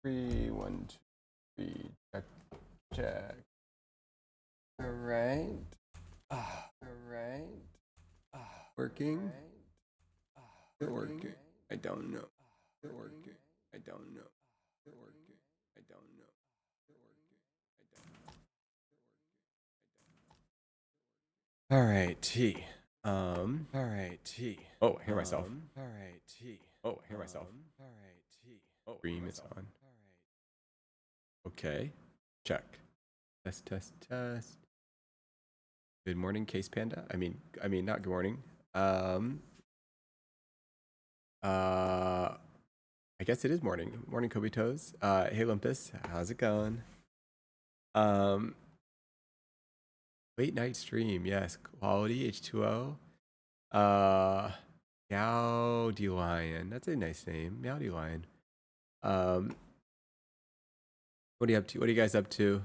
3, 1, 2, 3. Check, check. All right. All right. Working. Is it working? I don't know. Is it working? I don't know. Is it working? I don't know. Is it working? I don't know. All right, T. All right, T. Oh, I hear myself. All right, T. Oh, I hear myself. All right, T. Oh, stream is on. All right. Okay. Check. Test, test, test. Good morning, Case Panda. I mean, not good morning. I guess it is morning. Morning, Kobe Toes. Hey, Olympus. How's it going? Late night stream. Yes. Quality H2O. Meowdy Lion. That's a nice name. Meowdy Lion. What are you up to? What are you guys up to?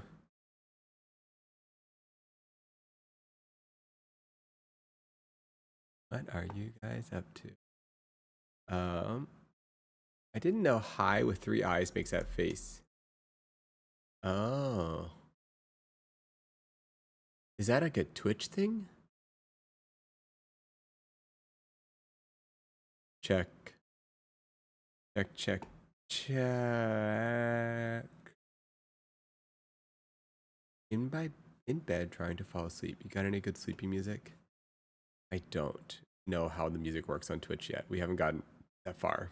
What are you guys up to? I didn't know hi with 3 eyes makes that face. Oh. Is that like a Twitch thing? Check. Check, check, check. In bed trying to fall asleep. You got any good sleepy music? I don't know how the music works on Twitch yet. We haven't gotten that far.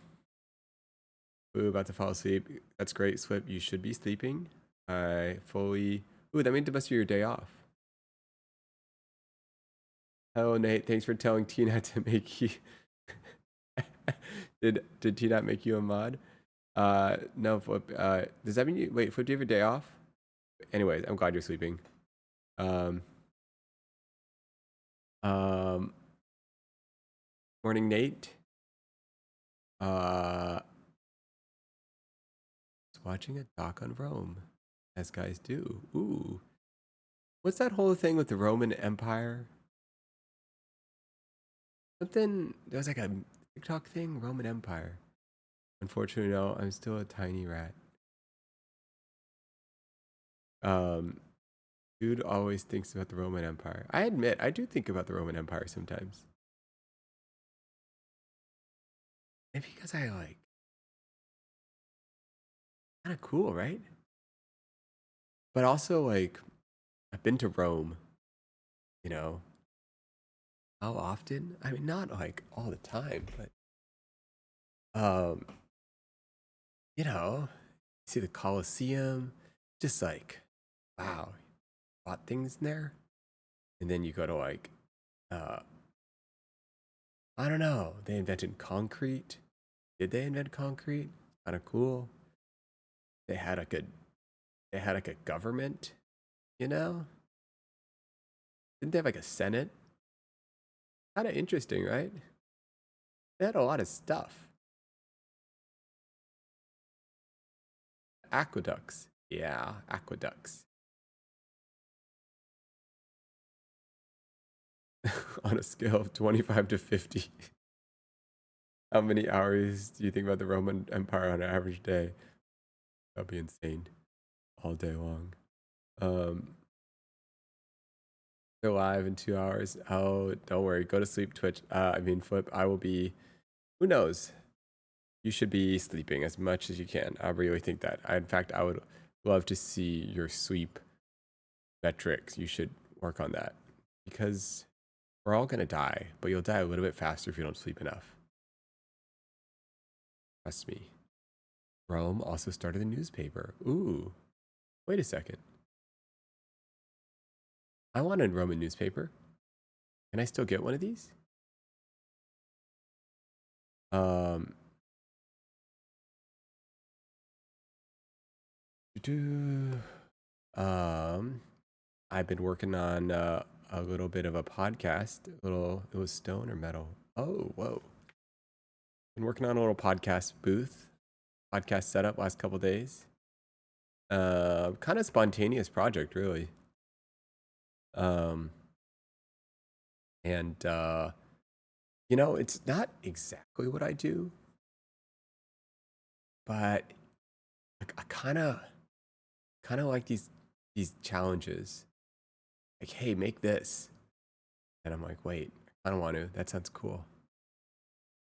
Ooh, about to fall asleep. That's great, Swip. You should be sleeping. I fully... Ooh, that made the best of your day off. Hello, Nate. Thanks for telling Tina to make you... Did Tina make you a mod? No, Flip. Does that mean you... Wait, Flip, do you have a day off? Anyways, I'm glad you're sleeping. Morning, Nate. Watching a doc on Rome, as guys do. Ooh. What's that whole thing with the Roman Empire? Something, there was like a TikTok thing, Roman Empire. Unfortunately, no, I'm still a tiny rat. Dude always thinks about the Roman Empire. I admit, I do think about the Roman Empire sometimes. Maybe because I like, kind of cool, right? But also like, I've been to Rome, you know. How often? I mean, not like all the time, but you know, see the Colosseum, just like, wow, bought things in there. And then you go to like, I don't know, they invented concrete. Did they invent concrete? Kind of cool. They had like a government, you know? Didn't they have like a senate? Kind of interesting, right? They had a lot of stuff. Aqueducts. Yeah, aqueducts. On a scale of 25 to 50. How many hours do you think about the Roman Empire on an average day? That'd be insane. All day long. They're live in 2 hours. Oh, don't worry. Go to sleep, Twitch. Flip. I will be. Who knows? You should be sleeping as much as you can. I really think that. In fact, I would love to see your sleep metrics. You should work on that because we're all gonna die, but you'll die a little bit faster if you don't sleep enough. Trust me. Rome also started a newspaper. Ooh, wait a second. I want a Roman newspaper. Can I still get one of these? I've been working on a little bit of a podcast. It was stone or metal. Oh, whoa. Been working on a little podcast booth, podcast setup last couple days. Kind of spontaneous project, really. You know, it's not exactly what I do, but I kind of like these challenges. Like, hey, make this. And I'm like, wait, I don't want to. That sounds cool.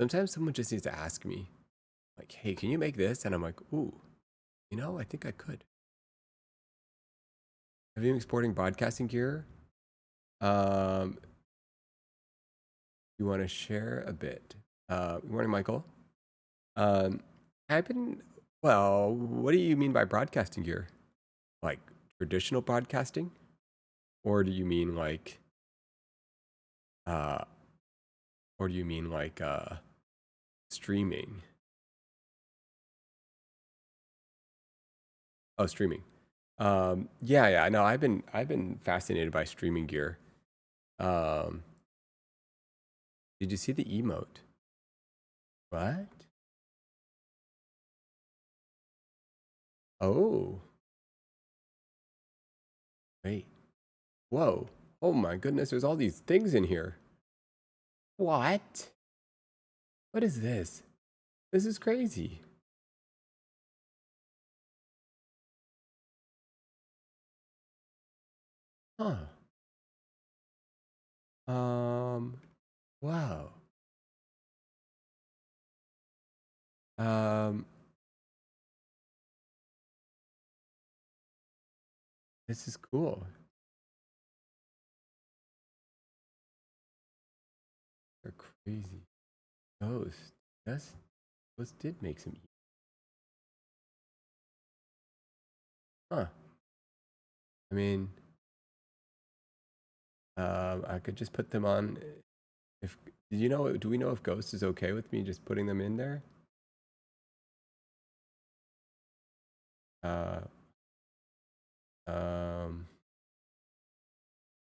Sometimes someone just needs to ask me, like, hey, can you make this? And I'm like, ooh, I think I could. Have you been exporting broadcasting gear? You want to share a bit? Good morning, Michael. I've been, well, what do you mean by broadcasting gear? Like traditional broadcasting? Or do you mean like, uh, or do you mean like, streaming? Oh, streaming. Yeah. No, I've been fascinated by streaming gear. Um, did you see the emote? What? Oh, wait. Whoa. Oh my goodness, there's all these things in here. What? What is this? This is crazy. Huh. Um, wow. Um, this is cool. They're crazy. Ghost. That's Ghost did make some. Huh. I mean, I could just put them on. If do we know if Ghost is okay with me just putting them in there? Uh, um,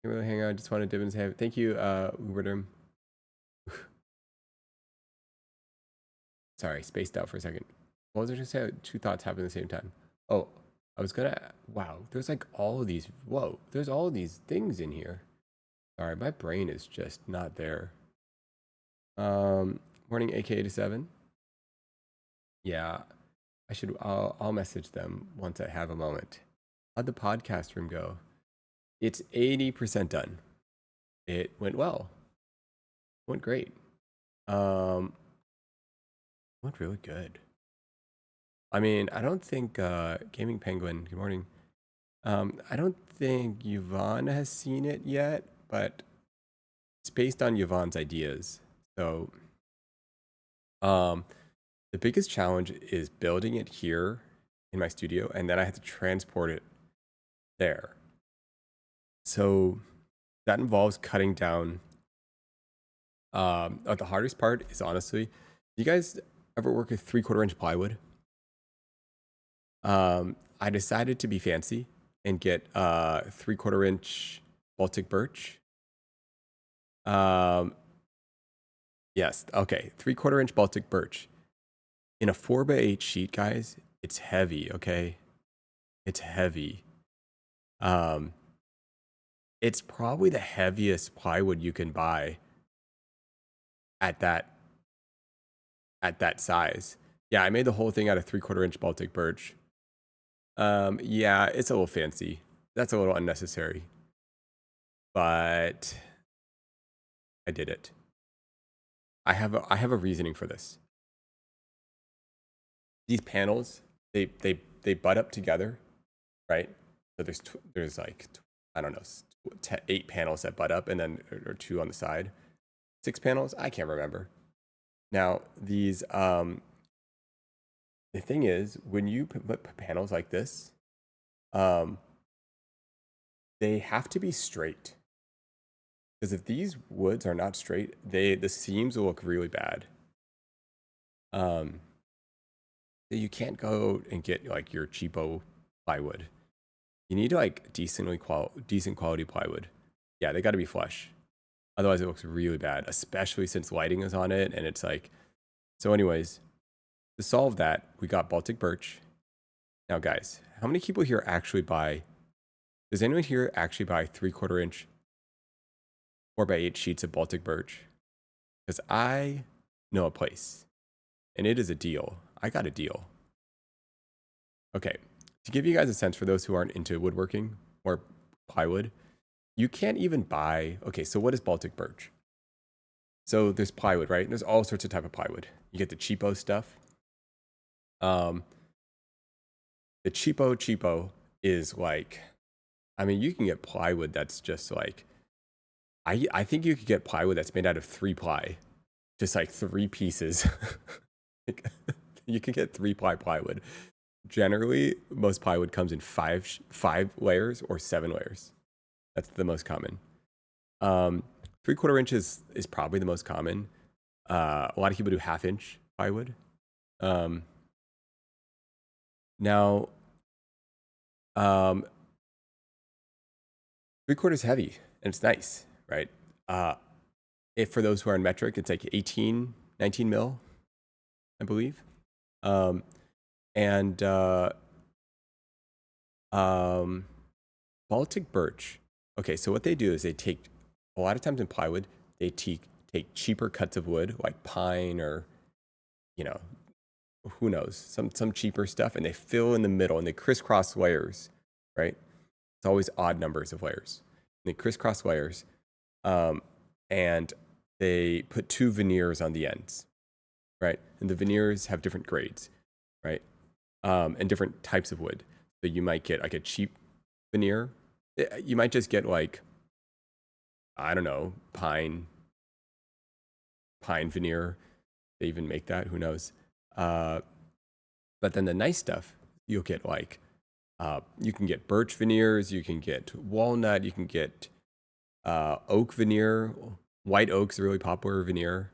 can't really hang out. Just want to dip and say thank you, Uberdom. Sorry, spaced out for a second. What was I just say? Two thoughts happen at the same time. Oh, I was gonna. Wow, there's like all of these. Whoa, there's all of these things in here. Sorry, my brain is just not there. Morning, AK87. Yeah, I'll message them once I have a moment. How'd the podcast room go? It's 80% done. It went well. Went great. Went really good. I mean, I don't think Gaming Penguin. Good morning. I don't think Yvonne has seen it yet, but it's based on Yvonne's ideas. So, the biggest challenge is building it here in my studio, and then I have to transport it there. So that involves cutting down. The hardest part is honestly, you guys ever work with 3/4 inch plywood? I decided to be fancy and get 3/4 inch Baltic birch. Um, yes, okay, 3/4 inch Baltic birch in a 4x8 sheet, guys. It's heavy, okay? It's heavy. Um, it's probably the heaviest plywood you can buy at that size. Yeah, I made the whole thing out of 3/4 inch Baltic birch. Yeah, it's a little fancy. That's a little unnecessary, but I did it. I have a reasoning for this. These panels, they butt up together, right? So there's like I don't know, 8 panels that butt up, and then or 2 on the side. 6 panels, I can't remember. Now these the thing is, when you put panels like this, um, they have to be straight. Because if these woods are not straight, the seams will look really bad. You can't go and get like your cheapo plywood. You need like decent quality plywood. Yeah, they got to be flush. Otherwise, it looks really bad, especially since lighting is on it, and it's like. So, anyways, to solve that, we got Baltic birch. Now, guys, how many people here actually buy? Does anyone here actually buy 3/4 inch 4x8 sheets of Baltic birch? Because I know a place, and it is a deal. I got a deal. Okay, to give you guys a sense for those who aren't into woodworking or plywood, you can't even buy. Okay, so what is Baltic birch? So there's plywood, right? There's all sorts of type of plywood. You get the cheapo stuff. The cheapo is like, I mean, you can get plywood that's just like, I think you could get plywood that's made out of 3-ply, just like 3 pieces. You can get 3-ply plywood. Generally, most plywood comes in 5 layers or 7 layers. That's the most common. 3/4 inches is probably the most common. A lot of people do 1/2 inch plywood. Now, 3/4 is heavy and it's nice, right? If for those who are in metric, it's like 18, 19 mil, I believe. Baltic birch. Okay, so what they do is they take, a lot of times in plywood, they take cheaper cuts of wood, like pine or, you know, who knows, some cheaper stuff, and they fill in the middle and they crisscross layers, right? It's always odd numbers of layers. And they crisscross layers, and they put 2 veneers on the ends, right? And the veneers have different grades, right? And different types of wood. So you might get like a cheap veneer. You might just get like, I don't know, pine veneer. They even make that, who knows? But then the nice stuff, you'll get like, you can get birch veneers, you can get walnut, you can get oak veneer. White oak's a really popular veneer.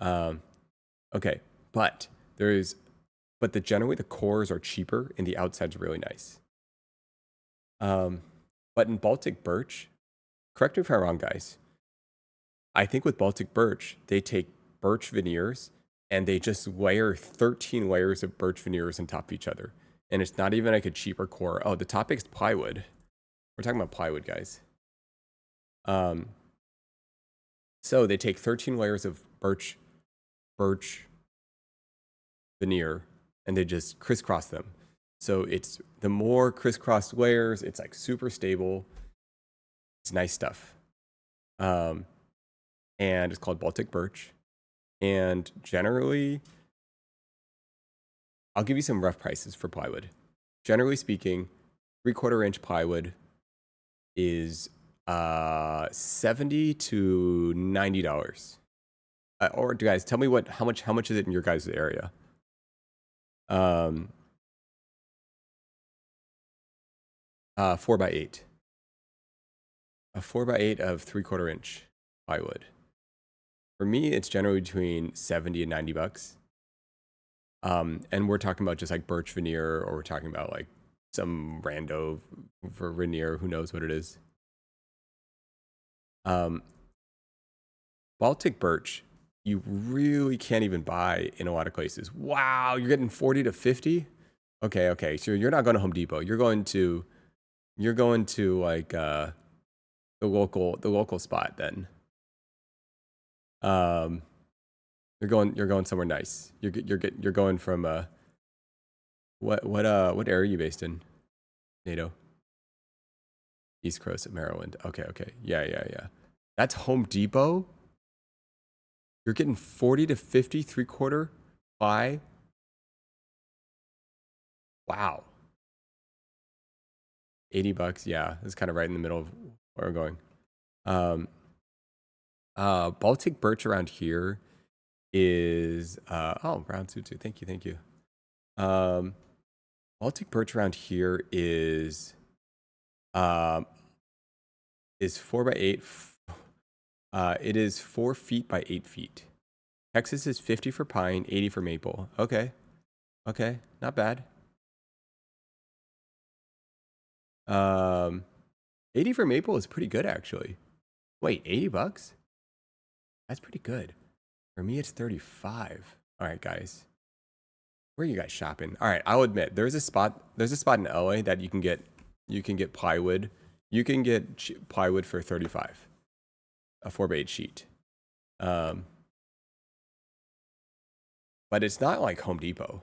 Okay, but generally the cores are cheaper and the outside's really nice. But in Baltic birch, correct me if I'm wrong, guys, I think with Baltic birch, they take birch veneers and they just layer 13 layers of birch veneers on top of each other. And it's not even like a cheaper core. Oh, the topic's plywood. We're talking about plywood, guys. So they take 13 layers of birch veneer and they just crisscross them. So it's the more crisscrossed layers, it's like super stable. It's nice stuff. And it's called Baltic birch. And generally, I'll give you some rough prices for plywood. Generally speaking, 3/4 inch plywood is $70 to $90. Or guys, tell me how much is it in your guys' area? 4x8. A 4x8 of 3/4 inch plywood. For me, it's generally between 70 and $90. And we're talking about just like birch veneer, or we're talking about like some rando for veneer, who knows what it is. Baltic birch, you really can't even buy in a lot of places. Wow, you're getting 40 to 50? Okay. So you're not going to Home Depot. You're going to like the local spot then. You're going somewhere nice. You're going from what area are you based in? NATO. East Coast of Maryland. Okay. Yeah. That's Home Depot. You're getting 40 to 50 3/4 ply. Wow. $80. Yeah, it's kind of right in the middle of where we're going. Baltic birch around here is brown tutu. Thank you. Baltic birch around here is 4x8. It is 4 feet by 8 feet. Texas is 50 for pine, 80 for maple. Okay, not bad. 80 for maple is pretty good actually. Wait, $80? That's pretty good. For me, it's 35. All right, guys. Where are you guys shopping? All right, I'll admit there's a spot in LA that you can get plywood. You can get plywood for 35. A 4x8 sheet. But it's not like Home Depot.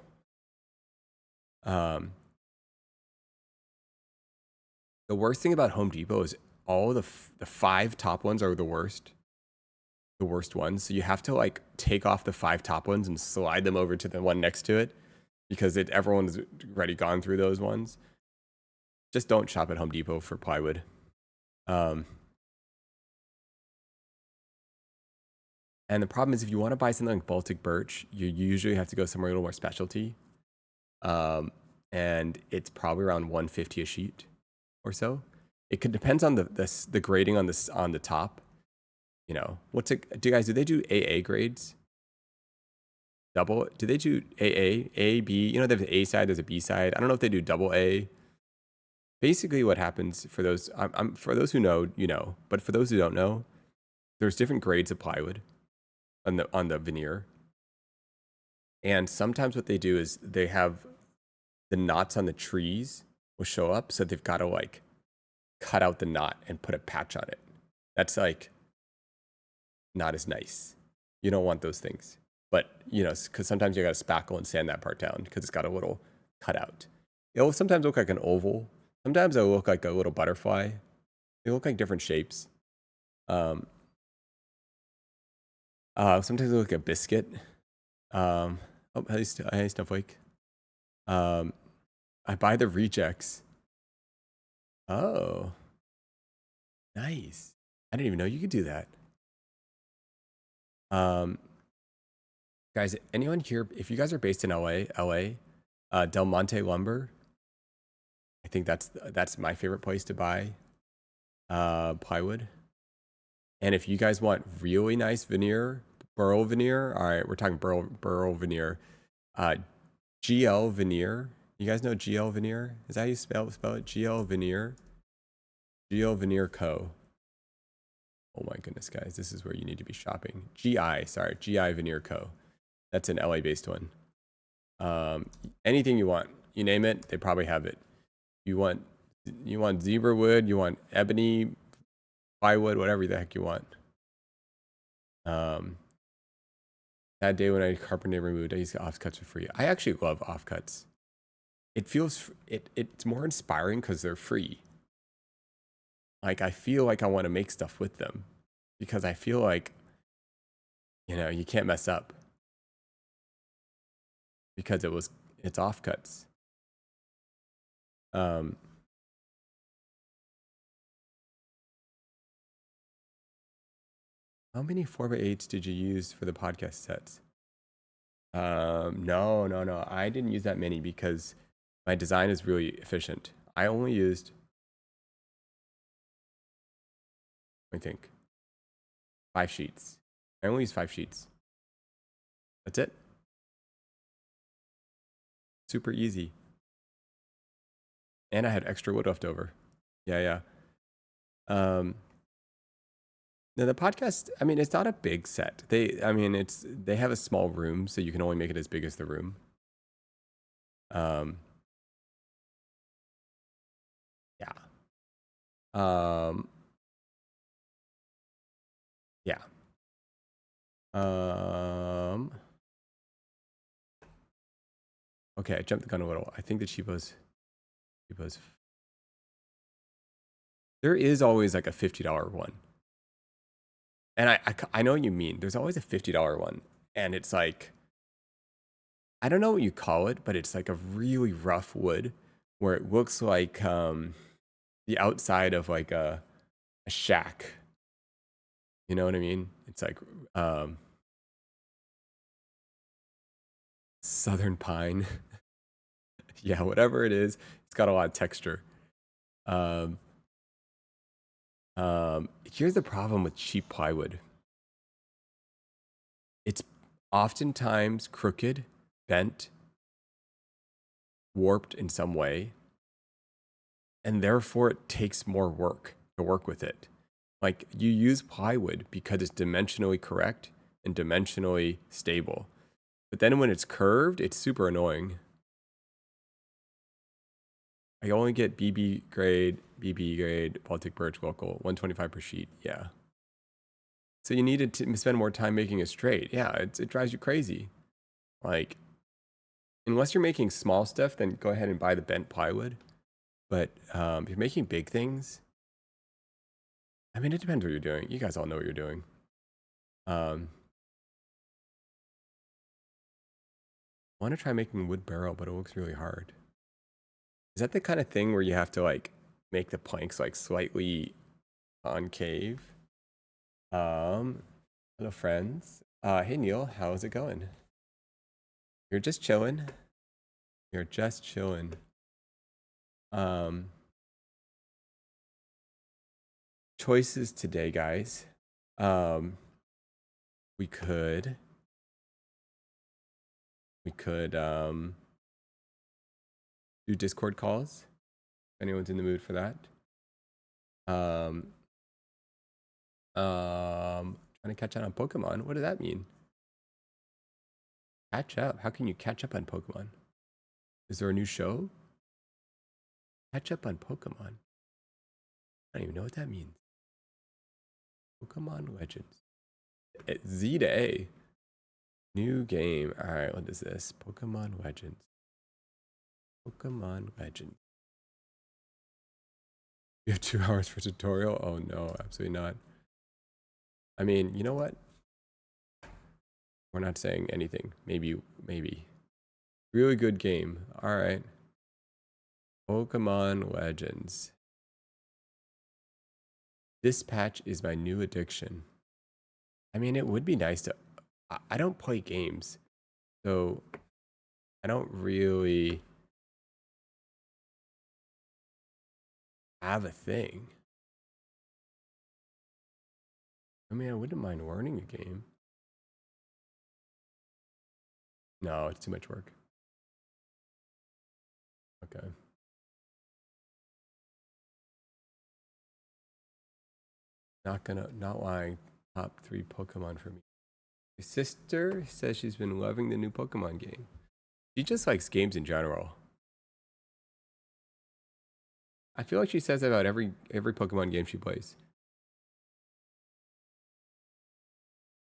The worst thing about Home Depot is all the 5 top ones are the worst. The worst ones. So you have to like take off the 5 top ones and slide them over to the one next to it because everyone's already gone through those ones. Just don't shop at Home Depot for plywood. And the problem is if you want to buy something like Baltic birch, you usually have to go somewhere a little more specialty. And it's probably around $150 a sheet or so. It could depends on the grading on the top. You know, do they do AA grades? Do they do AA, A, B? You know, there's an A side, there's a B side. I don't know if they do double A. Basically, what happens for those, for those who know, you know, but for those who don't know, there's different grades of plywood on the veneer. And sometimes what they do is they have the knots on the trees will show up, so they've got to like cut out the knot and put a patch on it. That's like not as nice. You don't want those things. But, you know, because sometimes you got to spackle and sand that part down because it's got a little cutout. It'll sometimes look like an oval. Sometimes it'll look like a little butterfly. They look like different shapes. Sometimes they look like a biscuit. Hey, Snowflake. I buy the rejects. Oh, nice. I didn't even know you could do that. Guys, anyone here, if you guys are based in LA, Del Monte Lumber, I think that's my favorite place to buy plywood. And if you guys want really nice veneer, burl veneer, all right, we're talking burl veneer. GL Veneer. You guys know GL Veneer? Is that how you spell it? GL Veneer. GL Veneer Co. Oh my goodness, guys. This is where you need to be shopping. GI Veneer Co. That's an LA-based one. Anything you want. You name it, they probably have it. You want zebra wood, you want ebony, plywood, whatever the heck you want. That day when I carpenter removed, I used offcuts for free. I actually love offcuts. It feels it's more inspiring because they're free. Like I feel like I want to make stuff with them because I feel like, you know, you can't mess up because it's offcuts. How many 4x8s did you use for the podcast sets? No. I didn't use that many because my design is really efficient. I only used, I think, 5 sheets. I only used 5 sheets. That's it. Super easy. And I had extra wood left over. Yeah. Now the podcast, I mean, it's not a big set. They have a small room, so you can only make it as big as the room. Yeah. Yeah. Okay, I jumped the gun a little. I think the cheapos. There is always like a $50 one. And I know what you mean. There's always a $50 one. And it's like, I don't know what you call it, but it's like a really rough wood where it looks like the outside of like a shack. You know what I mean? It's like southern pine. Yeah, whatever it is, it's got a lot of texture. Here's the problem with cheap plywood. It's oftentimes crooked, bent, warped in some way, and therefore it takes more work to work with it. Like you use plywood because it's dimensionally correct and dimensionally stable. But then when it's curved, it's super annoying. I only get BB grade, Baltic birch local, 125 per sheet. Yeah. So you needed to spend more time making it straight. Yeah, it drives you crazy. Like, unless you're making small stuff, then go ahead and buy the bent plywood. But if you're making big things, I mean, it depends what you're doing. You guys all know what you're doing. I want to try making wood barrel, but it looks really hard. Is that the kind of thing where you have to like make the planks like slightly concave? Hello friends. Hey Neil, how's it going? You're just chilling. You're just chilling. Choices today, guys. We could do Discord calls. If anyone's in the mood for that. Trying to catch up on Pokemon. What does that mean? Catch up? How can you catch up on Pokemon? Is there a new show? Catch up on Pokemon. I don't even know what that means. Pokemon Legends. Z to A. New game. Alright, what is this? Pokemon Legends. Pokemon Legends. You have 2 hours for tutorial? Oh no, absolutely not. I mean, you know what? We're not saying anything. Maybe. Really good game. Alright. Pokemon Legends. Dispatch is my new addiction. I mean, it would be nice to... I don't play games, so I don't really have a thing. I mean, I wouldn't mind learning a game. No, it's too much work. Okay. Not lying. Top 3 Pokemon for me. My sister says she's been loving the new Pokemon game. She just likes games in general. I feel like she says that about every Pokemon game she plays.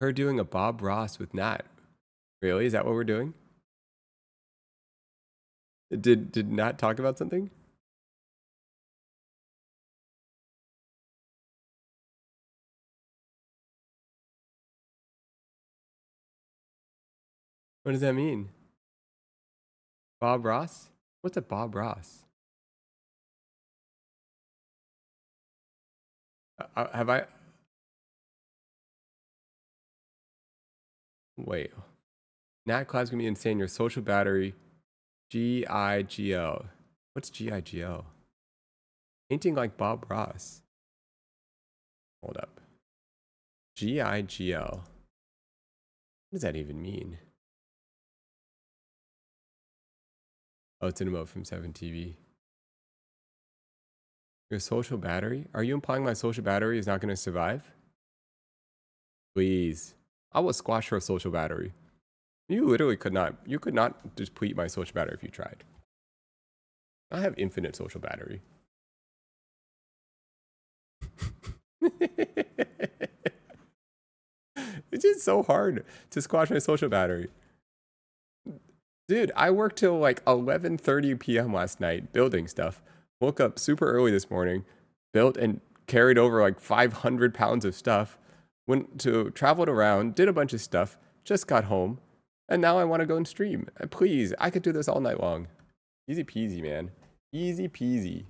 Her doing a Bob Ross with Nat. Really? Is that what we're doing? Did Nat talk about something? What does that mean? Bob Ross? What's a Bob Ross? Have I... Wait. Nat Cloud's gonna be insane. Your social battery. GIGL. What's GIGL? Painting like Bob Ross. Hold up. GIGL. What does that even mean? Oh, it's an emote from 7TV. Your social battery? Are you implying my social battery is not going to survive? Please. I will squash her social battery. You literally could not. You could not deplete my social battery if you tried. I have infinite social battery. It's just so hard to squash my social battery. Dude, I worked till like 11:30 p.m. last night building stuff. Woke up super early this morning, built and carried over like 500 pounds of stuff. Went to traveled around, did a bunch of stuff, just got home, and now I want to go and stream. Please, I could do this all night long. Easy peasy, man. Easy peasy.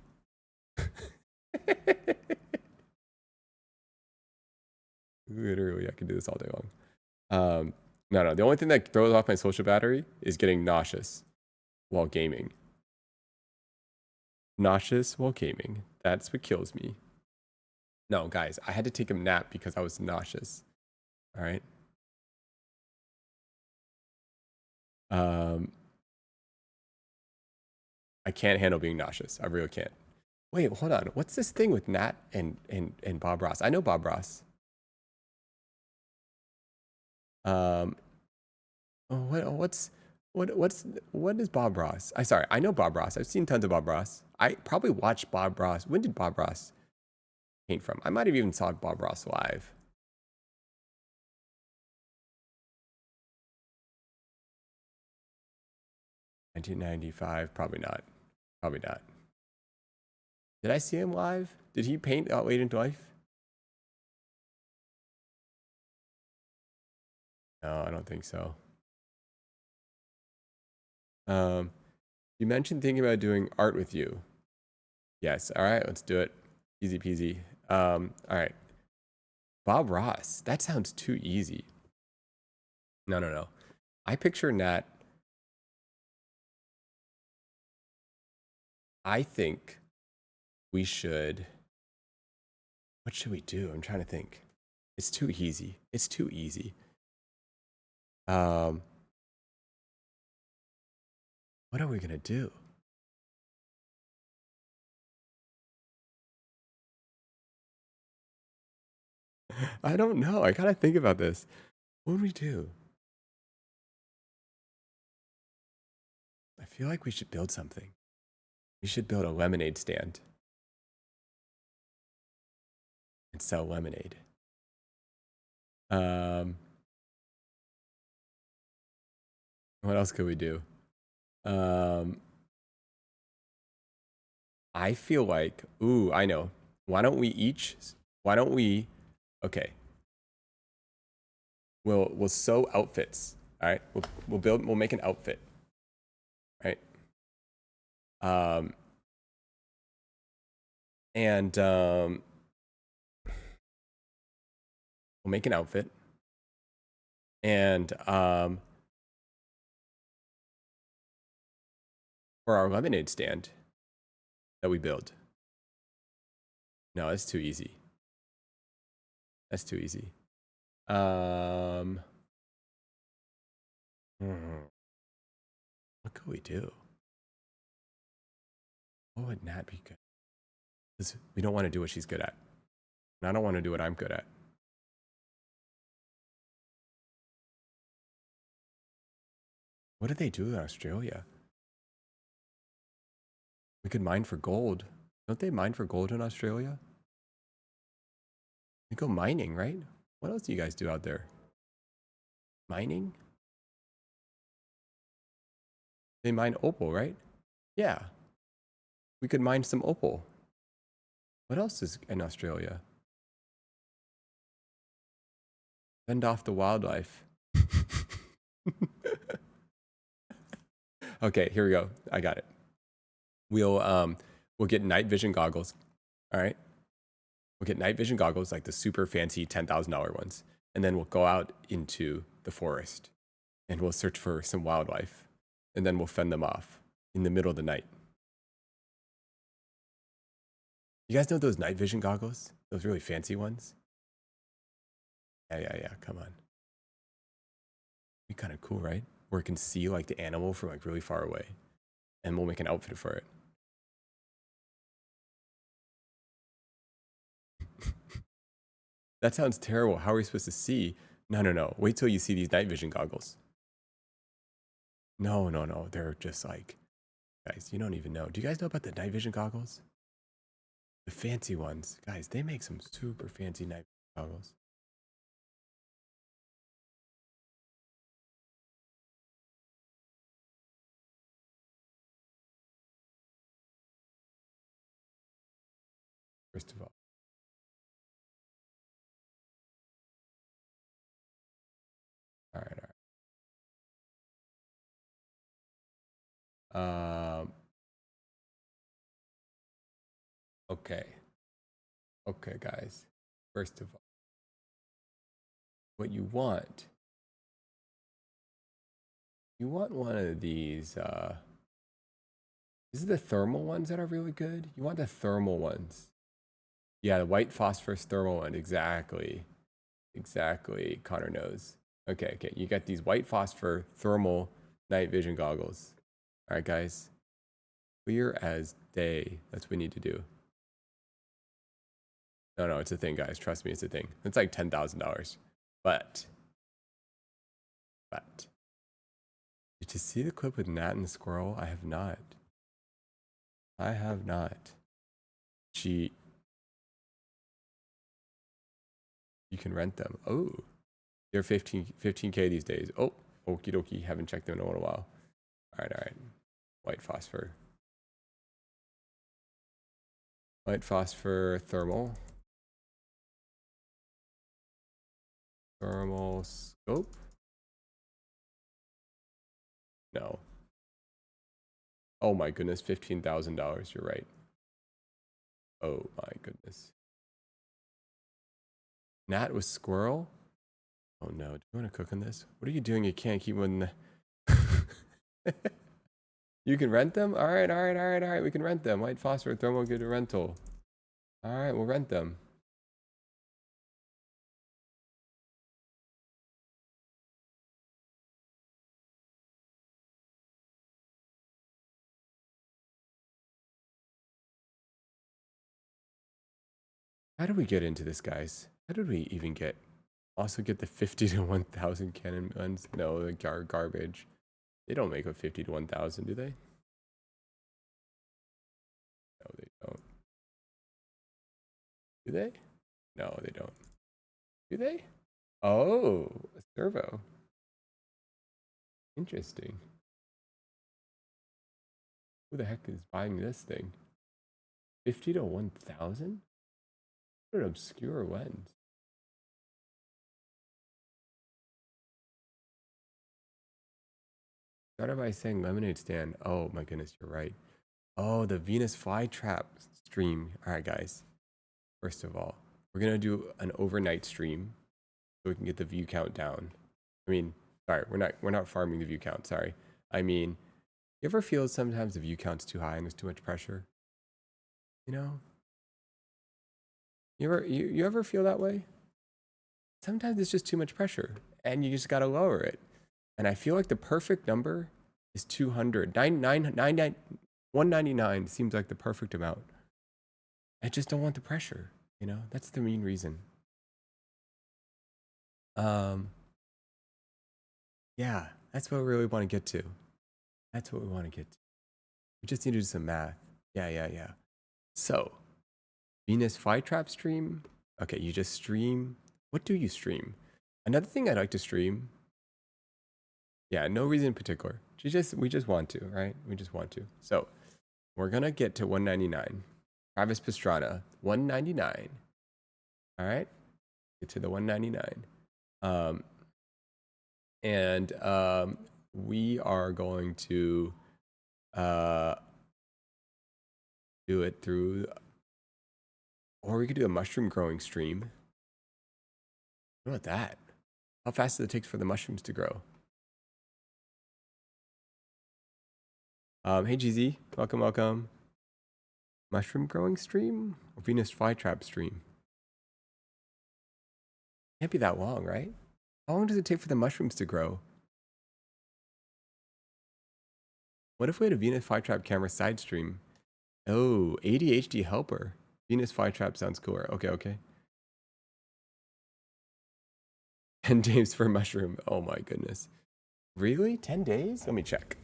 Literally, I could do this all day long. No. The only thing that throws off my social battery is getting nauseous while gaming. Nauseous while gaming. That's what kills me. No, guys, I had to take a nap because I was nauseous. All right. I can't handle being nauseous. I really can't. Wait, hold on. What's this thing with Nat and Bob Ross? I know Bob Ross. What is Bob Ross? I know Bob Ross. I've seen tons of Bob Ross. I probably watched Bob Ross. When did Bob Ross paint from? I might have even saw Bob Ross live. $1995, probably not. Probably not. Did I see him live? Did he paint Late into Life? No, I don't think so. You mentioned thinking about doing art with you. Yes. All right, let's do it. Easy peasy. All right. Bob Ross. That sounds too easy. No. I picture Nat. I think we should. What should we do? I'm trying to think. It's too easy. It's too easy. What are we gonna do? I don't know. I gotta think about this. What would we do? I feel like we should build something. We should build a lemonade stand and sell lemonade. What else could we do? I feel like, ooh, I know. Why don't we, okay. We'll sew outfits. All right. We'll make an outfit. Right. And we'll make an outfit. And for our lemonade stand that we build. No, that's too easy. That's too easy. What could we do? What would Nat be good? Because we don't want to do what she's good at. And I don't want to do what I'm good at. What do they do in Australia? We could mine for gold. Don't they mine for gold in Australia? We go mining, right? What else do you guys do out there? Mining? They mine opal, right? Yeah. We could mine some opal. What else is in Australia? Fend off the wildlife. Okay, here we go. I got it. We'll get night vision goggles. All right. We'll get night vision goggles, like the super fancy $10,000 ones. And then we'll go out into the forest and we'll search for some wildlife. And then we'll fend them off in the middle of the night. You guys know those night vision goggles? Those really fancy ones? Yeah. Come on. Be kind of cool, right? Where it can see like the animal from like really far away. And we'll make an outfit for it. That sounds terrible. How are we supposed to see? No. Wait till you see these night vision goggles. No. They're just like, guys, you don't even know. Do you guys know about the night vision goggles? The fancy ones. Guys, they make some super fancy night vision goggles. First of all. All right. Okay. Okay, guys. First of all, what you want one of these, this is the thermal ones that are really good. You want the thermal ones. Yeah, the white phosphorus thermal one. Exactly. Connor knows. Okay. You got these white phosphor thermal night vision goggles. All right, guys. Clear as day. That's what we need to do. No, it's a thing, guys. Trust me, it's a thing. It's like $10,000. But did you see the clip with Nat and the squirrel? I have not. You can rent them. Oh, they're 15K these days. Oh, okie dokie. Haven't checked them in a little while. All right. White phosphor. White phosphor thermal. Thermal scope? No. Oh my goodness, $15,000. You're right. Oh my goodness. Gnat with squirrel? Oh no, do you want to cook on this? What are you doing? You can't keep one. You can rent them? Alright, alright, alright, alright. We can rent them. White phosphor thermal good rental. Alright, we'll rent them. How did we get into this, guys? How did we even get? Also get the 50 to 1,000 cannon guns? No, the garbage. They don't make a 50 to 1,000, do they? No, they don't. Do they? No, they don't. Do they? Oh, a servo. Interesting. Who the heck is buying this thing? 50 to 1,000? What an obscure lens. Started by saying lemonade stand. Oh my goodness, you're right. Oh, the Venus flytrap stream. All right, guys. First of all, we're gonna do an overnight stream so we can get the view count down. I mean, sorry, we're not farming the view count. Sorry. I mean, you ever feel sometimes the view count's too high and there's too much pressure? You know? You ever feel that way? Sometimes it's just too much pressure and you just gotta lower it. And I feel like the perfect number is 200. 199 seems like the perfect amount. I just don't want the pressure, you know? That's the main reason. Yeah, that's what we really want to get to. That's what we want to get to. We just need to do some math. Yeah. So, Venus flytrap stream. Okay, you just stream. What do you stream? Another thing I'd like to stream. Yeah, no reason in particular. We just want to, right? We just want to. So, we're gonna get to 199. Travis Pastrana, 199. All right, get to the 199. We are going to do it through, or we could do a mushroom growing stream. What about that? How fast does it take for the mushrooms to grow? Hey GZ, welcome. Mushroom growing stream or Venus flytrap stream? Can't be that long, right? How long does it take for the mushrooms to grow? What if we had a Venus flytrap camera side stream? Oh, ADHD helper. Venus flytrap sounds cooler. Okay. 10 days for mushroom. Oh my goodness. Really? 10 days? Let me check.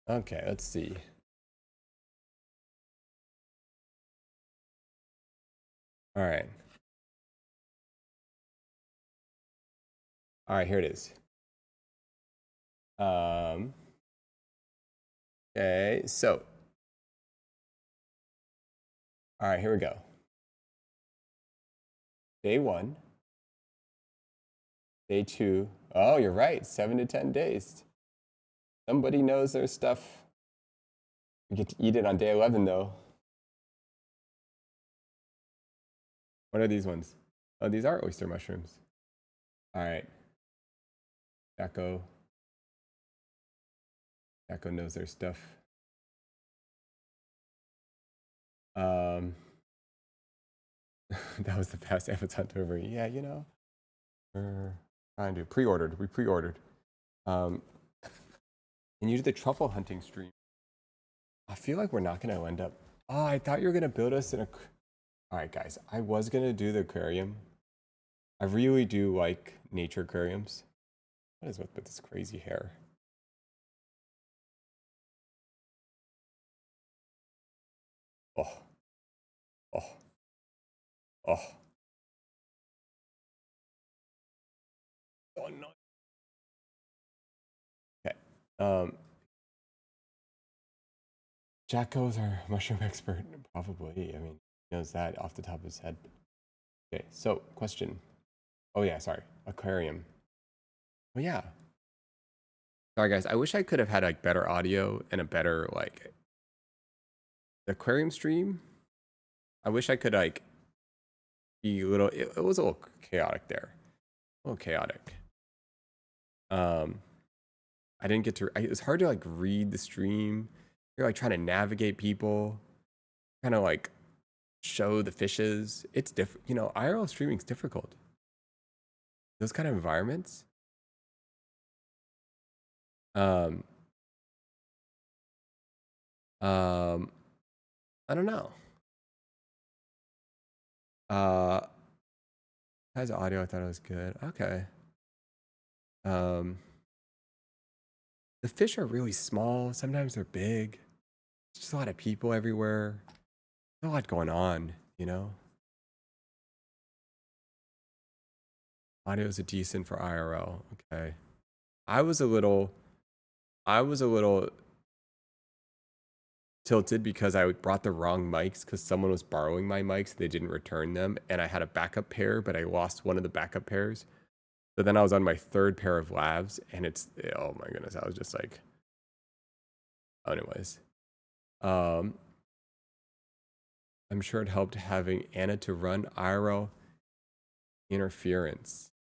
Okay, let's see. All right, here it is. Okay, so. All right, here we go. Day 1. Day 2. Oh, you're right, 7 to 10 days. Somebody knows their stuff. We get to eat it on day 11, though. What are these ones? Oh, these are oyster mushrooms. All right. Jacko knows their stuff. That was the past Amazon delivery. Yeah, you know. We're trying to pre-ordered. We pre-ordered. And you did the truffle hunting stream. I feel like we're not going to end up. Oh, I thought you were going to build us in a. All right, guys. I was gonna do the aquarium. I really do like nature aquariums. What is with this crazy hair? Oh, oh, oh. Oh no. Okay. Jacko's our mushroom expert. Probably. I mean, he knows that off the top of his head. Okay. So, question. Oh yeah, sorry. Aquarium. Oh yeah. Sorry guys. I wish I could have had like better audio and a better like aquarium stream. I wish I could like be a little. It was a little chaotic there. A little chaotic. I didn't get to. It was hard to like read the stream. You're like trying to navigate people, kind of like show the fishes. It's different. You know, IRL streaming is difficult. Those kind of environments. Um, um, I don't know. Has audio. I thought it was good. Okay. Um, the fish are really small. Sometimes they're big. There's just a lot of people everywhere. There's a lot going on. You know, audio is a decent for IRL. Okay. I was a little. I was a little tilted because I brought the wrong mics because someone was borrowing my mics. They didn't return them. And I had a backup pair, but I lost one of the backup pairs. So then I was on my third pair of labs and oh my goodness. I was just like, anyways. I'm sure it helped having Anna to run IRL interference.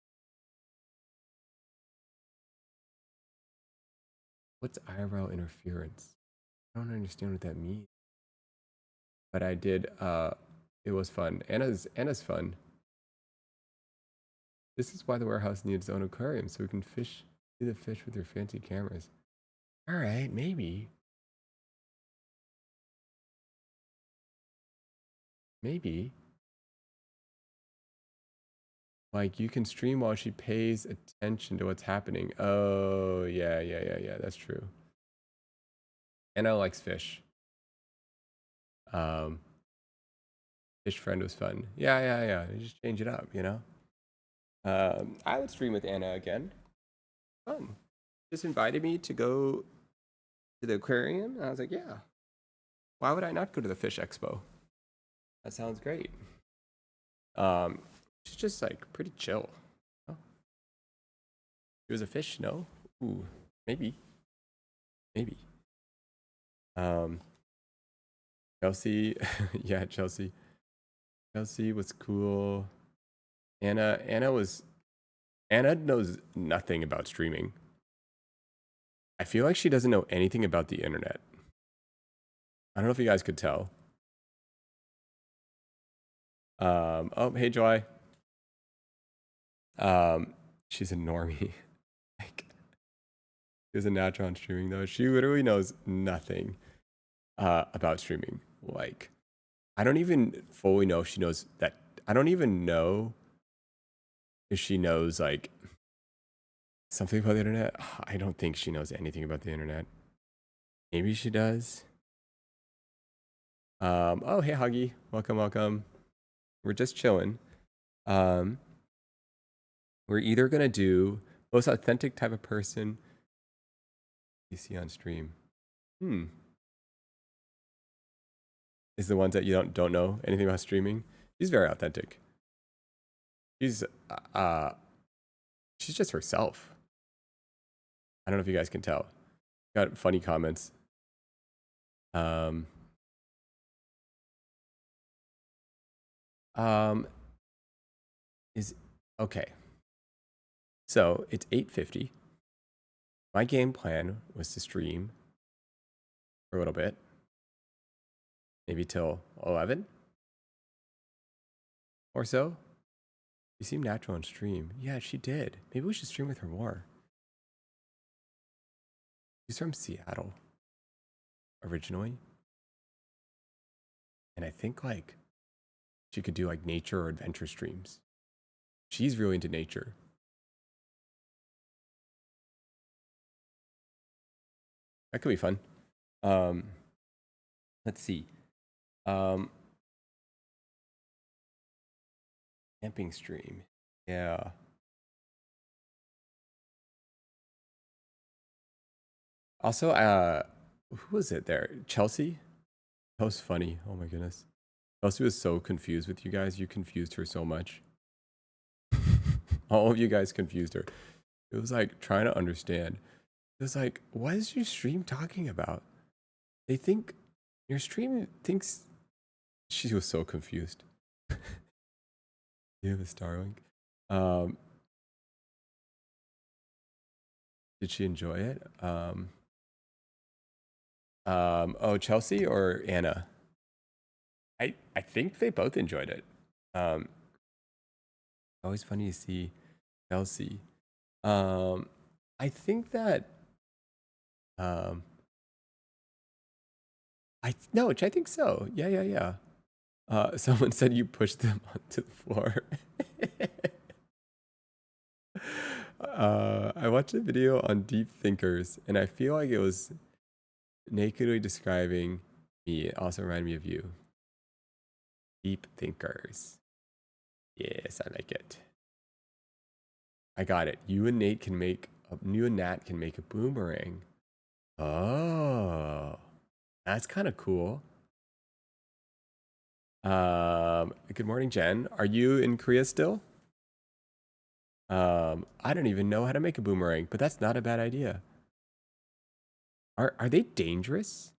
What's IRL interference? I don't understand what that means. But I did, it was fun. Anna's fun. This is why the warehouse needs its own aquarium, so we can see the fish with your fancy cameras. All right, maybe. Maybe. Like, you can stream while she pays attention to what's happening. Oh, yeah. That's true. Anna likes fish. Fish friend was fun. Yeah. You just change it up, you know? I would stream with Anna again. Fun. Just invited me to go to the aquarium. And I was like, yeah. Why would I not go to the fish expo? That sounds great. She's just like pretty chill. Oh. She was a fish, no? Ooh, maybe. Maybe. Chelsea, yeah, Chelsea. Chelsea was cool. Anna knows nothing about streaming. I feel like she doesn't know anything about the internet. I don't know if you guys could tell. Oh, hey Joy. She's a normie. Like, she's a natural on streaming though. She literally knows nothing about streaming. Like, I don't even fully know if she knows that. I don't even know if she knows like something about the internet. I don't think she knows anything about the internet. Maybe she does. Oh, hey, Huggy. Welcome. We're just chilling. We're either going to do most authentic type of person you see on stream. Is the ones that you don't know anything about streaming. She's very authentic. She's just herself. I don't know if you guys can tell. Got funny comments. Is okay. So it's 8:50. My game plan was to stream for a little bit, maybe till 11 or so. You seem natural on stream. Yeah, she did. Maybe we should stream with her more. She's from Seattle originally. And I think like she could do like nature or adventure streams. She's really into nature. That could be fun. Let's see. Camping stream. Yeah. Also, who was it there? Chelsea? That was funny. Oh my goodness. Chelsea was so confused with you guys. You confused her so much. All of you guys confused her. It was like trying to understand. It was like, what is your stream talking about? They think your stream thinks. She was so confused. You have a Starlink. Did she enjoy it? Oh, Chelsea or Anna? I think they both enjoyed it. Always funny to see Chelsea. I think that I think so. Yeah. Someone said you pushed them onto the floor. I watched a video on deep thinkers, and I feel like it was nakedly describing me. It also reminded me of you. Deep thinkers. Yes, I like it. I got it. You and Nat can make a boomerang. Oh, that's kind of cool. Good morning, Jen. Are you in Korea still? I don't even know how to make a boomerang, but that's not a bad idea. Are they dangerous?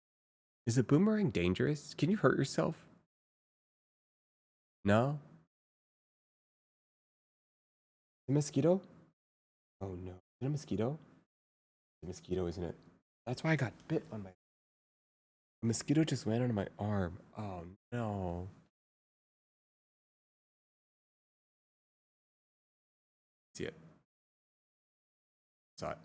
Is a boomerang dangerous? Can you hurt yourself? No? A mosquito? Oh no. Is it a mosquito? It's a mosquito, isn't it? That's why I got bit on my. A mosquito just landed on my arm. Oh no. See it. Saw it.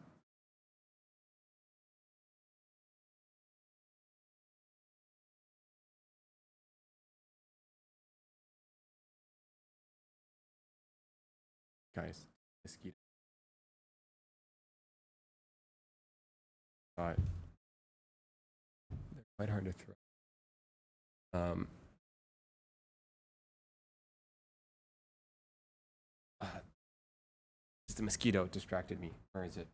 Guys, mosquito. Saw it. They're quite hard to throw. Uh, it's the mosquito distracted me. Where is it?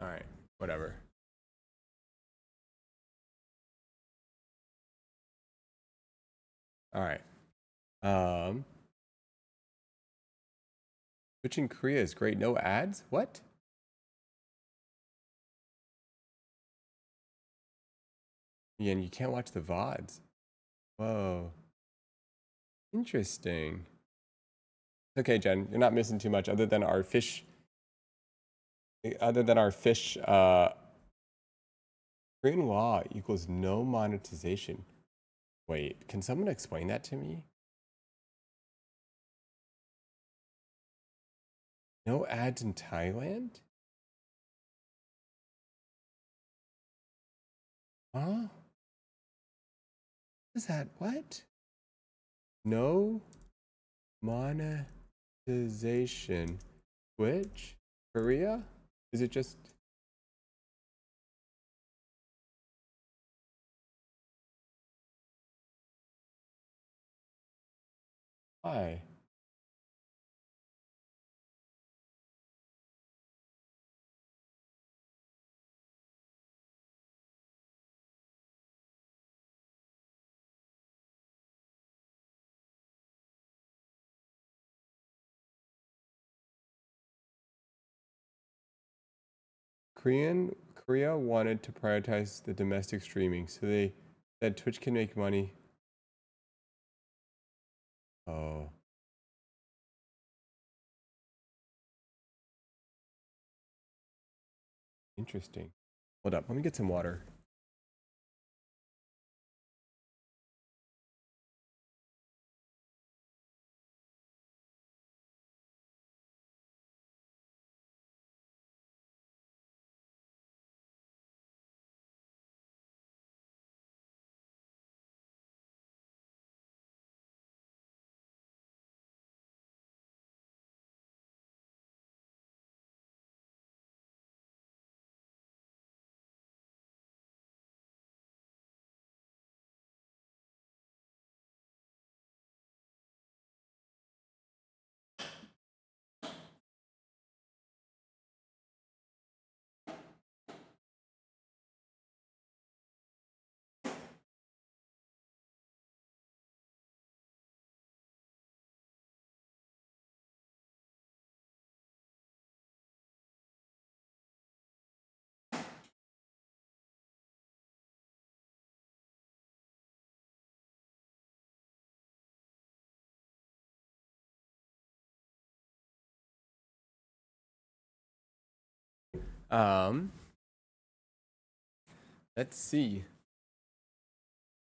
All right, whatever. All right. Twitch in Korea is great. No ads? What? Yeah, and you can't watch the VODs. Whoa. Interesting. Okay, Jen, you're not missing too much other than our fish. Korean law equals no monetization. Wait, can someone explain that to me? No ads in Thailand? Huh? What is that? What? No monetization. Twitch? Korea? Is it just... Why? Korea wanted to prioritize the domestic streaming, so they said Twitch can make money Oh, interesting. Hold up. Let me get some water. Um, let's see.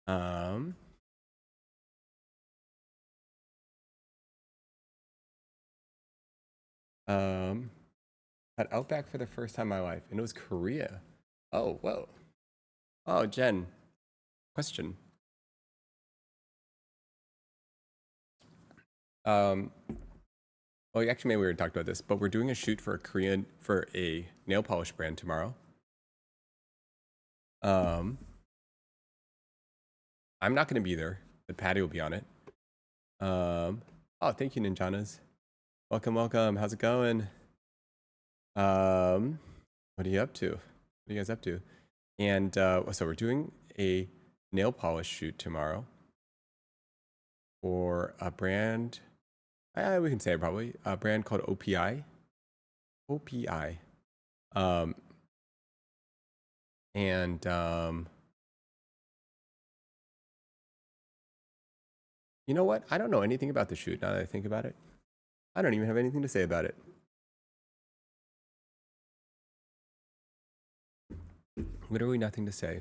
Um, um, had Outback for the first time in my life, and it was Korea. Oh, whoa. Oh, Jen, question. Um, well, actually, maybe we already talked about this, but we're doing a shoot for a nail polish brand tomorrow. Um, I'm not going to be there, but Patty will be on it. Oh, thank you, Ninjanas. Welcome, welcome. How's it going? What are you up to? What are you guys up to? And so we're doing a nail polish shoot tomorrow for a brand. We can say it probably a brand called OPI. OPI. Um, and you know what? I don't know anything about the shoot now that I think about it. I don't even have anything to say about it. Literally nothing to say.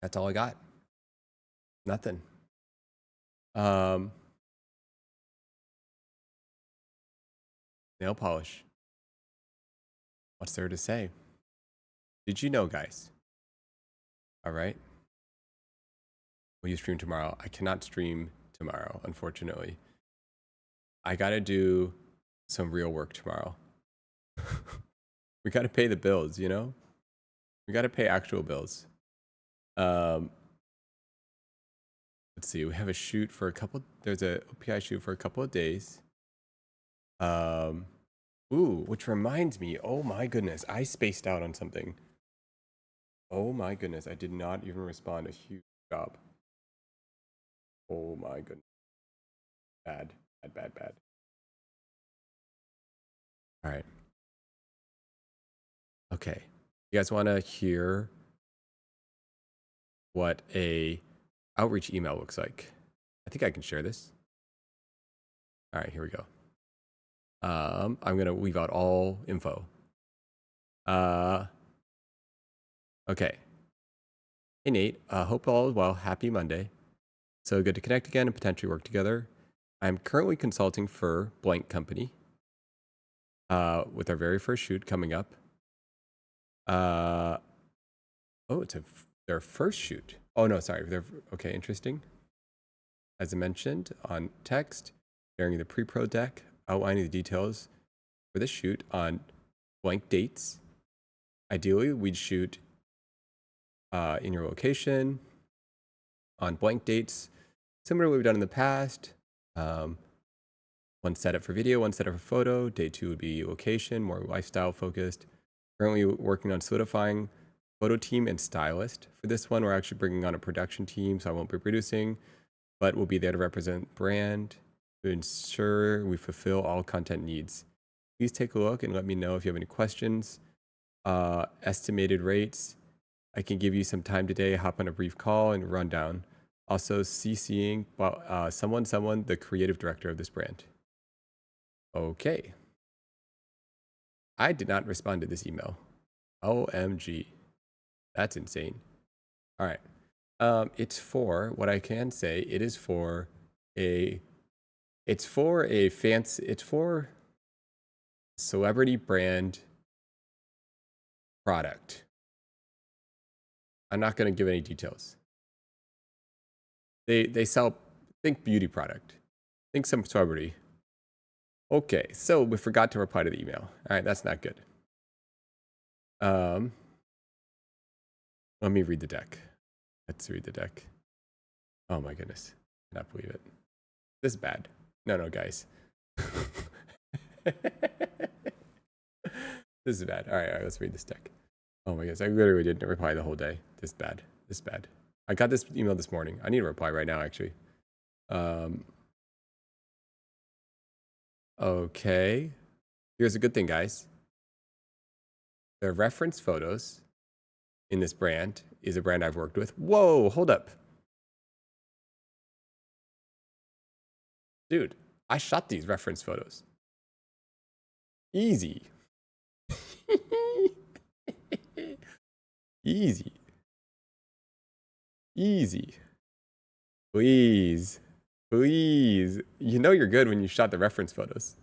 That's all I got. Nothing. Um, Nail polish. What's there to say? Did you know, guys? All right. Will you stream tomorrow? I cannot stream tomorrow, unfortunately. I gotta do some real work tomorrow. We gotta pay the bills, you know? We gotta pay actual bills. Let's see. We have a shoot for a couple. There's a OPI shoot for a couple of days. Ooh, which reminds me. Oh my goodness, I spaced out on something. Oh my goodness, I did not even respond. A huge job. Oh my goodness. Bad, bad, bad, bad. All right. Okay. You guys want to hear what a outreach email looks like? I think I can share this. All right, here we go. I'm gonna leave out all info. Okay. Hey Nate, hope all is well. Happy Monday. So good to connect again and potentially work together. I'm currently consulting for blank company with our very first shoot coming up. Oh, it's their first shoot. Oh no, sorry. Okay, interesting. As I mentioned on text, sharing the pre-pro deck, outlining the details for this shoot on blank dates. Ideally, we'd shoot in your location on blank dates, similar to what we've done in the past. One setup for video, one setup for photo. Day 2 would be location, more lifestyle focused. Currently working on solidifying photo team and stylist. For this one, we're actually bringing on a production team, so I won't be producing, but we'll be there to represent brand to ensure we fulfill all content needs. Please take a look and let me know if you have any questions. Estimated rates. I can give you some time today, hop on a brief call and run down. Also CCing someone, the creative director of this brand. Okay. I did not respond to this email. OMG. That's insane. All right. It's for what I can say. It's for a celebrity brand product. I'm not going to give any details. They sell, think beauty product, think some celebrity. Okay, so we forgot to reply to the email. All right, that's not good. Let me read the deck. Let's read the deck. Oh my goodness, I cannot believe it. This is bad. No, guys. This is bad. All right, let's read this deck. Oh my goodness, I literally didn't reply the whole day. This is bad. This is bad. I got this email this morning. I need to reply right now, actually. Okay. Here's a good thing, guys. The reference photos in this brand is a brand I've worked with. Whoa, hold up. Dude, I shot these reference photos. Easy. Easy. Easy. Please. Please. You know you're good when you shot the reference photos.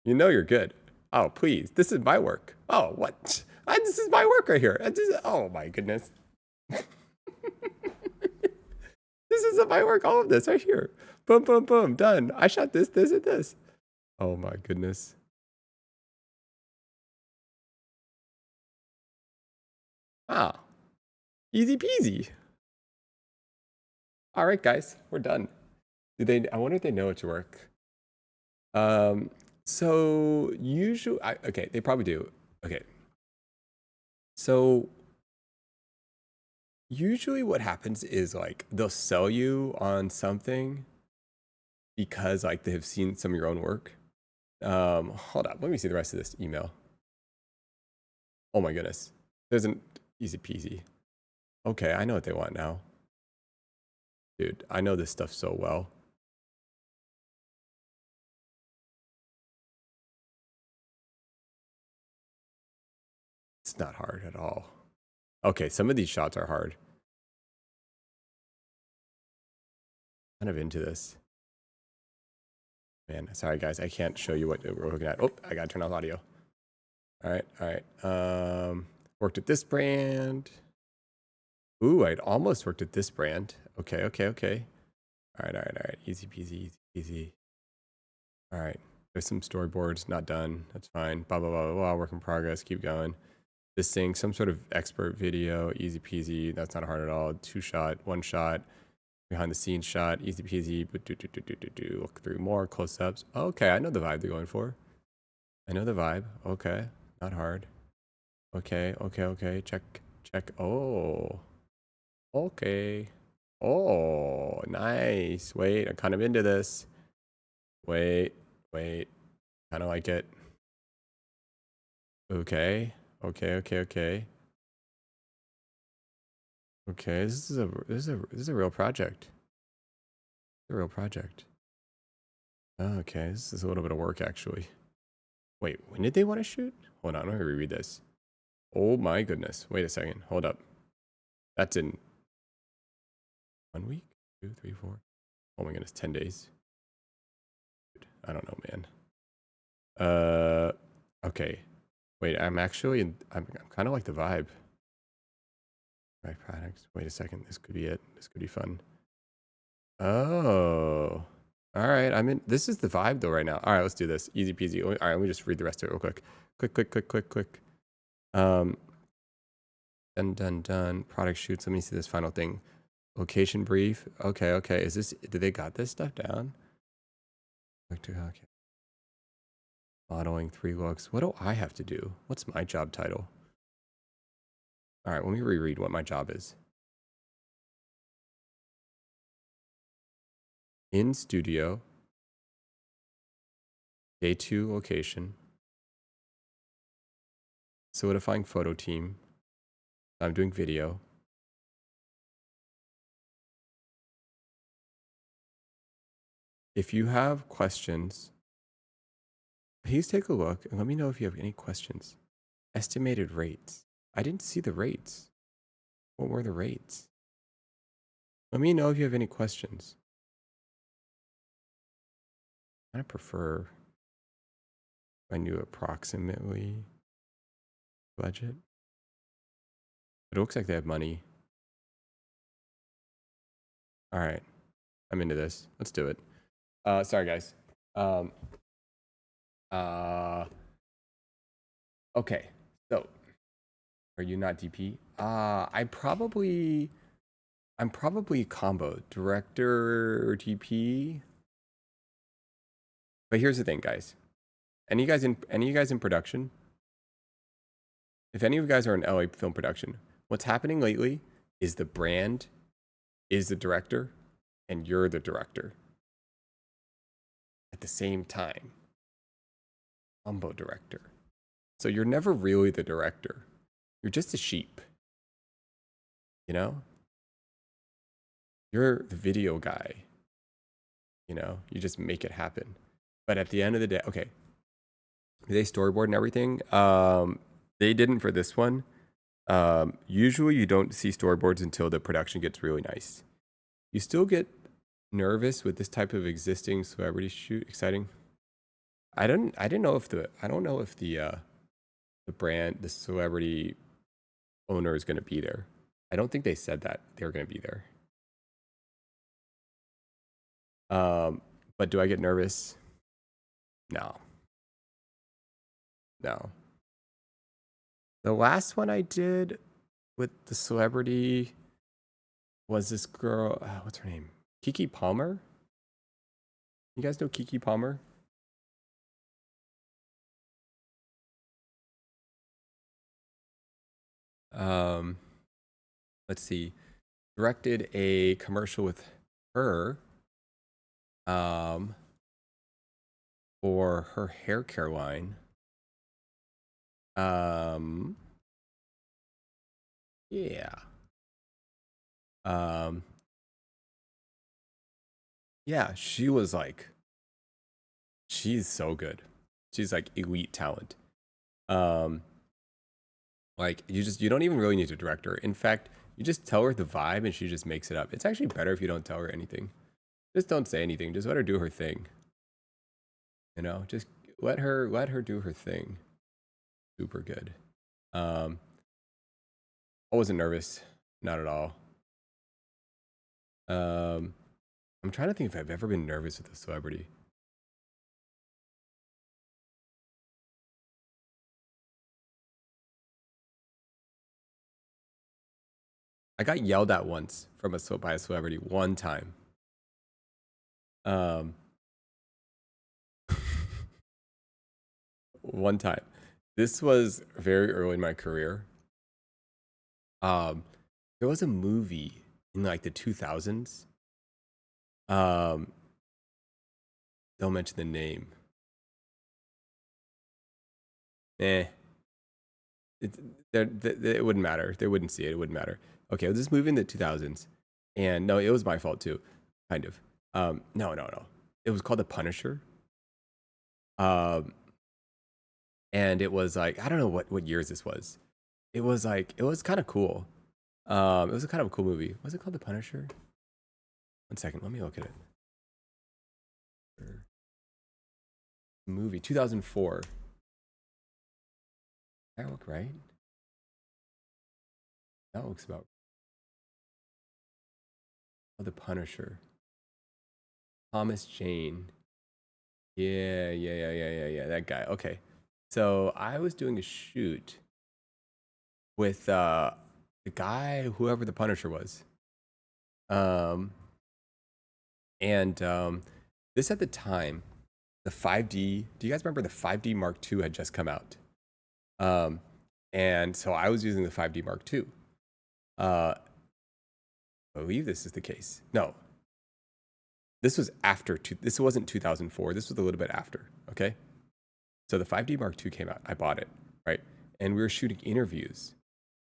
You know you're good. Oh, please. This is my work. Oh, what? This is my work right here. Oh, my goodness. This is my work. All of this right here. Boom, boom, boom. Done. I shot this, this, and this. Oh, my goodness. Ah. Easy peasy. All right, guys. We're done. I wonder if they know it's your work. So usually, okay, they probably do. Okay. So usually what happens is like they'll sell you on something because like they have seen some of your own work. Hold up, let me see the rest of this email. Oh my goodness. There's an easy peasy. Okay, I know what they want now. Dude, I know this stuff so well. It's not hard at all. Okay, some of these shots are hard. Kind of into this. Man, sorry guys, I can't show you what we're looking at. Oh, I gotta turn off audio. All right. Worked at this brand. Ooh, I'd almost worked at this brand. Okay. All right. Easy peasy, easy peasy. All right. There's some storyboards, not done. That's fine. Blah, blah, blah, blah, blah. Work in progress. Keep going. This thing, some sort of expert video. Easy peasy. That's not hard at all. 2-shot, 1-shot. Behind the scenes shot. Easy peasy. Look through more close-ups. Okay, I know the vibe they're going for. I know the vibe. Okay. Not hard. Okay. Check. Oh. Okay. Oh, nice. Wait, I'm kind of into this. Wait. Kind of like it. Okay. Okay, this is a real project. It's a real project. Okay, this is a little bit of work actually. Wait, when did they want to shoot? Hold on, let me reread this. Oh my goodness. Wait a second. Hold up. That's in 1 week? 2, 3, 4. Oh my goodness, 10 days. I don't know, man. Okay. Wait, I'm kind of like the vibe. Right products. Wait a second. This could be it. This could be fun. Oh. All right. This is the vibe though right now. All right, let's do this. Easy peasy. All right, let me just read the rest of it real quick. Quick. Done. Product shoots. Let me see this final thing. Location brief. Okay. Did they got this stuff down? Okay. Modeling 3 looks. What do I have to do? What's my job title? All right, let me reread what my job is. In studio. Day 2 location. Solidifying photo team. I'm doing video. if you have questions, please take a look and let me know if you have any questions. Estimated rates. I didn't see the rates. What were the rates? Let me know if you have any questions. I prefer if I knew approximately budget. It looks like they have money. All right. I'm into this. Let's do it. Sorry, guys. Okay. So, are you not DP? I'm probably combo director DP. But here's the thing, guys. Any of you guys in production? If any of you guys are in LA film production, what's happening lately is the brand is the director and you're the director at the same time. Combo director. So you're never really the director. You're just a sheep. You know? You're the video guy. You know? You just make it happen. But at the end of the day, okay. They storyboard and everything. They didn't for this one. Usually you don't see storyboards until the production gets really nice. You still get nervous with this type of existing celebrity shoot. Exciting. I don't know if the brand, the celebrity owner is going to be there. I don't think they said that they're going to be there. But do I get nervous? No. The last one I did with the celebrity was this girl. What's her name? Kiki Palmer. You guys know Kiki Palmer? Let's see. Directed a commercial with her. For her hair care line. Yeah. Yeah, she was like, she's so good. She's like elite talent. Like you don't even really need to direct her. In fact, you just tell her the vibe and she just makes it up. It's actually better if you don't tell her anything. Just don't say anything. Just let her do her thing. You know, just let her do her thing. Super good. I wasn't nervous. Not at all. I'm trying to think if I've ever been nervous with a celebrity. I got yelled at once by a celebrity one time. One time. This was very early in my career. There was a movie in like the 2000s. Don't mention the name. It wouldn't matter. They wouldn't see it. It wouldn't matter. Okay, it was this movie in the 2000s. And no, it was my fault too. Kind of. No. It was called The Punisher. And it was like, I don't know what years this was. It was like, it was kind of cool. It was a kind of a cool movie. Was it called The Punisher? One second, let me look at it. Movie, 2004. That look right? That looks about. Oh, The Punisher. Thomas Jane. Yeah. That guy. Okay. So I was doing a shoot with the guy, whoever the Punisher was. This at the time, the 5D. Do you guys remember the 5D Mark II had just come out? And so I was using the 5D Mark II. I believe this is the case. No. This was after. This wasn't 2004. This was a little bit after. Okay. So the 5D Mark II came out. I bought it, right? And we were shooting interviews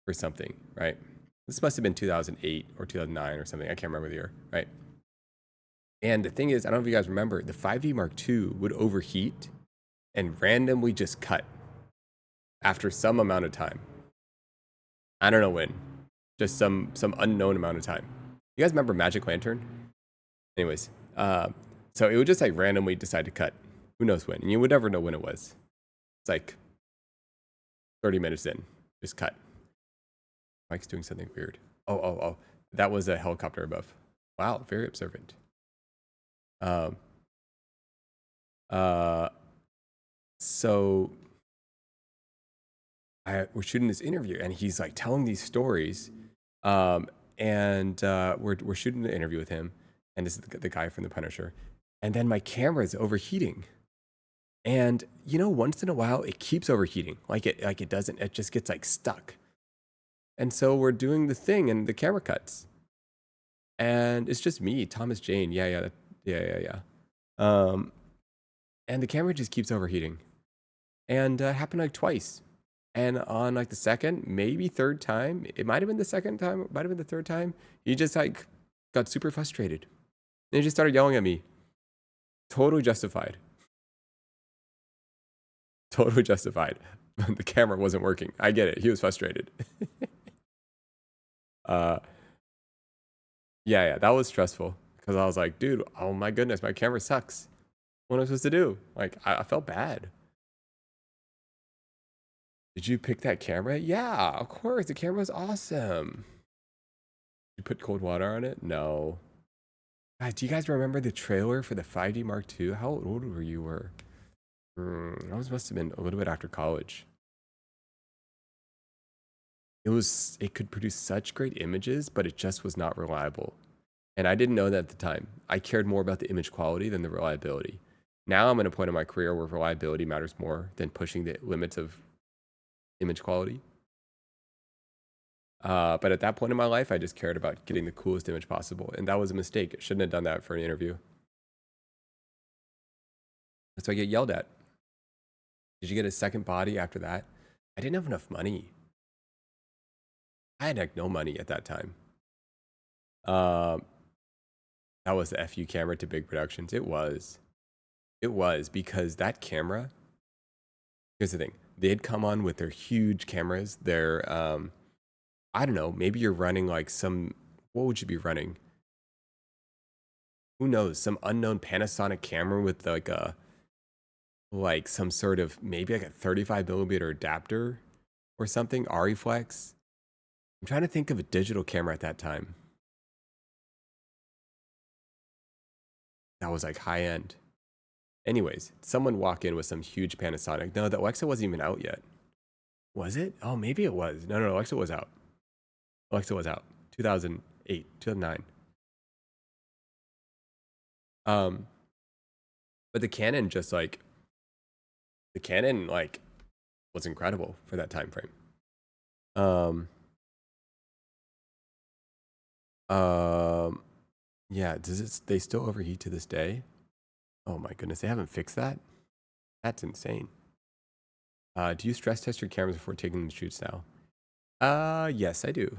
for something, right? This must have been 2008 or 2009 or something. I can't remember the year, right? And the thing is, I don't know if you guys remember, the 5D Mark II would overheat and randomly just cut after some amount of time. I don't know when, just some unknown amount of time. You guys remember Magic Lantern? Anyways, so it would just like randomly decide to cut. Who knows when? And you would never know when it was. It's like 30 minutes in, just cut. Mike's doing something weird. Oh. That was a helicopter above. Wow, very observant. Um, so we're shooting this interview, and he's like telling these stories, and we're shooting the interview with him, and this is the guy from The Punisher, and then my camera is overheating, and once in a while it keeps overheating, like it doesn't, it just gets like stuck, and so we're doing the thing, and the camera cuts, and it's just me, Thomas Jane, yeah. And the camera just keeps overheating, and it happened like twice. And on like the second, maybe third time, it might have been the second time, it might have been the third time, he just like got super frustrated. And he just started yelling at me. Totally justified. Totally justified. The camera wasn't working. I get it. He was frustrated. Yeah, that was stressful. Because I was like, dude, oh my goodness, my camera sucks. What am I supposed to do? Like, I felt bad. Did you pick that camera? Yeah, of course. The camera was awesome. You put cold water on it? No. Guys, do you guys remember the trailer for the 5D Mark II? How old were you? I must have been a little bit after college. It could produce such great images, but it just was not reliable. And I didn't know that at the time. I cared more about the image quality than the reliability. Now I'm at a point in my career where reliability matters more than pushing the limits of image quality. But at that point in my life, I just cared about getting the coolest image possible. And that was a mistake. I shouldn't have done that for an interview. So I get yelled at. Did you get a second body after that? I didn't have enough money. I had like no money at that time. That was the FU camera to big productions. It was because that camera, here's the thing. They'd come on with their huge cameras. Their, I don't know, maybe you're running like what would you be running? Who knows? Some unknown Panasonic camera with like some sort of, maybe like a 35mm adapter or something, Ariflex. I'm trying to think of a digital camera at that time. That was like high end. Anyways, someone walk in with some huge Panasonic. No, the Alexa wasn't even out yet. Was it? Oh, maybe it was. No, Alexa was out. Alexa was out. 2008, 2009. But the Canon was incredible for that time frame. Yeah, they still overheat to this day? Oh my goodness, they haven't fixed that? That's insane. Do you stress test your cameras before taking them to shoots now? Yes, I do.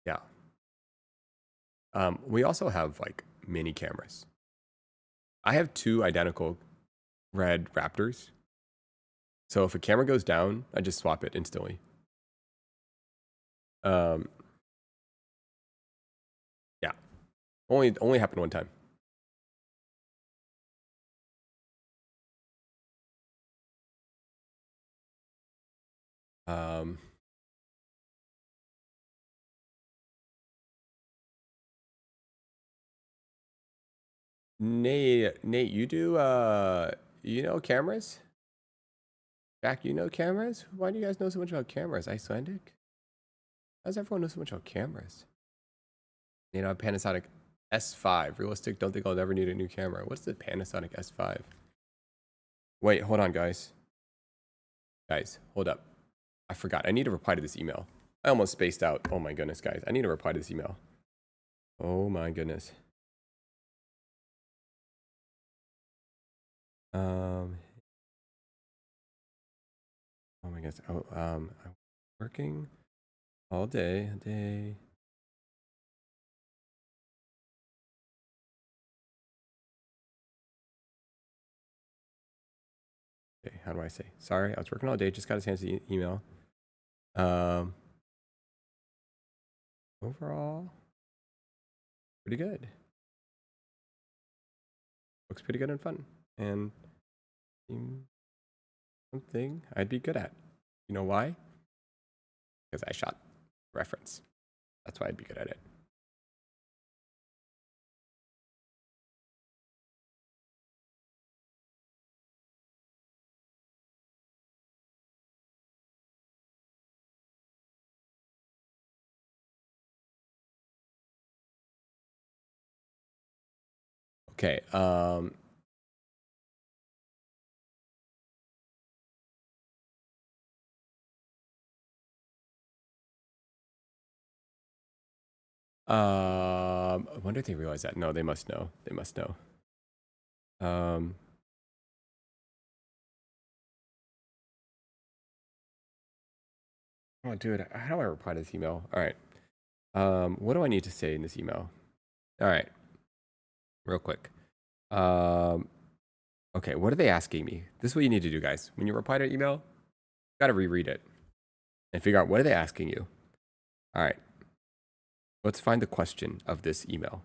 Yeah. We also have like mini cameras. I have two identical red Raptors. So if a camera goes down, I just swap it instantly. Yeah. Only happened one time. Nate, you do cameras? Jack, you know cameras? Why do you guys know so much about cameras? Icelandic? How does everyone know so much about cameras? Panasonic S5. Realistic, don't think I'll ever need a new camera. What's the Panasonic S5? Wait, hold on, guys. Guys, hold up. I forgot. I need to reply to this email. I almost spaced out. Oh my goodness, guys. I need to reply to this email. Oh my goodness. Oh my goodness. I'm working all day. how do I say? Sorry, I was working all day. Just got his hands to the email. Overall, pretty good. Looks pretty good and fun. And something I'd be good at. You know why? Because I shot reference. That's why I'd be good at it. Okay. I wonder if they realize that. No, they must know. They must know. Oh, dude, how do I reply to this email? All right. What do I need to say in this email? All right. Real quick. Okay, what are they asking me? This is what you need to do, guys. When you reply to an email, you got to reread it and figure out what are they asking you. All right. Let's find the question of this email.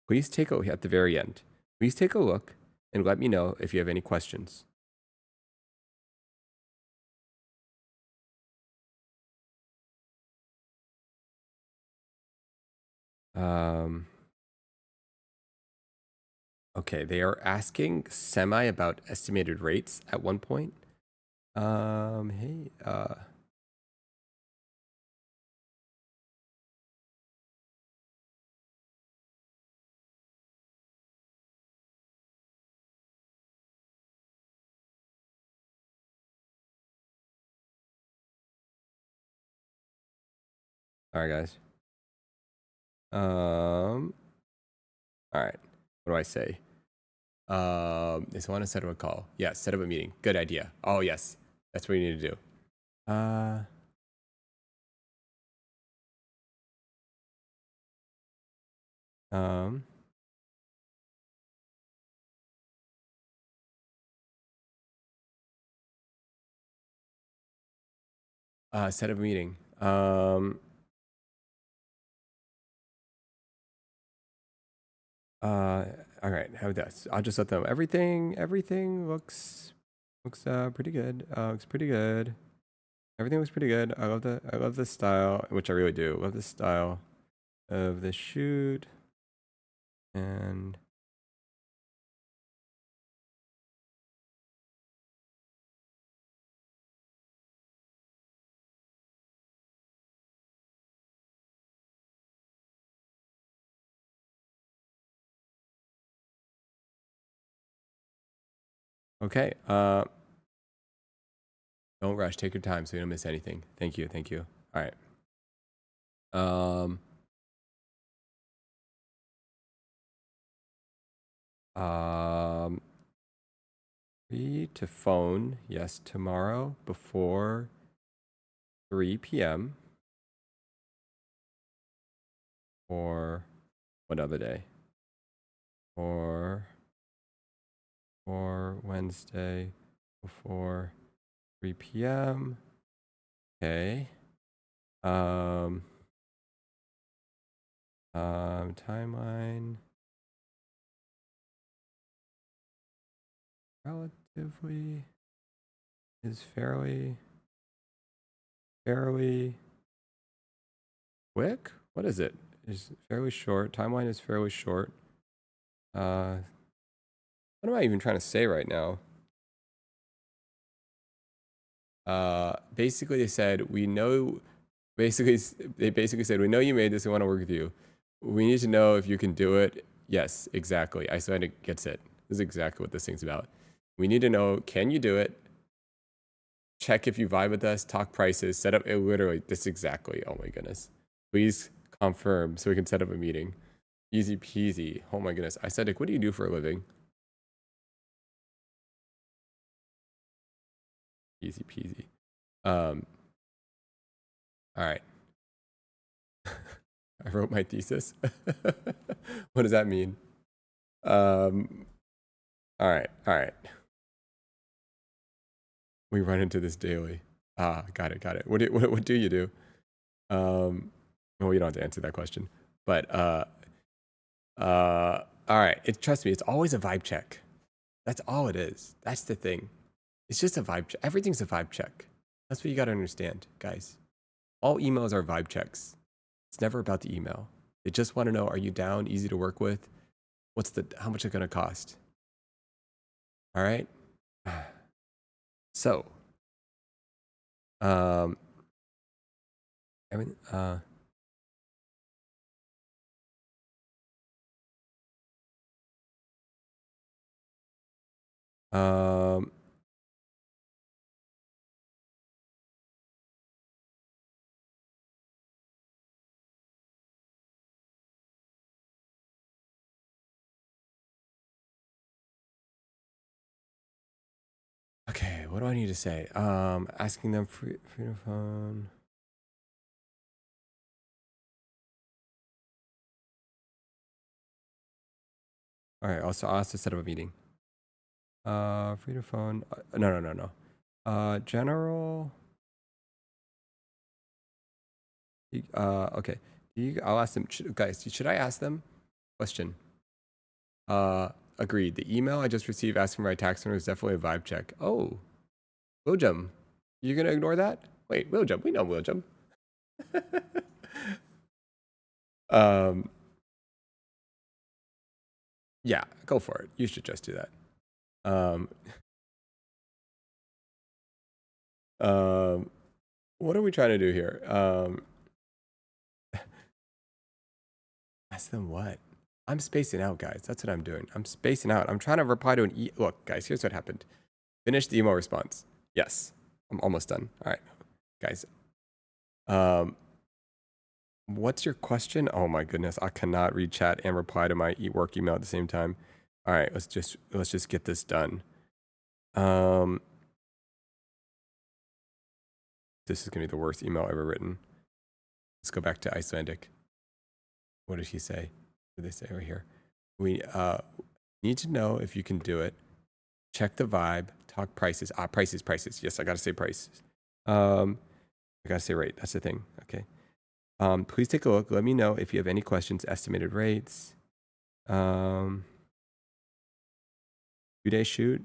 Please take a at the very end. Please take a look and let me know if you have any questions. Okay, they are asking semi about estimated rates at one point. Hey, all right, guys. All right. What do I say? They want to set up a call. Yes, set up a meeting. Good idea. Oh, yes. That's what you need to do. Set up a meeting. All right. How this? I'll just let them. Everything looks pretty good. Looks pretty good. Everything looks pretty good. I love the style, which I really do. Love the style of the shoot. And okay. Don't rush. Take your time so you don't miss anything. Thank you. Thank you. All right. Free to phone. Yes, tomorrow before 3 p.m. or what other day? Or Wednesday before 3 p.m. Okay. Timeline relatively is fairly quick. What is it? Is fairly short. Timeline is fairly short. What am I even trying to say right now? Basically they said we know. They basically said we know you made this. We want to work with you. We need to know if you can do it. Yes, exactly. I said it gets it. This is exactly what this thing's about. We need to know, can you do it? Check if you vibe with us, talk prices, set up, it literally, this exactly, oh my goodness. Please confirm so we can set up a meeting. Easy peasy. Oh my goodness. I said, like, what do you do for a living? Easy peasy. All right. I wrote my thesis. What does that mean? All right, all right. We run into this daily. Ah, got it, got it. What do you do? Well, you don't have to answer that question, but all right. Trust me, it's always a vibe check. That's all it is. That's the thing. It's just a vibe check. Everything's a vibe check. That's what you got to understand, guys. All emails are vibe checks. It's never about the email. They just want to know, are you down, easy to work with? How much it's going to cost? All right. So, everything, um, okay, what do I need to say? Asking them free to phone. All right, also I'll have to set up a meeting. Free to phone. No. General. Okay. I'll ask them. Guys, should I ask them? Question. Agreed. The email I just received asking for my tax number is definitely a vibe check. Oh, William, you gonna ignore that? Wait, William, we know William. Yeah, go for it. You should just do that. What are we trying to do here? Ask them what? I'm spacing out, guys. That's what I'm doing. I'm spacing out. I'm trying to reply to an look, guys, here's what happened. Finish the email response. Yes. I'm almost done. All right. Guys. What's your question? Oh my goodness. I cannot read chat and reply to my work email at the same time. All right, let's just get this done. This is gonna be the worst email ever written. Let's go back to Icelandic. What did he say? What did they say over here? We need to know if you can do it. Check the vibe. Talk prices. Prices. Yes, I gotta say prices. I gotta say rate. That's the thing. Okay. Please take a look. Let me know if you have any questions. Estimated rates. 2-day shoot.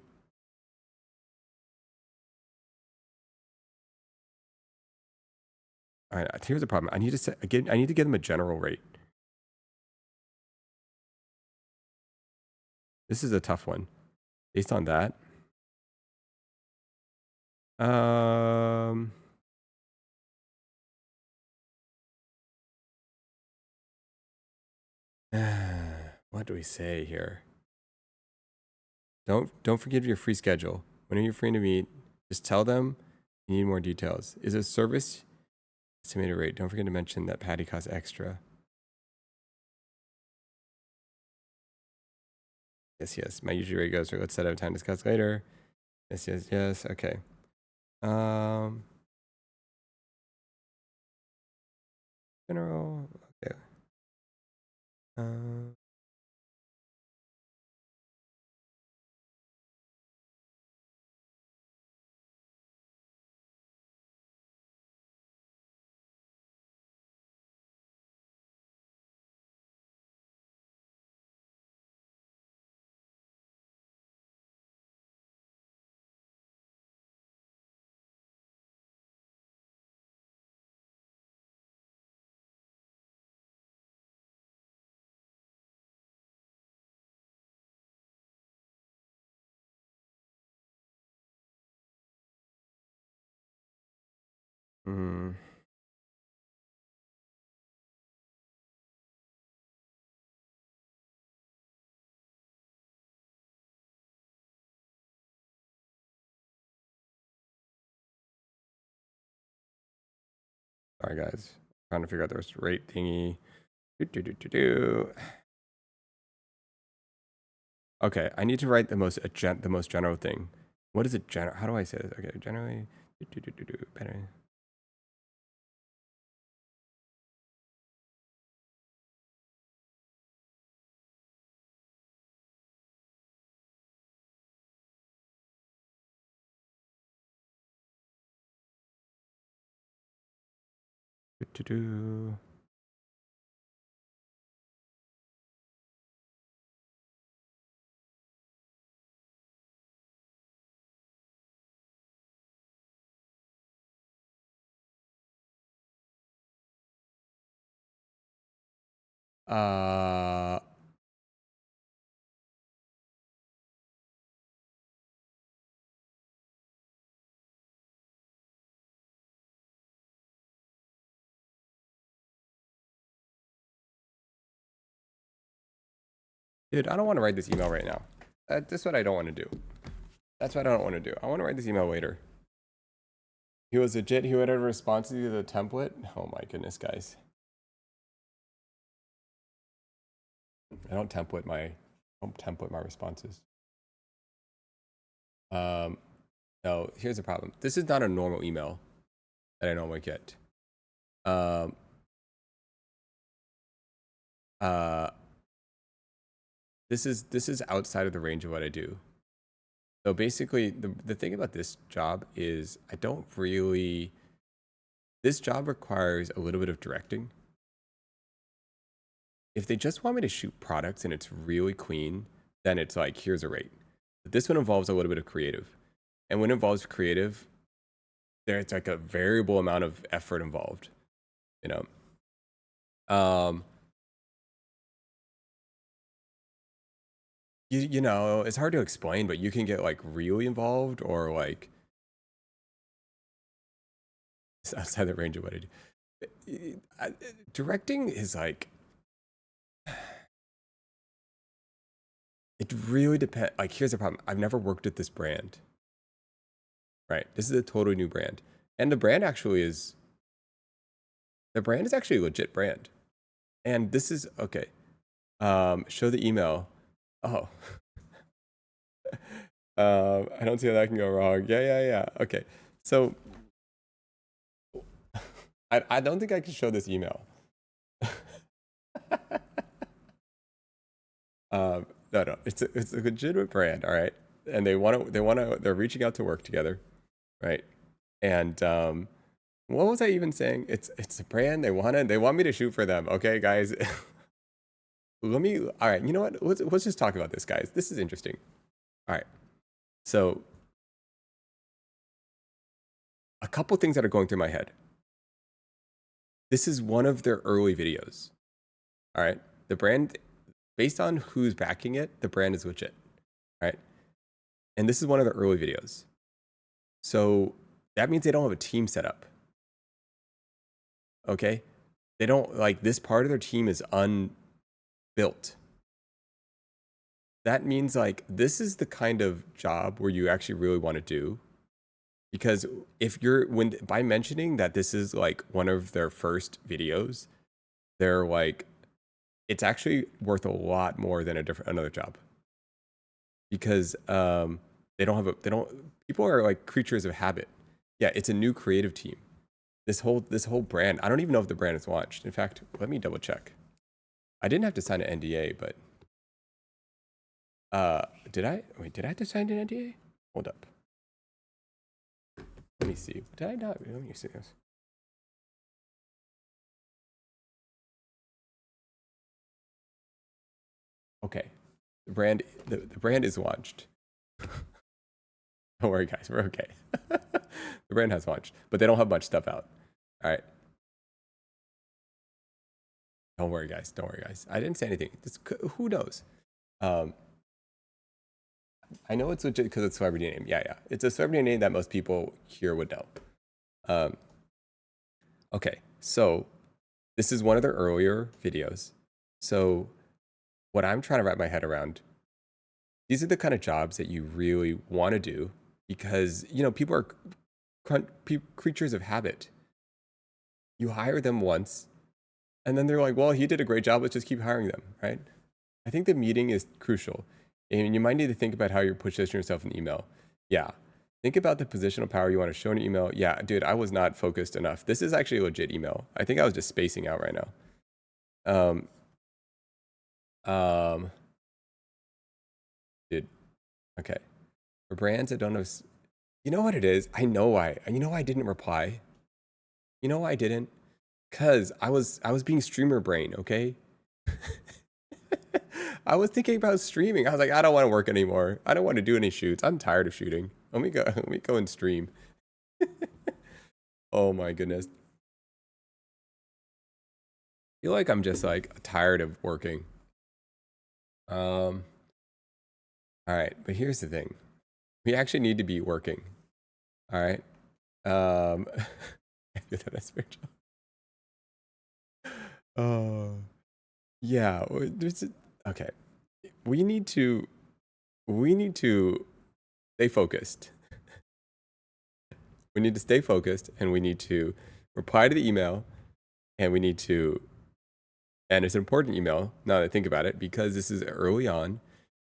All right. Here's the problem. I need to give them a general rate. This is a tough one. Based on that. What do we say here? Don't forget your free schedule. When are you free to meet? Just tell them you need more details. Is it service? Estimated rate. Don't forget to mention that patty costs extra. Yes. My usual rate goes. Let's set up time to discuss later. Yes. Okay. General. Okay. Sorry, guys. Trying to figure out this rate thingy. Okay, I need to write the most general thing. What is it? How do I say this? Okay, generally. Better. Do-do-do. Uh, Dude, I don't want to write this email right now. That's what I don't want to do. That's what I don't want to do. I want to write this email later. He was legit. He would have responded to the template. Oh my goodness, guys. I don't template my responses. No, here's the problem. This is not a normal email that I normally get. Um, this is outside of the range of what I do. So basically, the thing about this job is I don't really. This job requires a little bit of directing. If they just want me to shoot products and it's really clean, then it's like, here's a rate. But this one involves a little bit of creative. And when it involves creative, there's like a variable amount of effort involved, you know? You know, it's hard to explain, but you can get like really involved or like it's outside the range of what I do. Directing is like, it really depends. Like, here's the problem. I've never worked at this brand, right? This is a totally new brand. And the brand is actually a legit brand. And this is, okay. Show the email. Oh. I don't see how that can go wrong. Yeah. Okay. So I don't think I can show this email. No, it's a legitimate brand, all right. And they're reaching out to work together, right? And what was I even saying? It's a brand. They want me to shoot for them. Okay, guys. All right, you know what? Let's just talk about this, guys. This is interesting. All right. So a couple things that are going through my head. This is one of their early videos. All right. The brand, based on who's backing it, the brand is legit. All right. And this is one of the early videos. So that means they don't have a team set up. Okay. They don't, like, this part of their team is unbuilt. That means like this is the kind of job where you actually really want to do. Because if by mentioning that this is like one of their first videos, they're like, it's actually worth a lot more than another job. Because people are like creatures of habit. Yeah, it's a new creative team. This whole brand, I don't even know if the brand is launched. In fact, let me double check. I didn't have to sign an NDA, but did I have to sign an NDA? Hold up. Let me see. Did I not? Let me see this. Okay. The brand is launched. Don't worry, guys. We're okay. The brand has launched, but they don't have much stuff out. All right. Don't worry, guys. Don't worry, guys. I didn't say anything. Who knows? I know it's legit because it's a celebrity name. Yeah. It's a celebrity name that most people here would know. Okay. So this is one of their earlier videos. So what I'm trying to wrap my head around, these are the kind of jobs that you really want to do because, you know, people are creatures of habit. You hire them once and then they're like, well, he did a great job. Let's just keep hiring them, right? I think the meeting is crucial. And you might need to think about how you're positioning yourself in email. Yeah. Think about the positional power you want to show in your email. Yeah, dude, I was not focused enough. This is actually a legit email. I think I was just spacing out right now. Dude, okay. For brands that don't have, you know what it is? I know why. You know why I didn't reply? You know why I didn't? Cause I was being streamer brain, okay? I was thinking about streaming. I was like, I don't want to work anymore. I don't want to do any shoots. I'm tired of shooting. Let me go. Let me go and stream. Oh my goodness. I feel like I'm just like tired of working. Um. All right, but here's the thing. We actually need to be working. All right. Um. That's very Oh. Yeah. Okay. We need to. We need to stay focused. We need to stay focused, and we need to reply to the email, and we need to. And it's an important email now that I think about it because this is early on,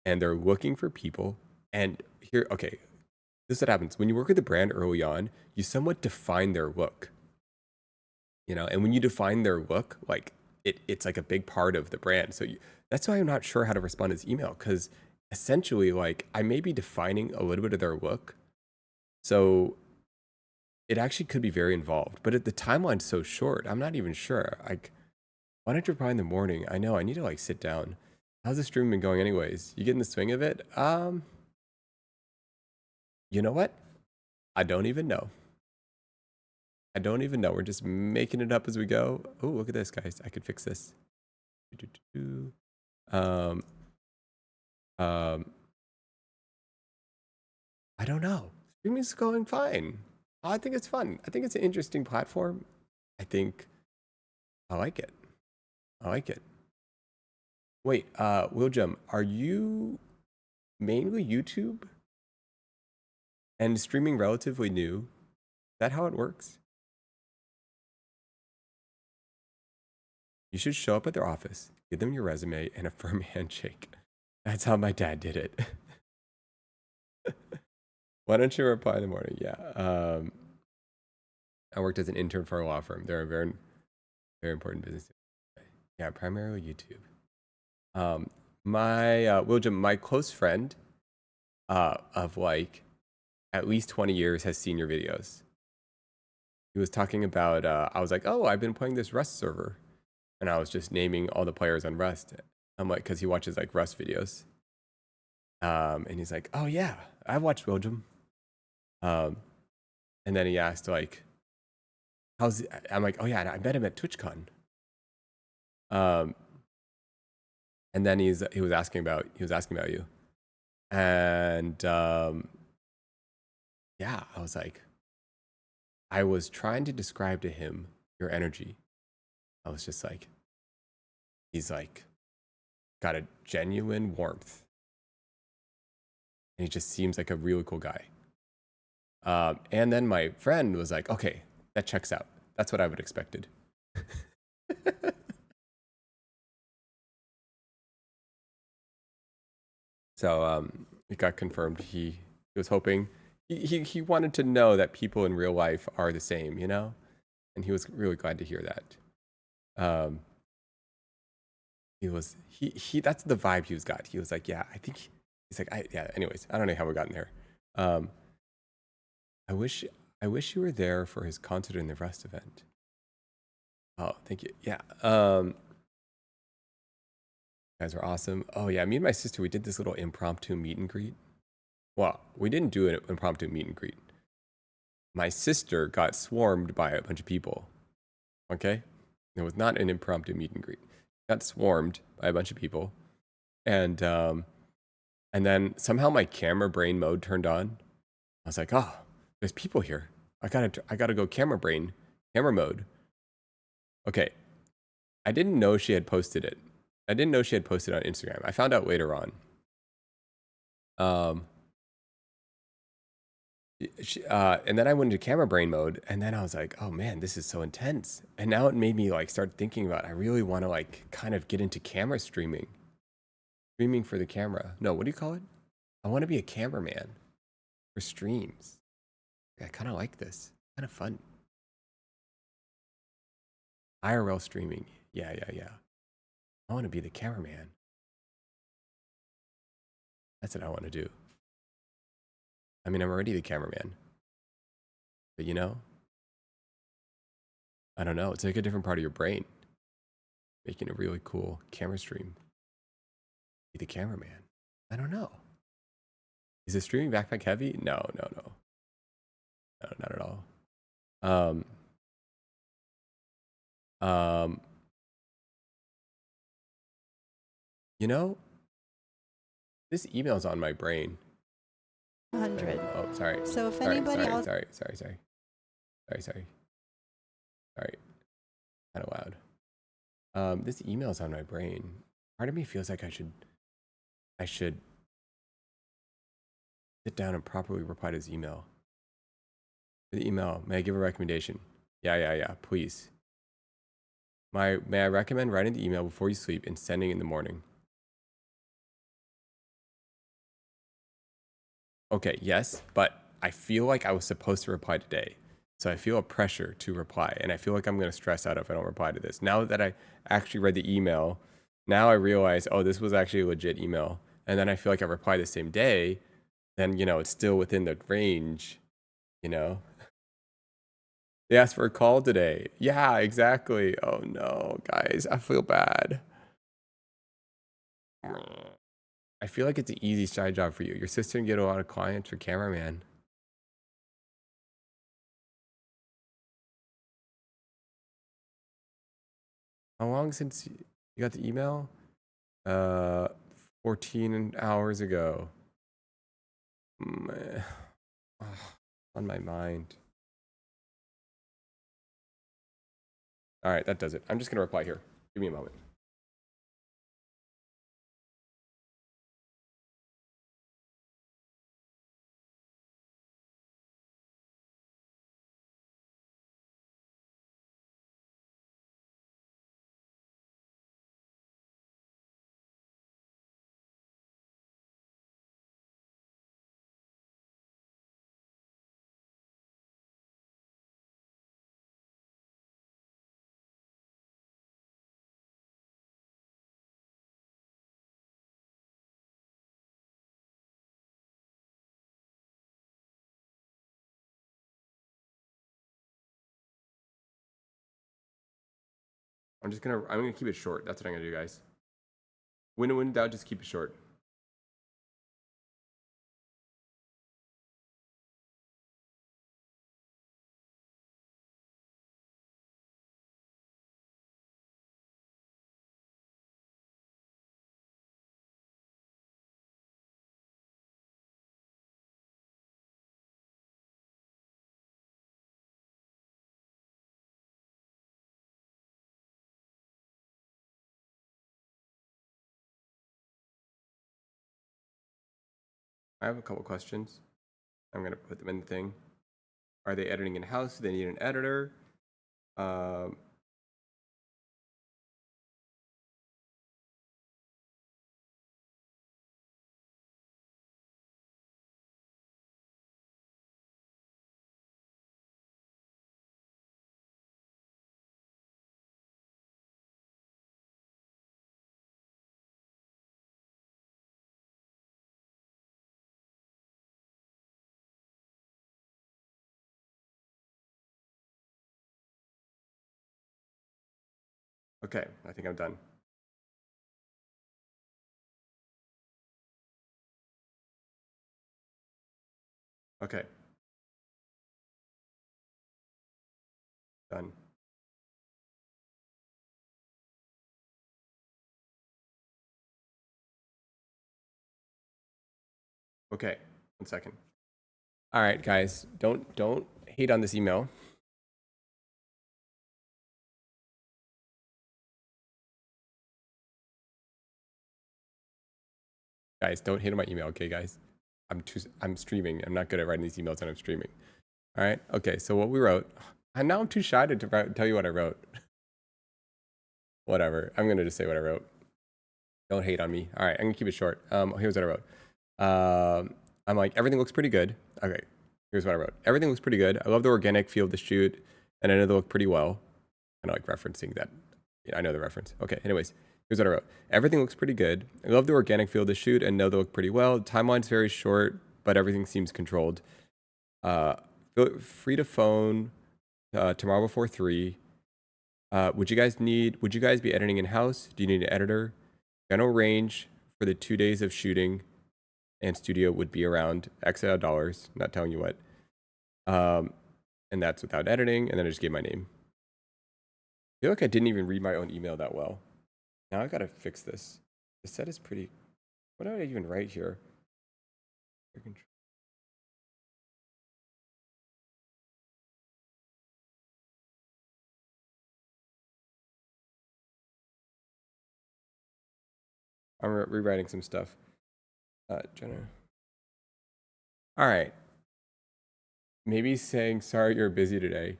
and they're looking for people. And here, okay, this is what happens when you work with a brand early on. You somewhat define their look, and when you define their look, like it's like a big part of the brand. So that's why I'm not sure how to respond to this email because essentially, like I may be defining a little bit of their look, so it actually could be very involved. But the timeline's so short, I'm not even sure. Like, why don't you reply in the morning? I know I need to like sit down. How's the stream been going, anyways? You getting the swing of it? You know what? I don't even know. I don't even know. We're just making it up as we go. Oh, look at this, guys. I could fix this. Um, um, I don't know. Streaming's going fine. I think it's fun. I think it's an interesting platform. I think I like it. I like it. Wait, William, are you mainly YouTube and streaming relatively new? Is that how it works? You should show up at their office, give them your resume, and a firm handshake. That's how my dad did it. Why don't you reply in the morning? Yeah. I worked as an intern for a law firm. They're a very, very important business. Yeah, primarily YouTube. William, my close friend, of like at least 20 years has seen your videos. He was talking about, I was like, oh, I've been playing this Rust server. And I was just naming all the players on Rust. I'm like, because he watches like Rust videos. And he's like, oh yeah, I've watched William. Um, and then he asked like, I'm like, oh yeah, I met him at TwitchCon. Um, and then he was asking about you. And yeah, I was like, I was trying to describe to him your energy. I was just like, he's like, got a genuine warmth. And he just seems like a really cool guy. And then my friend was like, okay, that checks out. That's what I would have expected. So it got confirmed. He was hoping, he wanted to know that people in real life are the same, And he was really glad to hear that. That's the vibe he was got. He was like, yeah, I think, he's like, yeah, anyways, I don't know how we got in there. Um, I wish you were there for his concert in the Rust event. Oh, thank you. Yeah. You guys are awesome. Oh yeah, me and my sister, we did this little impromptu meet and greet. Well, we didn't do an impromptu meet and greet. My sister got swarmed by a bunch of people. Okay? It was not an impromptu meet and greet. Got swarmed by a bunch of people. And then somehow my camera brain mode turned on. I was like, oh, there's people here. I gotta go camera mode. Okay. I didn't know she had posted it. I didn't know she had posted it on Instagram. I found out later on. And then I went into camera brain mode, and then I was like, oh man, this is so intense. And now it made me like start thinking about, I really want to like kind of get into camera streaming for the camera. No, what do you call it? I want to be a cameraman for streams. I kind of like this. Kind of fun. IRL streaming. Yeah. I want to be the cameraman. That's what I want to do. I mean, I'm already the cameraman. But I don't know. It's like a different part of your brain. Making a really cool camera stream. Be the cameraman. I don't know. Is the streaming backpack heavy? No, no, no. No, not at all. You know, this email's on my brain. 100. Oh, sorry. So if anybody else... Sorry. Kind of loud. This email's on my brain. Part of me feels like I should sit down and properly reply to this email. The email, may I give a recommendation? Yeah, please. May I recommend writing the email before you sleep and sending it in the morning? Okay, yes, but I feel like I was supposed to reply today. So I feel a pressure to reply, and I feel like I'm going to stress out if I don't reply to this. Now that I actually read the email, now I realize, oh, this was actually a legit email. And then I feel like I replied the same day, then, you know, it's still within the range, you know? They asked for a call today. Yeah, exactly. Oh no, guys, I feel bad. I feel like it's an easy side job for you. Your sister can get a lot of clients for cameraman. How long since you got the email? 14 hours ago. On my mind. All right, that does it. I'm just going to reply here. Give me a moment. I'm gonna keep it short. That's what I'm gonna do, guys. When in doubt, just keep it short. I have a couple questions. I'm gonna put them in the thing. Are they editing in-house? Do they need an editor? Okay, I think I'm done. Okay. Done. Okay, 1 second. All right, guys, don't hate on this email. Guys, don't hate on my email, okay, guys? I'm streaming. I'm not good at writing these emails when I'm streaming. All right. Okay. So what we wrote, and now I'm too shy to tell you what I wrote. Whatever. I'm gonna just say what I wrote. Don't hate on me. All right. I'm gonna keep it short. Here's what I wrote. I'm like, everything looks pretty good. Okay. Here's what I wrote. Everything looks pretty good. I love the organic feel of the shoot, and I know they look pretty well. Kind of like referencing that. Yeah, I know the reference. Okay. Anyways, here's what I wrote. Everything looks pretty good. I love the organic feel of the shoot, and know they look pretty well. The timeline's very short, but everything seems controlled. Free to phone tomorrow before 3. Would you guys be editing in-house? Do you need an editor? General range for the 2 days of shooting and studio would be around X amount of dollars. Not telling you what. And that's without editing. And then I just gave my name. I feel like I didn't even read my own email that well. Now I gotta fix this. The set is pretty. What did I even write here? I'm rewriting some stuff. Jenna. All right. Maybe saying sorry you're busy today.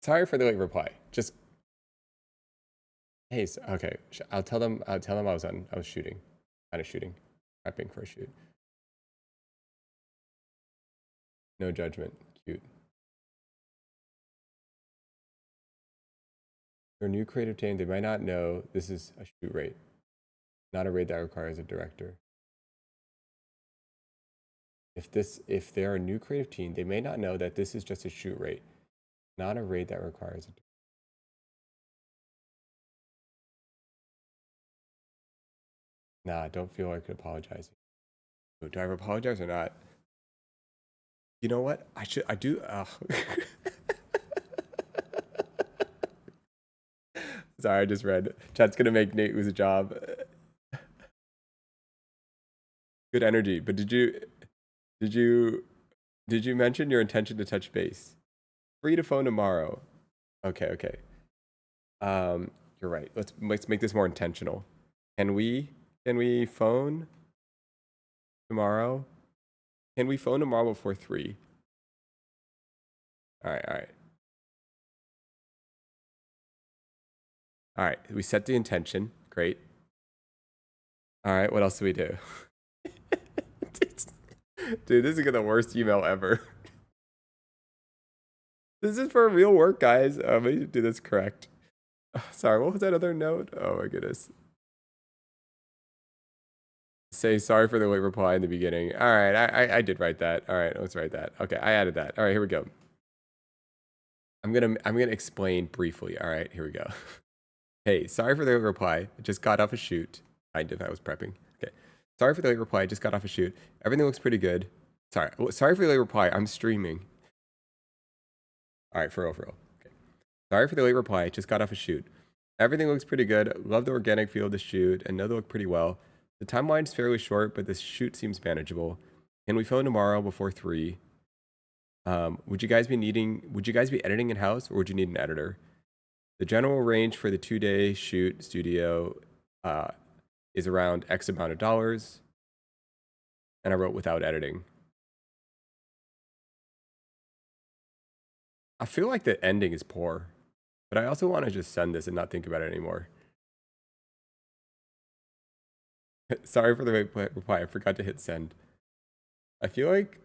Sorry for the late reply. Just hey, okay. I'll tell them I was shooting, kind of shooting, prepping for a shoot. No judgment. Cute. For a new creative team, they might not know this is a shoot rate, not a rate that requires a director. If they're a new creative team, they may not know that this is just a shoot rate, not a rate that requires a director. Nah, don't feel like apologizing. Do I apologize or not? You know what? I do. Sorry, I just read. Chat's gonna make Nate lose a job. Good energy, but did you mention your intention to touch base? Free to phone tomorrow. Okay. You're right. Let's make this more intentional. Can we phone tomorrow? Can we phone tomorrow before 3? All right. We set the intention. Great. All right. What else do we do? Dude, this is the worst email ever. This is for real work, guys. Let me do this correct. Sorry, what was that other note? Oh my goodness. Say sorry for the late reply in the beginning. All right, I did write that. All right, let's write that. Okay, I added that. All right, here we go. I'm gonna explain briefly. All right, here we go. Hey, sorry for the late reply. I just got off a shoot. I was prepping. Okay, sorry for the late reply. I just got off a shoot. Everything looks pretty good. Sorry for the late reply. I'm streaming. All right, for real. Okay. Sorry for the late reply. I just got off a shoot. Everything looks pretty good. Love the organic feel of the shoot and know they look pretty well. The timeline's fairly short, but this shoot seems manageable. Can we phone tomorrow before 3? Would you guys be editing in-house or would you need an editor? The general range for the 2-day shoot studio is around X amount of dollars. And I wrote without editing. I feel like the ending is poor, but I also want to just send this and not think about it anymore. Sorry for the reply. I forgot to hit send. I feel like,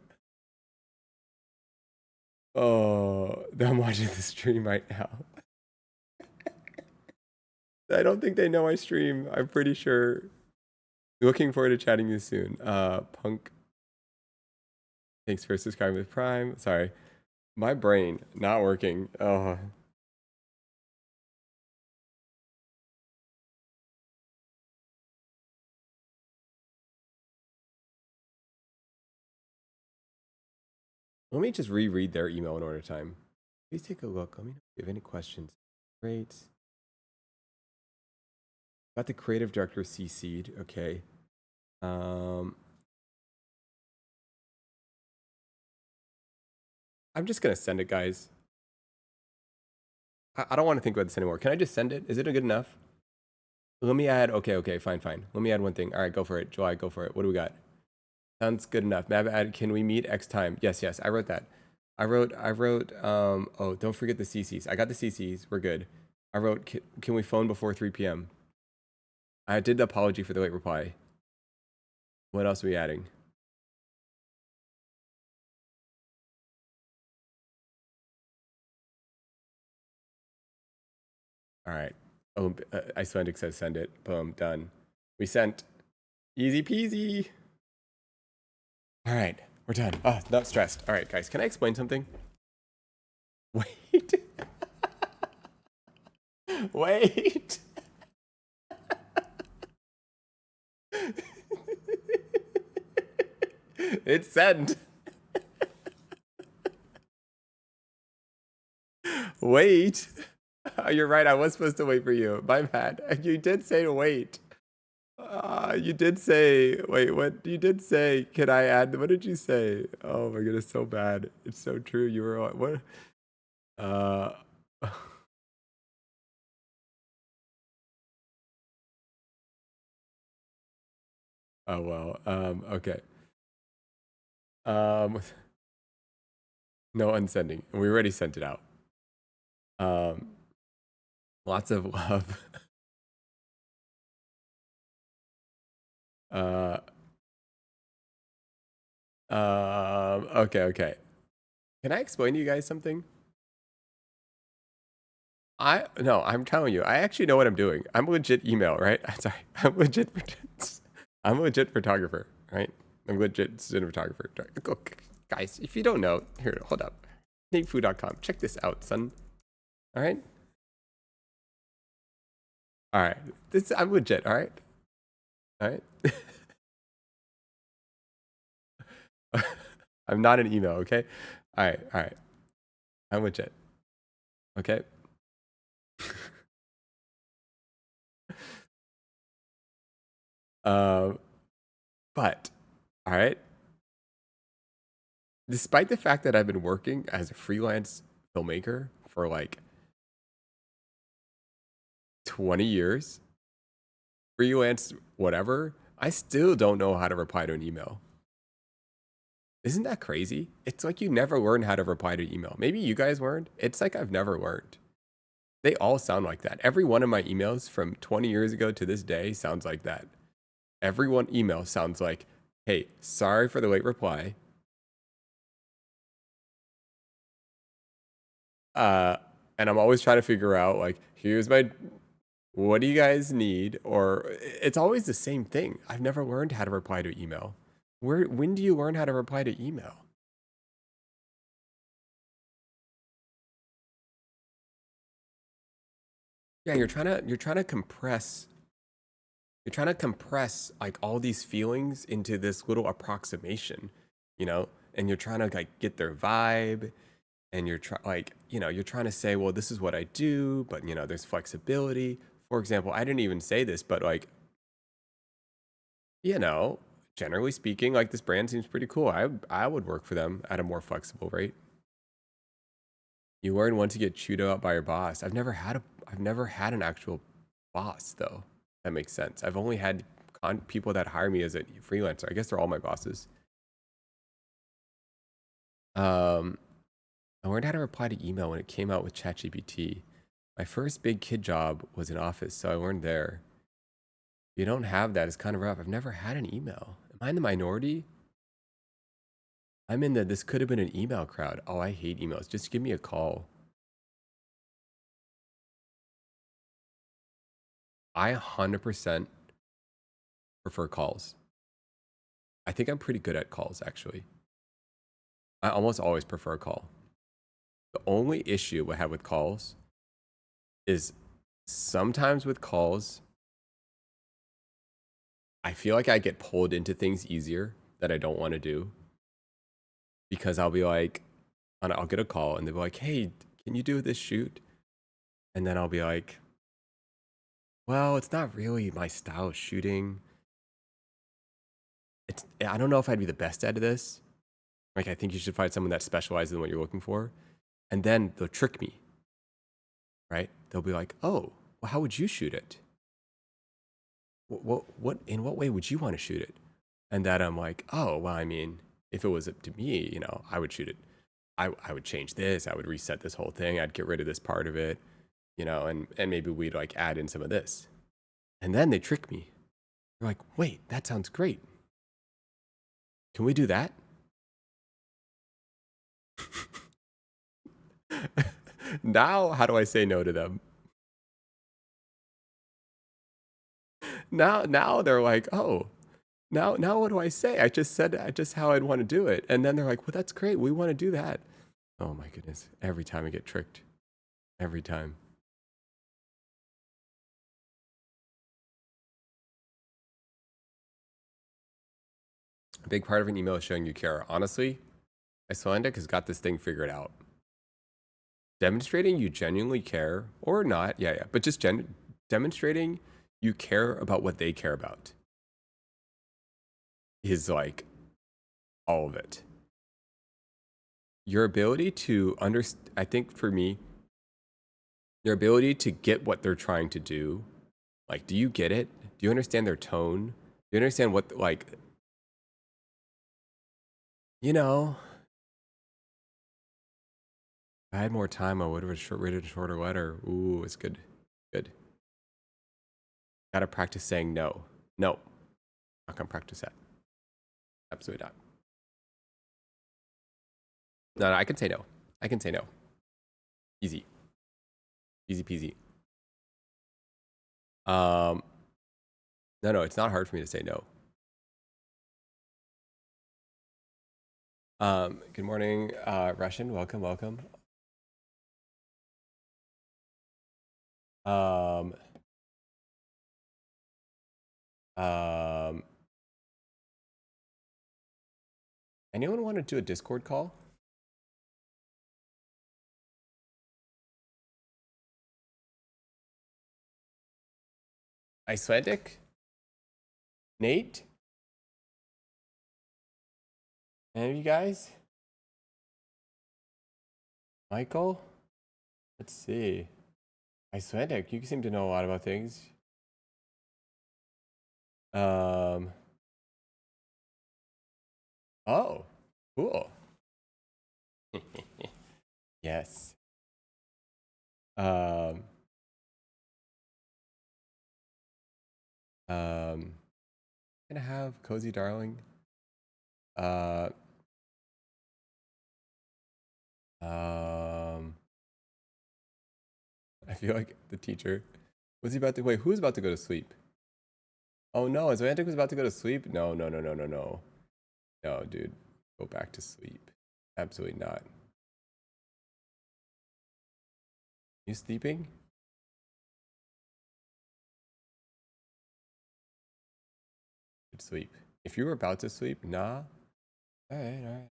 I'm watching the stream right now. I don't think they know I stream. I'm pretty sure. Looking forward to chatting you soon. Punk. Thanks for subscribing with Prime. Sorry. My brain not working. Oh. Let me just reread their email in order time. Please take a look. Let me know if you have any questions. Great. Got the creative director CC'd. Okay. I'm just gonna send it, guys. I don't want to think about this anymore. Can I just send it? Is it good enough? Let me add. Okay, fine. Let me add one thing. All right, go for it. July, go for it. What do we got? Sounds good enough. Mab add. Can we meet X time? Yes. I wrote that. I wrote. Oh, don't forget the CCs. I got the CCs. We're good. I wrote. Can we phone before 3 p.m.? I did the apology for the late reply. What else are we adding? All right. Oh, Icelandic says send it. Boom, done. We sent. Easy peasy. All right, we're done. Not stressed. All right, guys, can I explain something? Wait. Wait. It's sent. Wait. You're right. I was supposed to wait for you. My bad. You did say to wait. You did say, wait, what? You did say, can I add? What did you say? Oh my goodness, so bad. It's so true. You were, what? Uh, oh well. Okay. Um, no unsending. We already sent it out. Lots of love. Uh, okay, okay. Can I explain to you guys something? No, I'm telling you, I actually know what I'm doing. I'm a legit email, right? Sorry, I'm legit. I'm a legit photographer, right? I'm a legit cinematographer. Guys, if you don't know, here, hold up. NateFu.com. Check this out, son. All right? All right. I'm legit, all right? All right? I'm not an email, okay? All right, all right. I'm legit. Okay? But, all right? Despite the fact that I've been working as a freelance filmmaker for like 20 years, freelance whatever, I still don't know how to reply to an email. Isn't that crazy? It's like you never learn how to reply to an email. Maybe you guys learned. It's like I've never learned. They all sound like that. Every one of my emails from 20 years ago to this day sounds like that. Every one email sounds like, hey, sorry for the late reply. And I'm always trying to figure out, like, here's my, what do you guys need? Or it's always the same thing. I've never learned how to reply to email. When do you learn how to reply to email? Yeah, you're trying to compress like all these feelings into this little approximation, you know? And you're trying to like get their vibe, and you're trying to say, well, this is what I do, but there's flexibility. For example, I didn't even say this, but like, you know, generally speaking, like this brand seems pretty cool. I would work for them at a more flexible rate. You learn when to get chewed out by your boss. I've never had an actual boss though. That makes sense. I've only had people that hire me as a freelancer. I guess they're all my bosses. I learned how to reply to email when it came out with ChatGPT. My first big kid job was in office, so I learned there. If you don't have that, it's kind of rough. I've never had an email. Am I in the minority? I'm in the this could have been an email crowd. Oh, I hate emails. Just give me a call. I 100% prefer calls. I think I'm pretty good at calls, actually. I almost always prefer a call. The only issue I have with calls is sometimes with calls, I feel like I get pulled into things easier that I don't want to do, because I'll be like, and I'll get a call and they'll be like, hey, can you do this shoot? And then I'll be like, well, it's not really my style of shooting. I don't know if I'd be the best at this. Like, I think you should find someone that specializes in what you're looking for. And then they'll trick me, right? They'll be like, oh, well, how would you shoot it? In what way would you want to shoot it? And that I'm like, oh, well, I mean, if it was up to me, I would shoot it. I would change this. I would reset this whole thing. I'd get rid of this part of it, and maybe we'd like add in some of this. And then they trick me. They're like, wait, that sounds great. Can we do that? Now, how do I say no to them? Now they're like, oh, now what do I say? I just said just how I'd want to do it. And then they're like, well, that's great. We want to do that. Oh my goodness. Every time I get tricked. Every time. A big part of an email is showing you care. Honestly, Icelandic has got this thing figured out. Demonstrating you genuinely care, or not, but just demonstrating you care about what they care about is like all of it. Your ability to understand, I think for me, your ability to get what they're trying to do. Like, do you get it? Do you understand their tone? Do you understand what, like, you know, if I had more time, I would have written a shorter letter. Ooh, it's good. Good. Gotta practice saying no. No. Not gonna practice that. Absolutely not. No, I can say no. I can say no. Easy. Easy peasy. No, it's not hard for me to say no. Good morning, Russian. Welcome. Anyone want to do a Discord call? Icelandic? Nate? Any of you guys? Michael? Let's see. Icelandic, you seem to know a lot about things. Oh, cool. Yes. Gonna have Cozy Darling. I feel like the teacher was he about to wait? Who's about to go to sleep? Oh no, Icelandic was about to go to sleep. No, dude, go back to sleep. Absolutely not. You sleeping? Good sleep. If you were about to sleep, nah. All right.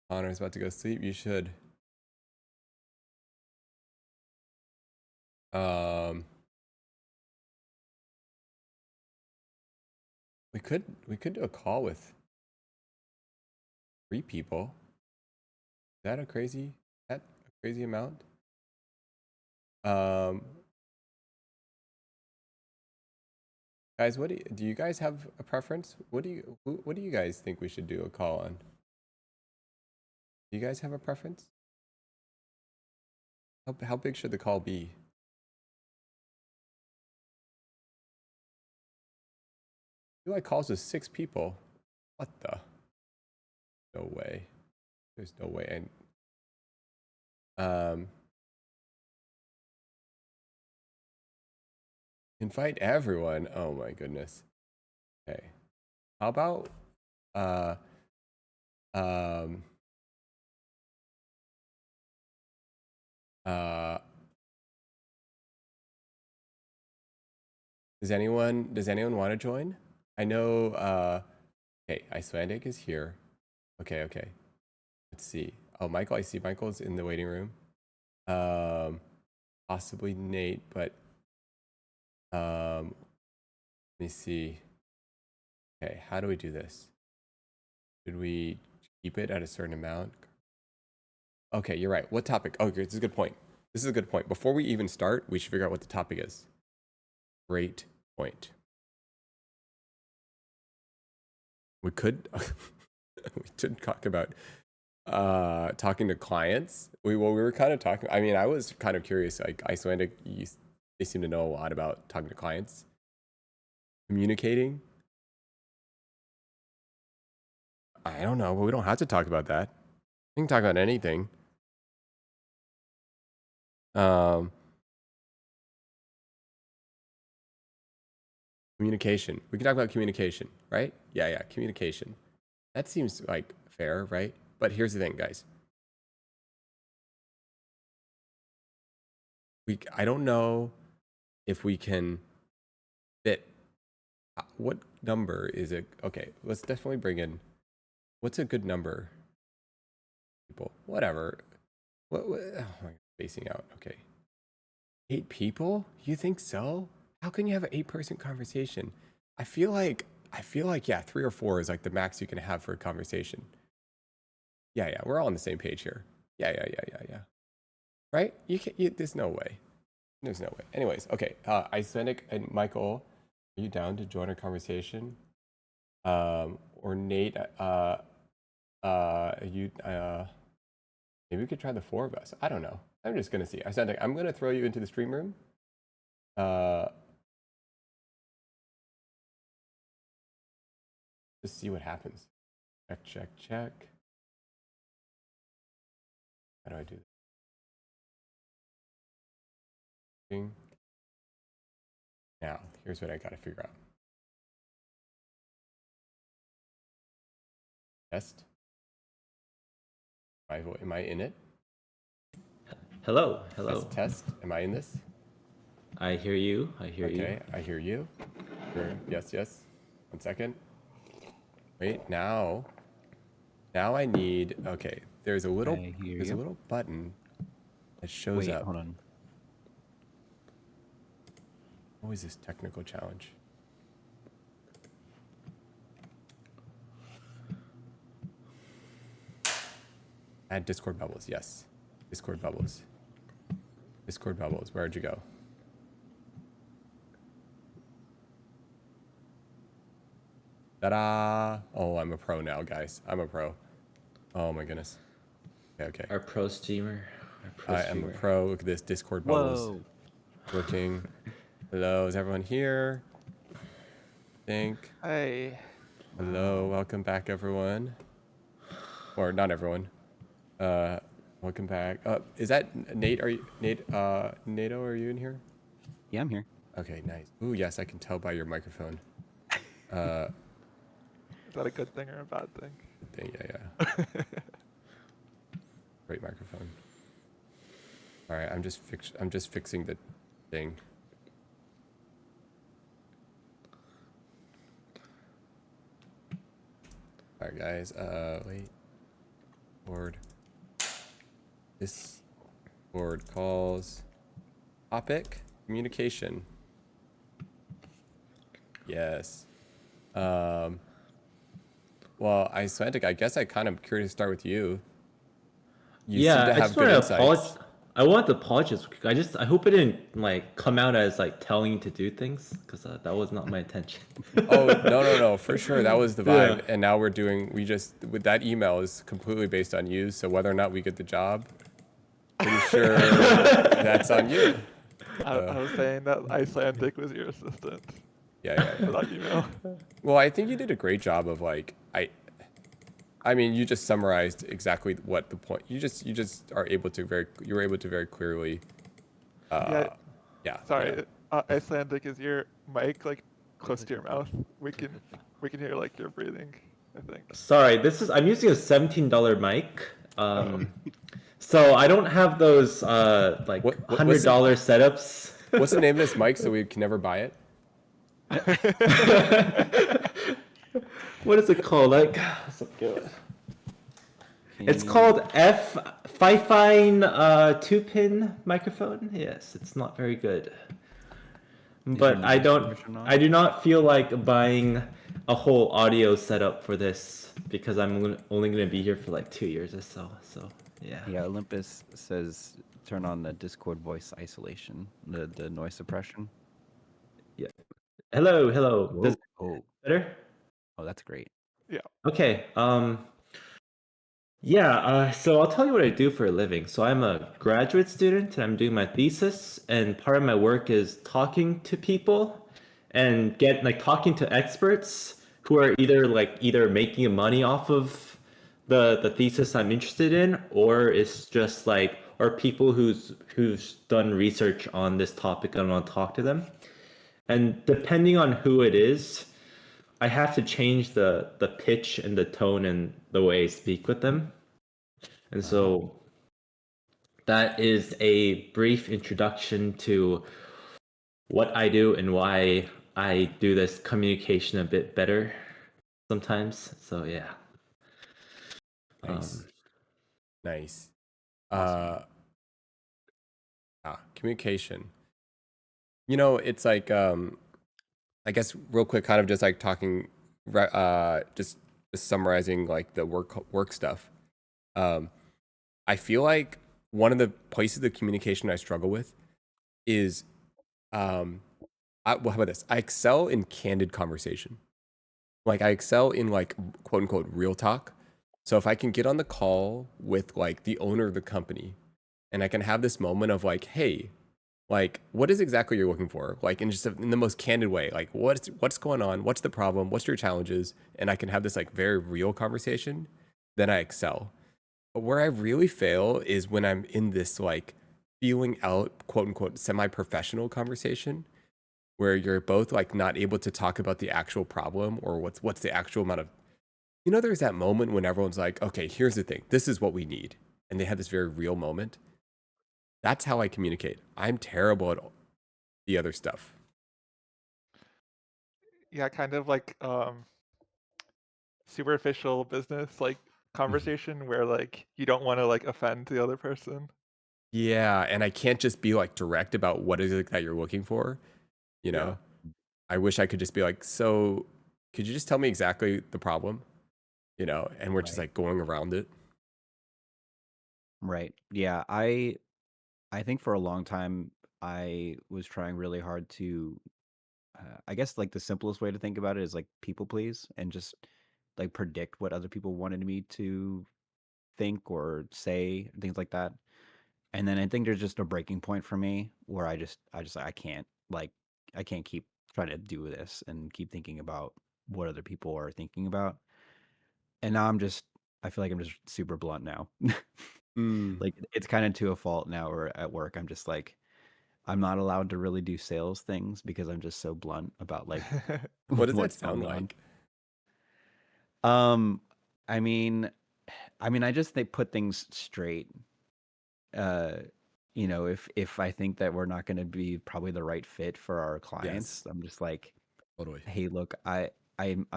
Connor's about to go sleep. You should. We could do a call with 3 people. Is that a crazy amount? Guys, do you guys have a preference? What do you guys think we should do a call on? Do you guys have a preference? How big should the call be? Do like calls with 6 people? What the? No way. There's no way. Invite everyone. Oh my goodness. Okay. How about does anyone want to join? I know okay, Icelandic is here. Okay. Let's see. Oh, Michael, I see Michael's in the waiting room. Possibly Nate, but let me see. Okay, how do we do this? Should we keep it at a certain amount? Okay, you're right. What topic? Oh, this is a good point. Before we even start, we should figure out what the topic is. Great point. We could we should talk about talking to clients. We were kind of talking. I mean, I was kind of curious. Like Icelandic, they seem to know a lot about talking to clients, communicating. I don't know, but we don't have to talk about that. We can talk about anything. Communication. We can talk about communication, right? Yeah, communication. That seems like fair, right? But here's the thing, guys. I don't know if we can fit what number is it? Okay, let's definitely bring in. What's a good number? People, whatever. What oh my God, spacing out. Okay. 8 people? You think so? How can you have an 8-person conversation? I feel like yeah, 3 or 4 is like the max you can have for a conversation. Yeah, we're all on the same page here. Yeah. Right? There's no way. There's no way. Anyways, okay. Icelandic and Michael, are you down to join our conversation? Or Nate, you maybe we could try the 4 of us. I don't know. I'm just gonna see. Icelandic, I'm gonna throw you into the stream room. Just see what happens. Check. How do I do this? Now, here's what I gotta figure out. Test. Am I in it? Hello. Test. Am I in this? I hear you. You. Okay, I hear you. Sure. Yes. 1 second. Wait, now I need, okay, there's a little button that shows up. Hold on. What is this technical challenge? Add Discord bubbles, yes. Discord bubbles. Where'd you go? Ta-da! Oh, I'm a pro now, guys. I'm a pro. Oh my goodness. Okay. Our pro streamer. I am a pro. Look at this Discord bubbles. Whoa. Working. Hello, is everyone here? Hey. Hello, welcome back, everyone. Or not everyone. Welcome back. Is that Nate? Are you Nato? Are you in here? Yeah, I'm here. Okay, nice. Ooh, yes, I can tell by your microphone. Is that a good thing or a bad thing? Yeah. Great microphone. All right, I'm just fixing the thing. All right, guys. Wait. Board. This board calls topic communication. Yes. Well, Icelandic, I guess I kind of curious to start with you. You seem to have good insights. I want to apologize. I hope it didn't like come out as like telling you to do things, because that was not my intention. Oh, no, for sure. That was the vibe. Yeah. And now with that email is completely based on you. So whether or not we get the job, pretty sure that's on you. I was saying that Icelandic was your assistant. Yeah. For that email. Well, I think you did a great job of like, I mean, you just summarized exactly what the point. You just are able to very clearly. Yeah. Sorry, Icelandic, is your mic like close to your mouth? We can hear like your breathing, I think. Sorry, I'm using a $17 mic. So I don't have those like $100 setups. What's the name of this mic so we can never buy it? What is it called? Like, it's called Fifine 2-pin microphone. Yes, it's not very good. But I do not feel like buying a whole audio setup for this, because I'm only going to be here for like 2 years or so. So yeah. Yeah, Olympus says turn on the Discord voice isolation, the noise suppression. Yeah. Hello. Does Oh, better? oh, that's great. Yeah. Okay. So I'll tell you what I do for a living. So I'm a graduate student and I'm doing my thesis, and part of my work is talking to people and talking to experts who are either making money off of the thesis I'm interested in, or it's just or people who's done research on this topic and I want to talk to them. And depending on who it is, I have to change the pitch and the tone and the way I speak with them. And so that is a brief introduction to what I do and why I do this communication a bit better sometimes. So yeah. Nice. Nice. Awesome. Communication. You know, it's like I guess real quick, kind of just like talking, just summarizing like the work stuff. I feel like one of the places of communication I struggle with is, well, how about this? I excel in candid conversation. Like I excel in like quote unquote real talk. So if I can get on the call with like the owner of the company, and I can have this moment of like, hey, like what is exactly you're looking for, like in just in the most candid way, like what's going on, what's the problem, what's your challenges, and I can have this like very real conversation, then I excel. But where I really fail is when I'm in this like feeling out quote unquote semi-professional conversation where you're both like not able to talk about the actual problem or what's the actual amount of, you know, there's that moment when everyone's like, okay, here's the thing, this is what we need, and they have this very real moment. That's how I communicate. I'm terrible at the other stuff. Yeah, kind of like superficial business like conversation where like you don't want to like offend the other person. Yeah, and I can't just be like direct about what is it that you're looking for, you Yeah. know? I wish I could just be like, so could you just tell me exactly the problem? You know, and we're just Right. like going around it. Right. Yeah. I think for a long time I was trying really hard to I guess like the simplest way to think about it is like people please and just like predict what other people wanted me to think or say, things like that. And then I think there's just a breaking point for me where I can't like I can't keep trying to do this and keep thinking about what other people are thinking about. And now I feel like I'm just super blunt now. Mm. Like it's kind of to a fault now or at work. I'm just like I'm not allowed to really do sales things because I'm just so blunt about like What does that what's sound going on. like? Um I mean I just they put things straight. Uh you know, if I think that we're not going to be probably the right fit for our Yes, clients, I'm just like, totally. "Hey, look, I'm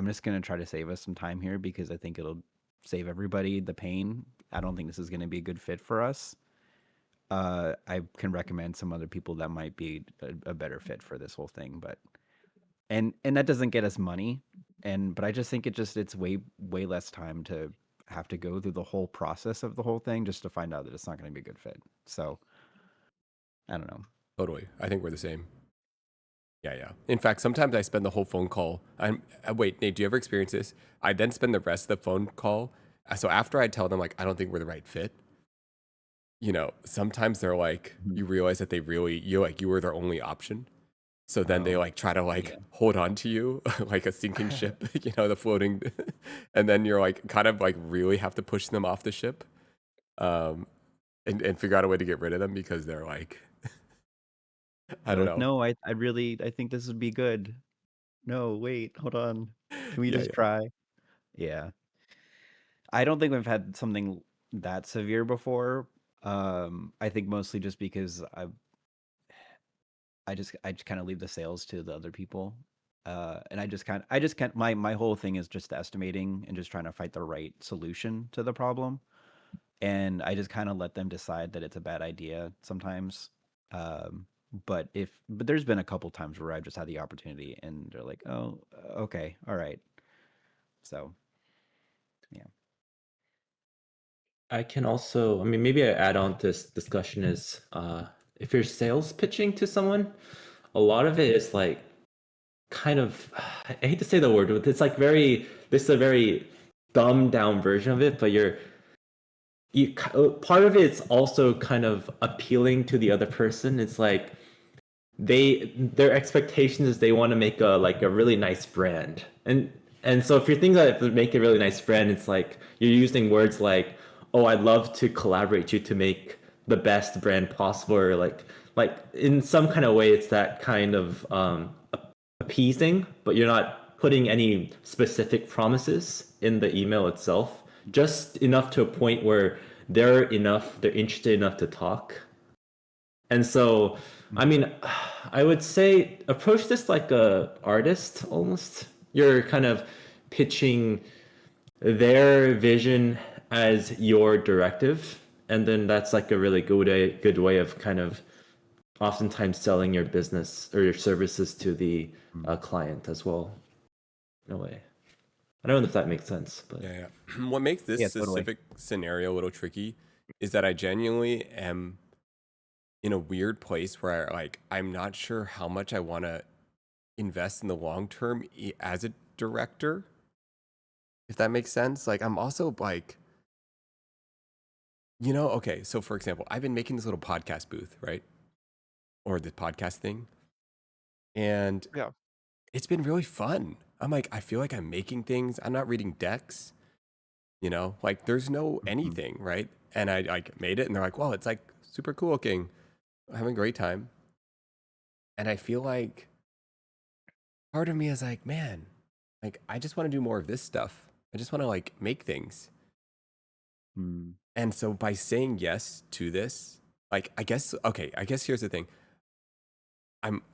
just going to try to save us some time here because I think it'll save everybody the pain. I don't think this is going to be a good fit for us. I can recommend some other people that might be a better fit for this whole thing, but and that doesn't get us money, and but I just think it's way less time to have to go through the whole process of the whole thing just to find out that it's not going to be a good fit. So I don't know. Totally. I think we're the same. Yeah, yeah. In fact, sometimes I spend the whole phone call. Wait, Nate, do you ever experience this? I then spend the rest of the phone call. So after I tell them like I don't think we're the right fit, you know, sometimes they're like, Mhm. you realize that you were their only option. So then they Oh, like try to yeah. like hold on to you like a sinking ship, you know, the floating, and then you're like kind of like really have to push them off the ship, um, and figure out a way to get rid of them because they're like, I They're don't like, know. "No, I think this would be good. No, wait, hold on. Can we Yeah, just yeah. try?" Yeah. I don't think we've had something that severe before. I think mostly just because I just kind of leave the sales to the other people. And I just can't my whole thing is just estimating and just trying to find the right solution to the problem. And I just kind of let them decide that it's a bad idea sometimes. Um, but there's been a couple times where I've just had the opportunity and they're like, "Oh, okay, all right." So, yeah. I can also, I mean, maybe I add on to this discussion is if you're sales pitching to someone, a lot of it is like kind of, I hate to say the word, but it's like this is a very dumbed down version of it, but part of it's also kind of appealing to the other person. It's like their expectation is they want to make a really nice brand, and so if you're thinking that if make a really nice brand, it's like you're using words like, oh, I'd love to collaborate you to make the best brand possible, or like in some kind of way it's that kind of appeasing, but you're not putting any specific promises in the email itself, just enough to a point where they're interested enough to talk. And so I mean, I would say approach this like a artist almost. You're kind of pitching their vision as your directive, and then that's like a really good way of kind of oftentimes selling your business or your services to the client as well, in a way. I don't know if that makes sense, but Yeah, yeah. What makes this Yeah, totally. specific scenario a little tricky is that I genuinely am in a weird place where I'm not sure how much I want to invest in the long term as a director, if that makes sense. Like I'm also like, okay, so for example, I've been making this little podcast booth, right? Or the podcast thing, and Yeah. it's been really fun. I'm like, I feel like I'm making things. I'm not reading decks, like there's no Mhm. anything, right? And I like made it and they're like, "Wow, it's like super cool looking." I'm having a great time. And I feel like part of me is like, man, like I just want to do more of this stuff. I just want to like make things. Mm. And so by saying yes to this, like I guess here's the thing.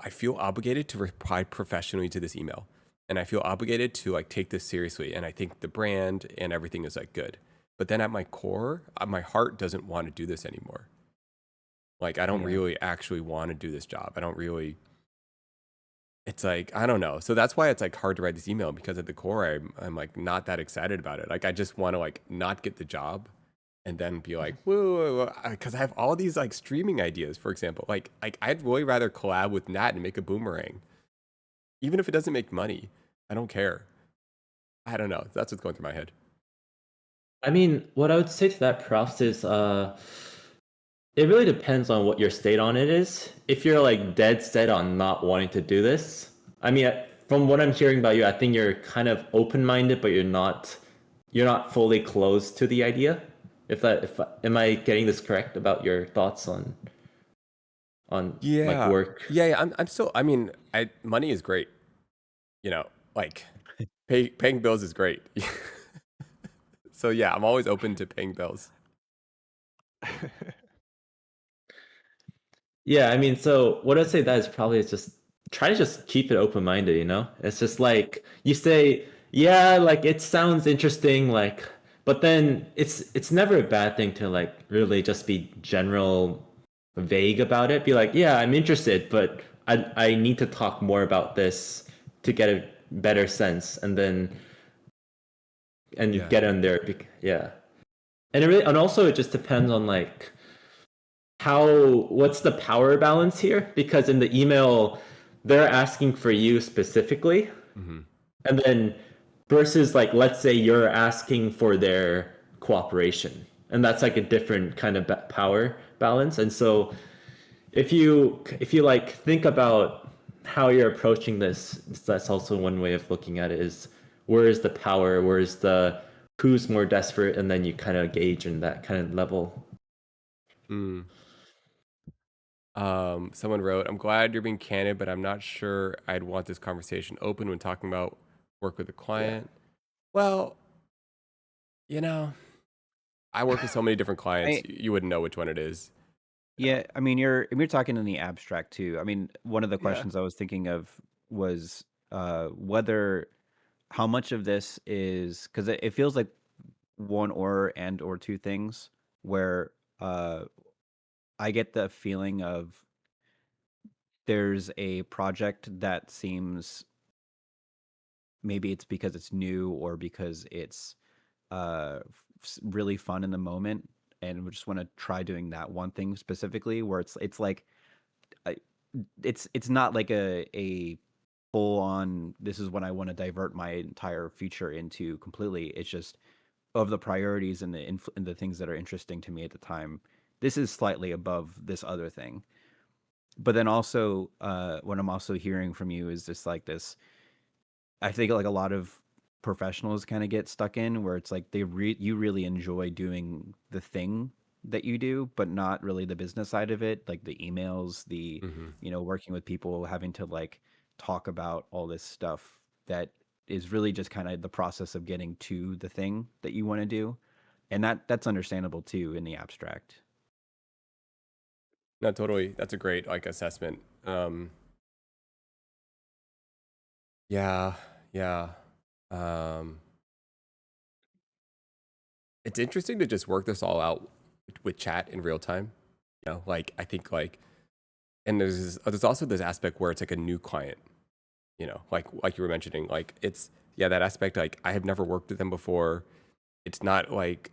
I feel obligated to reply professionally to this email. And I feel obligated to like take this seriously. And I think the brand and everything is like good. But then at my core, my heart doesn't want to do this anymore. Like I don't Yeah. really actually want to do this job. I don't really. It's like I don't know. So that's why it's like hard to write this email because at the core I'm like not that excited about it. Like I just want to like not get the job and then be like whoa, because I have all these like streaming ideas. For example, like I'd really rather collab with Nat and make a boomerang, even if it doesn't make money. I don't care. I don't know. That's what's going through my head. I mean, what I would say to that, Proust, is it really depends on what your state on it is. If you're like dead set on not wanting to do this, I mean, from what I'm hearing about you, I think you're kind of open-minded, but you're not fully closed to the idea. If am I getting this correct about your thoughts on like Yeah, work? yeah. I'm still. I mean, money is great. Like paying bills is great. So yeah, I'm always open to paying bills. Yeah, I mean, so what I'd say that is probably is just try to just keep it open-minded, you know? It's just like you say, yeah, like it sounds interesting, like, but then it's never a bad thing to like really just be general vague about it. Be like, yeah, I'm interested, but I need to talk more about this to get a better sense and Yeah. get in there. Yeah. And also it just depends on like what's the power balance here? Because in the email, they're asking for you specifically, Hmm. and then versus like let's say you're asking for their cooperation, and that's like a different kind of power balance. And so if you like think about how you're approaching this, that's also one way of looking at it is where is the power, where's the who's more desperate, and then you kind of gauge in that kind of level. Mm. Someone wrote, "I'm glad you're being candid, but I'm not sure I'd want this conversation open when talking about work with a Yeah. client." Well, you know, I work with so many different clients. I You wouldn't know which one it is. Yeah, I mean, you're talking in the abstract too. I mean, one of the Yeah. questions I was thinking of was whether how much of this is because it feels like one or two things where uh, I get the feeling of there's a project that seems maybe it's because it's new or because it's really fun in the moment and we just want to try doing that one thing specifically where it's like I, it's not like a full on this is what I want to divert my entire future into completely. It's just of the priorities and and the things that are interesting to me at the time. This is slightly above this other thing. But then also what I'm also hearing from you is just like this I think like a lot of professionals kind of get stuck in where it's like you really enjoy doing the thing that you do, but not really the business side of it, like the emails, the Hmm. working with people, having to like talk about all this stuff that is really just kind of the process of getting to the thing that you want to do. And that's understandable too in the abstract. No, totally. That's a great like assessment. Yeah, yeah. Um, it's interesting to just work this all out with chat in real time. You know, like I think like, and there's also this aspect where it's like a new client. You know, like you were mentioning, like it's yeah that aspect. Like I have never worked with them before. It's not like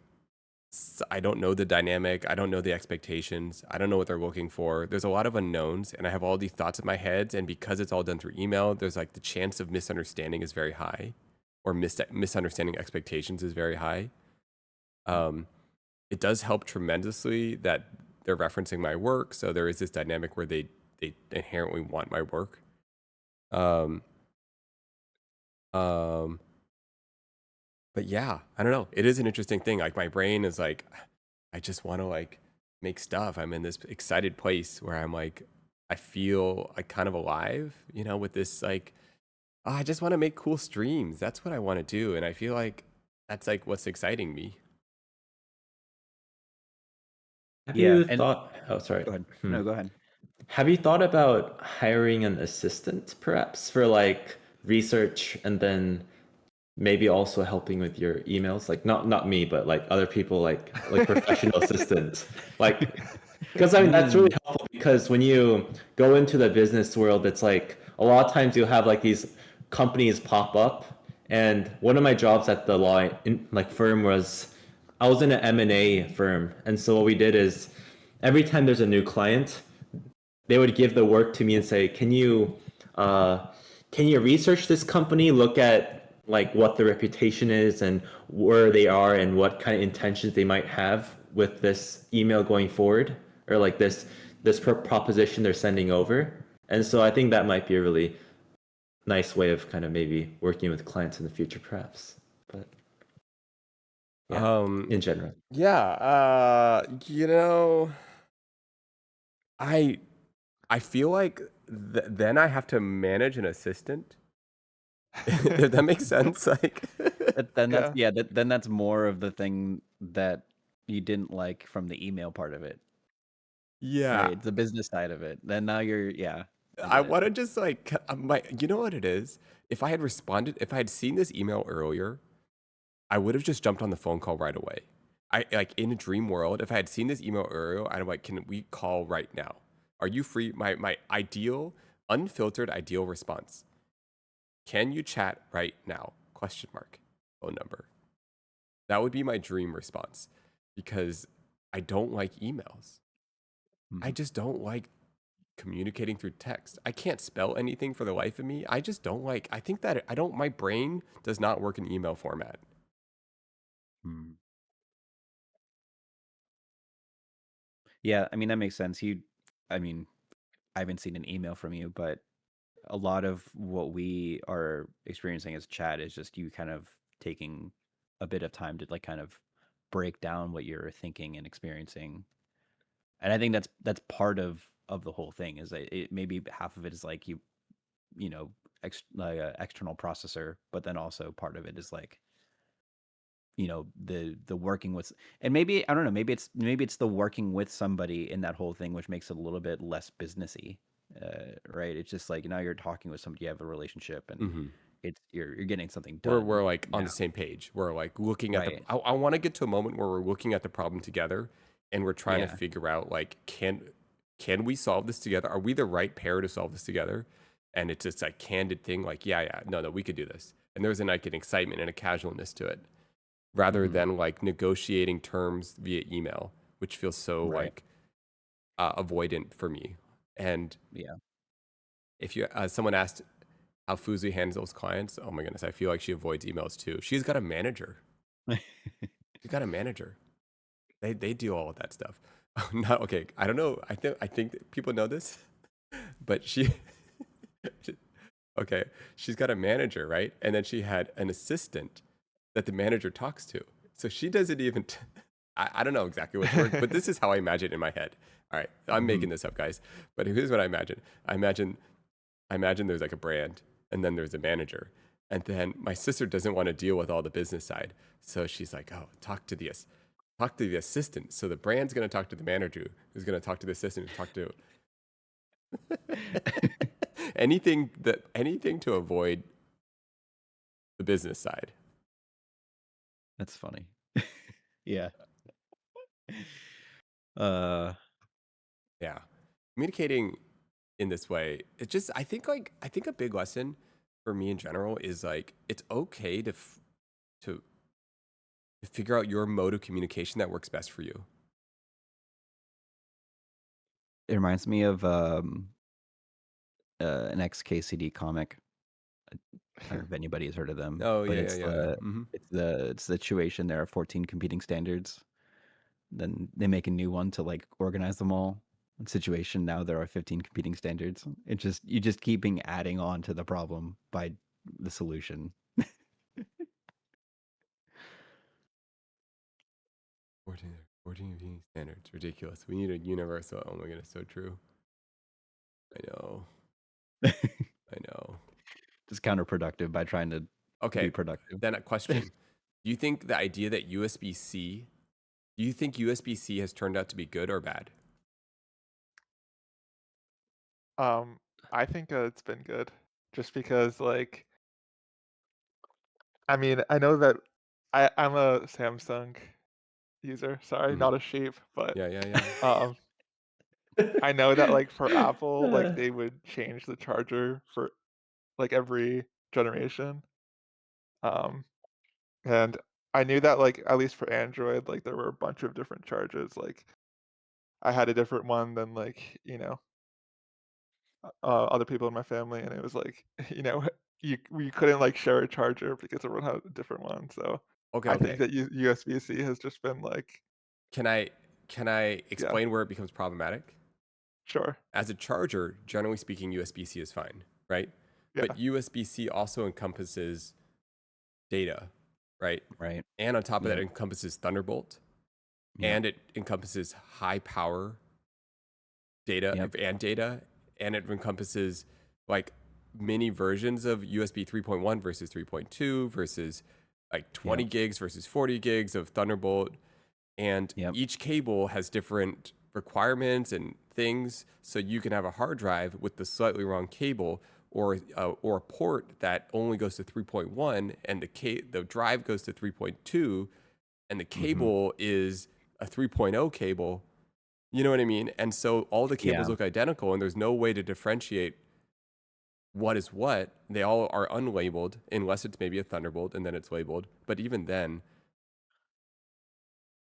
I don't know the dynamic. I don't know the expectations. I don't know what they're looking for. There's a lot of unknowns, and I have all these thoughts in my head. And because it's all done through email, there's like the chance of misunderstanding is very high, or misunderstanding expectations is very high. Um, it does help tremendously that they're referencing my work, so there is this dynamic where they inherently want my work. Um, um, but yeah, I don't know. It is an interesting thing. Like my brain is like, I just want to like make stuff. I'm in this excited place where I'm like, I feel like kind of alive, you know, with this like, oh, I just want to make cool streams. That's what I want to do, and I feel like that's like what's exciting me. Have Yeah, you and thought? Oh, sorry. go ahead. Hmm. No, go ahead. Have you thought about hiring an assistant, perhaps, for like research and then maybe also helping with your emails? Like not me, but like other people, like professional assistants. Like, because I mean that's really helpful because when you go into the business world, it's like a lot of times you have like these companies pop up. And one of my jobs at the law like firm was I was in an M&A firm, and so what we did is every time there's a new client, they would give the work to me and say, uh, can you research this company, look at like what the reputation is and where they are and what kind of intentions they might have with this email going forward, or like this proposition they're sending over. And so I think that might be a really nice way of kind of maybe working with clients in the future, perhaps. But yeah, Um, in general. yeah, you know, I I feel like then I have to manage an assistant. If that makes sense, like Then that's Yeah. yeah. Then that's more of the thing that you didn't like from the email part of it, yeah, right? It's the business side of it. Then now you're yeah. I I get it. want to just like my you know what it is? If I had responded, if I had seen this email earlier, I would have just jumped on the phone call right away. I like in a dream world, if I had seen this email earlier, I'm like, can we call right now? Are you free? My ideal, unfiltered ideal response. Can you chat right now? Question mark. Phone number. That would be my dream response because I don't like emails. I Mhm. just don't like communicating through text. I can't spell anything for the life of me. I just don't like, I think that I don't, my brain does not work in email format. Mm. Yeah, I mean that makes sense. I mean, I haven't seen an email from you, but a lot of what we are experiencing as chat is just you kind of taking a bit of time to like kind of break down what you're thinking and experiencing. And I think that's part of the whole thing is that maybe half of it is like you know like a external processor, but then also part of it is like the working with, and maybe I don't know, maybe it's the working with somebody in that whole thing which makes it a little bit less businessy, right? It's just like now you're talking with somebody, you have a relationship, and Mm-hmm. it's you're getting something We're, done we're like on the now, same page. We're like looking at the, right? I want to get to a moment where we're looking at the problem together and we're trying to Yeah. figure out like, can we solve this together? Are we the right pair to solve this together? And it's just like candid thing. Like, yeah, no, we could do this. And there's like an excitement and a casualness to it, rather Hmm. than like negotiating terms via email, which feels so Right. like avoidant for me. And Yeah. if you, someone asked how Fuslie handles clients, oh my goodness, I feel like she avoids emails too. She's got a manager. She's got a manager. They do all of that stuff. No, okay. I don't know. I think that people know this, but okay. She's got a manager, right? And then she had an assistant that the manager talks to. So she doesn't even. I don't know exactly which word, but this is how I imagine it in my head. All right, I'm Hmm. making this up, guys. But here's what I imagine. I imagine there's like a brand, and then there's a manager, and then my sister doesn't want to deal with all the business side, so she's like, "Oh, talk to the talk to the assistant. So the brand's going to talk to the manager, who's going to talk to the assistant, who's talk to anything to avoid the business side. That's funny. Yeah. Uh, Yeah. Communicating in this way, it just, I think a big lesson for me in general is like, it's okay to figure out your mode of communication that works best for you. it reminds me of an ex-KCD comic. I don't know if anybody has heard of them, Oh, but yeah. Mm-hmm. it's the situation. There are 14 competing standards. Then they make a new one to like organize them all. Situation now there are 15 competing standards. It just you just keeping adding on to the problem by the solution. 14 competing standards. Ridiculous. We need a universal. Oh my goodness, so true. I know. I know. It's counterproductive by trying to Okay. be productive. Then a question. Do you think the idea that USB-C, do you think USB-C has turned out to be good or bad? I think it's been good, just because like, I mean, I know that I'm a Samsung user. Sorry, Mhm. not a sheep, but Yeah. um, I know that like for Apple, like they would change the charger for like every generation. Um, and I knew that like at least for Android, like there were a bunch of different chargers. Like I had a different one than like, other people in my family, and it was like, we couldn't like share a charger because everyone had a different one. So I think Okay. that USB-C has just been like, Can I yeah, explain where it becomes problematic? sure, As a charger, generally speaking, USB-C is fine, right? yeah, But USB-C also encompasses data, right? Right. And on top of that, Yep. it encompasses Thunderbolt, Yep. and it encompasses high power data Yep. and it encompasses like mini versions of USB 3.1 versus 3.2 versus like 20 Yep. gigs versus 40 gigs of Thunderbolt. And Yep. each cable has different requirements and things. So you can have a hard drive with the slightly wrong cable, or a port that only goes to 3.1 and the drive goes to 3.2 and the Mm-hmm. cable is a 3.0 cable. You know what I mean? And so all the cables Yeah. look identical, and there's no way to differentiate what is what. They all are unlabeled unless it's maybe a Thunderbolt and then it's labeled. But even then,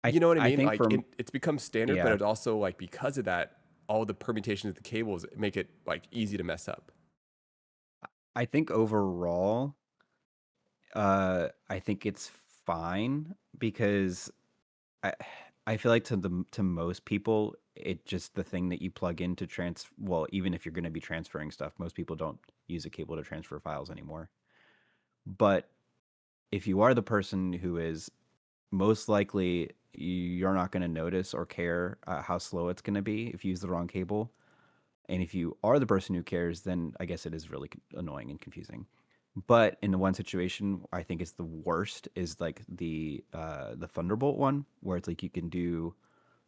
you know what I I mean? think Like for it's become standard, but yeah, it also like because of that, all the permutations of the cables make it like easy to mess up. I think overall, I think it's fine because I I feel like to most people, it just the thing that you plug in to well, even if you're going to be transferring stuff, most people don't use a cable to transfer files anymore. But if you are the person who is most likely you're not going to notice or care how slow it's going to be if you use the wrong cable. And if you are the person who cares, then I guess it is really annoying and confusing. But in the one situation, I think it's the worst is like the Thunderbolt one, where it's like you can do.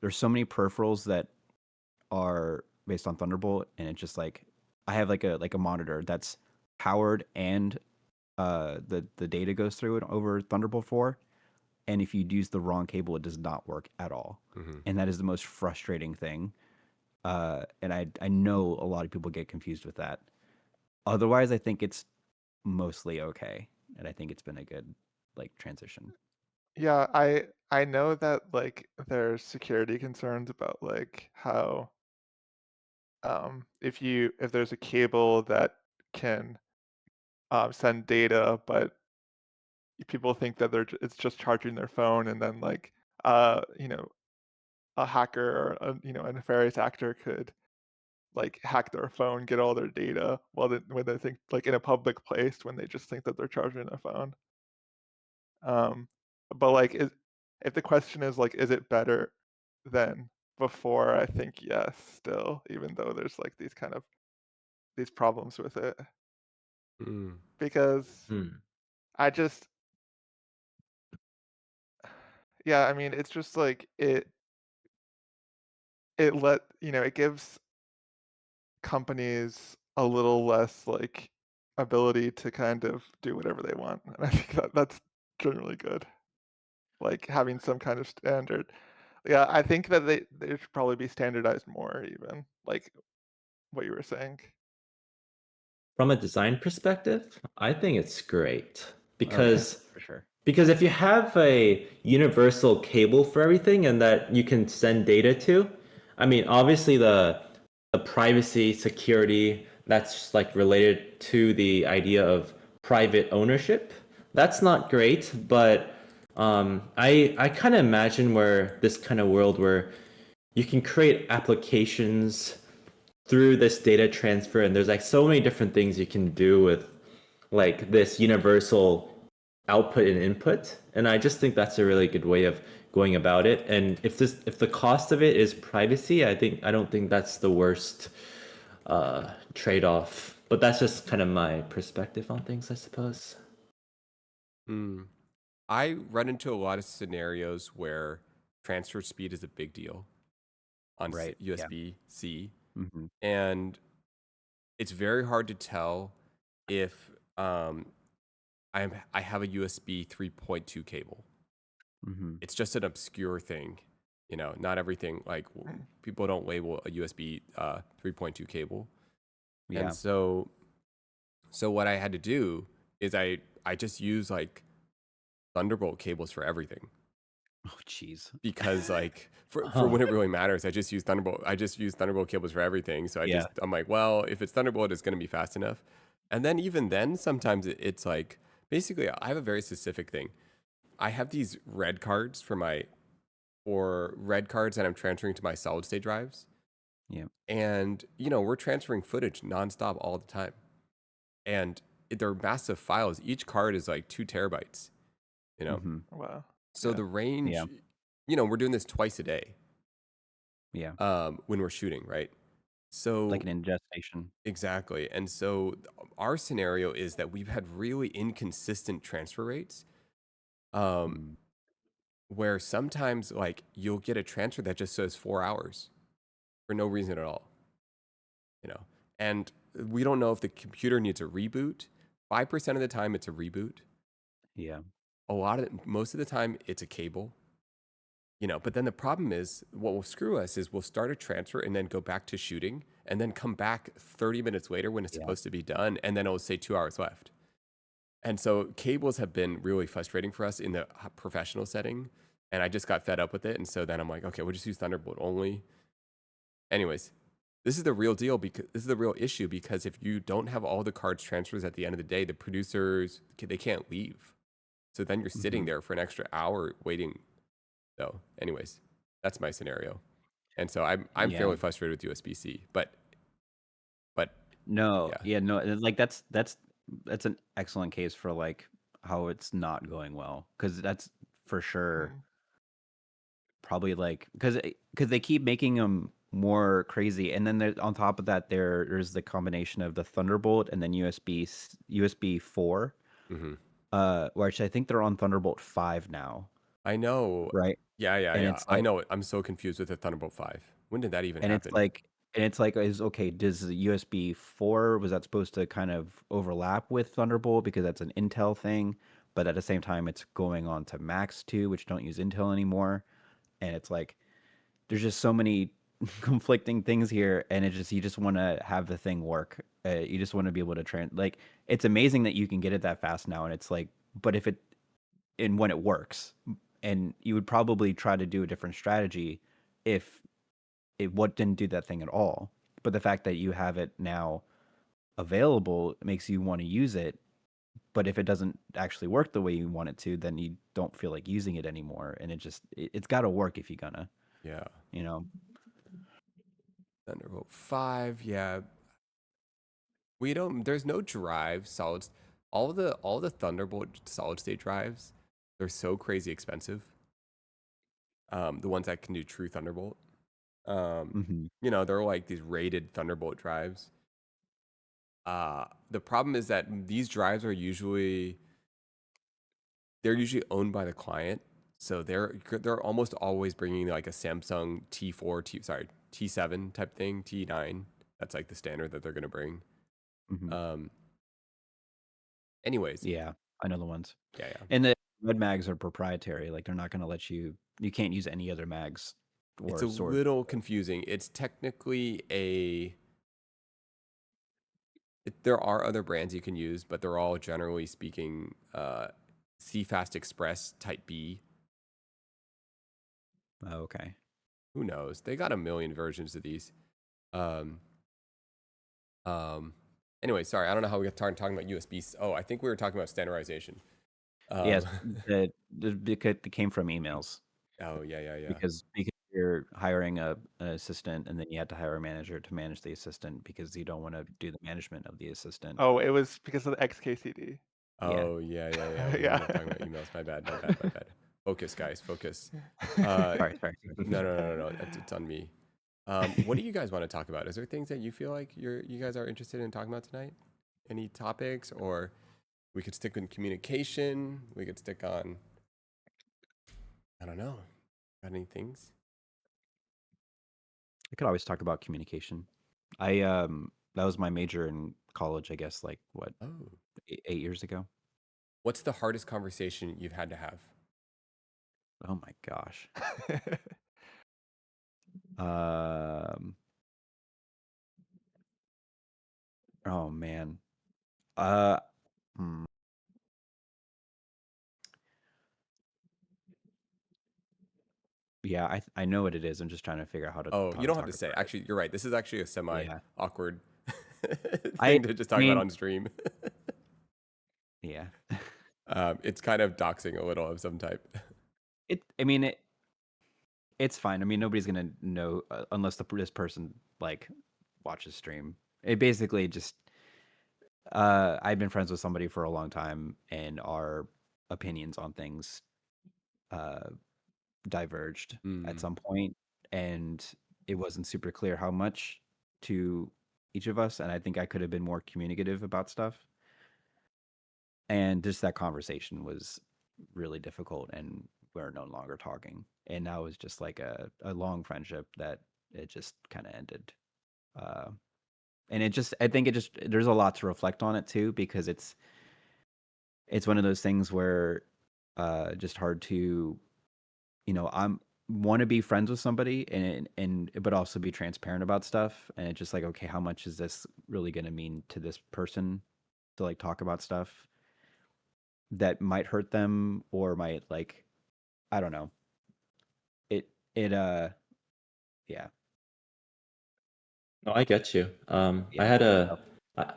There's so many peripherals that are based on Thunderbolt, and it's just like I have like a monitor that's powered and the data goes through it over Thunderbolt 4, and if you use the wrong cable, it does not work at all, Mm-hmm. and that is the most frustrating thing. And I know a lot of people get confused with that. Otherwise, I think it's mostly okay, and I think it's been a good like transition. yeah. I know that like there's security concerns about like how if there's a cable that can send data, but people think that it's just charging their phone, and then like uh you know a hacker or a nefarious actor could like hack their phone, get all their data when they think like in a public place when they just think that they're charging their phone. Um, but like if the question is like, is it better than before? I think yes, still, even though there's like these problems with it, because Hmm. I just Yeah, I mean, it's just like it gives companies a little less like ability to kind of do whatever they want. And I think that's generally good. Like having some kind of standard. Yeah, I think that they should probably be standardized more even, like what you were saying. From a design perspective, I think it's great Oh yeah, because for sure. if you have a universal cable for everything and that you can send data to, I mean, obviously the privacy, security, that's like related to the idea of private ownership. That's not great, but I kind of imagine where this kind of world where you can create applications through this data transfer, and there's like so many different things you can do with like this universal output and input, and I just think that's a really good way of going about it. And if the cost of it is privacy, I don't think that's the worst trade-off, but that's just kind of my perspective on things, I suppose. Hmm. I run into a lot of scenarios where transfer speed is a big deal on Right. Yeah. USB-C, Mm-hmm. and it's very hard to tell if I have a USB 3.2 cable. Mm-hmm. It's just an obscure thing, not everything like Mm. people don't label a USB 3.2 cable, and Yeah. so what I had to do is I just use like Thunderbolt cables for everything. Oh jeez. Because like for Huh. when it really matters, I just use Thunderbolt cables for everything. So Yeah. I'm like, well, if it's Thunderbolt, it's going to be fast enough. And then even then, sometimes it's like basically I have a very specific thing. I have these red cards or red cards that I'm transferring to my solid state drives, Yeah. and we're transferring footage nonstop all the time, and they're massive files. Each card is like 2 terabytes. You know, Mm-hmm. Wow. so Yeah. the Yeah. range, we're doing this twice a day Yeah. when we're shooting, right? Like So an ingestation. exactly. And so our scenario is that we've had really inconsistent transfer rates, um, Mm. where sometimes like you'll get a transfer that just says 4 hours for no reason at all, you know. And we don't know if the computer needs a reboot. 5% of the time it's a reboot. Yeah. Most of the time it's a cable. But then the problem is what will screw us is we'll start a transfer and then go back to shooting and then come back 30 minutes later when it's Yeah. supposed to be done. And then it'll say 2 hours left. And so cables have been really frustrating for us in the professional setting. And I just got fed up with it. And so then I'm like, okay, we'll just use Thunderbolt only. Anyways, this is the real deal because this is the real issue because if you don't have all the cards transfers at the end of the day, the producers, they can't leave. So then you're sitting Mm-hmm. there for an extra hour waiting. So anyways, that's my scenario. And so I'm Yeah. fairly frustrated with USB-C, but No. yeah. Yeah. No. and, Like that's an excellent case for like how it's not going well because that's for sure Mm. probably like because they keep making them more crazy and then there on top of that there's the combination of the Thunderbolt and then USB 4 Hmm. which I think they're on Thunderbolt 5 now, I know. right? Yeah, yeah, And yeah. it's I like know it. I'm so confused with the Thunderbolt 5. When did that even and it's happen? like and it's like is okay, does the USB 4 was that supposed to kind of overlap with Thunderbolt because that's an Intel thing, but at the same time it's going on to Macs too, which don't use Intel anymore. And it's like there's just so many conflicting things here, and it just you just want to have the thing work. You just want to be able to like it's amazing that you can get it that fast now, and it's like, but if it and when it works, and you would probably try to do a different strategy if it what didn't do that thing at all. But the fact that you have it now available makes you want to use it. But if it doesn't actually work the way you want it to, then you don't feel like using it anymore. And it's got to work if you're gonna, Yeah. you know. Thunderbolt 5. Yeah. There's no drive solids. All the Thunderbolt solid state drives, they're so crazy expensive. The ones that can do true Thunderbolt. Um, Hmm. they're like these rated Thunderbolt drives. The problem is that these drives are usually they're usually owned by the client. So they're almost always bringing like a Samsung T7 type thing, T9. That's like the standard that they're gonna bring. Mhm. Anyways, Yeah, I know the ones. yeah. And the red mags are proprietary. Like they're not going to let you. You can't use any other mags It's or a sword. little confusing. It's technically there are other brands you can use, but they're all generally speaking CFast Express Type B. Oh, okay. Who knows? They got a million versions of these. Um, Anyway, sorry, I don't know how we got talking about USBs. Oh, I think we were talking about standardization. Yes, Um, because it came from emails oh yeah. because you're hiring an assistant and then you had to hire a manager to manage the assistant because you don't want to do the management of the assistant. Oh, it was because of the XKCD. Yeah. Oh yeah. We Yeah. ended up talking about emails. My bad. Focus, guys, focus. Uh, Sorry. no. It's on me. What do you guys want to talk about? Is there things that you feel like you guys are interested in talking about tonight? Any topics, or we could stick in communication. We could stick on. I don't know. Got any things? I could always talk about communication. I that was my major in college, I guess, like what, Oh, 8 years ago. what's the hardest conversation you've had to have? Oh my gosh. Um. Oh man. Uh. hmm, Yeah, I know what it is. I'm just trying to figure out Oh, how you to don't have talk to say. about it. Actually, you're right. This is actually a semi Yeah. awkward I thing to just I talk about mean, on stream. yeah. It's kind of doxing a little of some type. I mean it's fine. I mean nobody's gonna know unless this person like watches stream. It basically just I've been friends with somebody for a long time and our opinions on things uh diverged at Mm, some point, and it wasn't super clear how much to each of us, and I think I could have been more communicative about stuff. And just that conversation was really difficult, and we're no longer talking. And now it's just like a long friendship that it just kind of ended. Uh, and I think it just there's a lot to reflect on it too because it's one of those things where just hard to I'm want to be friends with somebody and but also be transparent about stuff, and it's just like, okay, how much is this really going to mean to this person to like talk about stuff that might hurt them or might like, I don't know. It yeah. No, I get you. Yeah, it's tough.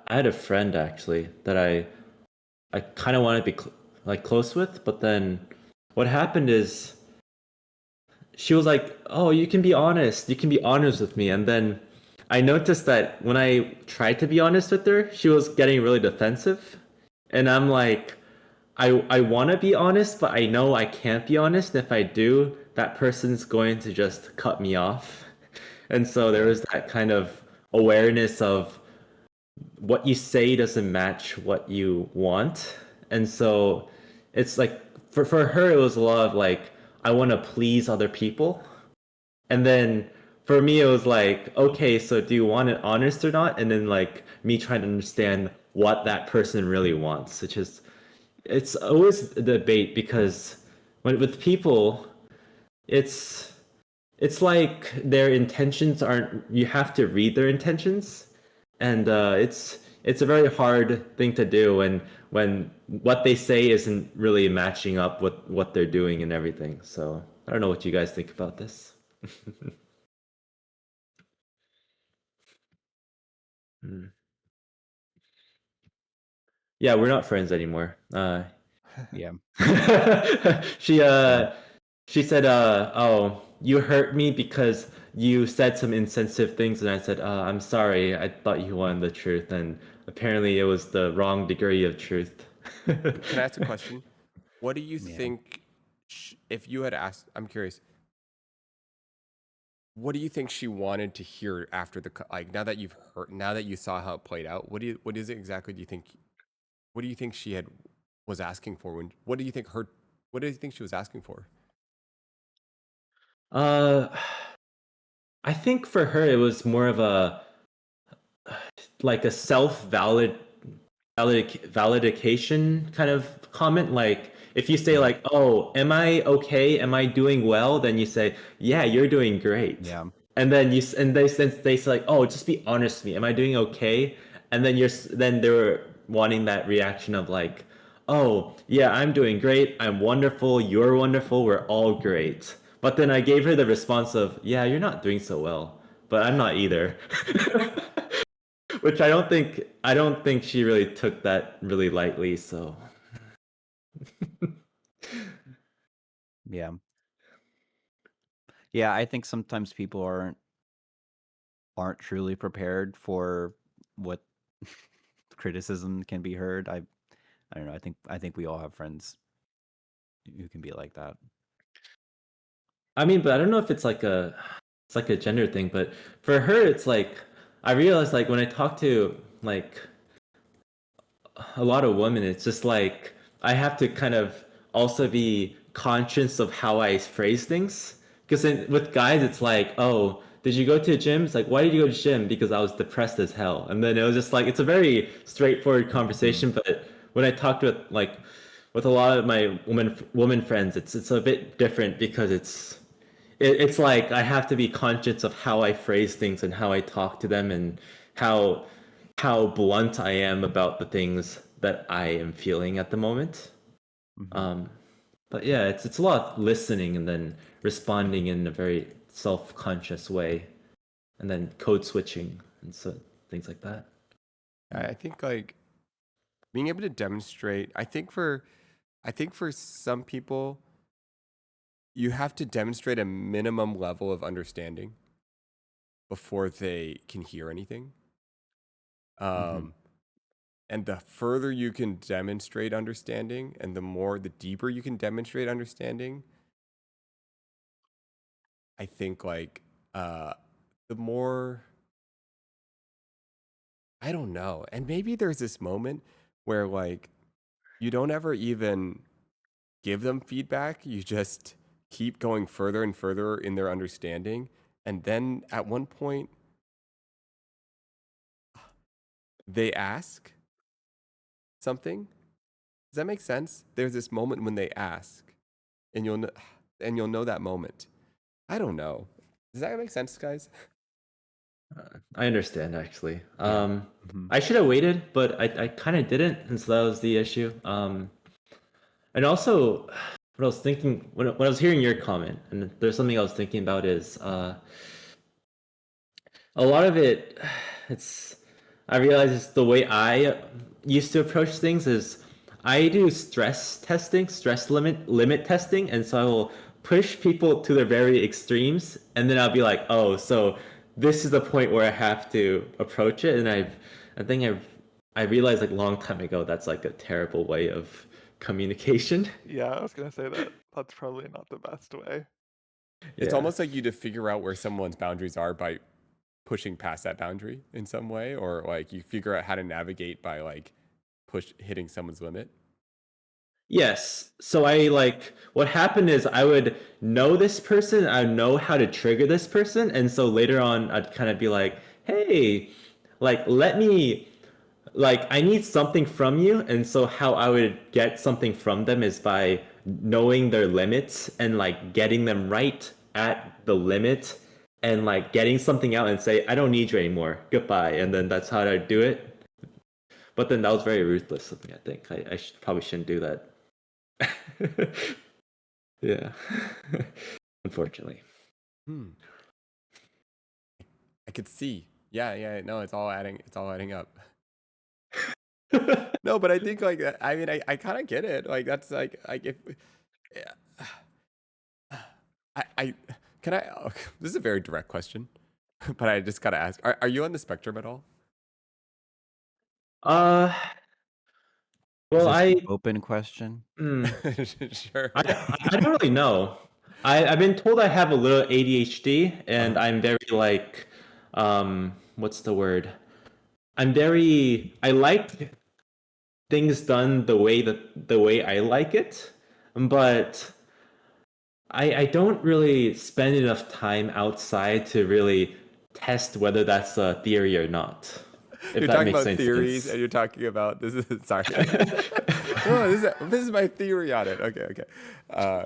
I had a friend actually that I kind of want to be like close with, but then what happened is she was like, "Oh, you can be honest. You can be honest with me." And then I noticed that when I tried to be honest with her, she was getting really defensive. And I'm like, I want to be honest, but I know I can't be honest. If I do, that person's going to just cut me off. And so there Yeah. was that kind of awareness of what you say doesn't match what you want. And so it's like for her it was a lot of like I want to please other people. And then for me it was like, okay, so do you want it honest or not? And then like me trying to understand what that person really wants, which is it's always a debate because when with people it's it's like their intentions aren't you have to read their intentions, and it's a very hard thing to do when what they say isn't really matching up with what they're doing and everything. So I don't know what you guys think about this. Hmm. Yeah, we're not friends anymore. Yeah. she Yeah. uh she said oh, you hurt me because you said some insensitive things, and I said I'm sorry, I thought you wanted the truth, and apparently it was the wrong degree of truth. can I ask a question? What do you Yeah. think? If you had asked, I'm curious. What do you think she wanted to hear after like now that you've heard, now that you saw how it played out? What is it exactly? Do you think? What do you think she was asking for? What do you think she was asking for? Uh, I think for her it was more of a like a validation kind of comment. Like if you say like, "Oh, am I okay? Am I doing well?" Then you say, "Yeah, you're doing great." Yeah. And then they say like, "Oh, just be honest with me. Am I doing okay?" And then then they're wanting that reaction of like, "Oh, yeah, I'm doing great. I'm wonderful. You're wonderful. We're all great." But then I gave her the response of, "Yeah, you're not doing so well, but I'm not either." Which I don't think she really took that really lightly, so Yeah. Yeah, I think sometimes people aren't truly prepared for what criticism can be heard. I don't know. I think we all have friends who can be like that. I mean, but I don't know if it's like a gender thing, but for her it's like I realized like when I talk to like a lot of women, it's just like I have to kind of also be conscious of how I phrase things. Because with guys, it's like, oh, did you go to a gym? It's like, why did you go to gym? Because I was depressed as hell. And then it was just like, it's a very straightforward conversation. But when I talked with a lot of my woman friends, it's a bit different because it's like I have to be conscious of how I phrase things and how I talk to them and how how blunt I am about the things that I am feeling at the moment. Mhm. Um, but yeah, it's a lot of listening and then responding in a very self-conscious way, and then code switching and so things like that. I think like being able to demonstrate. I think for some people, you have to demonstrate a minimum level of understanding before they can hear anything. Mhm. And the further you can demonstrate understanding, and the deeper you can demonstrate understanding, I think like uh, the more I don't know. And maybe there's this moment where like you don't ever even give them feedback. You just keep going further and further in their understanding. And then at one point, they ask something. Does that make sense? There's this moment when they ask, and you'll know that moment. I don't know. Does that make sense, guys? I understand actually. Yeah. Mhm. I should have waited, but I kind of didn't, and so that was the issue. And also, what I was thinking when I was hearing your comment, and there's something I was thinking about is a lot of it it's I realize it's the way I used to approach things is I do stress limit testing, and so I will push people to their very extremes, and then I'll be like, oh, so this is the point where I have to approach it, and I think I realized like a long time ago that's like a terrible way of communication. Yeah, I was gonna say that that's probably not the best way. It's Yeah. almost like you to figure out where someone's boundaries are by pushing past that boundary in some way, or like you figure out how to navigate by like hitting someone's limit. Yes. So I like what happened is I would know this person, I know how to trigger this person, and so later on I'd kind of be like, "Hey, like let me like I need something from you." And so how I would get something from them is by knowing their limits and like getting them right at the limit and like getting something out and say, "I don't need you anymore. Goodbye." And then that's how I do it. But then that was very ruthless of me, I think. Probably shouldn't do that. Yeah. Unfortunately. Hmm. I could see. Yeah, yeah. No, it's all adding. It's all adding up. No, but I think like I mean, I kind of get it. Like that's like if yeah. I can I. Oh, this is a very direct question, but I just gotta ask: Are you on the spectrum at all? uh Is well this an I open question? mm, Sure. I don't really know. I've been told I have a little ADHD and Uh-huh. I'm very like what's the word? I like things done the way I like it, but I don't really spend enough time outside to really test whether that's a theory or not. If You're that talking makes about any theories, sense. and you're talking about this is sorry. No, this is my theory on it. Okay. Uh,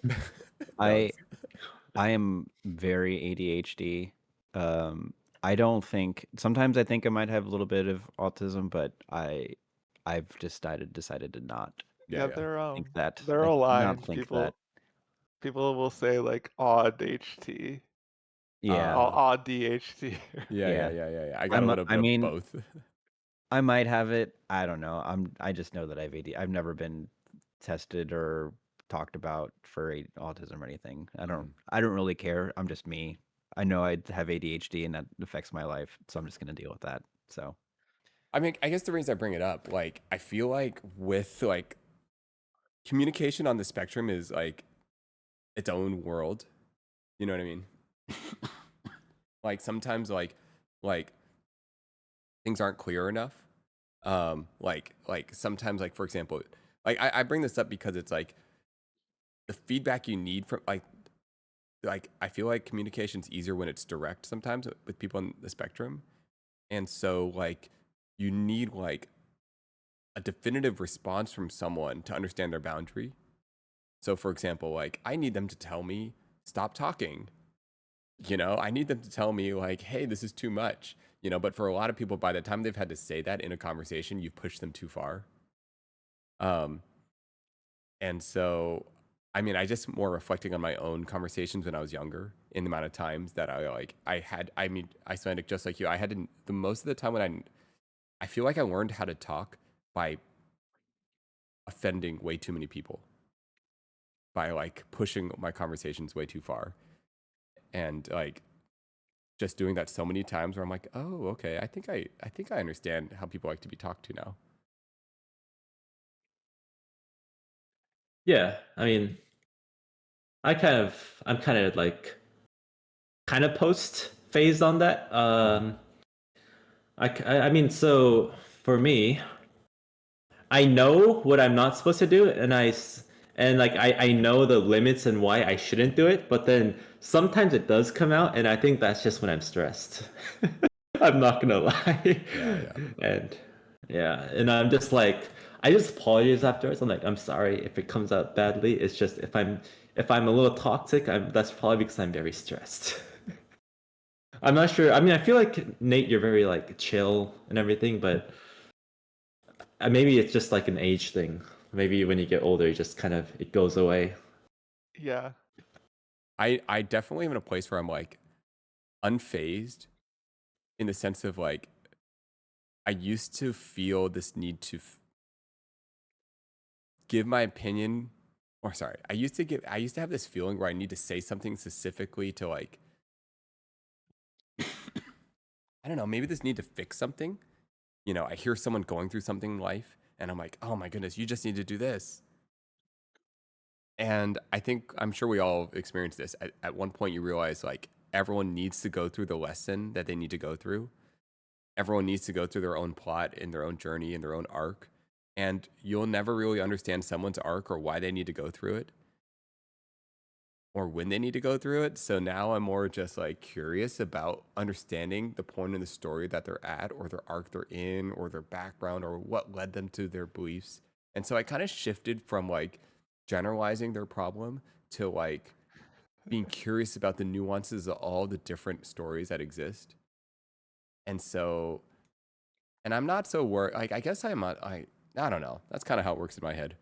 no, I I am very ADHD. I don't think sometimes I think I might have a little bit of autism, but I've just decided to not Yeah, yeah. think that. they're Like not aligned. think that. People will say like odd HT, Yeah. odd DHT. Yeah. I got a little I bit of mean, both. I might have it. I don't know. I just know that I have AD. I've never been tested or talked about for autism or anything. I don't really care. I'm just me. I know I have ADHD and that affects my life, so I'm just gonna deal with that. So I mean, I guess the reason I bring it up, like, I feel like with like communication on the spectrum is like its own world. You know what I mean? Like sometimes like things aren't clear enough. Like sometimes like for example, like I bring this up because it's like the feedback you need from like I feel like communication's easier when it's direct sometimes with people on the spectrum. And so like you need like a definitive response from someone to understand their boundary. So for example, like I need them to tell me stop talking. You know, I need them to tell me like, hey, this is too much. You know, but for a lot of people, by the time they've had to say that in a conversation, you've pushed them too far. Um, and so, I mean, I just more reflecting on my own conversations when I was younger, in the amount of times that I mean, I spent it just like you. I had to, the most of the time when I feel like I learned how to talk by offending way too many people, by like pushing my conversations way too far. And like, just doing that so many times where I'm like, oh, okay, I think I understand how people like to be talked to now. Yeah, I mean, I'm kind of like kind of post phased on that. I mean, so for me, I know what I'm not supposed to do, and and like I know the limits and why I shouldn't do it. But then sometimes it does come out, and I think that's just when I'm stressed. I'm not gonna lie. Yeah. And yeah, and I'm just like I just apologize afterwards. I'm like I'm sorry if it comes out badly. It's just if I'm a little toxic, that's probably because I'm very stressed. I'm not sure. I mean, I feel like Nate, you're very like chill and everything, but maybe it's just like an age thing. Maybe when you get older, you just kind of it goes away. Yeah. I definitely am in a place where I'm like unfazed in the sense of like I used to feel this need to give my opinion, or sorry, I used to have this feeling where I need to say something specifically to like I don't know, maybe this need to fix something. You know, I hear someone going through something in life and I'm like, "Oh my goodness, you just need to do this." And I think I'm sure we all experienced this. At one point you realize like everyone needs to go through the lesson that they need to go through. Everyone needs to go through their own plot in their own journey in their own arc. And you'll never really understand someone's arc or why they need to go through it or when they need to go through it. So now I'm more just like curious about understanding the point in the story that they're at or their arc they're in or their background or what led them to their beliefs. And so I kind of shifted from like generalizing their problem to like being curious about the nuances of all the different stories that exist. And so, and I'm not so worried. Like, I guess I'm not, I don't know. That's kind of how it works in my head.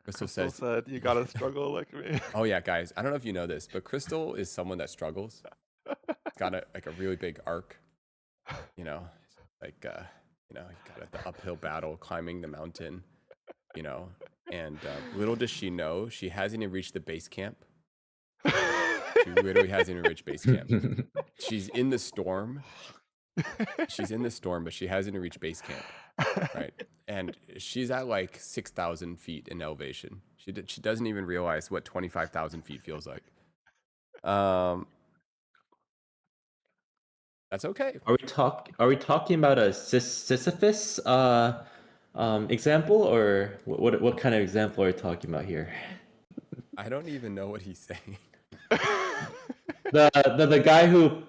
Crystal Crystal says, said, "You gotta struggle like me." oh yeah, guys, I don't know if you know this, but Crystal is someone that struggles. It's got like a really big arc, you know, like, you know, you got the uphill battle climbing the mountain, you know, and little does she know, she hasn't even reached the base camp. She literally hasn't even reached base camp. She's in the storm. She's in the storm, but she hasn't even reached base camp, right? And she's at like 6,000 feet in elevation. She doesn't even realize what 25,000 feet feels like. That's okay. Are we talking about a Sisyphus Example, or what kind of example are you talking about here? I don't even know what he's saying. The guy who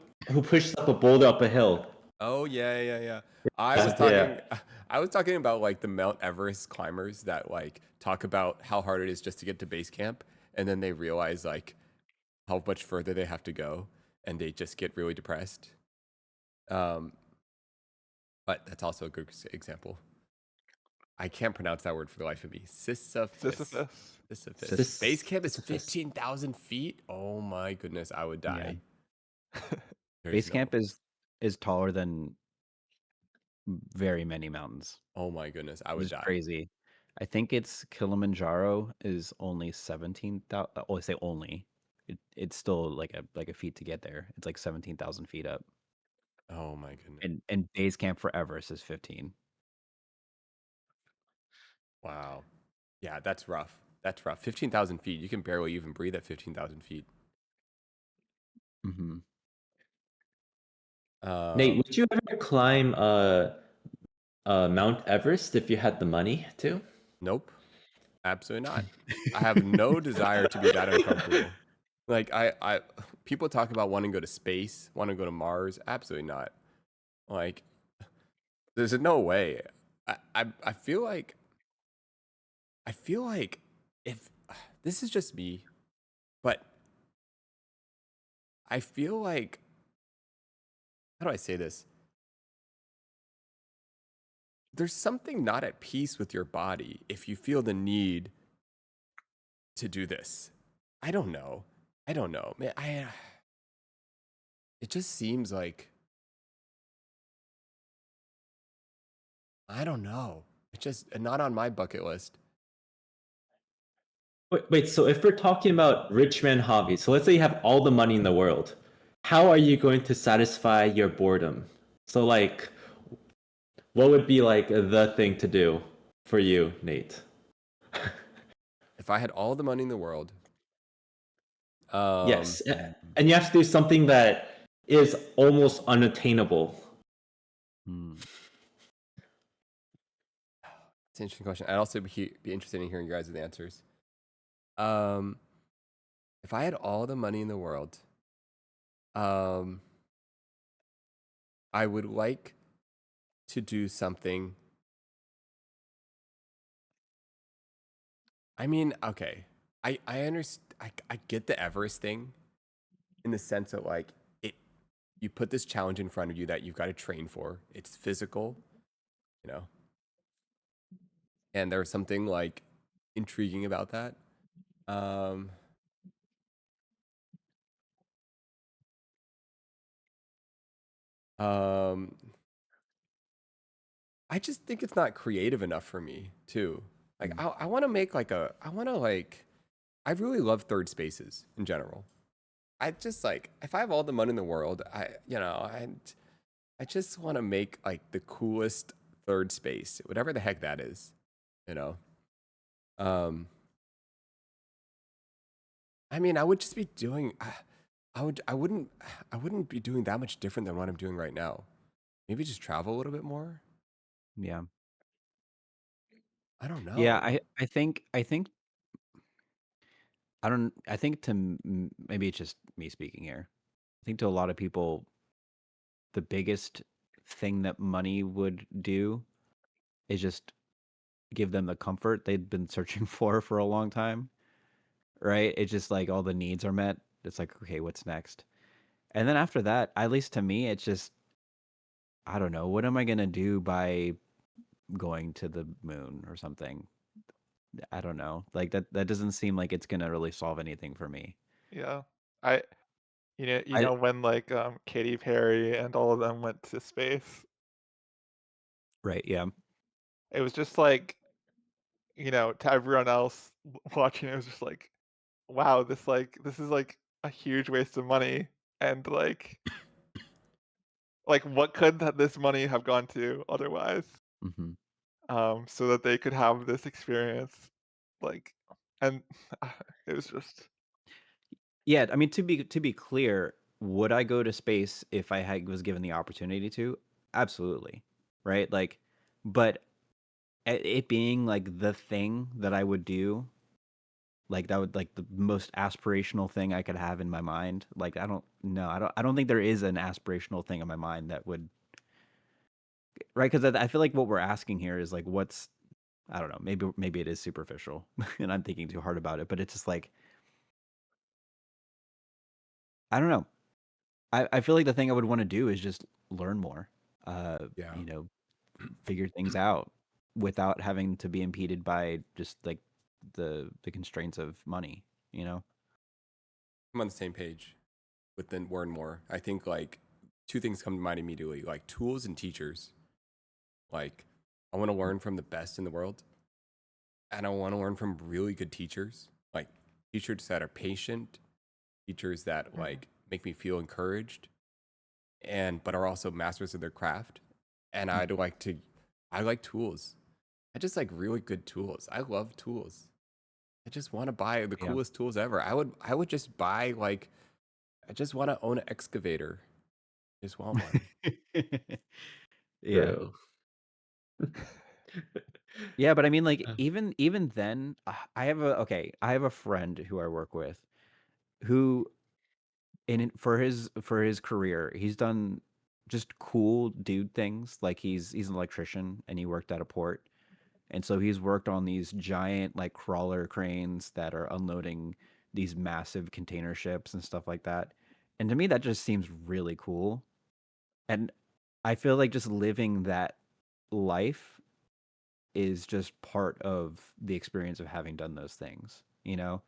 pushed up a boulder up a hill. Oh yeah. I was Yeah. talking I was talking about like the Mount Everest climbers that like talk about how hard it is just to get to base camp, and then they realize like how much further they have to go, and they just get really depressed. Um, but that's also a good example. I can't pronounce that word for the life of me. Sisyphus. Sisyphus. Sisyphus. Base camp is Sisyphus. 15,000 feet. Oh my goodness, I would Yeah. die. There's Base no. camp is taller than very many mountains. Oh my goodness, I would It's die. crazy. I think it's Kilimanjaro is only 17,000. Oh, I say only. It's still like a feat to get there. It's like 17,000 feet up, Oh my goodness. and base camp for Everest is 15. Wow. Yeah, that's rough. That's rough. 15,000 feet. You can barely even breathe at 15,000 feet. Hmm. Nate, Um, would you ever climb Mount Everest if you had the money to? nope. Absolutely not. I have no desire to be that uncomfortable. Like people talk about wanting to go to space, want to go to Mars. Absolutely not. Like, there's no way. I feel like if this is just me, but I feel like, how do I say this? There's something not at peace with your body if you feel the need to do this. I don't know. Man, it just seems like, I don't know. It's just not on my bucket list. Wait, so if we're talking about rich man hobbies, so let's say you have all the money in the world, how are you going to satisfy your boredom? So like, what would be like the thing to do for you, Nate? If I had all the money in the world, Yes, and you have to do something that is almost unattainable. Hmm. it's an interesting question. I'd also be interested in hearing your guys' answers. Um, if I had all the money in the world, um, I would like to do something. I mean, okay, I understand. I get the Everest thing in the sense that like it, you put this challenge in front of you that you've got to train for. It's physical, you know, and there's something like intriguing about that. Um, um, I just think it's not creative enough for me too. Like Mm. I want to make like I want to like, I really love third spaces in general. I just like, if I have all the money in the world, I just want to make like the coolest third space, whatever the heck that is, you know. Um, I mean, I would just be doing. I wouldn't be doing that much different than what I'm doing right now. Maybe just travel a little bit more. Yeah. I don't Yeah, know. I think I don't I think to maybe it's just me speaking here. I think to a lot of people the biggest thing that money would do is just give them the comfort they've been searching for a long time, right? It's just like all the needs are met. It's like, okay, what's next? And then after that, at least to me, it's just I don't know, what am I going to do by going to the moon or something? I don't know. Like that doesn't seem like it's going to really solve anything for me. Yeah. I you I know when like Katy Perry and all of them went to space, Right, yeah. it was just like, to everyone else watching it was just like, wow, this is like a huge waste of money and like what could this money have gone to otherwise? Mhm. So that they could have this experience like and it was just Yeah, I mean to be clear, would I go to space if was given the opportunity to? Absolutely. Right? Like but it being like the thing that I would do, like that would like the most aspirational thing I could have in my mind. Like I don't know, I don't think there is an aspirational thing in my mind that would, right? Because I feel like what we're asking here is like what's, I don't know, maybe it is superficial and I'm thinking too hard about it, but it's just like I don't know. I feel like the thing I would want to do is just learn more. Yeah. You know, figure things out without having to be impeded by just like the constraints of money, you know? I'm on the same page with the more and more. I think like two things come to mind immediately, like tools and teachers. Like I want to learn from the best in the world, and I want to learn from really good teachers, like teachers that are patient, teachers that like make me feel encouraged, and but are also masters of their craft. And I like tools. I just like really good tools. I love tools. I just want to buy the Yeah. coolest tools ever. I would just buy like I just want to own an excavator. Just want one. Yeah. True. Yeah, but I mean like even then I have a friend who I work with who for his career, he's done just cool dude things. Like he's an electrician and he worked at a port. And so he's worked on these giant like crawler cranes that are unloading these massive container ships and stuff like that. And to me that just seems really cool. And I feel like just living that life is just part of the experience of having done those things, you know?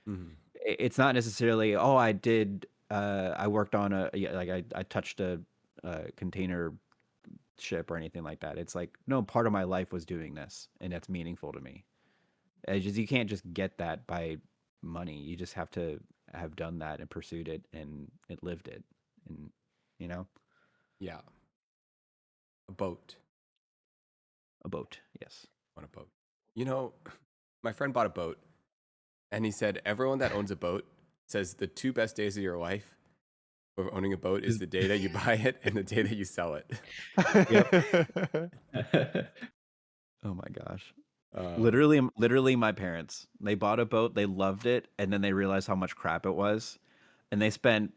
Mhm. It's not necessarily, oh, I did I worked on I touched a container ship or anything like that. It's like, no, part of my life was doing this and that's meaningful to me. It's just you can't just get that by money. You just have to have done that and pursued it and it lived it. And you know, Yeah, a boat. a boat. Yes. On a boat. You know, my friend bought a boat, and he said everyone that owns a boat says the two best days of your life of owning a boat is Is- the day that you buy it and the day that you sell it. Yep. Oh my gosh. Uh, Literally my parents. They bought a boat, they loved it, and then they realized how much crap it was. And they spent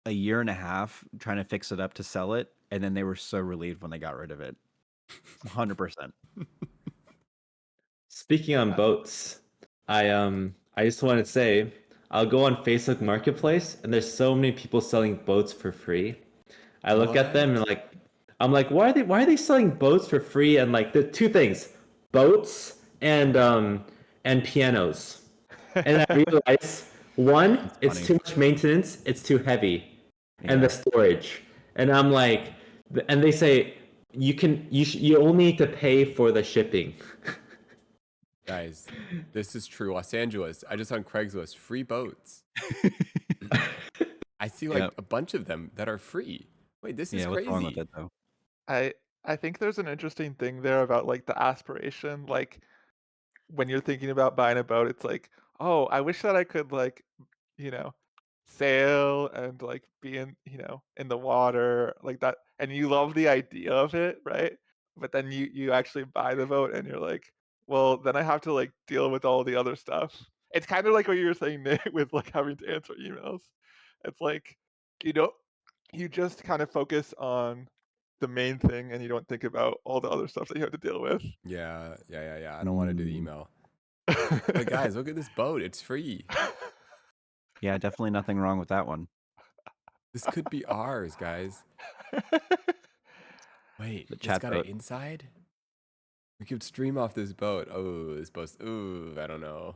a year and a half trying to fix it up to sell it, and then they were so relieved when they got rid of it. 100%. Speaking on boats, I just want to say I'll go on Facebook Marketplace and there's so many people selling boats for free. I look at them and what? like I'm like, why are they selling boats for free? And like the two things, boats and pianos. And I realize one, It's it's funny. too much maintenance, it's too heavy, and the Yeah. storage. And I'm like, and they say you only need to pay for the shipping. Guys, this is true. Los Angeles. I just on Craigslist free boats. I see Yeah. like a bunch of them that are free. Wait, this is Yeah, what's wrong with crazy. it though? I I think there's an interesting thing there about like the aspiration. Like when you're thinking about buying a boat, it's like, oh, I wish that I could like, you know, sail and like be in, in the water like that. And you love the idea of it, right? But then you actually buy the boat and you're like, well, then I have to like deal with all the other stuff. It's kind of like what you were saying, Nick, with like having to answer emails. It's like, you know, you just kind of focus on the main thing and you don't think about all the other stuff that you have to deal with. Yeah. I don't want to do the email. But guys, look at this boat. It's free. Yeah, definitely nothing wrong with that one. This could be ours, guys. Wait, The it's chat got an boat. inside? We could stream off this boat. Oh, this boat. Ooh, I don't know.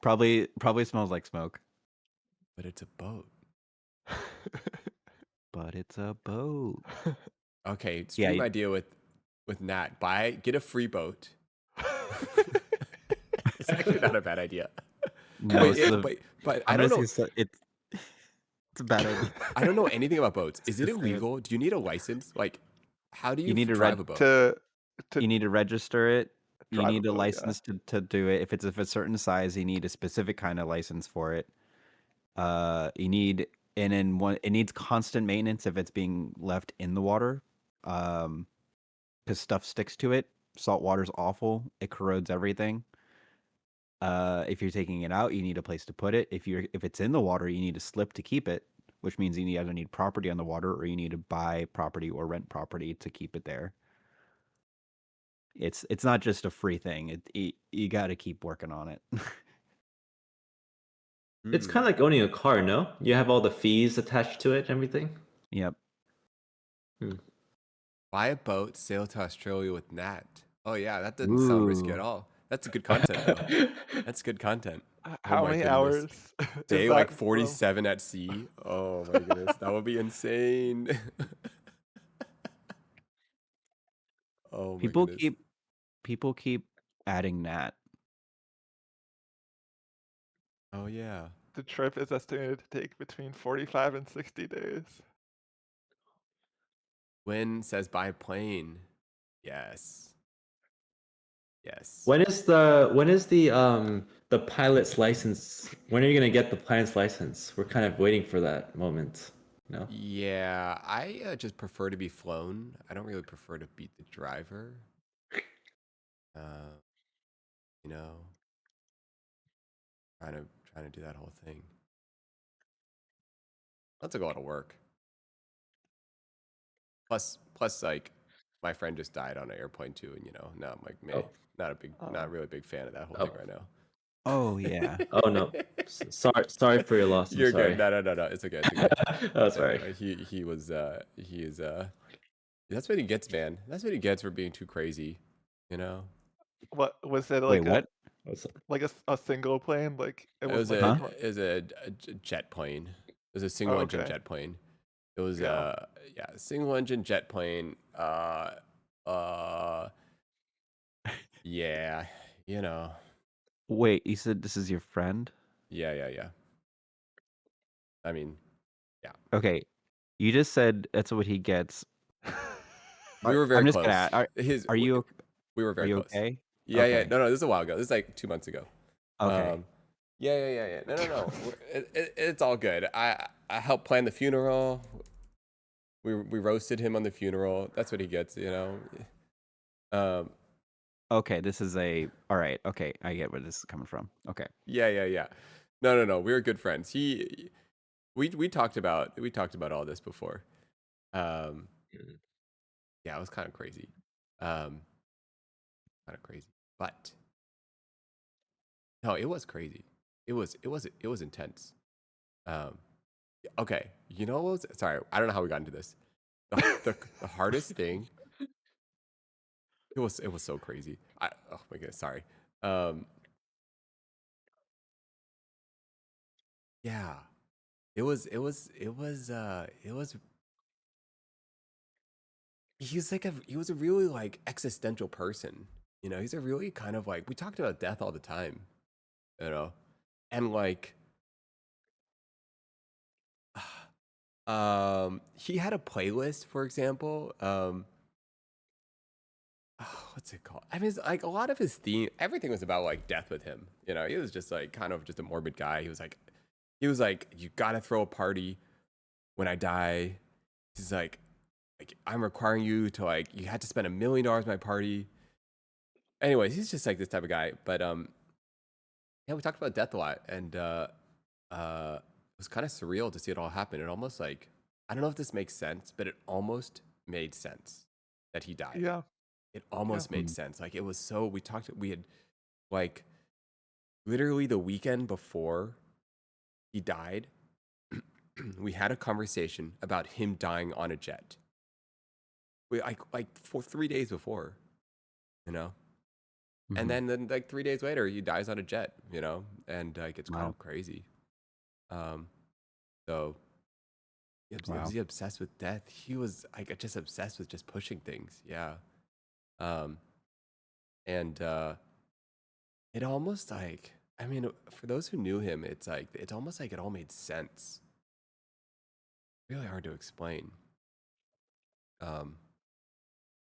Probably smells like smoke, But it's a boat. but it's a boat. Okay, Yeah, stream idea with Nat. Get a free boat. It's actually not a bad idea. no, Wait, it's the but I I'm don't gonna say know. it's a bad idea. I don't know anything about boats. Is it Just say it. illegal? Do you need a license? Like, how do you You need to drive a boat? to to you need to register it. You drive a need a boat, yeah. license to do it. If it's of a certain size, you need a specific kind of license for it. You need and then one it needs constant maintenance if it's being left in the water, because stuff sticks to it. Salt water's awful. It corrodes everything. If you're taking it out, you need a place to put it. If it's in the water, you need a slip to keep it, which means you either need property on the water or you need to buy property or rent property to keep it there. It's not just a free thing. You got to keep working on it. It's Hmm. kind of like owning a car, no? You have all the fees attached to it and everything. Yep. Buy a boat, sail to Australia with Nat. Oh yeah, that doesn't sound risky at Ooh. all. That's good content though. That's good content. Oh How my many goodness. hours is Day that like from? 47 at sea. Oh my goodness. That would be insane. Oh my People goodness. keep people keep adding Nat. Oh yeah. The trip is estimated to take between 45 and 60 days. Win says buy plane. Yes. Yes. When is the pilot's license? When are you gonna get the pilot's license? We're kind of waiting for that moment. No. Yeah, I just prefer to be flown. I don't really prefer to beat the driver. Uh, you know, trying to do that whole thing. That's a lot of work. Plus, like, my friend just died on an airplane too, and now I'm like, man, Oh. not really big fan of that whole Oh. thing right now. Oh yeah. Oh no. Sorry for your loss. I'm You're sorry. good. No. It's okay. It's okay. Oh, sorry. He was he is that's what he gets, man. That's what he gets for being too crazy. You know. What was it Wait, like what? a single plane? Like it It wasn't was like a a Huh? plane. it was a jet plane. It was a Oh, single engine okay. jet plane. It was Yeah. yeah, single engine jet plane. Uh yeah, you know. Wait, you said this is your friend? Yeah. I mean, yeah. Okay. You just said that's what he gets. We were very I'm just gonna close. are you We were are very you close. okay? Yeah. Okay. No, this is a while ago. This is like 2 months ago. Okay. Yeah. No. It's all good. I helped plan the funeral. We roasted him on the funeral. That's what he gets, you know. Um, Okay, this is all right. Okay, I get where this is coming from. Okay. yeah. No. We were good friends. We talked about all this before. Um, yeah, it was kind of crazy. Um, kind of crazy, but no, it was crazy. It was intense. Um, okay, you know what was? Sorry, I don't know how we got into this. The hardest thing. It was so crazy. Oh my goodness, sorry. Um, yeah, it was. He was a really like existential person. He's a really kind of like we talked about death all the time. You know, and like, he had a playlist, for example. What's it called? I mean, it's like a lot of his theme, everything was about like death with him. He was just like kind of just a morbid guy. He was like, you gotta throw a party when I die. He's like I'm requiring you to like you had to spend $1 million at my party. Anyways, he's just like this type of guy. But yeah, we talked about death a lot, and it was kind of surreal to see it all happen. It almost like I don't know if this makes sense, but it almost made sense that he died. Yeah. It almost made Hmm. sense. Like it was so we had like literally the weekend before he died, we had a conversation about him dying on a jet. We like for 3 days before, you know. And Mhm. then like 3 days later, he dies on a jet, and like it's kind Wow. of crazy. Um, so was Wow. he obsessed with death? He was like just obsessed with just pushing things. Yeah. Um, and it almost like I mean, for those who knew him, it's almost like it all made sense. Really hard to explain. Um,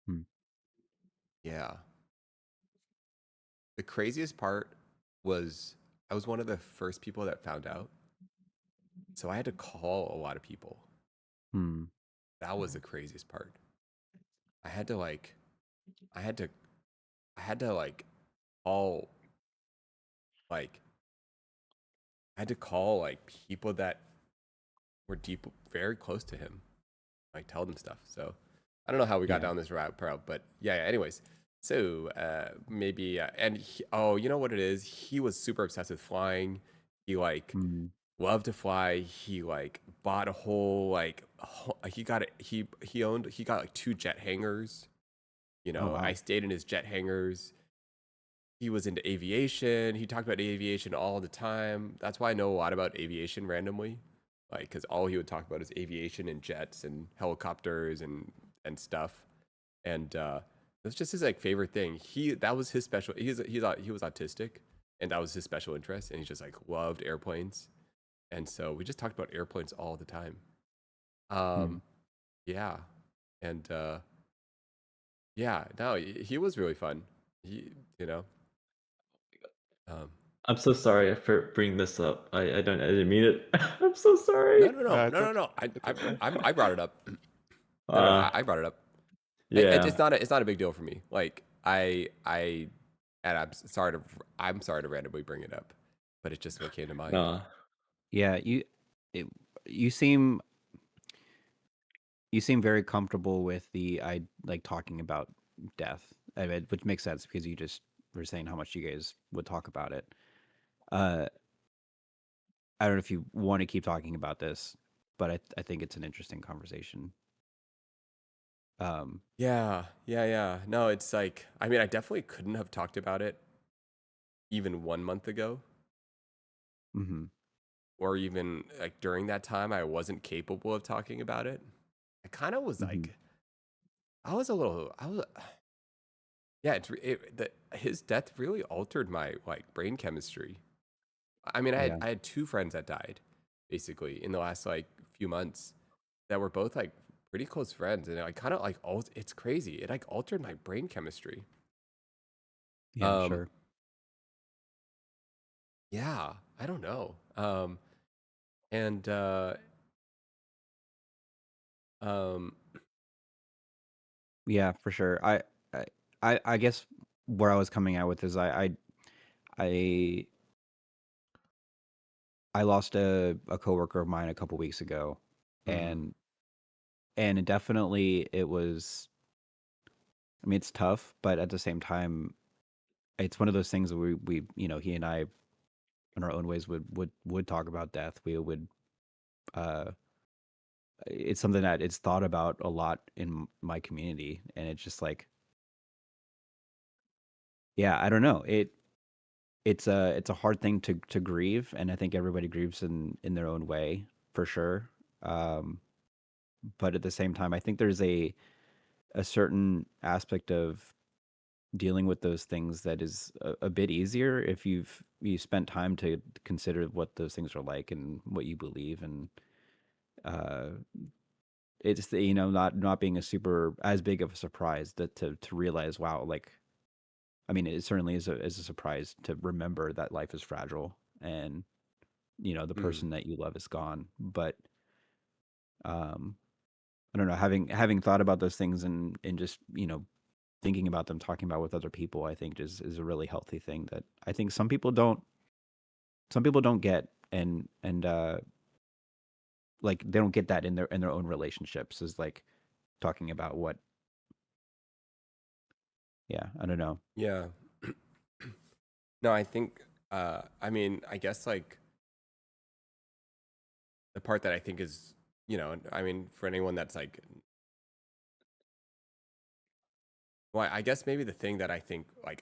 Hmm. yeah. The craziest part was I was one of the first people that found out, so I had to call a lot of people. Hmm. That was the craziest part. I had to like, I had to I had to like call like I had to call like people that were very close to him, like tell them stuff. So I don't know how we got Yeah. down this route, but yeah. Anyways, so maybe and you know what it is? He was super obsessed with flying. He like Mm. loved to fly. He like bought a whole he got it. He got like 2 jet hangars. You Oh know, I wow. stayed in his jet hangars. He was into aviation. He talked about aviation all the time. That's why I know a lot about aviation randomly, like because all he would talk about is aviation and jets and helicopters and stuff. And it was just his like favorite thing. That was his special. He was autistic, and that was his special interest. And he just like loved airplanes. And so we just talked about airplanes all the time. Mm. Yeah, and yeah, no, he was really fun. He, you know, um, I'm so sorry for bringing this up. I didn't mean it. I'm so sorry. It's okay. It's okay. I brought it up. No, Uh, I brought it up. yeah. It's not a big deal for me. Like and I'm sorry to randomly bring it up, but it just what came to mind. No. Yeah, it, you seem very comfortable with the I like talking about death, which makes sense because you just were saying how much you guys would talk about it. Uh, I don't know if you want to keep talking about this, but I think it's an interesting conversation. Um, Yeah. No, it's like I mean, I definitely couldn't have talked about it even 1 month ago, hmm or even like during that time. I wasn't capable of talking about it. I kind of was hmm like, I was a little, I was, yeah. His death really altered my like brain chemistry. I mean, Yeah. I had 2 friends that died, basically in the last like few months, that were both like pretty close friends, and I kind of like it's crazy. It like altered my brain chemistry. Yeah, Um, sure. yeah, I don't know. And um, Yeah, for sure. I, I guess where I was coming out with is I I lost a coworker of mine a couple weeks ago, mhm. and it definitely it was. I mean, it's tough, but at the same time, it's one of those things that we he and I in our own ways would talk about death. We would uh it's something that it's thought about a lot in my community, and it's just like, yeah, I don't know. It's a hard thing to grieve, and I think everybody grieves in their own way for sure. Um but at the same time, I think there's a certain aspect of dealing with those things that is a bit easier if you spent time to consider what those things are like and what you believe, and uh it's not being a super as big of a surprise that to realize, wow, like, I mean, it certainly is a surprise to remember that life is fragile, and the Mm. person that you love is gone. But um I don't know, having thought about those things, and just thinking about them, talking about with other people, I think is a really healthy thing that I think some people don't get, and like they don't get that in their own relationships, is like talking about what, yeah, I don't know. Yeah. No, I think. I mean, I guess like the part that I think is, I mean, for anyone that's like, well, I guess maybe the thing that I think like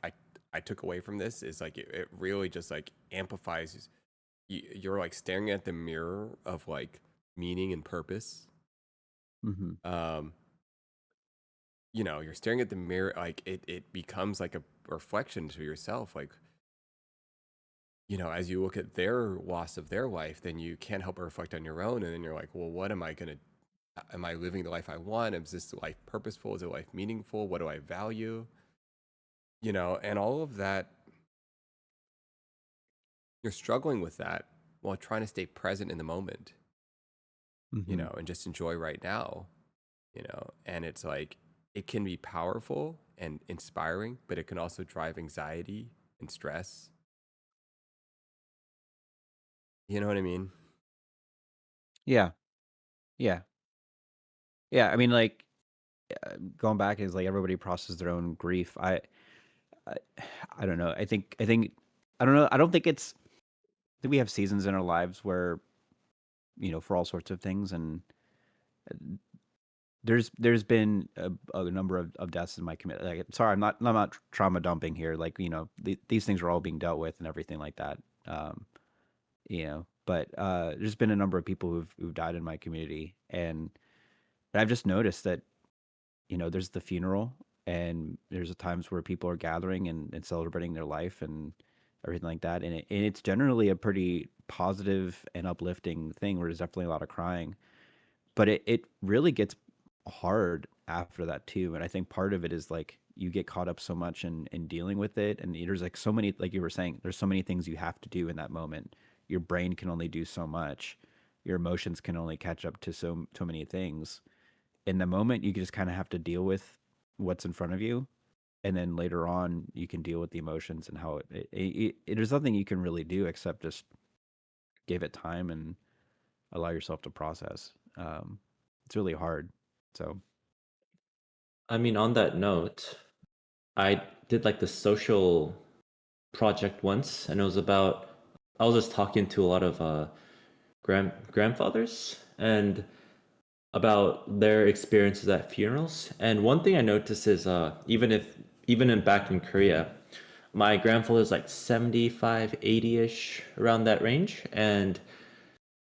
I took away from this is like it really just like amplifies. You're like staring at the mirror of like meaning and purpose. hmm Um, you're staring at the mirror, like it becomes like a reflection to yourself, like, as you look at their loss of their life, then you can't help but reflect on your own, and then you're like, well, what am I gonna am I living the life I want? Is this life purposeful? Is it life meaningful? What do I value? And all of that, you're struggling with that while trying to stay present in the moment, hmm and just enjoy right now, and it's like it can be powerful and inspiring, but it can also drive anxiety and stress. You know what I mean? Yeah. Yeah. Yeah. I mean, like, going back is like everybody processes their own grief. I, I don't know. I don't know. I don't think it's, I think we have seasons in our lives where, for all sorts of things. And there's been a number of deaths in my community. Like, sorry, I'm not trauma dumping here. Like, these things are all being dealt with and everything like that. Um, but there's been a number of people who've died in my community, and I've just noticed that there's the funeral, and there's the times where people are gathering and celebrating their life and everything like that, and it's generally a pretty positive and uplifting thing where there's definitely a lot of crying, but it really gets hard after that too. And I think part of it is like you get caught up so much in dealing with it, and there's like so many, like you were saying, there's so many things you have to do in that moment. Your brain can only do so much, your emotions can only catch up to so many things. In the moment you just kind of have to deal with what's in front of you, and then later on you can deal with the emotions and how there's nothing you can really do except just give it time and allow yourself to process. It's really hard. So I mean, on that note, I did like the social project once, and it was about I was just talking to a lot of grandfathers and about their experiences at funerals. And one thing I noticed is even in back in Korea, my grandfather's like 75, 80-ish, around that range, and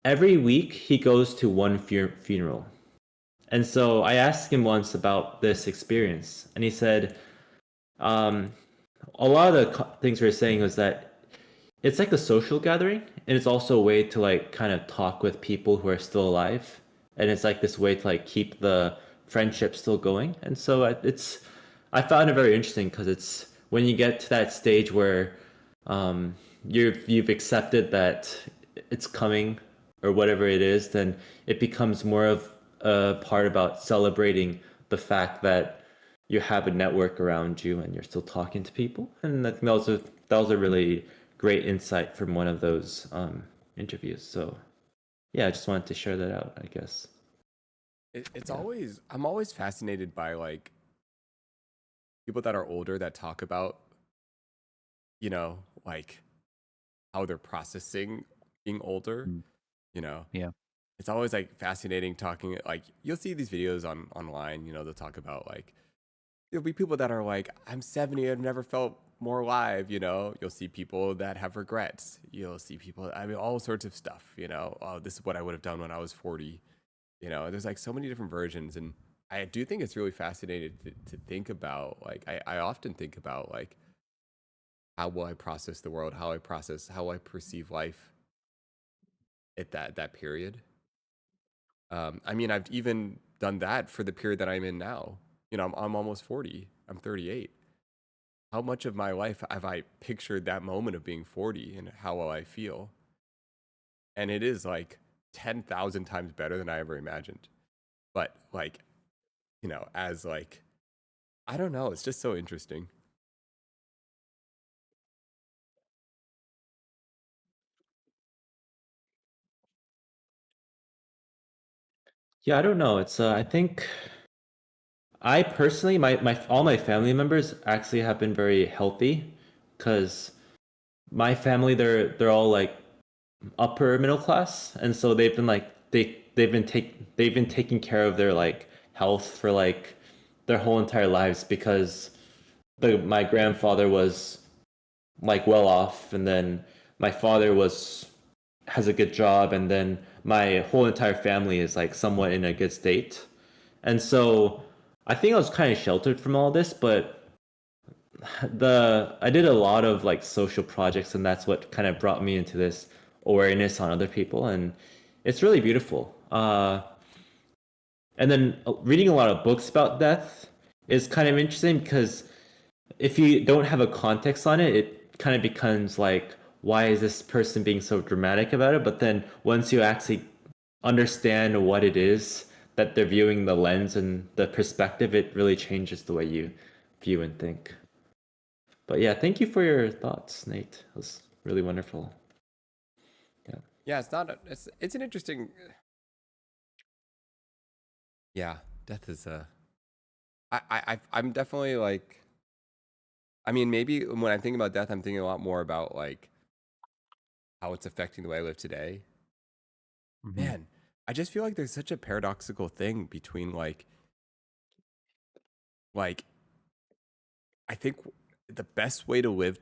every week he goes to one funeral. And so I asked him once about this experience, and he said, um, a lot of the things we were saying was that it's like a social gathering, and it's also a way to like kind of talk with people who are still alive, and it's like this way to like keep the friendship still going. And so I found it very interesting because it's when you get to that stage where you've accepted that it's coming or whatever it is, then it becomes more of a part about celebrating the fact that you have a network around you and you're still talking to people. And I think that was a really great insight from one of those interviews. So yeah, I just wanted to share that out, I guess. It's Yeah. always, I'm always fascinated by like people that are older that talk about, like how they're processing being older, mm, you know. yeah. It's always like fascinating talking, like you'll see these videos online, they'll talk about like there'll be people that are like, I'm 70, I've never felt more alive, You'll see people that have regrets. You'll see people, I mean, all sorts of stuff, Oh, this is what I would have done when I was 40. There's like so many different versions. And I do think it's really fascinating to think about. Like, I often think about like, how will I process the world? How I perceive life at that period. I mean, I've even done that for the period that I'm in now. I'm almost 40. I'm 38. How much of my life have I pictured that moment of being 40 and how will I feel? And it is like 10,000 times better than I ever imagined. But like, as like, I don't know, it's just so interesting. Yeah, I don't know. It's I think I personally my all my family members actually have been very healthy because my family they're all like upper middle class, and so they've been like they've been taking care of their like health for like their whole entire lives because my grandfather was like well off, and then my father was has a good job, and then my whole entire family is like somewhat in a good state. And so I think I was kind of sheltered from all this, but the I did a lot of like social projects, and that's what kind of brought me into this awareness on other people, and it's really beautiful. And then reading a lot of books about death is kind of interesting because if you don't have a context on it, it kind of becomes like, why is this person being so dramatic about it? But then once you actually understand what it is that they're viewing the lens and the perspective, it really changes the way you view and think. But yeah, thank you for your thoughts, Nate. It was really wonderful. Yeah, it's not. It's an interesting. Yeah, death is a. I'm definitely like. I mean, maybe when I'm thinking about death, I'm thinking a lot more about like how it's affecting the way I live today. Mhm. Man, I just feel like there's such a paradoxical thing between like I think the best way to live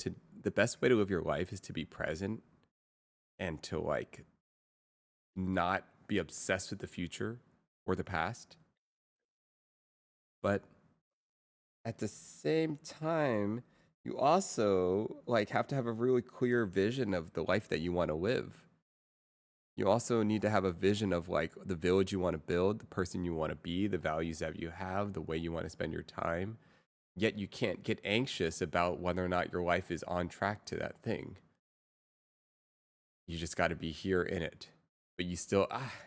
your life is to be present and to like not be obsessed with the future or the past. But at the same time, you also like have to have a really clear vision of the life that you want to live. You also need to have a vision of like the village you want to build, the person you want to be, the values that you have, the way you want to spend your time. Yet you can't get anxious about whether or not your life is on track to that thing. You just got to be here in it. But you still,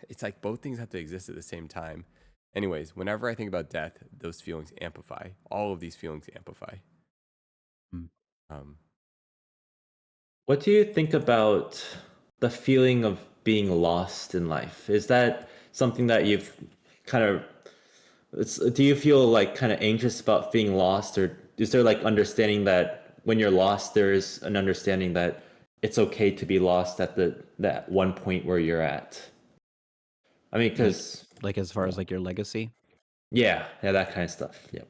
it's like both things have to exist at the same time. Anyways, whenever I think about death, those feelings amplify. All of these feelings amplify. Mm. Um, What do you think about the feeling of being lost in life? Is that something that you've kind of do you feel like kind of anxious about being lost, or is there like understanding that when you're lost, there is an understanding that it's okay to be lost at that one point where you're at? I mean, because Like as far as like your legacy. yeah, that kind of stuff. Yep.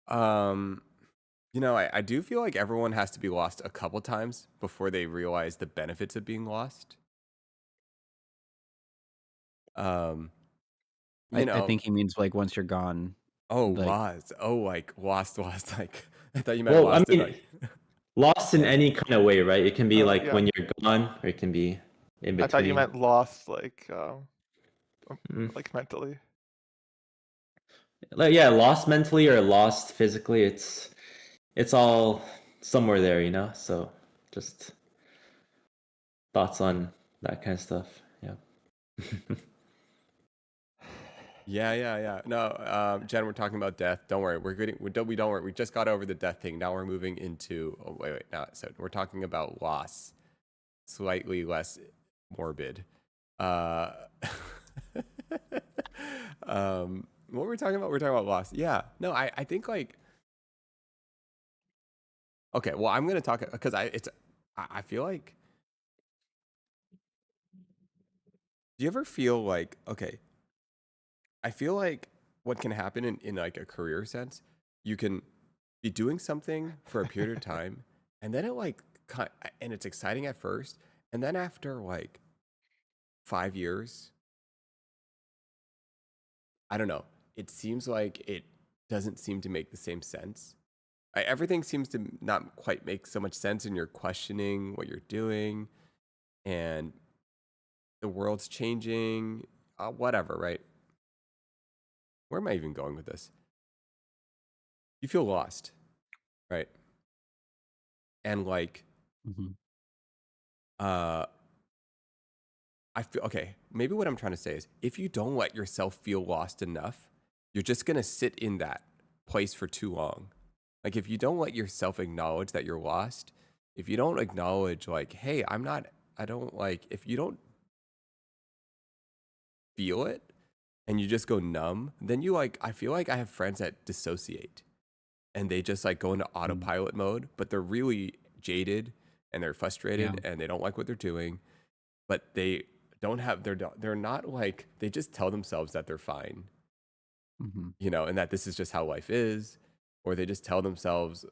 Mm. um, I do feel like everyone has to be lost a couple times before they realize the benefits of being lost. Um, I think he means like once you're gone, oh, like lost. Oh, like lost. Like I thought you meant Well, I lost in mean, like. lost in Yeah. any kind of way, right? It can be like Yeah. when you're gone, or it can be in I thought you between. meant lost, Mm. like mentally. Like, yeah, lost mentally or lost physically. It's all somewhere there, you know. So just thoughts on that kind of stuff. Yeah. Yeah. No, Jen, we're talking about death. Don't worry, we're getting. We don't worry. We just got over the death thing. Now we're moving into. Oh, wait. Now, so we're talking about loss, slightly less morbid. Uh, what were we talking about? We're talking about loss. Yeah. No, I think like. Okay. Well, I'm gonna talk because I feel like. Do you ever feel like okay? I feel like what can happen in like a career sense, you can be doing something for a period of time, and then it like and it's exciting at first, and then after like 5 years, I don't know, it seems like it doesn't seem to make the same sense. Everything seems to not quite make so much sense, and you're questioning what you're doing, and the world's changing, whatever, right? Where am I even going with this? You feel lost, right? And like, mhm. uh, I feel okay. Maybe what I'm trying to say is if you don't let yourself feel lost enough, you're just going to sit in that place for too long. Like if you don't let yourself acknowledge that you're lost, if you don't acknowledge like, hey, I don't like, if you don't feel it and you just go numb, then you like, I feel like I have friends that dissociate and they just like go into Mm. autopilot mode, but they're really jaded and they're Yeah. frustrated and they don't like what they're doing, but they don't have they're not like they just tell themselves that they're fine, Hmm. and that this is just how life is, or they just tell themselves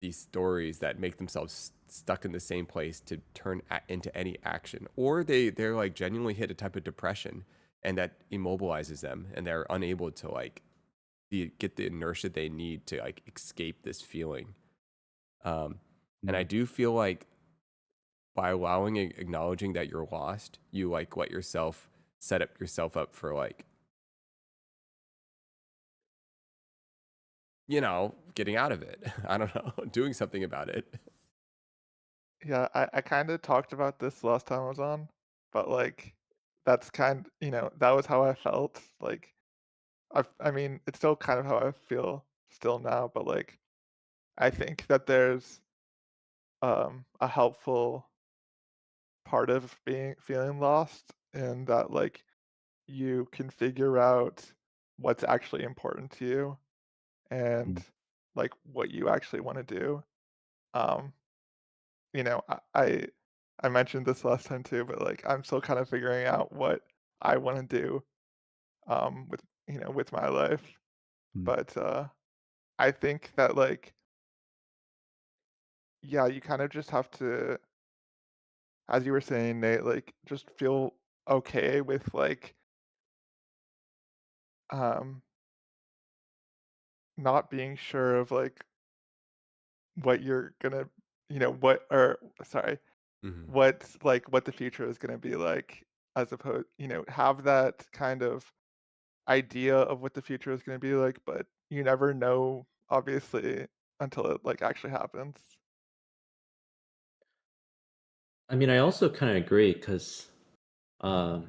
these stories that make themselves stuck in the same place to turn into any action, or they're like genuinely hit a type of depression and that immobilizes them and they're unable to like get the inertia they need to like escape this feeling. And I Mm. do feel like by allowing acknowledging that you're lost, you like let yourself set up yourself up for like, getting out of it. I don't know, doing something about it. Yeah, I kind of talked about this last time I was on, but like that's that was how I felt. Like I mean, it's still kind of how I feel still now, but like I think that there's a helpful part of being feeling lost and that like you can figure out what's actually important to you and Mm. like what you actually want to do. Um, I mentioned this last time too, but like I'm still kind of figuring out what I want to do with with my life. Mm. But I think that like yeah, you kind of just have to, as you were saying, Nate, like just feel okay with like um not being sure of like what you're gonna what or sorry, Hmm. what the future is gonna be like as opposed have that kind of idea of what the future is gonna be like, but you never know obviously until it like actually happens. I mean, I also kind of agree because, um,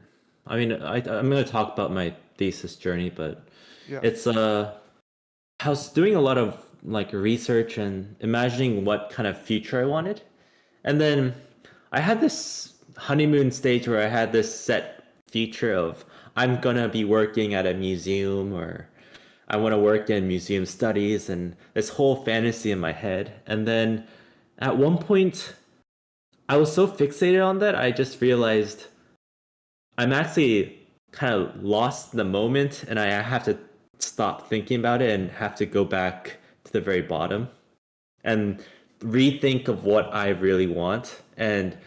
I mean, I'm going to talk about my thesis journey, but Yeah, it's I was doing a lot of like research and imagining what kind of future I wanted, and then I had this honeymoon stage where I had this set future of I'm gonna be working at a museum or I want to work in museum studies and this whole fantasy in my head. And then at one point, I was so fixated on that, I just realized I'm actually kind of lost in the moment and I have to stop thinking about it and have to go back to the very bottom and rethink of what I really want. And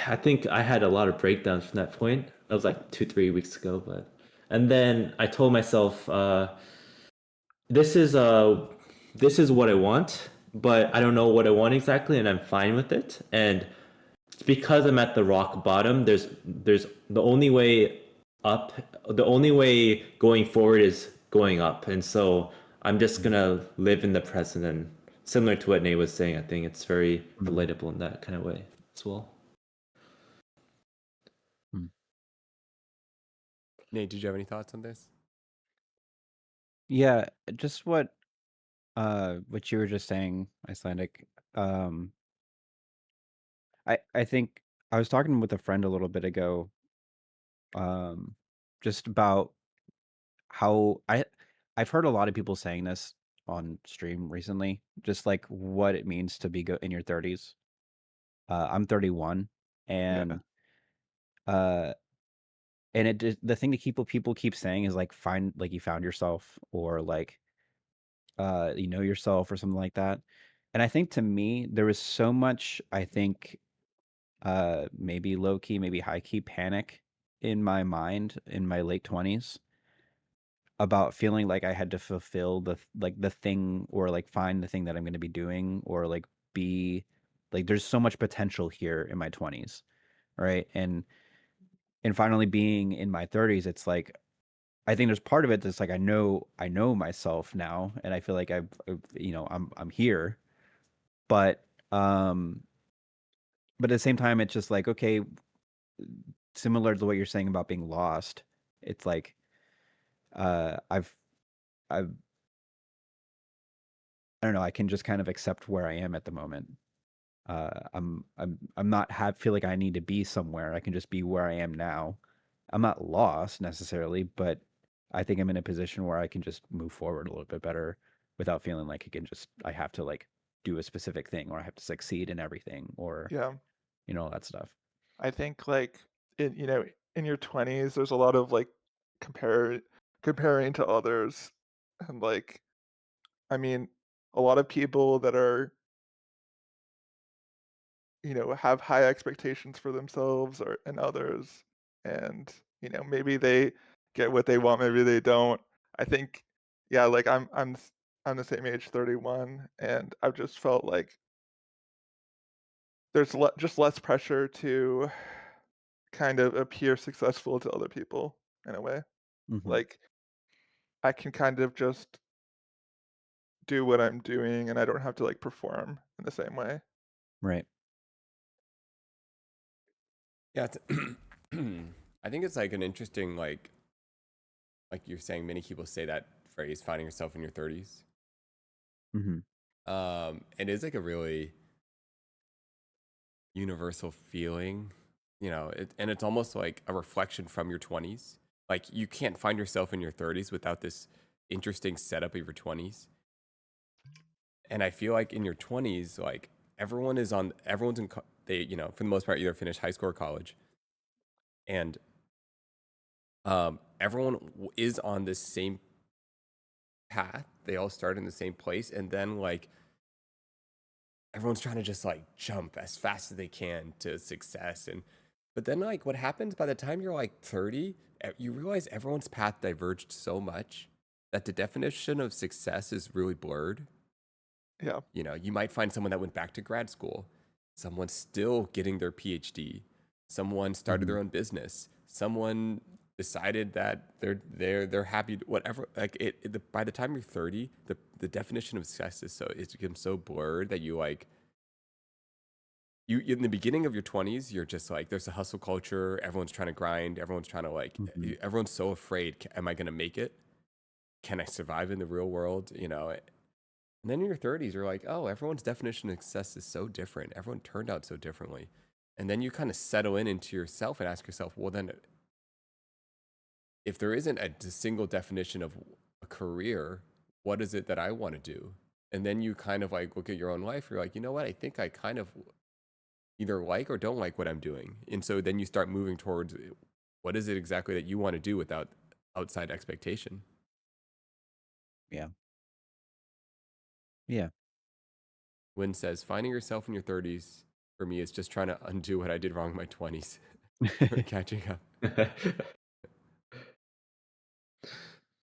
I think I had a lot of breakdowns from that point. That was like 2, 3 weeks ago, but and then I told myself, this is this is what I want, but I don't know what I want exactly, and I'm fine with it. And because I'm at the rock bottom, there's the only way up, the only way going forward is going up, and so I'm just Mm. gonna live in the present. And similar to what Nate was saying, I think it's very Mm. relatable in that kind of way as well. Mm. Nate, did you have any thoughts on this? Yeah, just what you were just saying, Icelandic. Um, I think I was talking with a friend a little bit ago, um, just about how I've heard a lot of people saying this on stream recently, just like what it means to be in your 30s. I'm 31, yeah, and uh, the thing that people keep saying is like find like you found yourself, or like you know yourself or something like that. And I think to me there was so much, I think, maybe low key, maybe high key panic in my mind in my late 20s about feeling like I had to fulfill the thing, or like find the thing that I'm going to be doing, or like be like there's so much potential here in my 20s, right? And finally being in my 30s, it's like I think there's part of it that's like I know myself now, and I feel like I'm here, but um but at the same time it's just like, okay, similar to what you're saying about being lost, it's like I've I've I don't know, I can just kind of accept where I am at the moment. I'm not feel like I need to be somewhere. I can just be where I am now. I'm not lost necessarily, but I think I'm in a position where I can just move forward a little bit better without feeling like I have to like do a specific thing, or I have to succeed in everything, or yeah. all that stuff. I think like in your 20s, there's a lot of like compare comparing to others, and like I mean, a lot of people that are have high expectations for themselves or and others, and maybe they get what they want, maybe they don't. I think, yeah, like I'm the same age, 31, and I've just felt like there's just less pressure to kind of appear successful to other people in a way. Hmm. Like I can kind of just do what I'm doing, and I don't have to like perform in the same way. Right. Yeah, I think it's like an interesting like you're saying, many people say that phrase, finding yourself in your 30s. Mm-hmm. It is like a really universal feeling, and it's almost like a reflection from your 20s. Like you can't find yourself in your 30s without this interesting setup of your 20s. And I feel like in your 20s, like everyone's in, they, for the most part, either finish high school or college. And everyone is on this same path. They all start in the same place. And then like everyone's trying to just like jump as fast as they can to success. But then like what happens by the time you're like 30, you realize everyone's path diverged so much that the definition of success is really blurred. Yeah. You might find someone that went back to grad school, someone still getting their PhD, someone started their own business, someone decided that they're happy, whatever. Like by the time you're 30, the definition of success it's become so blurred that you like you in the beginning of your 20s, you're just like there's a hustle culture, everyone's trying to grind, everyone's trying to like everyone's so afraid, am I going to make it? Can I survive in the real world? And then in your 30s, you're like, oh, everyone's definition of success is so different. Everyone turned out so differently. And then you kind of settle into yourself and ask yourself, well, then if there isn't a single definition of a career, what is it that I want to do? And then you kind of like look at your own life. You're like, you know what? I think I kind of either like or don't like what I'm doing. And so then you start moving towards what is it exactly that you want to do without outside expectation. Yeah. Yeah. Wynn says, finding yourself in your 30s for me is just trying to undo what I did wrong in my 20s. Or catching up.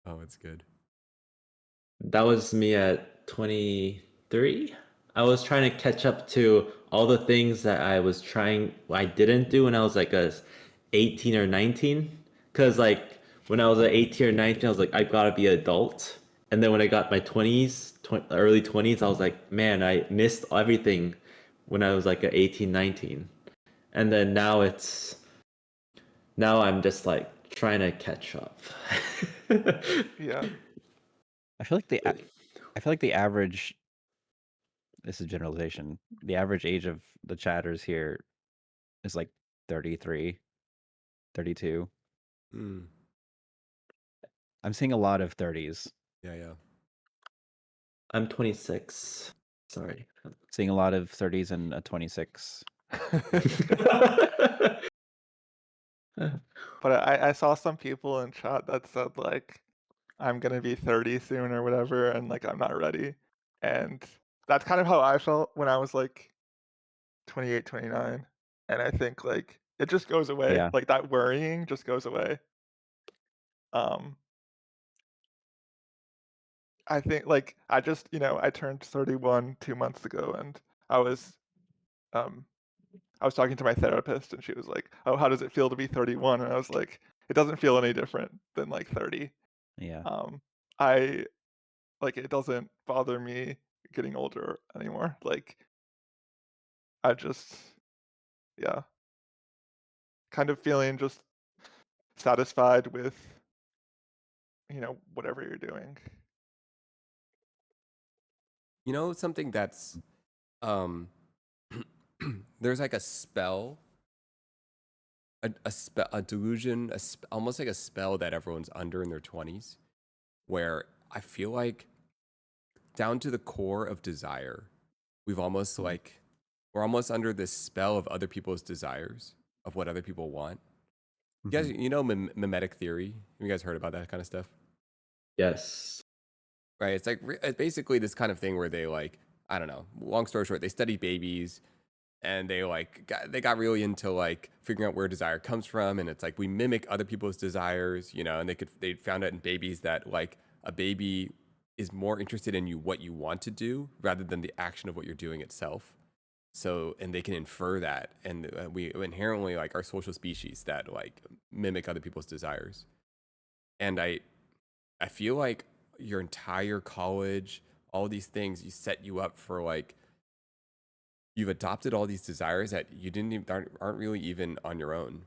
Oh, it's good. That was me at 23. I was trying to catch up to all the things that I didn't do when I was like 18 or 19. Cause like when I was at 18 or 19, I was like, I gotta be an adult. And then when I got my 20s, early 20s, I was like, man, I missed everything when I was like 18, 19. And then now I'm just like trying to catch up. Yeah. I feel like the average, this is generalization, the average age of the chatters here is like 33, 32. Mm. I'm seeing a lot of 30s, Yeah. I'm 26. Sorry. seeing a lot of 30s and a 26. But I saw some people in chat that said like I'm gonna be 30 soon or whatever, and like I'm not ready. And that's kind of how I felt when I was like 28, 29. And I think like it just goes away. Yeah. Like that worrying just goes away. Um I think like I just, I turned 31 2 months ago, and I was um I was talking to my therapist, and she was like, "Oh, how does it feel to be 31?" And I was like, "It doesn't feel any different than like 30." Yeah. I like it doesn't bother me getting older anymore. Like I just yeah, kind of feeling just satisfied with, whatever you're doing. Something that's um there's like a spell, a delusion, almost like a spell that everyone's under in their 20s, where I feel like down to the core of desire, we've almost like we're almost under this spell of other people's desires, of what other people want. You guys, mimetic theory. Have you guys heard about that kind of stuff? Yes. Right. It's like it's basically this kind of thing where they like, I don't know. Long story short, they study babies, and they got really into like figuring out where desire comes from, and it's like we mimic other people's desires, and they found out in babies that like a baby is more interested in what you want to do rather than the action of what you're doing itself. So, and they can infer that, and we inherently like our social species that like mimic other people's desires. And I feel like your entire college, all these things, you set you up for like you've adopted all these desires that you didn't even aren't really even on your own.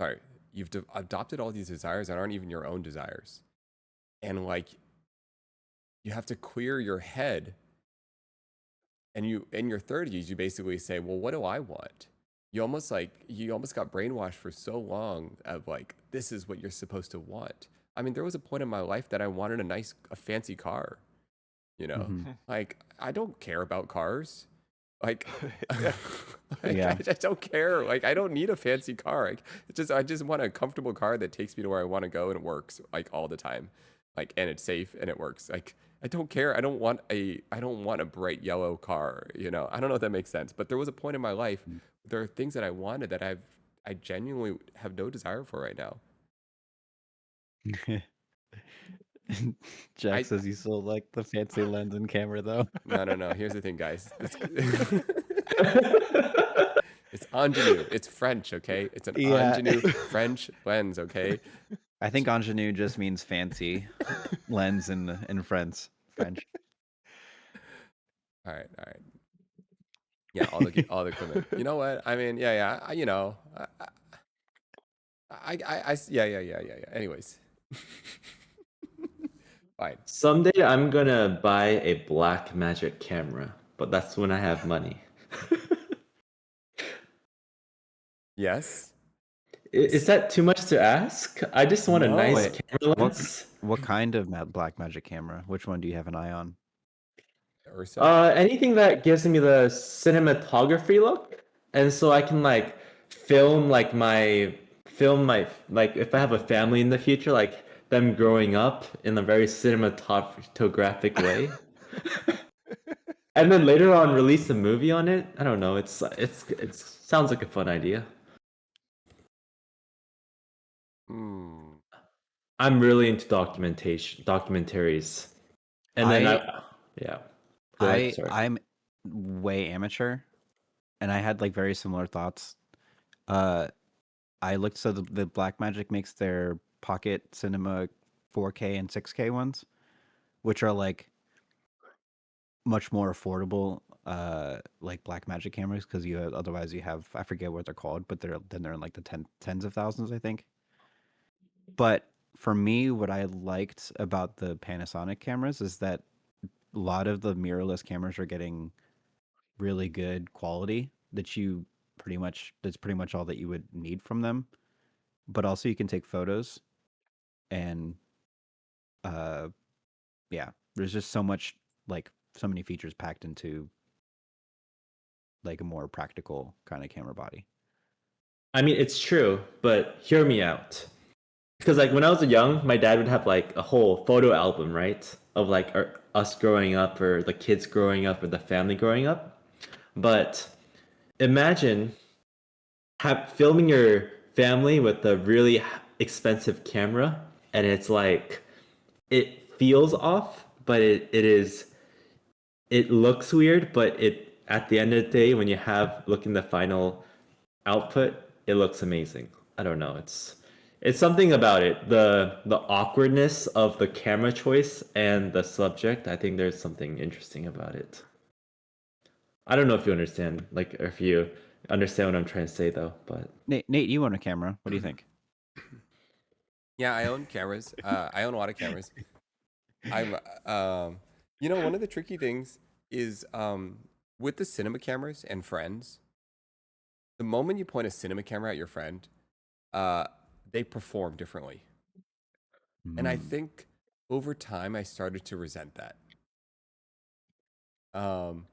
Sorry, you've adopted all these desires that aren't even your own desires, and like you have to clear your head. And you in your 30s, you basically say, well, what do I want? You almost got brainwashed for so long of like, this is what you're supposed to want. I mean, there was a point in my life that I wanted a fancy car, you know? Mhm. Like, I don't care about cars. Like, Yeah. Yeah. I just don't care. Like, I don't need a fancy car. Like, I just want a comfortable car that takes me to where I want to go and it works like all the time. Like, and it's safe and it works. Like, I don't care. I don't want a bright yellow car, you know. I don't know if that makes sense, but there was a point in my life, there are things that I wanted that I genuinely have no desire for right now. Jack I says you still like the fancy lens and camera though. no. Here's the thing, guys. It's ingenue. It's French, okay? It's an Yeah. ingenue French lens, okay? I think ingenue just means fancy lens in French. French. All right. Yeah, all the equipment. You know what? I mean, yeah. You know, yeah. Anyways, fine. Someday I'm gonna buy a black magic camera, but that's when I have money. Yes. Is that too much to ask? I just want a No. nice Wait, camera what lens. what kind of black magic camera? Which one do you have an eye on? Ursa. Anything that gives me the cinematography look, and so I can like film my like if I have a family in the future, like them growing up in a very cinematographic way, and then later on release a movie on it. I don't know. It sounds like a fun idea. Hmm. I'm really into documentaries, and then yeah. Go ahead. Sorry. I'm way amateur, and I had like very similar thoughts. Uh, I looked, so the Blackmagic makes their Pocket Cinema 4K and 6K ones, which are like much more affordable, like Blackmagic cameras, because otherwise you have, I forget what they're called, but they're in like the tens of thousands, I think. But for me, what I liked about the Panasonic cameras is that a lot of the mirrorless cameras are getting really good quality that's pretty much all that you would need from them. But also you can take photos, and uh yeah, there's just so many features packed into like a more practical kind of camera body. I mean, it's true, but hear me out. Because like when I was young, my dad would have like a whole photo album, right, of like us growing up, or the kids growing up, or the family growing up. But imagine filming your family with a really expensive camera, and it's like it feels off, but it looks weird, but it at the end of the day, when you have look in the final output, it looks amazing. I don't know. It's something about it. The awkwardness of the camera choice and the subject. I think there's something interesting about it. I don't know if you understand, like, or if you understand what I'm trying to say, though. But Nate, you own a camera. What do you think? Yeah, I own cameras. I own a lot of cameras. I'm, one of the tricky things is with the cinema cameras and friends, the moment you point a cinema camera at your friend, uh, they perform differently. And I Mm. think over time, I started to resent that. Um,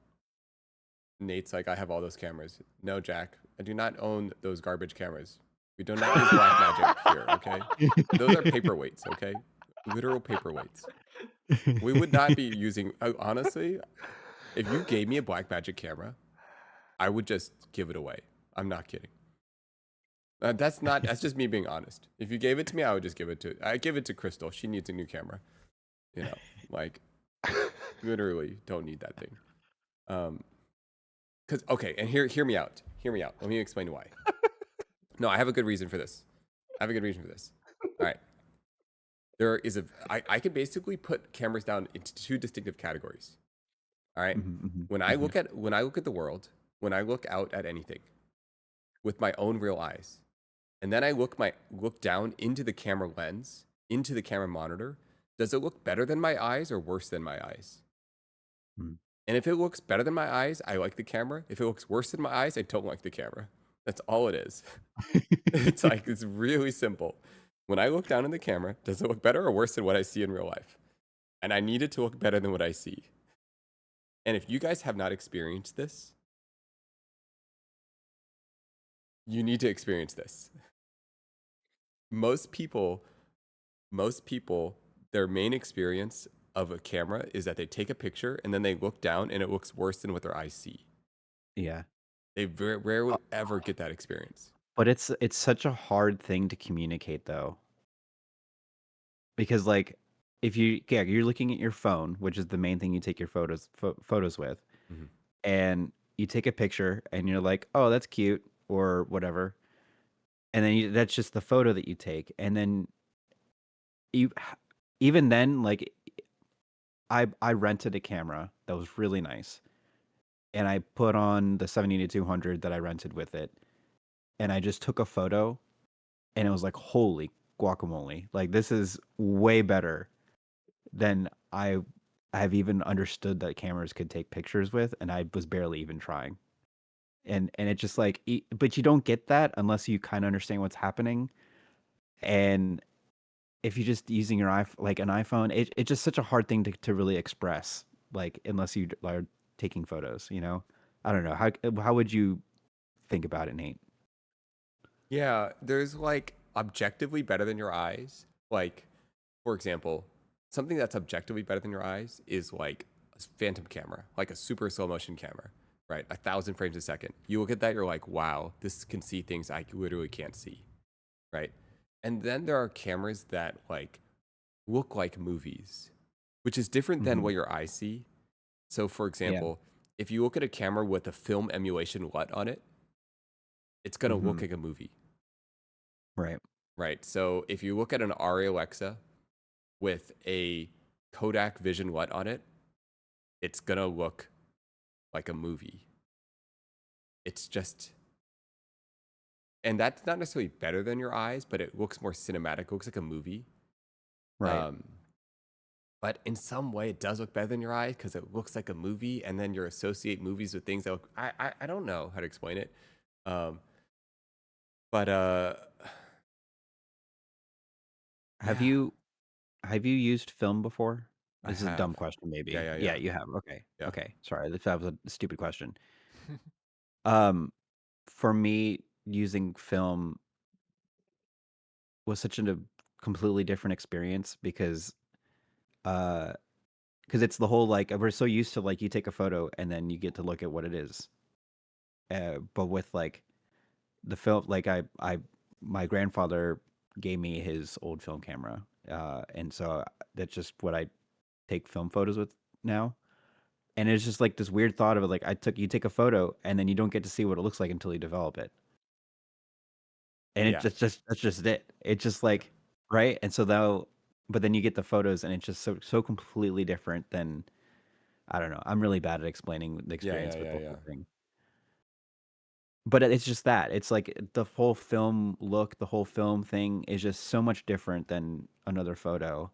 Nate's like, I have all those cameras. No, Jack, I do not own those garbage cameras. We do not use black magic here, okay? Those are paperweights, okay? Literal paperweights. We would not be using, honestly, if you gave me a black magic camera, I would just give it away. I'm not kidding. That's just me being honest. If you gave it to me, I would just I give it to Crystal. She needs a new camera. You know, like literally don't need that thing. Cause okay, and hear me out. Hear me out. Let me explain why. No, I have a good reason for this. All right. There is I can basically put cameras down into two distinctive categories. All right. When I look at the world, when I look out at anything with my own real eyes, and then I look down into the camera lens, into the camera monitor, does it look better than my eyes or worse than my eyes? Hmm. And if it looks better than my eyes, I like the camera. If it looks worse than my eyes, I don't like the camera. That's all it is. It's like, it's really simple. When I look down in the camera, does it look better or worse than what I see in real life? And I need it to look better than what I see. And if you guys have not experienced this, you need to experience this. Most people, their main experience of a camera is that they take a picture and then they look down and it looks worse than what their eyes see. Yeah. They rarely ever get that experience. But it's such a hard thing to communicate though. Because like if you're looking at your phone, which is the main thing you take your photos with, Mhm. and you take a picture and you're like, "Oh, that's cute," or whatever. And then that's just the photo that you take. And then you even then like I rented a camera that was really nice. And I put on the 70 to 200 that I rented with it. And I just took a photo and it was like, "Holy guacamole. Like this is way better than I have even understood that cameras could take pictures with, and I was barely even trying." And it's just like, but you don't get that unless you kind of understand what's happening. And if you're just using your like an iPhone, it's just such a hard thing to really express, like unless you are taking photos. I don't know how would you think about it, Nate? Yeah, there's like objectively better than your eyes. Like, for example, something that's objectively better than your eyes is like a phantom camera, like a super slow motion camera, right? 1,000 frames a second. You look at that, you're like, wow, this can see things I literally can't see, right? And then there are cameras that like look like movies, which is different than Hmm. what your eyes see. So, for Yeah. example, if you look at a camera with a film emulation LUT on it, it's gonna look Hmm. like a movie, Right. right? So, if you look at an Ari Alexa with a Kodak Vision LUT on it, it's gonna look like a movie. It's just, and that's not necessarily better than your eyes, but it looks more cinematic. It looks like a movie. Right. Um, but in some way, it does look better than your eyes because it looks like a movie, and then you associate movies with things that look. I don't know how to explain it, um, but Have yeah, you have you used film before? I This is a have. dumb question, Yeah, maybe. yeah, Yeah, yeah, you have. Okay. yeah. Okay. Sorry, that was a stupid question. Um, for me, using film was such a completely different experience uh, because it's the whole like we're so used to like you take a photo and then you get to look at what it is. But with like the film, like my grandfather gave me his old film camera, and so that's just what I take film photos with now. And it's just like this weird thought of it, like you take a photo and then you don't get to see what it looks like until you develop it. And it Yeah. just that's just it. It's just like, right? And so but then you get the photos and it's just so completely different than, I don't know. I'm really bad at explaining the Yeah, yeah, experience with yeah, the yeah. whole thing. But it's just that. It's like the whole film look, the whole film thing is just so much different than another photo.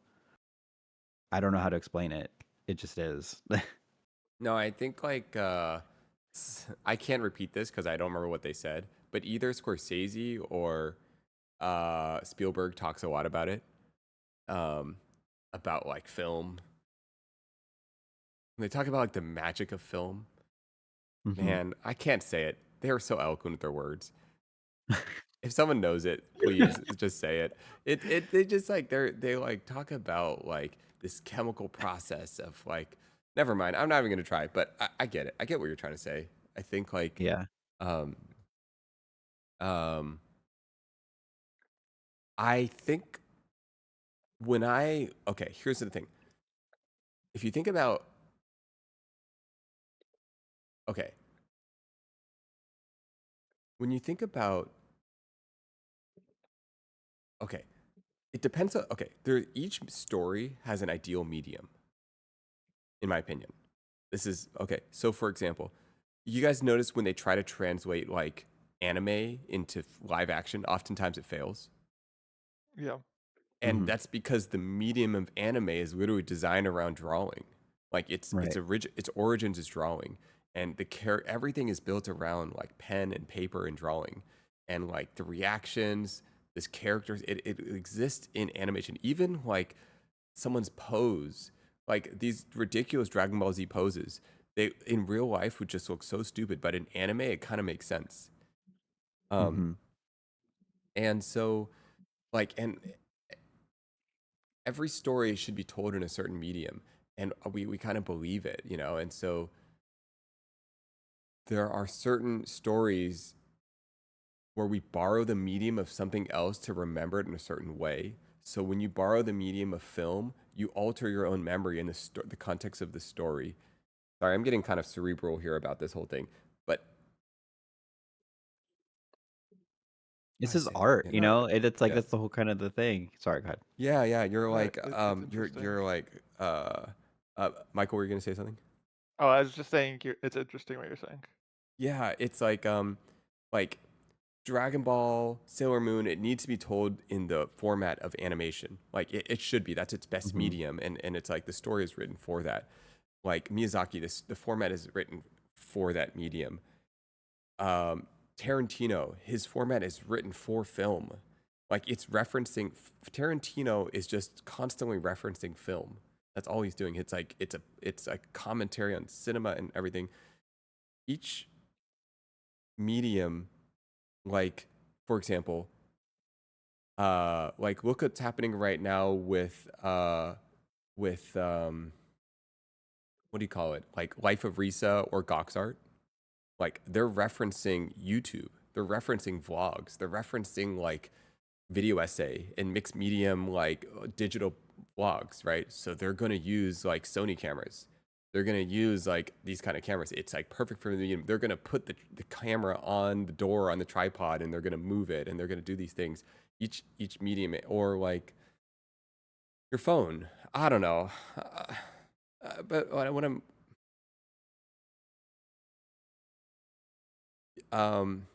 I don't know how to explain it. It just is. No, I think like I can't repeat this because I don't remember what they said, but either Scorsese or Spielberg talks a lot um, about like film. When they talk about like the magic of film, Hmm. man, I can't say it. They are so eloquent with their words. If someone knows it, please just say it. They just like they like talk about like this chemical process of like, never mind. I'm not even gonna try, but I get it. I get what you're trying to say. I think like Yeah. um um I think when I okay, here's the thing. If you think about okay, when you think about okay, it depends on okay, there each story has an ideal medium, in my opinion. This is okay. So for example, you guys notice when they try to translate like anime into live action, oftentimes it fails. Yeah. And Mhm. that's because the medium of anime is literally designed around drawing. Like Right. its origins is drawing, and everything is built around like pen and paper and drawing, and like the reactions, this characters, it exists in animation. Even like someone's pose, like these ridiculous Dragon Ball Z poses, they in real life would just look so stupid, but in anime it kind of makes sense. Um, Mhm. and so like and every story should be told in a certain medium, and we kind of believe it, you know. And so there are certain stories where we borrow the medium of something else to remember it in a certain way. So when you borrow the medium of film, you alter your own memory in the context of the story. Sorry, I'm getting kind of cerebral here about this whole thing, but This I is say, art, yeah, you No, know? It's like yeah, that's the whole kind of the thing. Sorry, go ahead. yeah. You're no, like, it's interesting. you're like, Michael, were you gonna say something? Oh, I was just saying it's interesting what you're saying. Yeah, it's like Dragon Ball, Sailor Moon, it needs to be told in the format of animation. Like it should be. That's its best Mhm. medium, and it's like the story is written for that. Like Miyazaki, the format is written for that medium. Um, Tarantino, his format is written for film. Like it's referencing. Tarantino is just constantly referencing film. That's all he's doing. It's a commentary on cinema and everything. Each medium, like for example, like look what's happening right now with what do you call it, like Life of Risa or Gox Art. Like they're referencing YouTube, they're referencing vlogs, they're referencing like video essay and mixed medium, like digital vlogs, right? So they're going to use like Sony cameras, they're going to use like these kind of cameras. It's like perfect for the medium. They're going to put the camera on the door on the tripod, and they're going to move it, and they're going to do these things. Each medium, or like your phone. I don't know. But what um,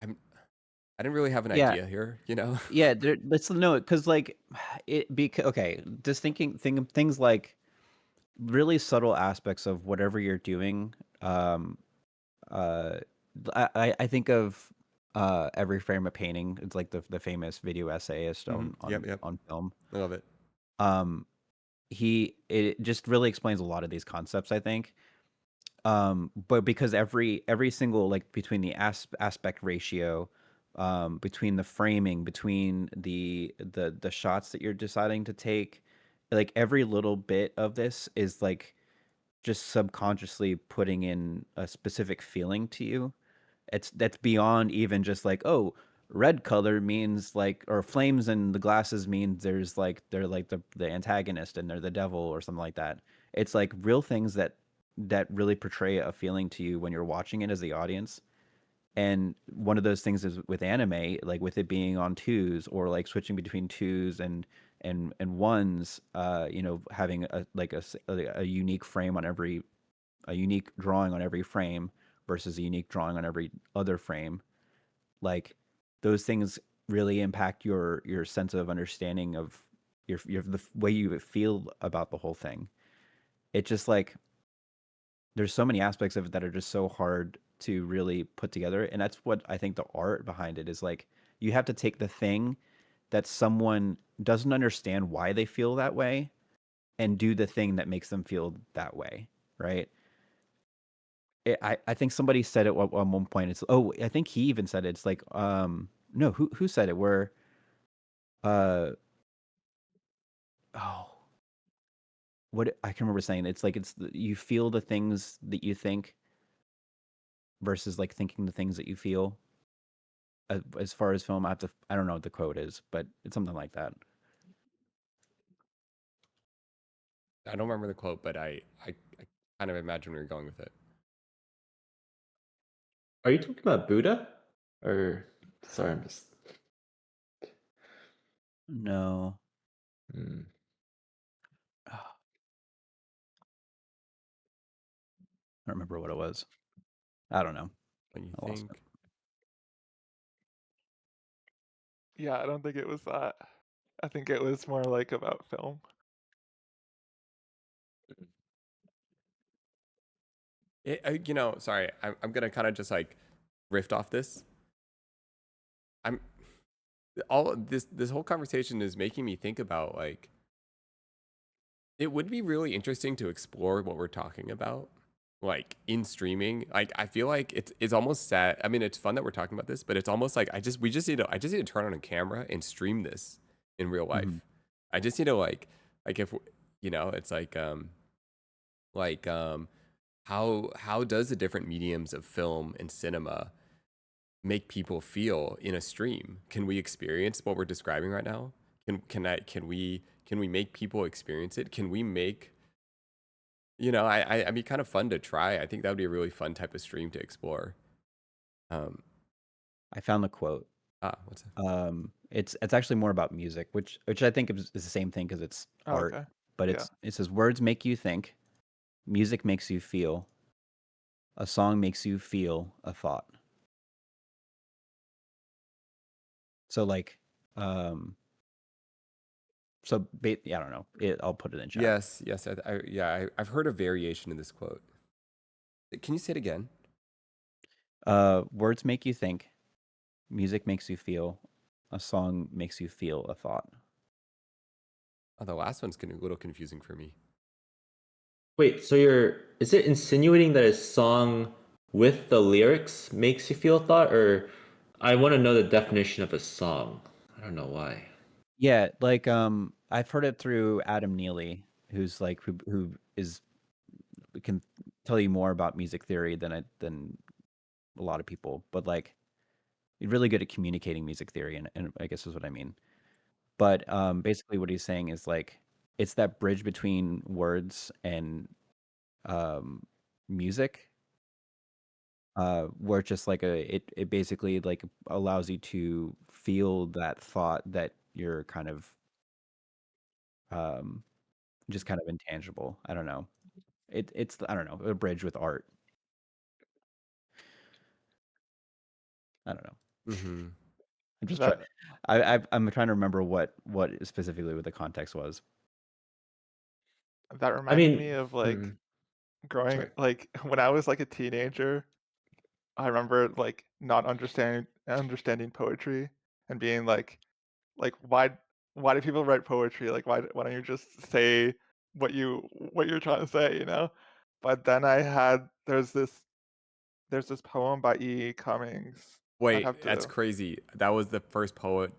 I'm, I didn't really have an Yeah. idea here, you know? Yeah, let's know it because like okay, just things like really subtle aspects of whatever you're doing. Uh, I think of every frame of painting. It's like the famous video essayist Hmm. Yep. on film. I love it. Um, it just really explains a lot of these concepts, I think. But because every single like between the aspect ratio, between the framing, between the shots that you're deciding to take, like every little bit of this is like just subconsciously putting in a specific feeling to you. That's beyond even just like, oh, red color means like, or flames in the glasses means they're like the antagonist and they're the devil or something like that. It's like real things that really portray a feeling to you when you're watching it as the audience. And one of those things is with anime, like with it being on twos or like switching between twos and ones, you know, having a unique frame on every a unique drawing on every frame versus a unique drawing on every other frame. Like those things really impact your sense of understanding of your the way you feel about the whole thing. It just like there's so many aspects of it that are just so hard to really put together, and that's what I think the art behind it is. Like you have to take the thing that someone doesn't understand why they feel that way and do the thing that makes them feel that way, right? I think somebody said it at one point. It's oh, I think he even said it. It's like no, who said it? Where uh oh, what I can remember saying. It's like you feel the things that you think versus like thinking the things that you feel. As far as film, I don't know what the quote is, but it's something like that. I don't remember the quote, but I kind of imagine where you're going with it. Are you talking about Buddha? Or sorry, I'm just. No, Hmm. I don't remember what it was. I don't know. What you I lost think? Yeah, I don't think it was that. I think it was more like about film. Sorry, I'm gonna kind of just like riff off this. I'm all this whole conversation is making me think about like it would be really interesting to explore what we're talking about like in streaming. Like I feel like it's almost sad. I mean, it's fun that we're talking about this, but it's almost like I just need to turn on a camera and stream this in real life. Mhm. I just need to like if it's like how does the different mediums of film and cinema make people feel in a stream? Can we experience what we're describing right now? Can we make people experience it? Can we make I'd be kind of fun to try. I think that would be a really fun type of stream to explore. I found the quote. What's it? It's actually more about music, which I think is the same thing because it's Oh, art. okay. But Yeah. it says words make you think, music makes you feel, a song makes you feel a thought. So like, yeah, I don't know. I'll put it in chat. Yes. I've heard a variation in this quote. Can you say it again? Words make you think, music makes you feel, a song makes you feel a thought. Oh, the last one's getting a little confusing for me. Wait, so is it insinuating that a song with the lyrics makes you feel thought, or I want to know the definition of a song. I don't know why. Yeah, like I've heard it through Adam Neely, who's like who can tell you more about music theory than a lot of people, but like really good at communicating music theory, and I guess is what I mean. But basically, what he's saying is like it's that bridge between words and um, music, where it's just like it basically like allows you to feel that thought that you're kind of um, just kind of intangible. I don't know. It's I don't know, a bridge with art. I don't know. Mm-hmm. I'm just trying. That I'm trying to remember what specifically what the context was. that I reminded me mean, of like growing sorry. like when I was like a teenager, I remember like not understanding poetry and being like why do people write poetry? Like why don't you just say what you're trying to say, you know? But then there's this poem by E. Cummings. I'd have Wait, that's to crazy. That was the first poet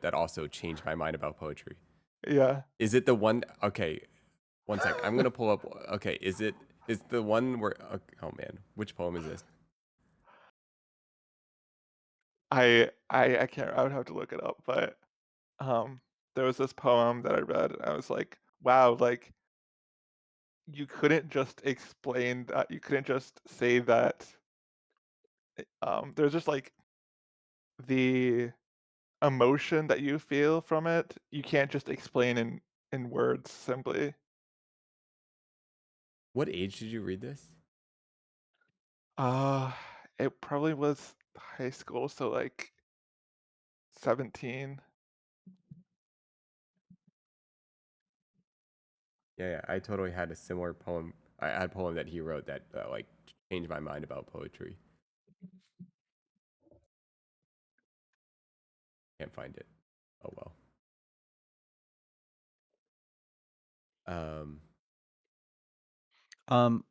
that also changed my mind about poetry. yeah. Is it the one? Okay, one sec. I'm gonna pull up. Okay, is the one where? Oh man, which poem is this? I can't I would have to look it up, but there was this poem that I read and I was like, wow, like you couldn't just explain that, you couldn't just say that. There's just like the emotion that you feel from it, you can't just explain in words simply. What age did you read this? Uh, it probably was high school, so like 17. Yeah, I totally had a similar poem. I had a poem that he wrote that like changed my mind about poetry. Can't find it. Oh well. Um, Um,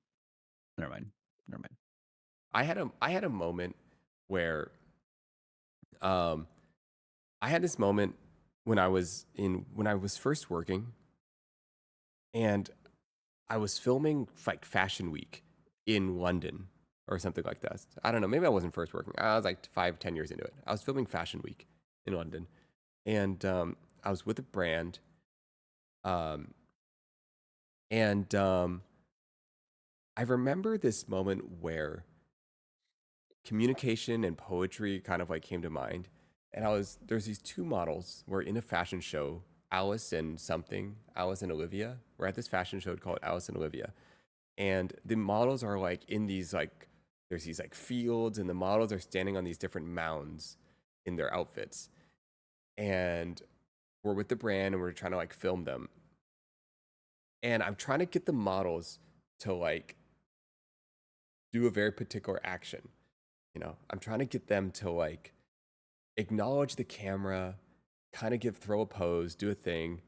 never mind. Never mind. I had a moment where um I had this moment when I was first working and I was filming like Fashion Week in London or something like that. I don't know. Maybe I wasn't first working. I was like 5, 10 years into it. I was filming Fashion Week in London, and I was with a brand, um, and I remember this moment where communication and poetry kind of like came to mind. And there's these two models were in a fashion show, Alice and Olivia. We're at this fashion show called Alice and Olivia. And the models are like in these like there's these like fields, and the models are standing on these different mounds in their outfits. And we're with the brand and we're trying to like film them. And I'm trying to get the models to like do a very particular action. I'm trying to get them to like acknowledge the camera, kind of throw a pose, do a thing,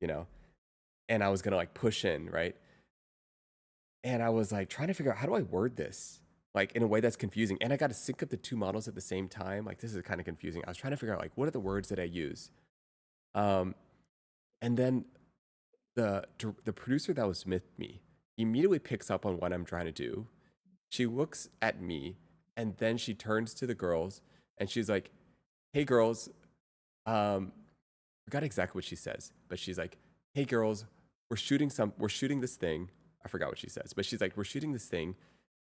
and I was gonna like push in, right? And I was like trying to figure out, how do I word this like in a way that's confusing? And I got to sync up the two models at the same time. Like, this is kind of confusing. I was trying to figure out like, what are the words that I use? And then the producer that was with me immediately picks up on what I'm trying to do. She looks at me, and then she turns to the girls and she's like, "Hey girls," I forgot exactly what she says, but she's like, "Hey girls, we're shooting this thing." I forgot what she says, but she's like, "We're shooting this thing.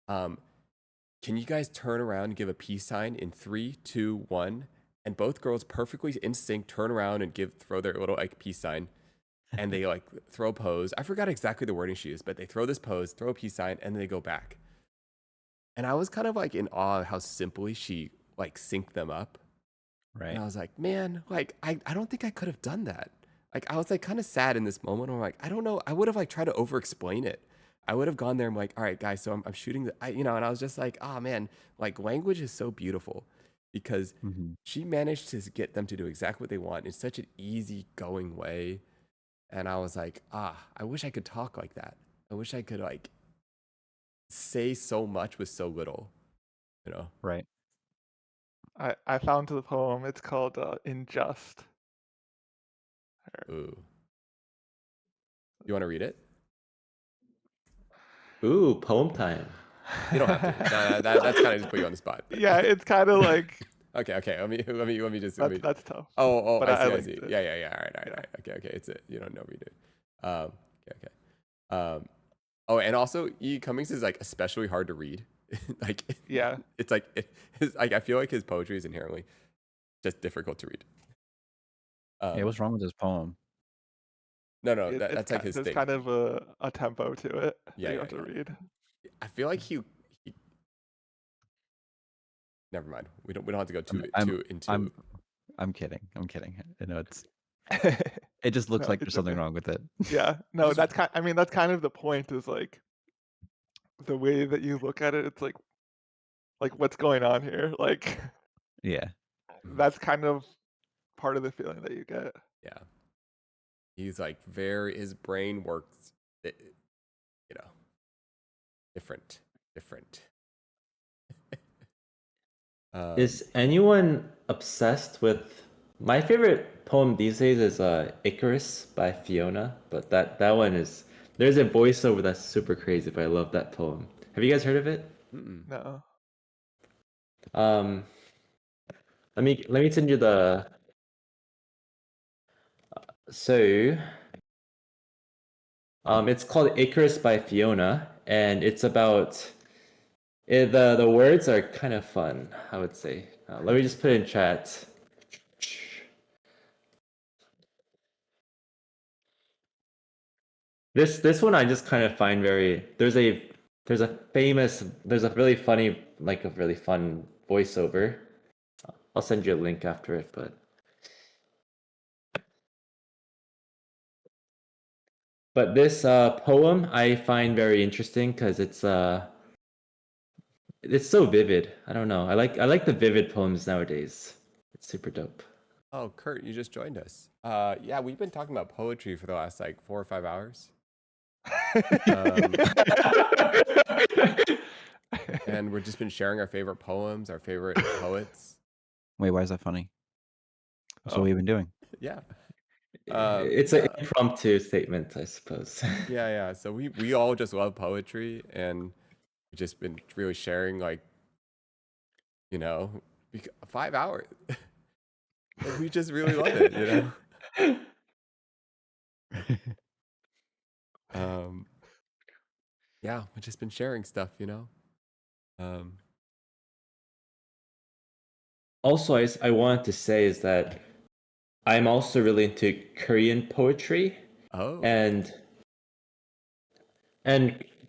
Can you guys turn around and give a peace sign in 3, 2, 1?" And both girls, perfectly in sync, turn around and throw their little like peace sign, and they like throw a pose. I forgot exactly the wording she used, but they throw this pose, throw a peace sign, and then they go back. And I was kind of like in awe of how simply she like synced them up. Right. And I was like, man, like I don't think I could have done that. Like, I was like kind of sad in this moment. I'm like, I don't know. I would have like tried to over explain it. I would have gone there and like, all right, guys, so I'm shooting and I was just like, oh man, like language is so beautiful, because Mm-hmm. she managed to get them to do exactly what they want in such an easy going way. And I was like, I wish I could talk like that. I wish I could like say so much with so little, Right. I found the poem. It's called "Unjust." Ooh. You want to read it? Ooh, poem time. You don't have to. That's kind of just put you on the spot. But. Yeah, it's kind of like Okay. Let me just. that's tough. Oh, But I I see. linked it. Yeah. All right. Yeah. Okay. It's it. You don't know me, dude. Okay. Oh, and also, E. Cummings is like especially hard to read. Like, Yeah. it's like like I feel like his poetry is inherently just difficult to read. Yeah, what's wrong with this poem? No, that's like his There's thing. kind of a tempo to it that you have to Yeah. read. I feel like he. Never mind. We don't have to go too into. I'm kidding. I know it just looks No, like it's there's something okay. wrong with it. Yeah. No, that's kind of the point, is like the way that you look at it. It's like what's going on here? Like Yeah. that's kind of part of the feeling that you get. Yeah. He's like his brain works, different. Is anyone obsessed with my favorite poem these days is Icarus by Fiona, but that one is there's a voiceover that's super crazy, but I love that poem. Have you guys heard of it? No. Um let me send you the so it's called Icarus by Fiona, and it's about the words are kind of fun, I would say. Let me just put it in chat. This one I just kind of find very there's a really funny, like a really fun voiceover. I'll send you a link after it, but this poem I find very interesting because it's so vivid. I don't know. I like the vivid poems nowadays. It's super dope. Oh, Kurt, you just joined us. Yeah, we've been talking about poetry for the last like 4 or 5 hours. And we've just been sharing our favorite poems, our favorite poets. Wait, why is that funny? That's what Oh. we've been doing. Yeah. It's an impromptu statement, I suppose. Yeah. So we all just love poetry, and we've just been really sharing, like, 5 hours. Like, we just really love it. Yeah, we've just been sharing stuff. Also, I wanted to say is that I'm also really into Korean poetry, Oh. and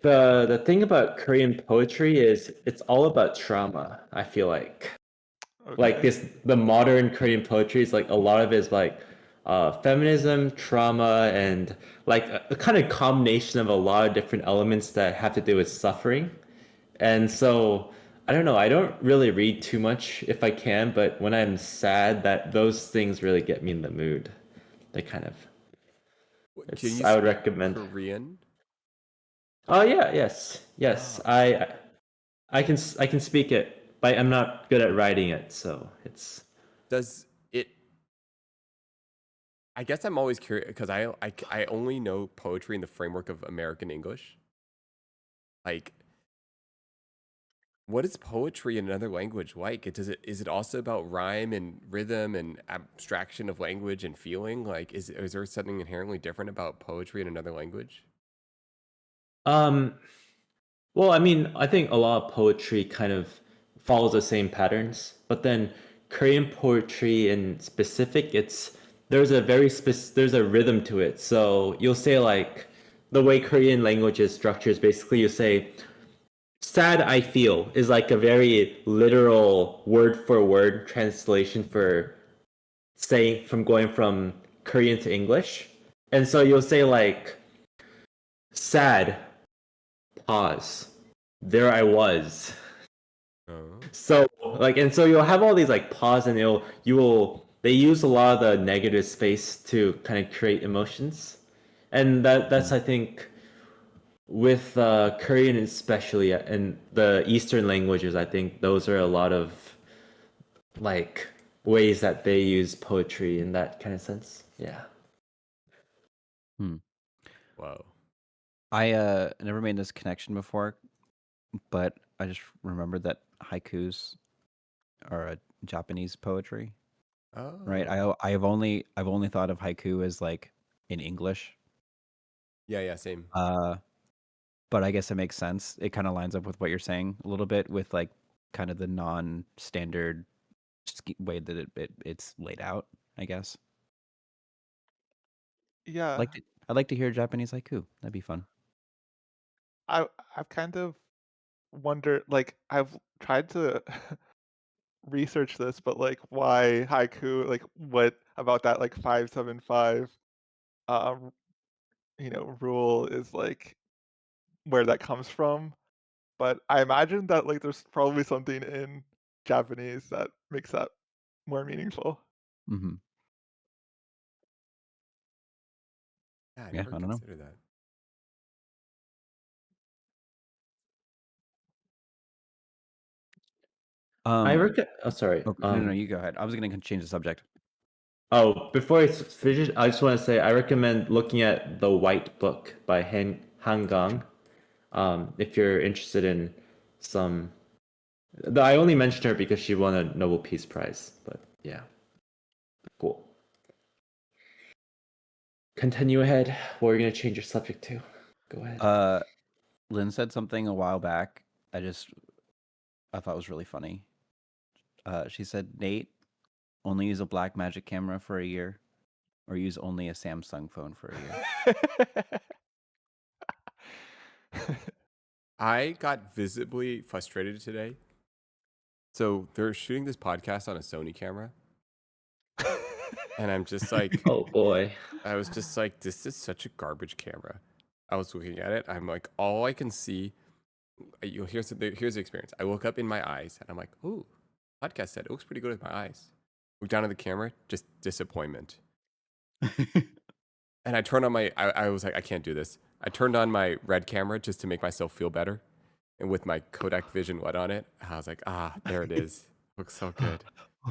the thing about Korean poetry is it's all about trauma, I feel like. Like Okay. the modern Korean poetry is like a lot of it is like feminism, trauma, and like a kind of combination of a lot of different elements that have to do with suffering. And so I don't know, I don't really read too much if I can, but when I'm sad, that those things really get me in the mood. They kind of Can it's you I would speak recommend. Korean? Oh yeah, yes. Oh, I can speak it, but I'm not good at writing it, so it's does it? I guess I'm always curious because I only know poetry in the framework of American English. Like, what is poetry in another language like? Is it also about rhyme and rhythm and abstraction of language and feeling? Like, is there something inherently different about poetry in another language? um well, I mean, I think a lot of poetry kind of follows the same patterns, but then Korean poetry in specific, it's there's a rhythm to it. So you'll say like the way Korean language is structured is basically you say sad I feel is like a very literal word for word translation for saying from going from Korean to English. And so you'll say like sad pause. There I was. Oh. So like and so you'll have all these like pause and they use a lot of the negative space to kind of create emotions. And that's Mm. I think with Korean especially and the Eastern languages, I think those are a lot of like ways that they use poetry in that kind of sense. Yeah. Hmm. Whoa. I never made this connection before, but I just remembered that haikus are a Japanese poetry, right? Oh. I've only thought of haiku as like in English. Yeah, yeah, same. But I guess it makes sense. It kind of lines up with what you're saying a little bit with like kind of the non-standard way that it's laid out, I guess. Yeah. I'd like to hear Japanese haiku. That'd be fun. I I've kind of wondered, like, I've tried to research this, but like why haiku, like what about that like 575 um rule is like where that comes from. But I imagine that like there's probably something in Japanese that makes that more meaningful. Hmm. Yeah, I Yeah, never I don't know. considered that. I Um, reckon oh sorry. okay, no, you go ahead. I was gonna change the subject. Oh, before I finish, I just want to say I recommend looking at The White Book by Hangang. If you're interested in some, I only mentioned her because she won a Nobel Peace Prize. But yeah, cool. Continue ahead. What are you gonna change your subject to? Go ahead. Uh, Lynn said something a while back. I thought was really funny. She said, Nate, only use a black magic camera for a year, or use only a Samsung phone for a year. I got visibly frustrated today. So they're shooting this podcast on a Sony camera, and I'm just like, Oh boy. I was just like, this is such a garbage camera. I was looking at it. I'm like, all I can see. Here's the experience. I woke up in my eyes, and I'm like, ooh, podcast set. It looks pretty good with my eyes. Look down at the camera, just disappointment. And I turned on I was like, I can't do this. I turned on my red camera just to make myself feel better. And with my Kodak Vision What on it, I was like, there it is. Looks so good.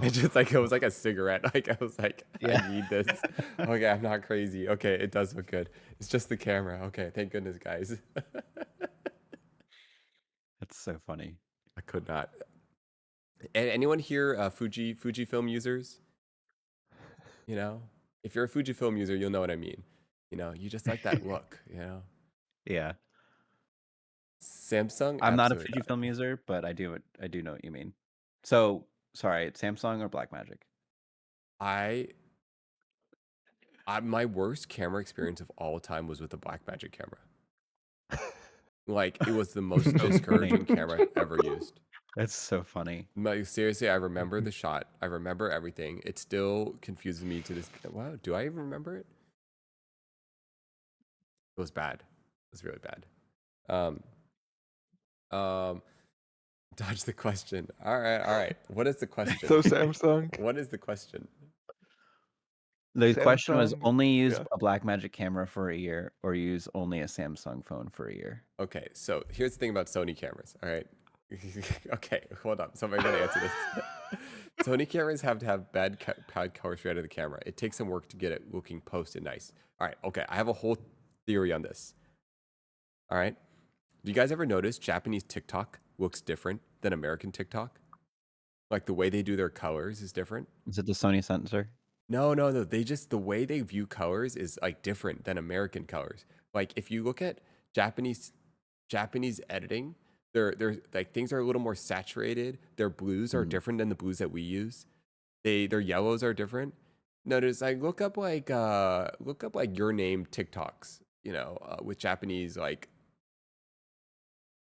It just like, it was like a cigarette. Like, I was like, I Yeah. need this. Okay, I'm not crazy. Okay, it does look good. It's just the camera. Okay, thank goodness, guys. That's so funny. I could not. And anyone here, Fujifilm users? You know, if you're a Fujifilm user, you'll know what I mean. You know, you just like that look, you know? Yeah. Samsung, I'm not a absolutely not. Fujifilm user, but I do know what you mean. So, sorry, Samsung or Blackmagic? I my worst camera experience of all time was with the Blackmagic camera. Like it was the most So discouraging funny. camera I've ever used. That's so funny. Like, seriously, I remember the shot. I remember everything. It still confuses me to this. Wow, do I even remember it? It was bad. It was really bad. Um, dodge the question. All right. What is the question? So Samsung. What is the question? The question was Samsung, only use yeah. a Blackmagic camera for a year or use only a Samsung phone for a year. Okay, so here's the thing about Sony cameras. All right. Okay, hold on. Somebody gotta answer this. Sony cameras have to have bad color straight out of the camera. It takes some work to get it looking posted nice. All right. Okay, I have a whole theory on this. All right. Do you guys ever notice Japanese TikTok looks different than American TikTok? Like the way they do their colors is different. Is it the Sony sensor? No. They just the way they view colors is like different than American colors. Like if you look at Japanese editing, they're like things are a little more saturated. Their blues are different than the blues that we use. Their yellows are different. Notice like look up like your name TikToks, with Japanese like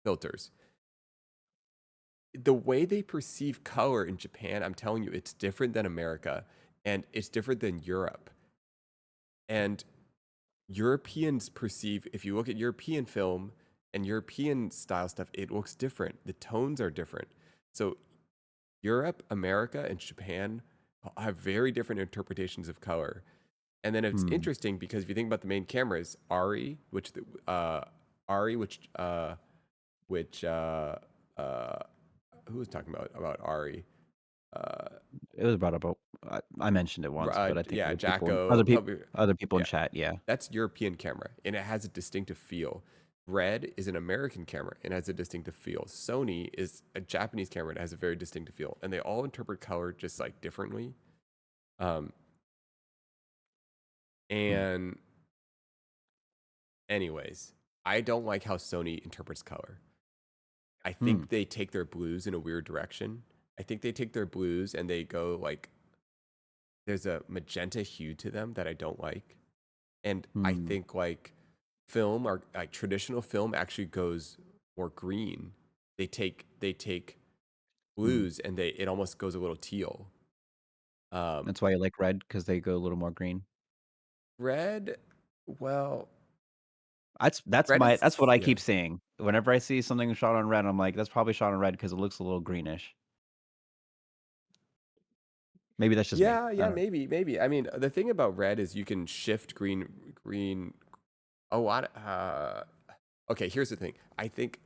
filters. The way they perceive color in Japan, I'm telling you, it's different than America and it's different than Europe. And Europeans perceive, if you look at European film and European style stuff, it looks different. The tones are different. So Europe, America, and Japan have very different interpretations of color. And then it's interesting because if you think about the main cameras, Ari, which who was talking about Ari? It was brought up. I mentioned it once, but I think Yeah, other people, Jacko. other people in Yeah, chat. Yeah. that's European camera, and it has a distinctive feel. Red is an American camera and has a distinctive feel. Sony is a Japanese camera and has a very distinctive feel, and they all interpret color just like differently. And anyways, I don't like how Sony interprets color. I think they take their blues in a weird direction. I think they take their blues and they go like there's a magenta hue to them that I don't like. And I think like film or like traditional film actually goes more green. They take blues and it almost goes a little teal. That's why you like red, because they go a little more green. Red, well, That's red is that's what I yeah. keep seeing. Whenever I see something shot on red, I'm like, that's probably shot on red because it looks a little greenish. Maybe that's just me. I Yeah, don't know. maybe. I mean, the thing about red is you can shift green. Oh, okay. Here's the thing. I think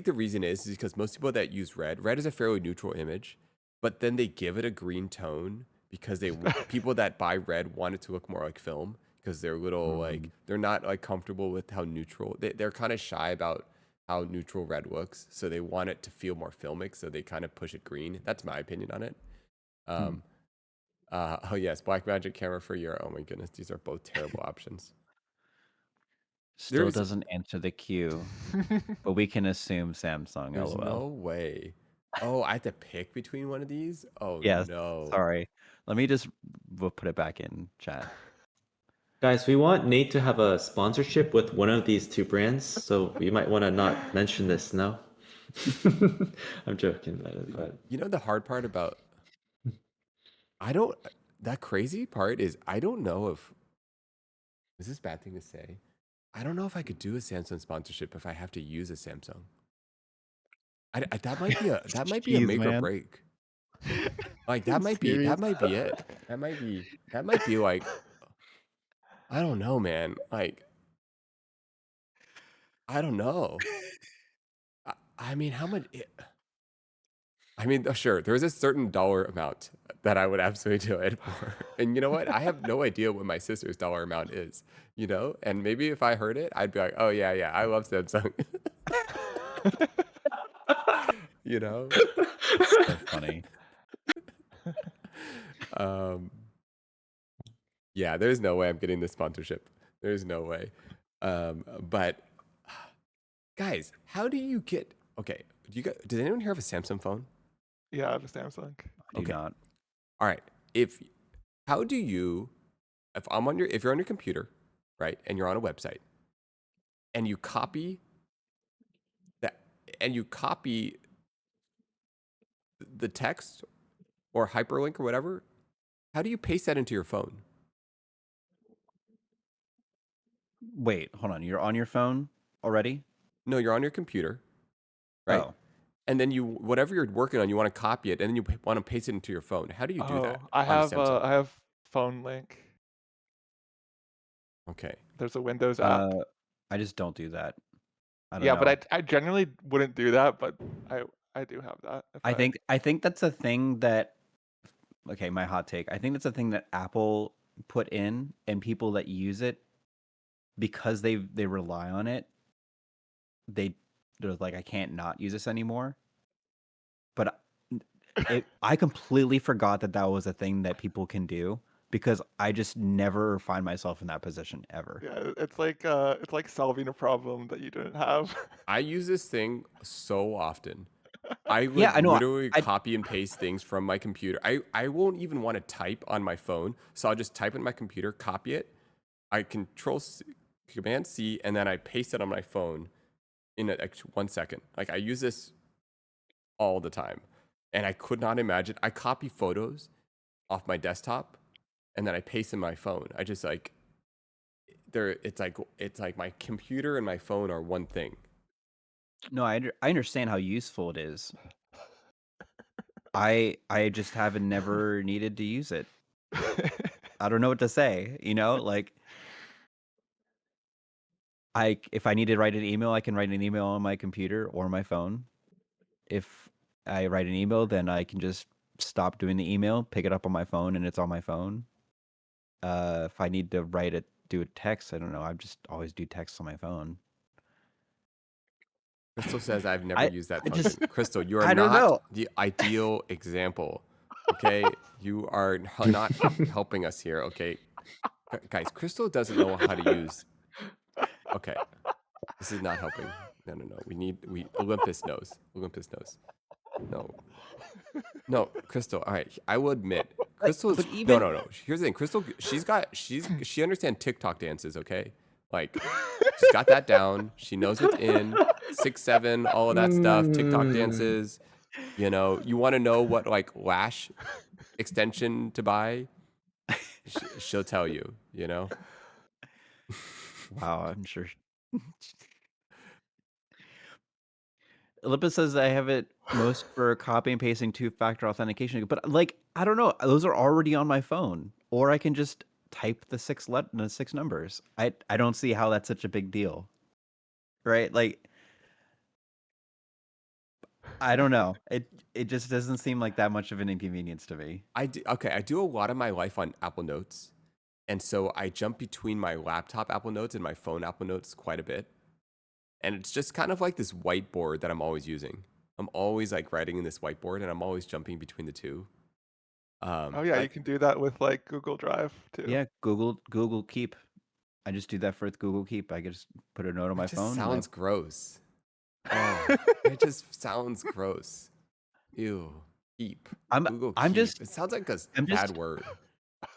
the reason is because most people that use red is a fairly neutral image, but then they give it a green tone because people that buy red want it to look more like film because they're little like they're not like comfortable with how neutral they're kind of shy about how neutral red looks, so they want it to feel more filmic, so they kind of push it green. That's my opinion on it. Oh yes, Blackmagic camera for a year. Oh my goodness, these are both terrible options. Still There's doesn't answer the queue, but we can assume Samsung. there's LOL. no way. Oh, I have to pick between one of these? Oh Yes. no. Sorry. Let me just we'll put it back in chat. Guys, we want Nate to have a sponsorship with one of these two brands, so we might want to not mention this, no? I'm joking about it, but You know the hard part about that crazy part is I don't know if is this a bad thing to say? I don't know if I could do a Samsung sponsorship if I have to use a Samsung. That might be a Jeez, make or man. break. Like that might be Serious? it. That might be like I don't know, man. Like I don't know. I mean, how much? I mean, sure, there's a certain dollar amount that I would absolutely do it for. And you know what? I have no idea what my sister's dollar amount is, And maybe if I heard it, I'd be like, oh, yeah, I love Samsung. you know? So funny. Yeah, there's no way I'm getting this sponsorship. There's no way. But guys, how do you get? Okay, does anyone here have a Samsung phone? Yeah, I have a Samsung. I do not. All right. How do you? If you're on your computer, right, and you're on a website, and you copy and you copy the text or hyperlink or whatever, how do you paste that into your phone? Wait, hold on. You're on your phone already? No, you're on your computer, right? Oh, And then you, whatever you're working on, you want to copy it, and then you want to paste it into your phone. How do you do that Oh, I on a have Samsung? Phone Link. Okay. There's a Windows app. I just don't do that. I don't Yeah, know. but I generally wouldn't do that, but I do have that. If I think that's a thing that, okay, my hot take. I think that's a thing that Apple put in, and people that use it, because they rely on it, they're like, I can't not use this anymore. But I completely forgot that was a thing that people can do, because I just never find myself in that position ever. yeah, it's like solving a problem that you didn't have. I use this thing so often. I Yeah, like I know. literally I copy and paste things from my computer. I won't even want to type on my phone, so I'll just type in my computer, copy it. I Command C, and then I paste it on my phone in like 1 second. Like I use this all the time, and I could not imagine. I copy photos off my desktop, and then I paste in my phone. I just like there. It's like my computer and my phone are one thing. No, I understand how useful it is. I just haven't never needed to use it. I don't know what to say, like, if I need to write an email, I can write an email on my computer or my phone. If I write an email, then I can just stop doing the email, pick it up on my phone, and it's on my phone. If I need to do a text, I don't know. I just always do text on my phone. Crystal says I've never I used that I just function. Crystal, you are I don't not know. the ideal example. Okay, you are not helping us here. Okay, guys, Crystal doesn't know how to use. Okay, this is not helping. No. Olympus knows. Olympus knows. No, Crystal. All right, I will admit, Crystal's but even no. Here's the thing, Crystal. She understands TikTok dances. Okay, like she's got that down. She knows what's in 6, 7, all of that stuff. TikTok dances. You want to know what like lash extension to buy? She'll tell you. wow, I'm sure. Olympus says I have it most for copy and pasting two-factor authentication, but like I don't know, those are already on my phone, or I can just type the six numbers. I don't see how that's such a big deal, right? Like I don't know. It just doesn't seem like that much of an inconvenience to me. I do a lot of my life on Apple Notes, and so I jump between my laptop Apple Notes and my phone Apple Notes quite a bit. And it's just kind of like this whiteboard that I'm always using. I'm always like writing in this whiteboard, and I'm always jumping between the two. Oh yeah, you Like can do that with like Google Drive too. Yeah, Google Keep. I just do that for Google Keep. I can just put a note on it my just phone. And sounds gross. Oh, it just sounds gross. Ew. Keep. I'm Google I'm Keep. just It sounds like a I'm bad just word.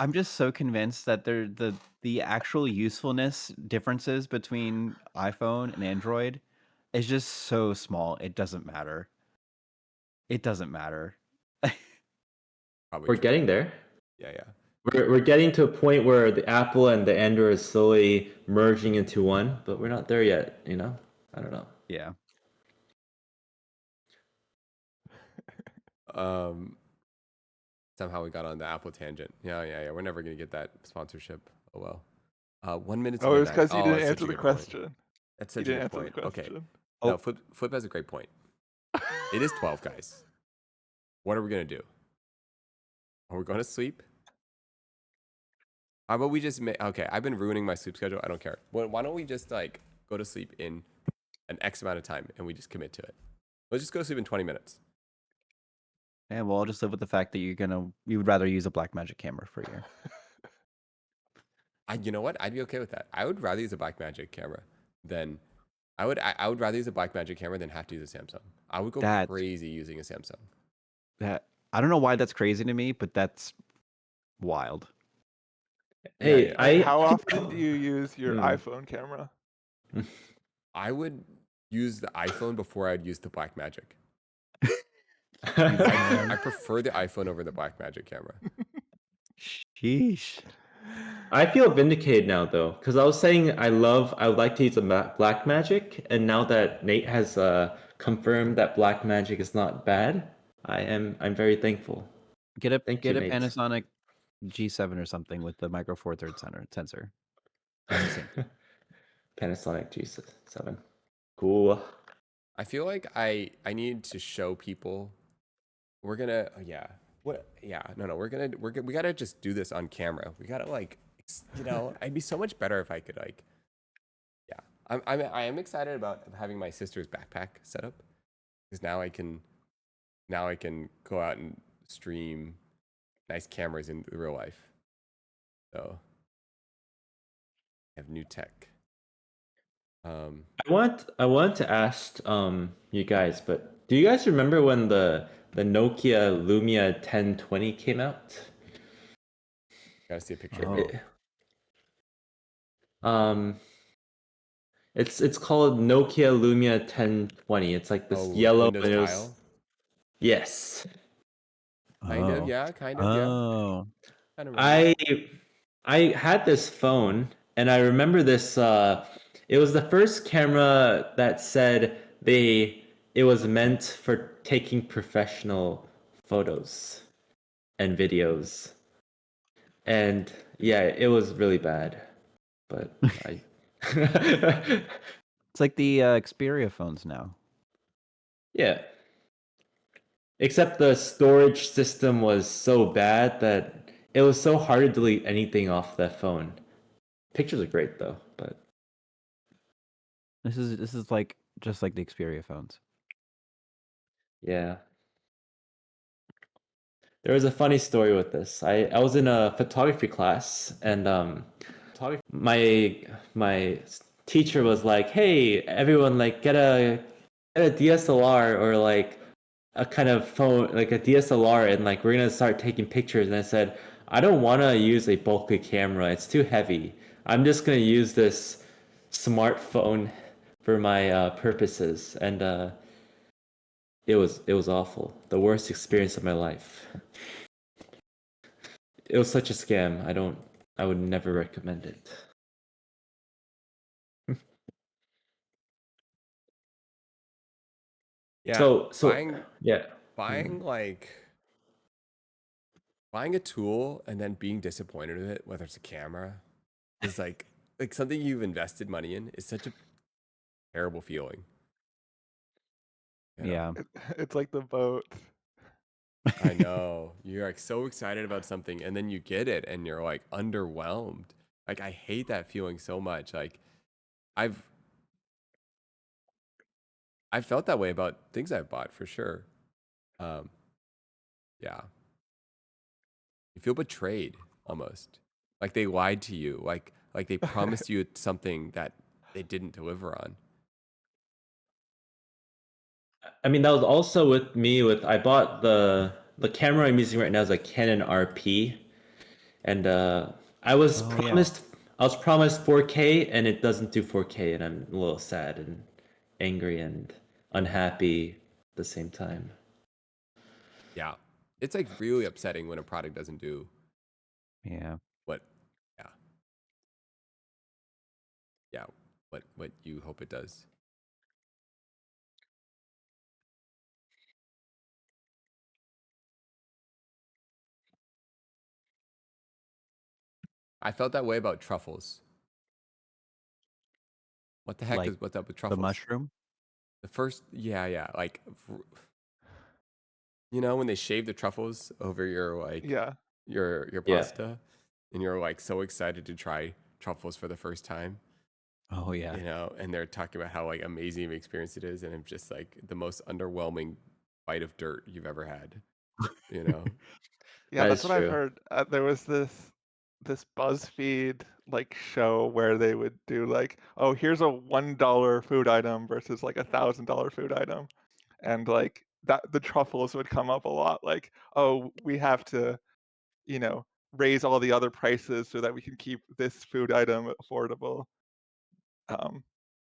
I'm just so convinced that the actual usefulness differences between iPhone and Android is just so small. It doesn't matter. It doesn't matter. Probably We're true. getting there. Yeah. We're getting to a point where the Apple and the Android is slowly merging into one, but we're not there yet, I don't know. Yeah. Somehow we got on the Apple tangent. Yeah. We're never gonna get that sponsorship. Oh well. 1 minute to Oh, it's midnight. because you Oh, didn't that's such answer a the good point. question. That's You such a didn't good answer the point. Okay. question. No, Oh, Flip has a great point. It is 12, guys. What are we gonna do? Are we going to sleep? How about we just okay, I've been ruining my sleep schedule. I don't care. Why don't we just like go to sleep in an X amount of time and we just commit to it? Let's just go to sleep in 20 minutes. yeah. Well, I'll just live with the fact that you would rather use a Blackmagic camera for your. You know what? I'd be okay with that. I would rather use a Blackmagic camera than I would rather use a Blackmagic camera than have to use a Samsung. I would go That crazy using a Samsung. that I don't know why that's crazy to me, but that's wild. Hey, Yeah. Like, I how often do you use your Hmm. iPhone camera? I would use the iPhone before I'd use the Blackmagic. Man. I prefer the iPhone over the Blackmagic camera. Sheesh. I feel vindicated now though, because I was saying I would like to use a Black Magic, and now that Nate has confirmed that Black Magic is not bad, I'm very thankful. Get a Thank you, Nate. Panasonic G7 or something with the micro four thirds sensor. Does the same thing. Panasonic G7. Cool. I feel like I need to show people. We're gonna yeah. What yeah no we gotta just do this on camera. We gotta like I'd be so much better if I could like yeah. I am excited about having my sister's backpack set up because now I can go out and stream nice cameras in real life. So I have new tech. I want to ask you guys, but do you guys remember when the Nokia Lumia 1020 came out? Gotta see a picture Oh. of it. It's called Nokia Lumia 1020. It's like this yellow Windows and it was, tile. yes. Kind of, Oh. yeah, kind of, yeah. Oh. Kind of remember. I had this phone and I remember this it was the first camera that said it was meant for taking professional photos and videos. And yeah, it was really bad. But I It's like the Xperia phones now. yeah. Except the storage system was so bad that it was so hard to delete anything off that phone. Pictures are great though, but This is like just like the Xperia phones. yeah. There was a funny story with this. I was in a photography class and my teacher was like, "Hey, everyone like get a DSLR or like a kind of phone like a DSLR and like we're going to start taking pictures." And I said, "I don't want to use a bulky camera. It's too heavy. I'm just going to use this smartphone for my purposes." And it was awful. The worst experience of my life. It was such a scam. I would never recommend it. Yeah. So yeah. Buying buying a tool and then being disappointed with it, whether it's a camera, is like something you've invested money in is such a terrible feeling. You know? Yeah. It's like the boat. I know. You're like so excited about something and then you get it and you're like underwhelmed. Like I hate that feeling so much. Like I've felt that way about things I've bought for sure. Yeah. You feel betrayed almost. Like they lied to you. Like they promised you something that they didn't deliver on. I mean, that was also with me with I bought the camera I'm using right now is a Canon RP, and I was Oh, yeah. promised 4K and it doesn't do 4K, and I'm a little sad and angry and unhappy at the same time. Yeah. It's like really upsetting when a product doesn't do Yeah. what yeah. Yeah, what you hope it does. I felt that way about truffles. What the heck Like is what's up with the truffles? mushroom. The first yeah, like when they shave the truffles over your like Yeah. your Yeah. pasta and you're like so excited to try truffles for the first time. Oh, yeah. And they're talking about how like amazing of an experience it is, and it's just like the most underwhelming bite of dirt you've ever had. Yeah, That that's is what I've true. heard. There was this BuzzFeed like show where they would do like, oh, here's a $1 food item versus like $1,000 food item, and like that the truffles would come up a lot. Like, oh, we have to, you know, raise all the other prices so that we can keep this food item affordable. Um,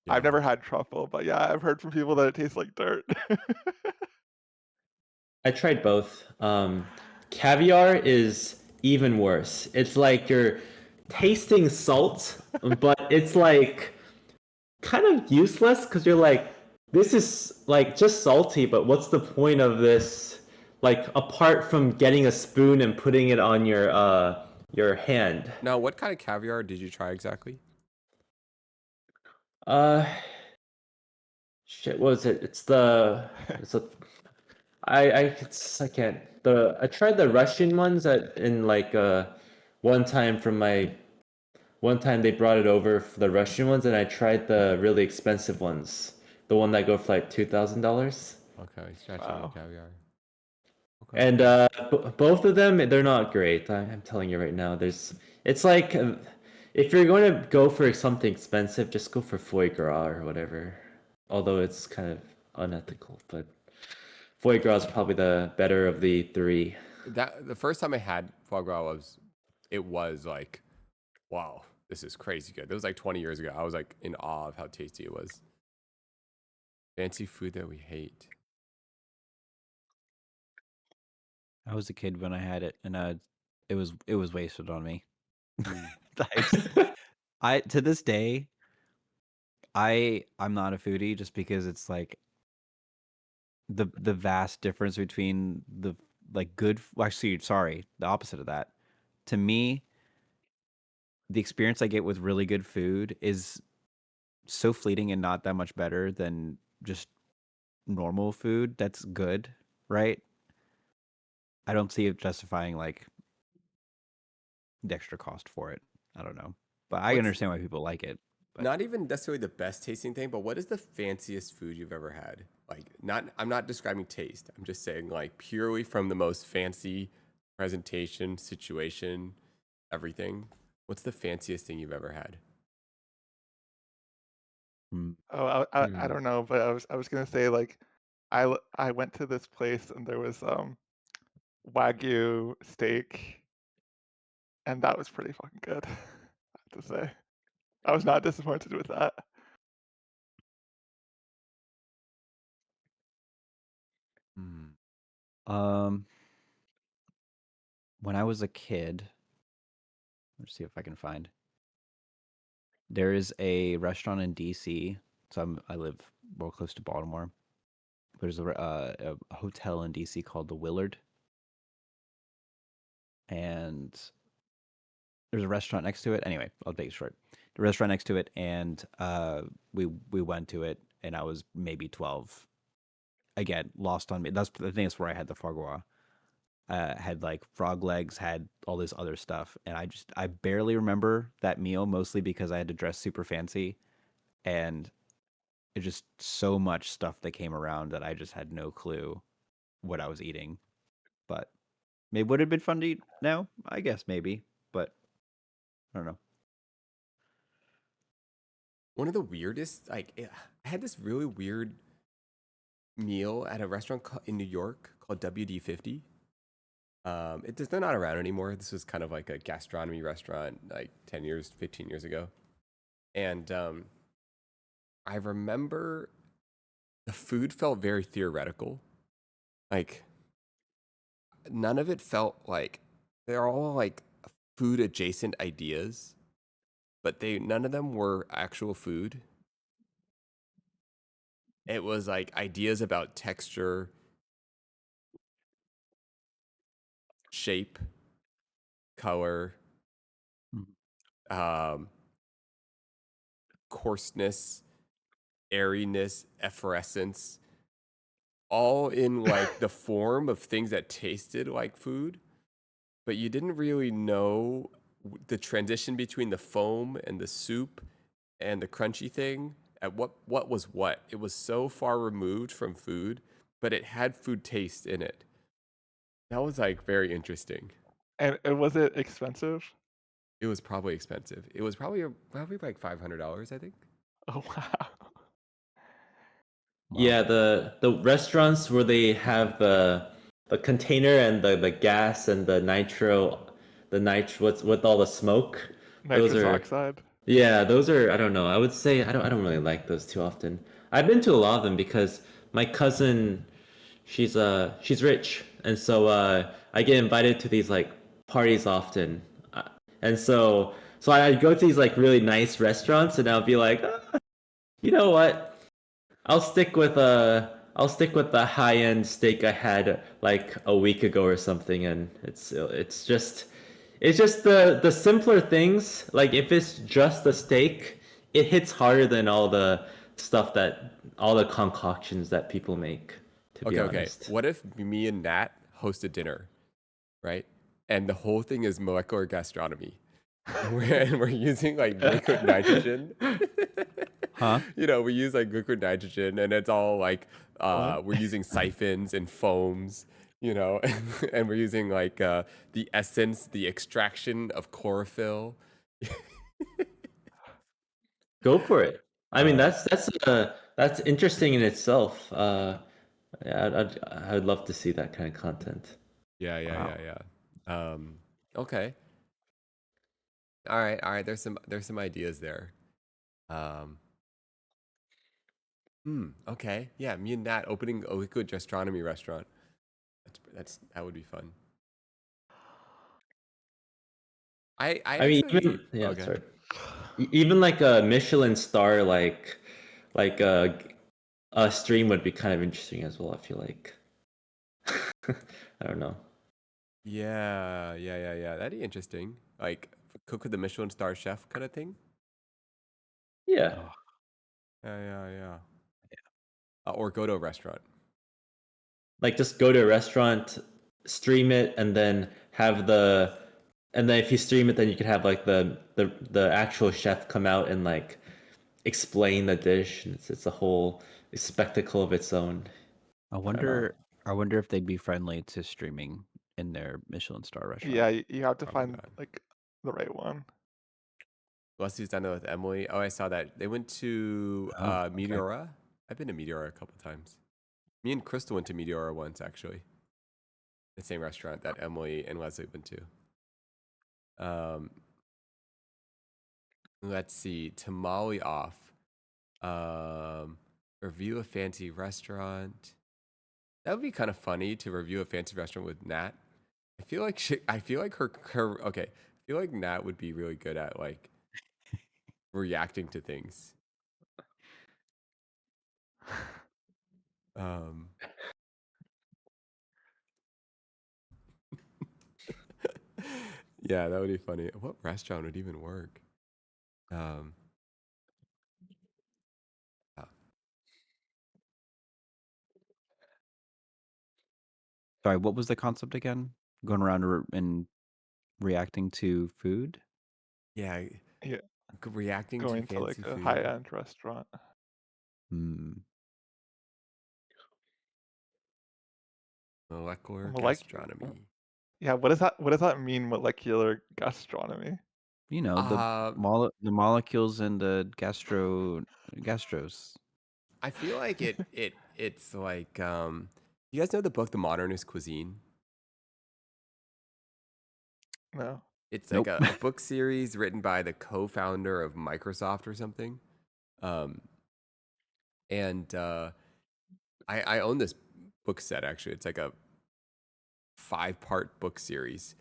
I've Yeah. never had truffle, but yeah, I've heard from people that it tastes like dirt. I tried both. Caviar is even worse. It's like you're tasting salt, but it's like kind of useless because you're like, this is like just salty, but what's the point of this? Like apart from getting a spoon and putting it on your hand. Now, what kind of caviar did you try exactly? Uh, shit, what was it? It's a I can't. I tried the Russian ones in like one time they brought it over for the Russian ones, and I tried the really expensive ones, the one that go for like $2,000. Okay, scratching on Wow. caviar. Okay. And both of them, they're not great. I'm telling you right now. It's like if you're going to go for something expensive, just go for foie gras or whatever. Although it's kind of unethical, but foie gras is probably the better of the three. That the first time I had foie gras was like, wow, this is crazy good. It was like 20 years ago. I was like in awe of how tasty it was. Fancy food that we hate. I was a kid when I had it, and it was wasted on me. Mm. I to this day, I'm not a foodie just because it's like the vast difference between the like good. Well, actually, sorry, the opposite of that. To me, the experience I get with really good food is so fleeting and not that much better than just normal food that's good, right? I don't see it justifying like the extra cost for it. I don't know, but I What's understand why people like it. But not even necessarily the best tasting thing, but what is the fanciest food you've ever had? Like, I'm not describing taste. I'm just saying, like, purely from the most fancy presentation, situation, everything. What's the fanciest thing you've ever had? mm, Oh, I Hmm. don't know, but I was gonna say like I went to this place and there was Wagyu steak, and that was pretty fucking good. I have to say, I was not disappointed with that. Hmm. um, when I was a kid, let's see if I can find. There is a restaurant in DC. So I live more close to Baltimore. There's a hotel in DC called the Willard, and there's a restaurant next to it. Anyway, I'll make it short. The restaurant next to it, and we went to it, and I was maybe 12. Again, lost on me. That's the thing. That's where I had the foie gras. Had like frog legs, had all this other stuff, and I barely remember that meal, mostly because I had to dress super fancy, and it just so much stuff that came around that I just had no clue what I was eating. But maybe would have been fun to eat now. I guess maybe, but I don't know. One of the weirdest, I had this really weird meal at a restaurant in New York called WD-50. They're not around anymore. This was kind of like a gastronomy restaurant, like 10 years, 15 years ago. And I remember the food felt very theoretical. Like, none of it felt like they're all like food adjacent ideas, but none of them were actual food. It was like ideas about texture, shape, color, Mhm. um, coarseness, airiness, effervescence, all in like the form of things that tasted like food, but you didn't really know the transition between the foam and the soup and the crunchy thing at what was what. It was so far removed from food, but it had food taste in it. That was like very interesting. And was it expensive? It was probably expensive. It was probably like $500, I think. Oh wow. Wow. Yeah, the restaurants where they have the container and the gas and the nitro, what's with all the smoke. Those Nitrous are oxide. Yeah, those are, I don't know. I would say I don't really like those too often. I've been to a lot of them because my cousin, she's rich, and so I get invited to these like parties often. And so I'd go to these like really nice restaurants and I'll be like, "Ah, you know what? I'll stick with the high-end steak I had like a week ago or something." And it's just the simpler things. Like if it's just a steak, it hits harder than all the concoctions that people make, to be Okay, okay. honest. What if me and Nat host a dinner, right? And the whole thing is molecular gastronomy. And we're using like liquid nitrogen. Huh? We use like liquid nitrogen, and it's all like What? we're using siphons and foams, and we're using like the essence, the extraction of chlorophyll. Go for it. I mean, Uh, that's interesting in itself. Yeah, I'd love to see that kind of content. yeah, yeah, Wow. yeah, yeah. Okay. All right, all right. There's some ideas there. Um, okay. Yeah, me and Nat opening a liquid gastronomy restaurant. That would be fun. I I mean, actually even yeah, okay. sorry. Even like a Michelin star, like a stream would be kind of interesting as well. I feel like. I don't know. Yeah, yeah, yeah, yeah. That'd be interesting. Like cook with the Michelin star chef kind of thing. Yeah, Oh, Yeah, yeah, yeah. Or go to a restaurant. like just go to a restaurant, stream it, and then and then if you stream it, then you could have like the actual chef come out and like explain the dish. And it's a whole spectacle of its own. I I don't know. wonder. I wonder if they'd be friendly to streaming in their Michelin star restaurant. Yeah, you have to Probably find not. like the right one. Leslie's done it with Emily. Oh, I saw that. They went to Oh, okay. Meteora. I've been to Meteora a couple times. Me and Crystal went to Meteora once, actually. The same restaurant that Emily and Leslie went to. Let's see. Tamale off. Review a fancy restaurant. That would be kind of funny to review a fancy restaurant with Nat. I feel like her. Okay. I feel like Nat would be really good at like reacting to things. Um, yeah, that would be funny. What restaurant would even work? Um, uh, Sorry, what was the concept again? Going around and reacting to food? yeah, Yeah, reacting to going to like fancy a food, high-end restaurant. Hmm. molecular Like, gastronomy. yeah, what does that mean, molecular gastronomy? You know, Uh, the molecules in the gastros. I feel like it's like you guys know the book The Modernist Cuisine? No. It's like Nope. a book series written by the co-founder of Microsoft or something. Um, and I own this book set actually. It's like a 5-part book series.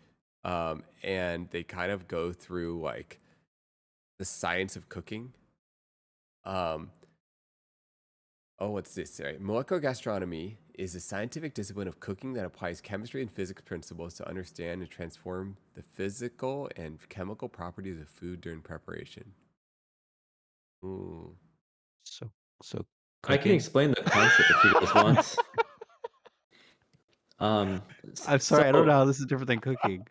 And they kind of go through like the science of cooking. Um, what's this? Right? Molecular gastronomy is a scientific discipline of cooking that applies chemistry and physics principles to understand and transform the physical and chemical properties of food during preparation. Ooh. So so I can cooking. explain the concept if you guys want. Um, I'm so sorry, I don't know how this is different than cooking.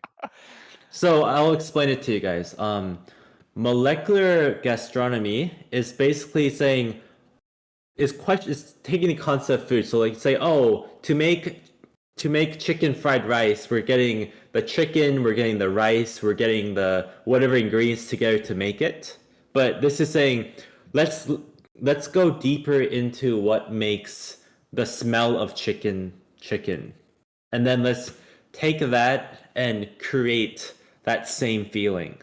So I'll explain it to you guys. Molecular gastronomy is basically saying is taking the concept of food. So like say, oh, to make chicken fried rice, we're getting the chicken, we're getting the rice, we're getting the whatever ingredients together to make it. But this is saying, let's let's go deeper into what makes the smell of chicken, and then let's take that and create that same feeling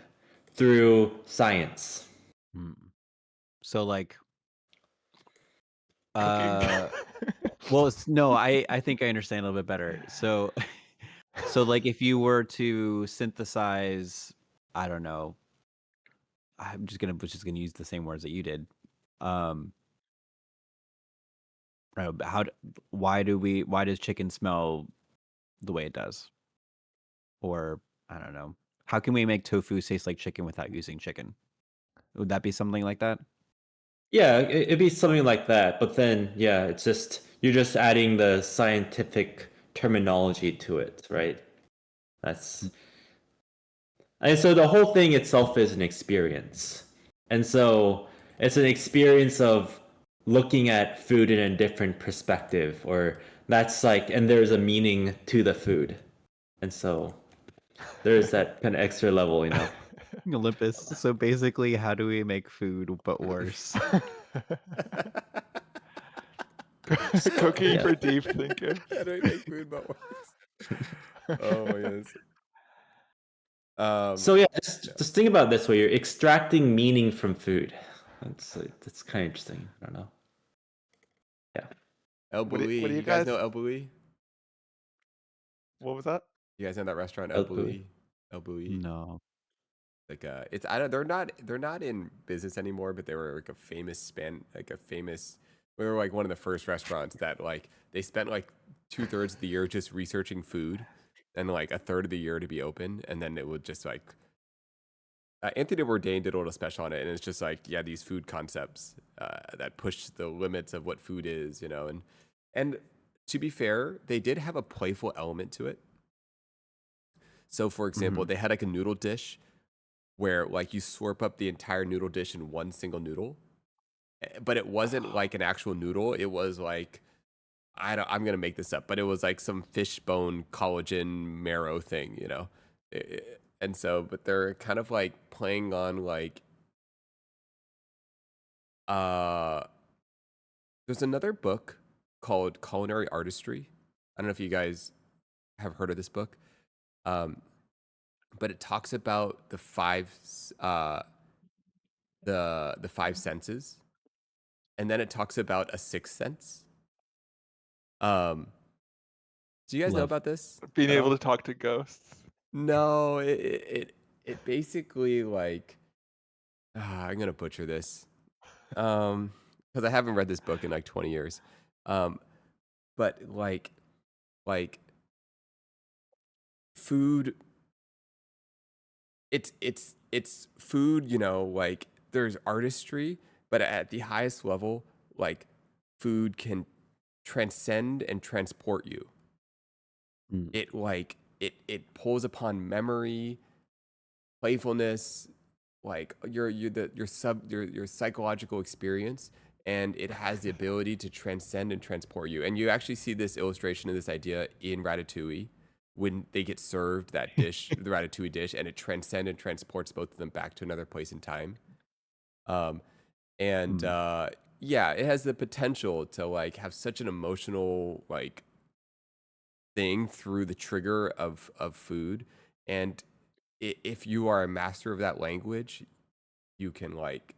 through science. Hmm. So like, Cooking. well, no, I think I understand a little bit better. So, so like, if you were to synthesize, I don't know, was just gonna use the same words that you did. Um, I don't know, why does chicken smell the way it does? Or I don't know, how can we make tofu taste like chicken without using chicken? Would that be something like that? Yeah, it'd be something like that. But then, yeah, it's just you're just adding the scientific terminology to it, right? That's and so the whole thing itself is an experience. And so it's an experience of looking at food in a different perspective, or that's like, and there's a meaning to the food. And so there's that kind of extra level, you know? Olympus. So basically, how do we make food but worse? Cooking Yeah. for deep thinkers. How do we make food but worse? Oh my goodness. So yeah, Yeah. just think about it this way: you're extracting meaning from food. That's kind of interesting. I don't know. Yeah. El What Bulli. do you You guys guys? know El Bulli? What was that? You guys know that restaurant El Hopefully. Bulli? El Bulli. No. Like it's I don't they're not in business anymore, but they were like a famous they were like one of the first restaurants that like they spent like 2/3 of the year just researching food and like a third of the year to be open, and then it would just like Anthony Bourdain did a little special on it, and it's just like, yeah, these food concepts that push the limits of what food is, and to be fair, they did have a playful element to it. So, for example, Mhm. they had like a noodle dish where like you slurp up the entire noodle dish in one single noodle, but it wasn't like an actual noodle. It was like I'm gonna make this up, but it was like some fish bone collagen marrow thing, and so, but they're kind of like playing on like uh there's another book called Culinary Artistry. I don't know if you guys have heard of this book. Um, but it talks about the five senses, and then it talks about a sixth sense. Um, do you guys know Love. about this Being at able all? to talk to ghosts. No, it basically like I'm gonna butcher this. Because I haven't read this book in like 20 years. Um, but like food, it's food, like there's artistry, but at the highest level, like food can transcend and transport you. Mm. It pulls upon memory, playfulness, like your psychological experience, and it has the ability to transcend and transport you. And you actually see this illustration of this idea in Ratatouille when they get served that dish, the Ratatouille dish, and it transcends and transports both of them back to another place in time. Um, and Mm. Yeah, it has the potential to like have such an emotional like thing through the trigger of food. And if you are a master of that language, you can like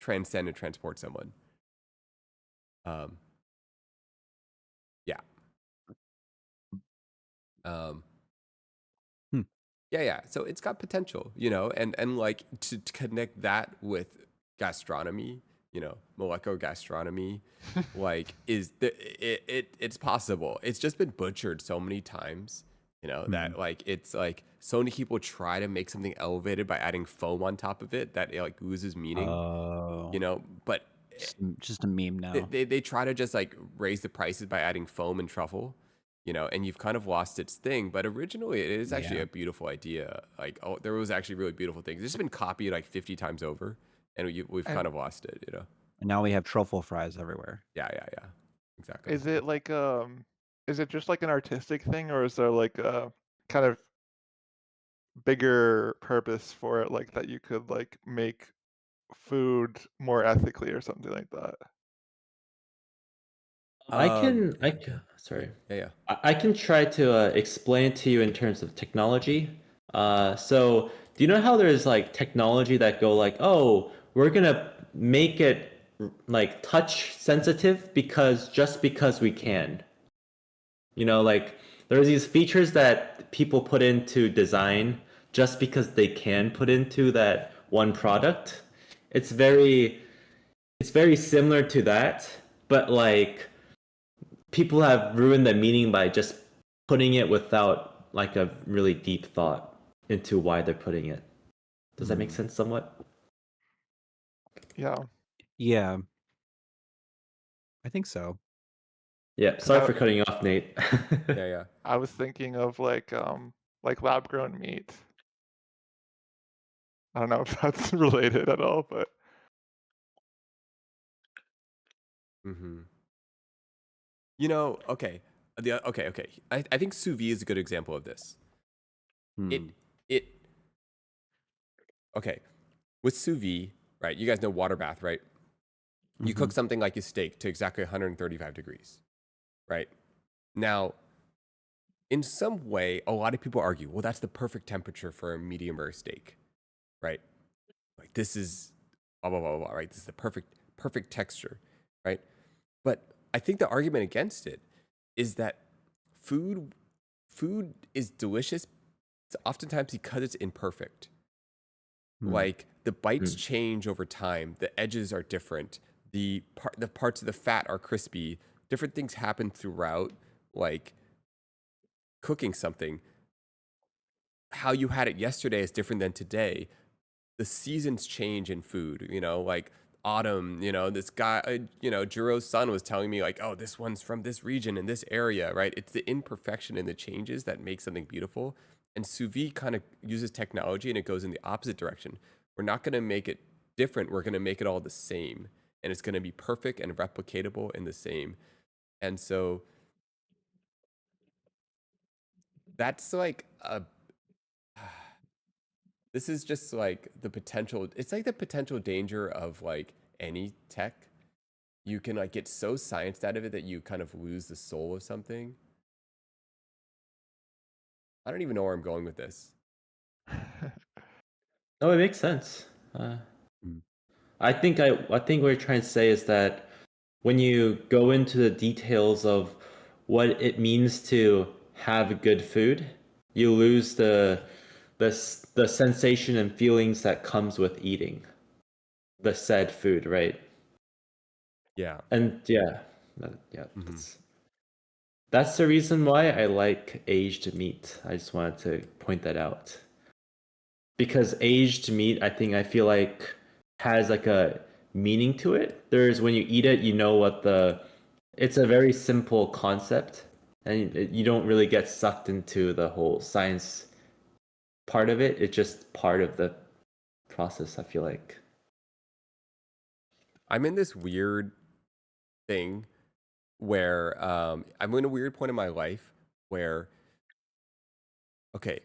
transcend and transport someone. Um, yeah. Um, Hmm. yeah. So it's got potential, and like to connect that with gastronomy, molecular gastronomy, like it's possible. It's just been butchered so many times, Mhm. that like it's like so many people try to make something elevated by adding foam on top of it that it like loses meaning, Oh, but just a meme they, now. they they try to just like raise the prices by adding foam and truffle, and you've kind of lost its thing. But originally, it is actually Yeah. a beautiful idea. Like, oh, there was actually really beautiful things. It's just been copied like 50 times over, and we've And kind of lost it. And now we have truffle fries everywhere. Yeah, exactly. is it like is it just like an artistic thing, or is there like a kind of bigger purpose for it, like that you could like make food more ethically or something like that? Sorry. Yeah. I can try to explain it to you in terms of technology. So do you know how there's like technology that go like, oh, we're gonna make it like touch sensitive because we can. You know, like there's these features that people put into design just because they can put into that one product. It's very similar to that, but like people have ruined the meaning by just putting it without like a really deep thought into why they're putting it. Does that make sense somewhat? Yeah. Yeah, I think so. Yeah, 'Cause sorry for cutting you off, Nate. Yeah, yeah. I was thinking of like lab grown meat. I don't know if that's related at all, but Mm-hmm. You know, okay. Okay. I think sous vide is a good example of this. It Hmm. it okay. With sous vide, right? You guys know water bath, right? You cook Mhm. something like a steak to exactly 135 degrees, right? Now, in some way, a lot of people argue, well, that's the perfect temperature for a medium rare steak, right? Like this is blah blah blah blah, right? This is the perfect texture, right? But I think the argument against it is that food food is delicious oftentimes because it's imperfect. Hmm. Like the bites Hmm. change over time, the edges are different, the parts of the fat are crispy. Different things happen throughout, like cooking something. How you had it yesterday is different than today. The seasons change in food, like autumn, this guy, Jiro's son was telling me like, oh, this one's from this region in this area, right? It's the imperfection and the changes that make something beautiful. And sous vide kind of uses technology and it goes in the opposite direction. We're not going to make it different. We're going to make it all the same. And it's going to be perfect and replicatable and the same. And so that's like this is just like the potential. It's like the potential danger of like any tech. You can like get so scienced out of it that you kind of lose the soul of something. I don't even know where I'm going with this. No, it makes sense. Mm. I think what we're trying to say is that when you go into the details of what it means to have good food, you lose the sensation and feelings that comes with eating the said food, right? Yeah. And yeah, yeah, Hmm. that's the reason why I like aged meat. I just wanted to point that out. Because aged meat, I feel like has like a meaning to it. There's when you eat it, you know what it's a very simple concept, and you don't really get sucked into the whole science part of it. It's just part of the process, I feel like. I'm in this weird thing where I'm in a weird point in my life where, okay,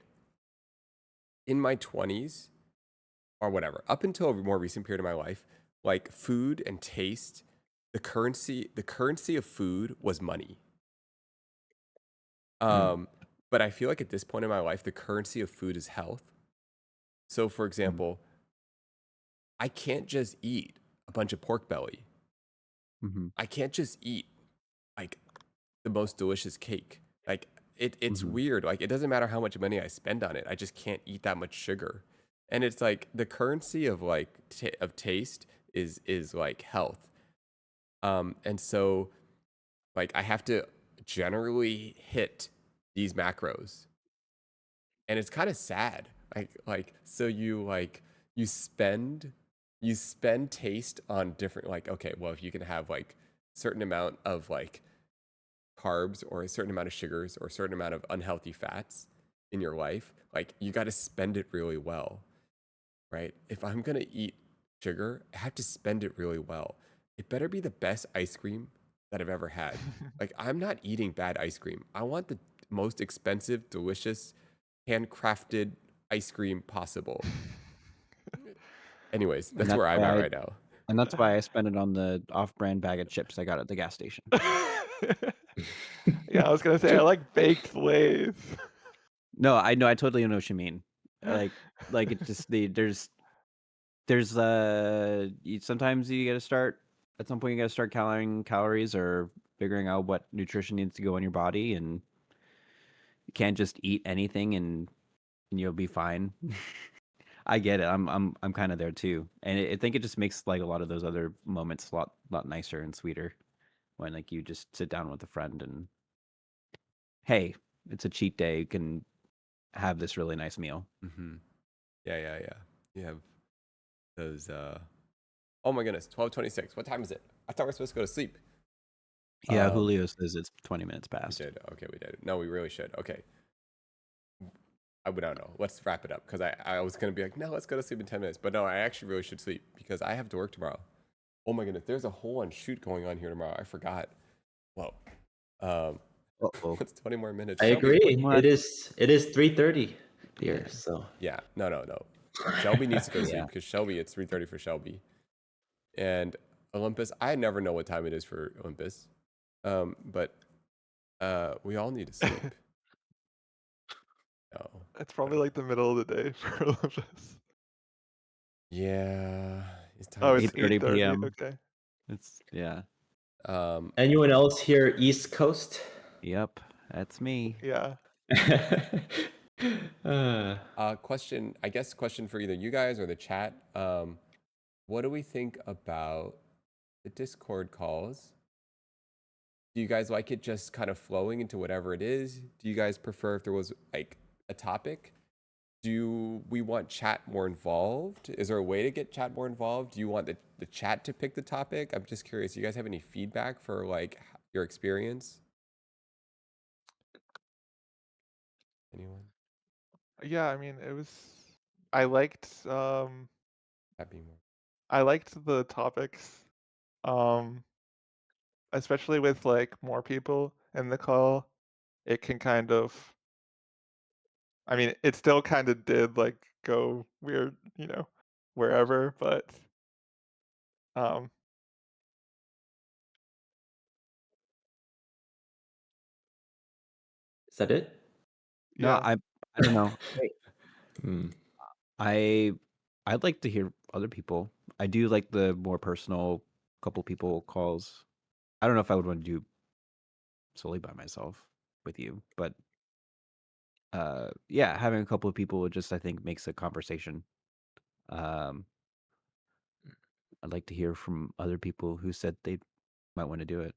in my 20s or whatever, up until a more recent period of my life, like food and taste, the currency of food was money. Mm. But I feel like at this point in my life, the currency of food is health. So, for example, I can't just eat a bunch of pork belly. Mhm. I can't just eat like the most delicious cake. Like it's Mhm. weird. Like it doesn't matter how much money I spend on it. I just can't eat that much sugar. And it's like the currency of like of taste is like health. And so like I have to generally hit these macros. And it's kind of sad. Like so you spend you spend taste on different, like, okay, well, if you can have like certain amount of like carbs or a certain amount of sugars or a certain amount of unhealthy fats in your life, like you got to spend it really well, right? If I'm going to eat sugar, I have to spend it really well. It better be the best ice cream that I've ever had. Like I'm not eating bad ice cream. I want the most expensive, delicious, handcrafted ice cream possible. Anyways, And that's that's where I'm why at I right now. and that's why I spend it on the off-brand bag of chips I got at the gas station. Yeah, I was gonna say I like baked Lay's. No, I know, I totally know what you mean. Like it's just there's there's sometimes you gotta start at some point. You gotta start counting calories or figuring out what nutrition needs to go in your body, and you can't just eat anything and you'll be fine. I get it. I'm kind of there too, and I think it just makes like a lot of those other moments a lot nicer and sweeter when like you just sit down with a friend and hey, it's a cheat day. You can have this really nice meal. Mm-hmm. Yeah. You have those. Oh my goodness, 12:26. What time is it? I thought we were supposed to go to sleep. Yeah, Julio says it's 20 minutes We past. did. Okay, we did. No, we really should. Okay. I don't know. Let's wrap it up because I was gonna be like, no, let's go to sleep in 10 minutes, but no, I actually really should sleep because I have to work tomorrow. Oh my goodness, there's a whole on shoot going on here tomorrow. I forgot. Well, Uh-oh. what's 20 more minutes? I Shelby, agree. What? It is 3:30 here, so Yeah, no. Shelby needs to go to Yeah. sleep because Shelby, it's 3:30 for Shelby. And Olympus, I never know what time it is for Olympus. But we all need to sleep. No. It's probably like the middle of the day for Olympus. Yeah, it's time Oh, to it's 8:30 8:30. p.m. Okay. It's yeah. anyone else here East Coast? Yep, that's me. Yeah. Question, I guess question for either you guys or the chat. What do we think about the Discord calls? Do you guys like it just kind of flowing into whatever it is? Do you guys prefer if there was like a topic? Do we want chat more involved? Is there a way to get chat more involved? Do you want the chat to pick the topic? I'm just curious. Do you guys have any feedback for like your experience? Anyone? Yeah, I mean, I liked That'd be more. I liked the topics. Especially with like more people in the call, it can kind of I mean, it still kind of did like go weird, wherever, but um Is that it? No, yeah. I don't know. Hmm. I I'd like to hear other people. I do like the more personal couple people calls. I don't know if I would want to do solely by myself with you, but yeah, having a couple of people just I think makes a conversation. Um I'd like to hear from other people who said they might want to do it.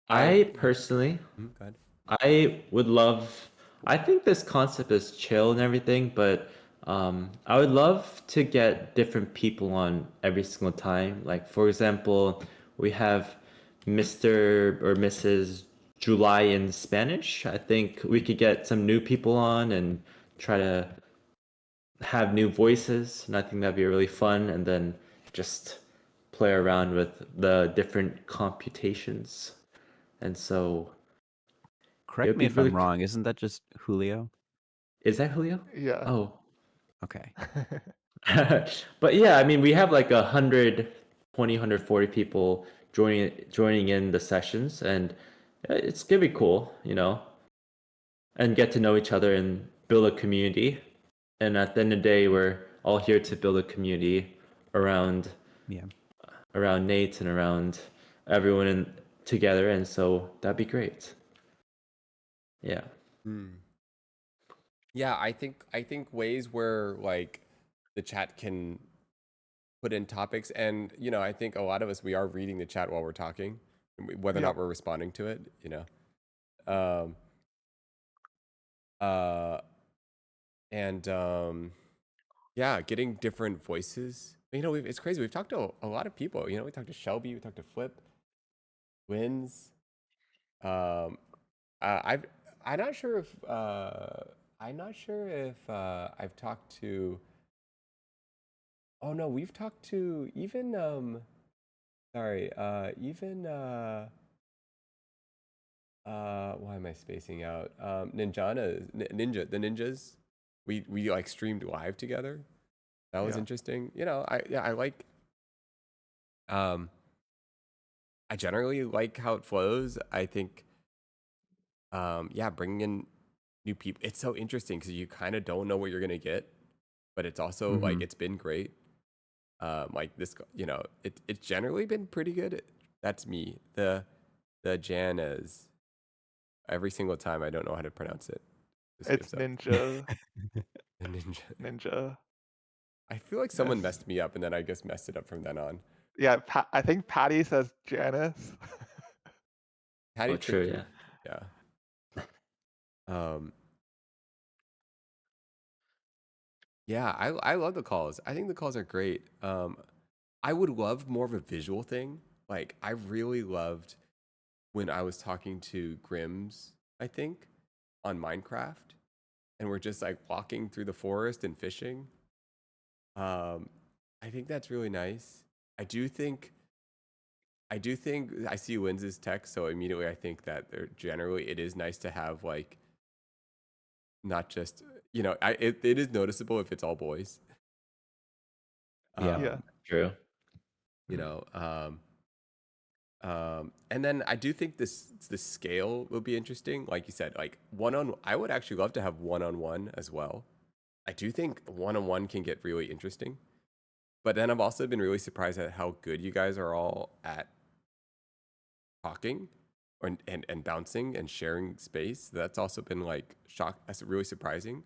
I personally, Go ahead. I would love. I think this concept is chill and everything, but I would love to get different people on every single time. Like for example, we have Mr. or Mrs. July in Spanish. I think we could get some new people on and try to have new voices, and I think that'd be really fun. And then just play around with the different computations. And so it Correct would me be if I'm really. wrong. Isn't that just Julio? Is that Julio? Yeah. Oh. Okay. But yeah, I mean, we have like 120, 140 people joining in the sessions, and it's gonna be cool, and get to know each other and build a community. And at the end of the day, we're all here to build a community around Yeah. around Nate and around everyone together, and so that'd be great. Yeah. Yeah, I think ways where like the chat can put in topics, and I think a lot of us, we are reading the chat while we're talking, whether or not Yep. we're responding to it. Um, uh, and yeah, getting different voices. It's crazy. We've talked to a lot of people. We talked to Shelby, we talked to Flip, Wins. Um, I've I'm not sure if I've talked to. Oh no, we've talked to even sorry, even why am I spacing out? The ninjas. We like streamed live together. That was Yeah. interesting. I like um I generally like how it flows. I think yeah, bringing in new people. It's so interesting because you kind of don't know what you're gonna get. but it's also like it's been great. Like this, it's generally been pretty good. That's me. The Jan is every single time I don't know how to pronounce it. Just It's gives up. Ninja. The ninja. Ninja. I feel like someone Yes. messed me up, and then I just messed it up from then on. Yeah, I think Patty says Janice. How do Oh, you true, think? yeah. Yeah. Yeah, I love the calls. I think the calls are great. I would love more of a visual thing. Like I really loved when I was talking to Grims, I think, on Minecraft, and we're just like walking through the forest and fishing. I think that's really nice. I do think I see Linz's text, so immediately I think that generally it is nice to have like not just it is noticeable if it's all boys. Yeah. Yeah. True. You know, and then I do think the scale will be interesting. Like you said, like I would actually love to have one-on-one as well. I do think one-on-one can get really interesting. But then I've also been really surprised at how good you guys are all at talking and bouncing and sharing space. That's also been like that's really surprising.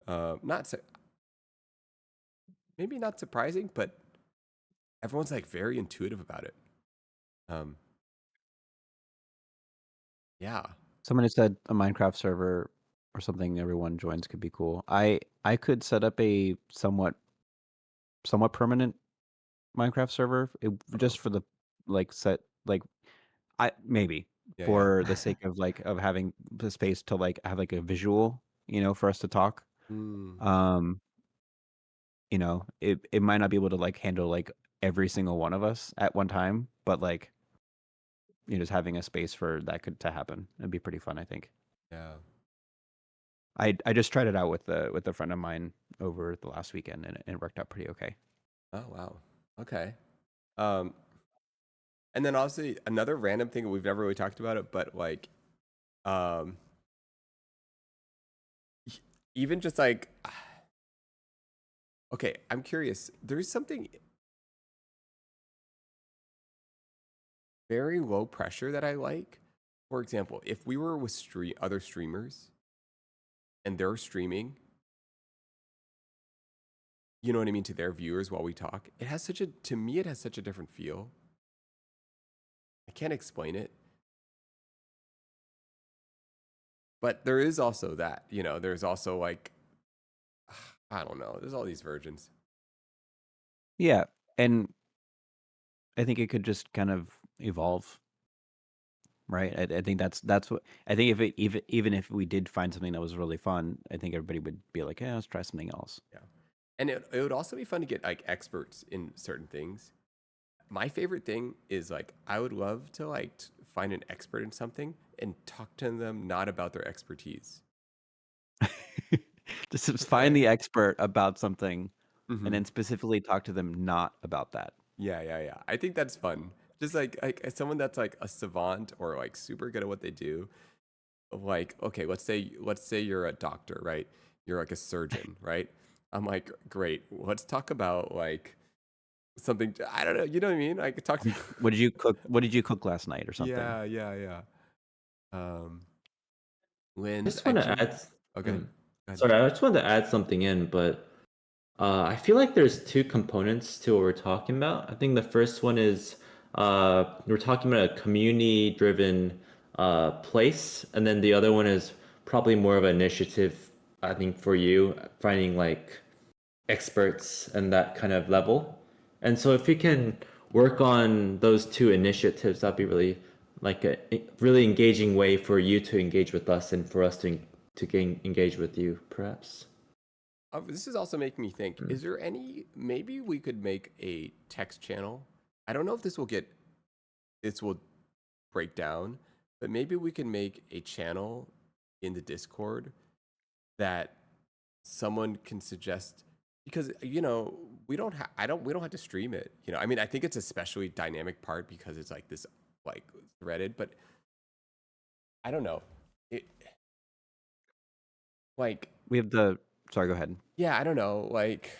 Not maybe not surprising, but everyone's like very intuitive about it. Yeah. Someone has said a Minecraft server or something everyone joins could be cool. I could set up a somewhat permanent Minecraft server just for the set I maybe Yeah, yeah. for the sake of of having the space to have like a visual, for us to talk. Mm, Um, it might not be able to handle every single one of us at one time, but just having a space for that could to happen. It'd be pretty fun, I think. yeah. I just tried it out with a friend of mine over the last weekend, and it worked out pretty okay. Oh wow. Okay. Um, and then obviously another random thing we've never really talked about it, but um, even just okay, I'm curious. There's something very low pressure that I like. For example, if we were with other streamers and they're streaming, you know what I mean, to their viewers while we talk, to me, it has such a different feel. I can't explain it. But there is also that, there's also I don't know, there's all these versions. Yeah, and I think it could just kind of evolve, right? I think that's what I think. If it even if we did find something that was really fun, I think everybody would be like, "Yeah, let's try something else." Yeah. And it would also be fun to get experts in certain things. My favorite thing is I would love to find an expert in something and talk to them not about their expertise. Just find Okay. the expert about something, and Mm-hmm. then specifically talk to them not about that. Yeah, yeah, yeah. I think that's fun. Just as someone that's a savant or super good at what they do. Okay, let's say you're a doctor, right? You're a surgeon, right? I'm like, great. Let's talk about something. I don't know. You know what I mean? I could talk. What did you cook? What did you cook last night or something? Yeah, yeah, yeah. Um, I Lynn's just want to actually. add. Okay. Hmm, Go ahead. Sorry, I just wanted to add something in, but I feel like there's two components to what we're talking about. I think the first one is we're talking about a community-driven place, and then the other one is probably more of an initiative. I think for you finding experts and that kind of level. And so if you can work on those two initiatives, that'd be really a really engaging way for you to engage with us and for us to gain engage with you, perhaps. This is also making me think. Mm. Is there maybe we could make a text channel? I don't know if this will break down, but maybe we can make a channel in the Discord that someone can suggest because we don't have to stream it. I mean, I think it's especially dynamic part because it's this threaded, but I don't know. It like We have the Sorry, go ahead. Yeah, I don't know. Like,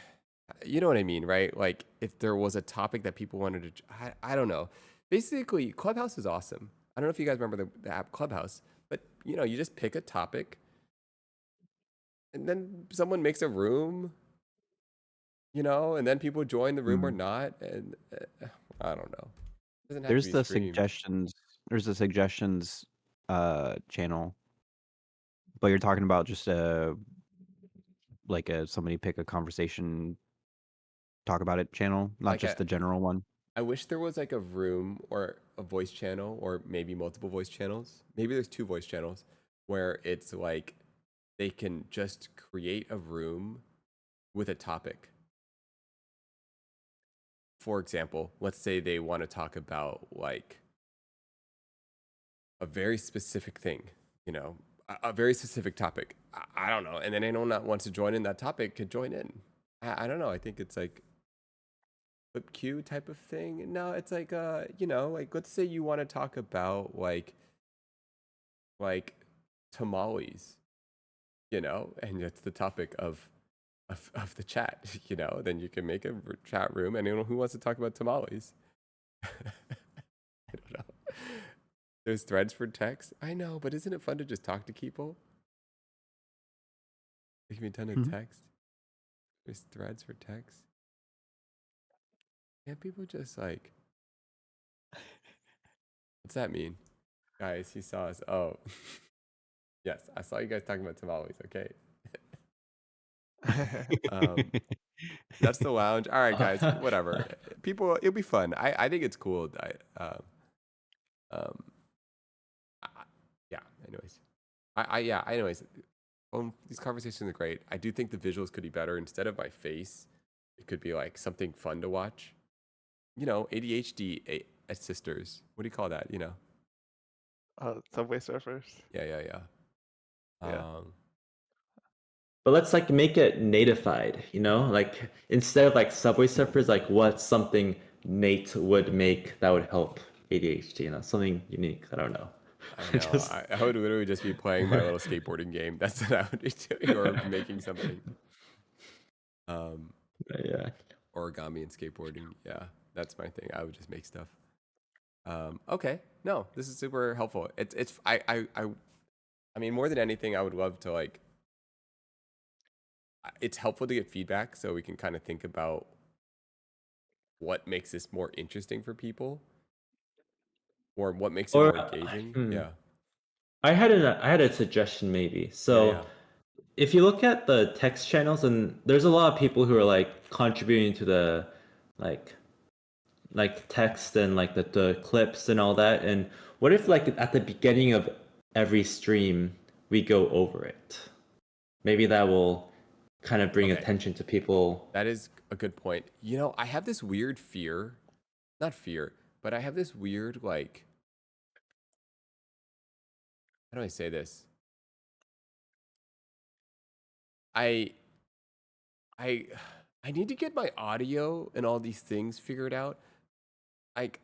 you know what I mean, right? Like, if there was a topic that people wanted to, I don't know. Basically, Clubhouse is awesome. I don't know if you guys remember the app Clubhouse, but you just pick a topic and then someone makes a room, and then people join the room or Mm. not. And I don't know. It doesn't have to There's be the streamed. suggestions. There's a suggestions channel, but you're talking about just like somebody pick a conversation, talk about it channel, not Like, just the general one. I wish there was like a room or a voice channel or maybe multiple voice channels. Maybe there's two voice channels where it's like they can just create a room with a topic. For example, let's say they want to talk about like a very specific thing, a very specific topic. I don't know. And then anyone that wants to join in that topic could join in. I don't know. I think it's like flip queue type of thing. No, it's like like let's say you want to talk about like tamales, and it's the topic of the chat, then you can make a chat room. Anyone who wants to talk about tamales. I don't know. There's threads for text. I know, but isn't it fun to just talk to people? There can be a ton of Mhm. text. There's threads for text. Can't people just like, what's that mean? Guys, he saw us. Oh, yes, I saw you guys talking about tamales. Okay. That's the lounge. All right, guys, whatever. People, it'll be fun. I think it's cool. Um, yeah. Anyways, yeah. Anyways, these conversations are great. I do think the visuals could be better. Instead of my face, it could be like something fun to watch. ADHD assisters. What do you call that? Subway Surfers. Yeah. Yeah. But let's like make it natified, like instead of like Subway Surfers, like what's something Nate would make that would help ADHD, something unique. I don't know. I I know. just I would literally just be playing my little skateboarding game. That's what I would be doing, or making something. Yeah. Origami and skateboarding. Yeah, that's my thing. I would just make stuff. Okay. No, this is super helpful. I mean, more than anything, I would love to like. It's helpful to get feedback so we can kind of think about what makes this more interesting for people, or what makes it Or more engaging. hmm, Yeah. I had a suggestion maybe. Yeah. So if you look at the text channels, and there's a lot of people who are like contributing to the like text and like the clips and all that. And what if like at the beginning of every stream we go over it? Maybe that will kind of bring Okay. attention to people. That is a good point. I have this weird fear, not fear, but I have this weird like, how do I say this? I I I need to get my audio and all these things figured out. Like,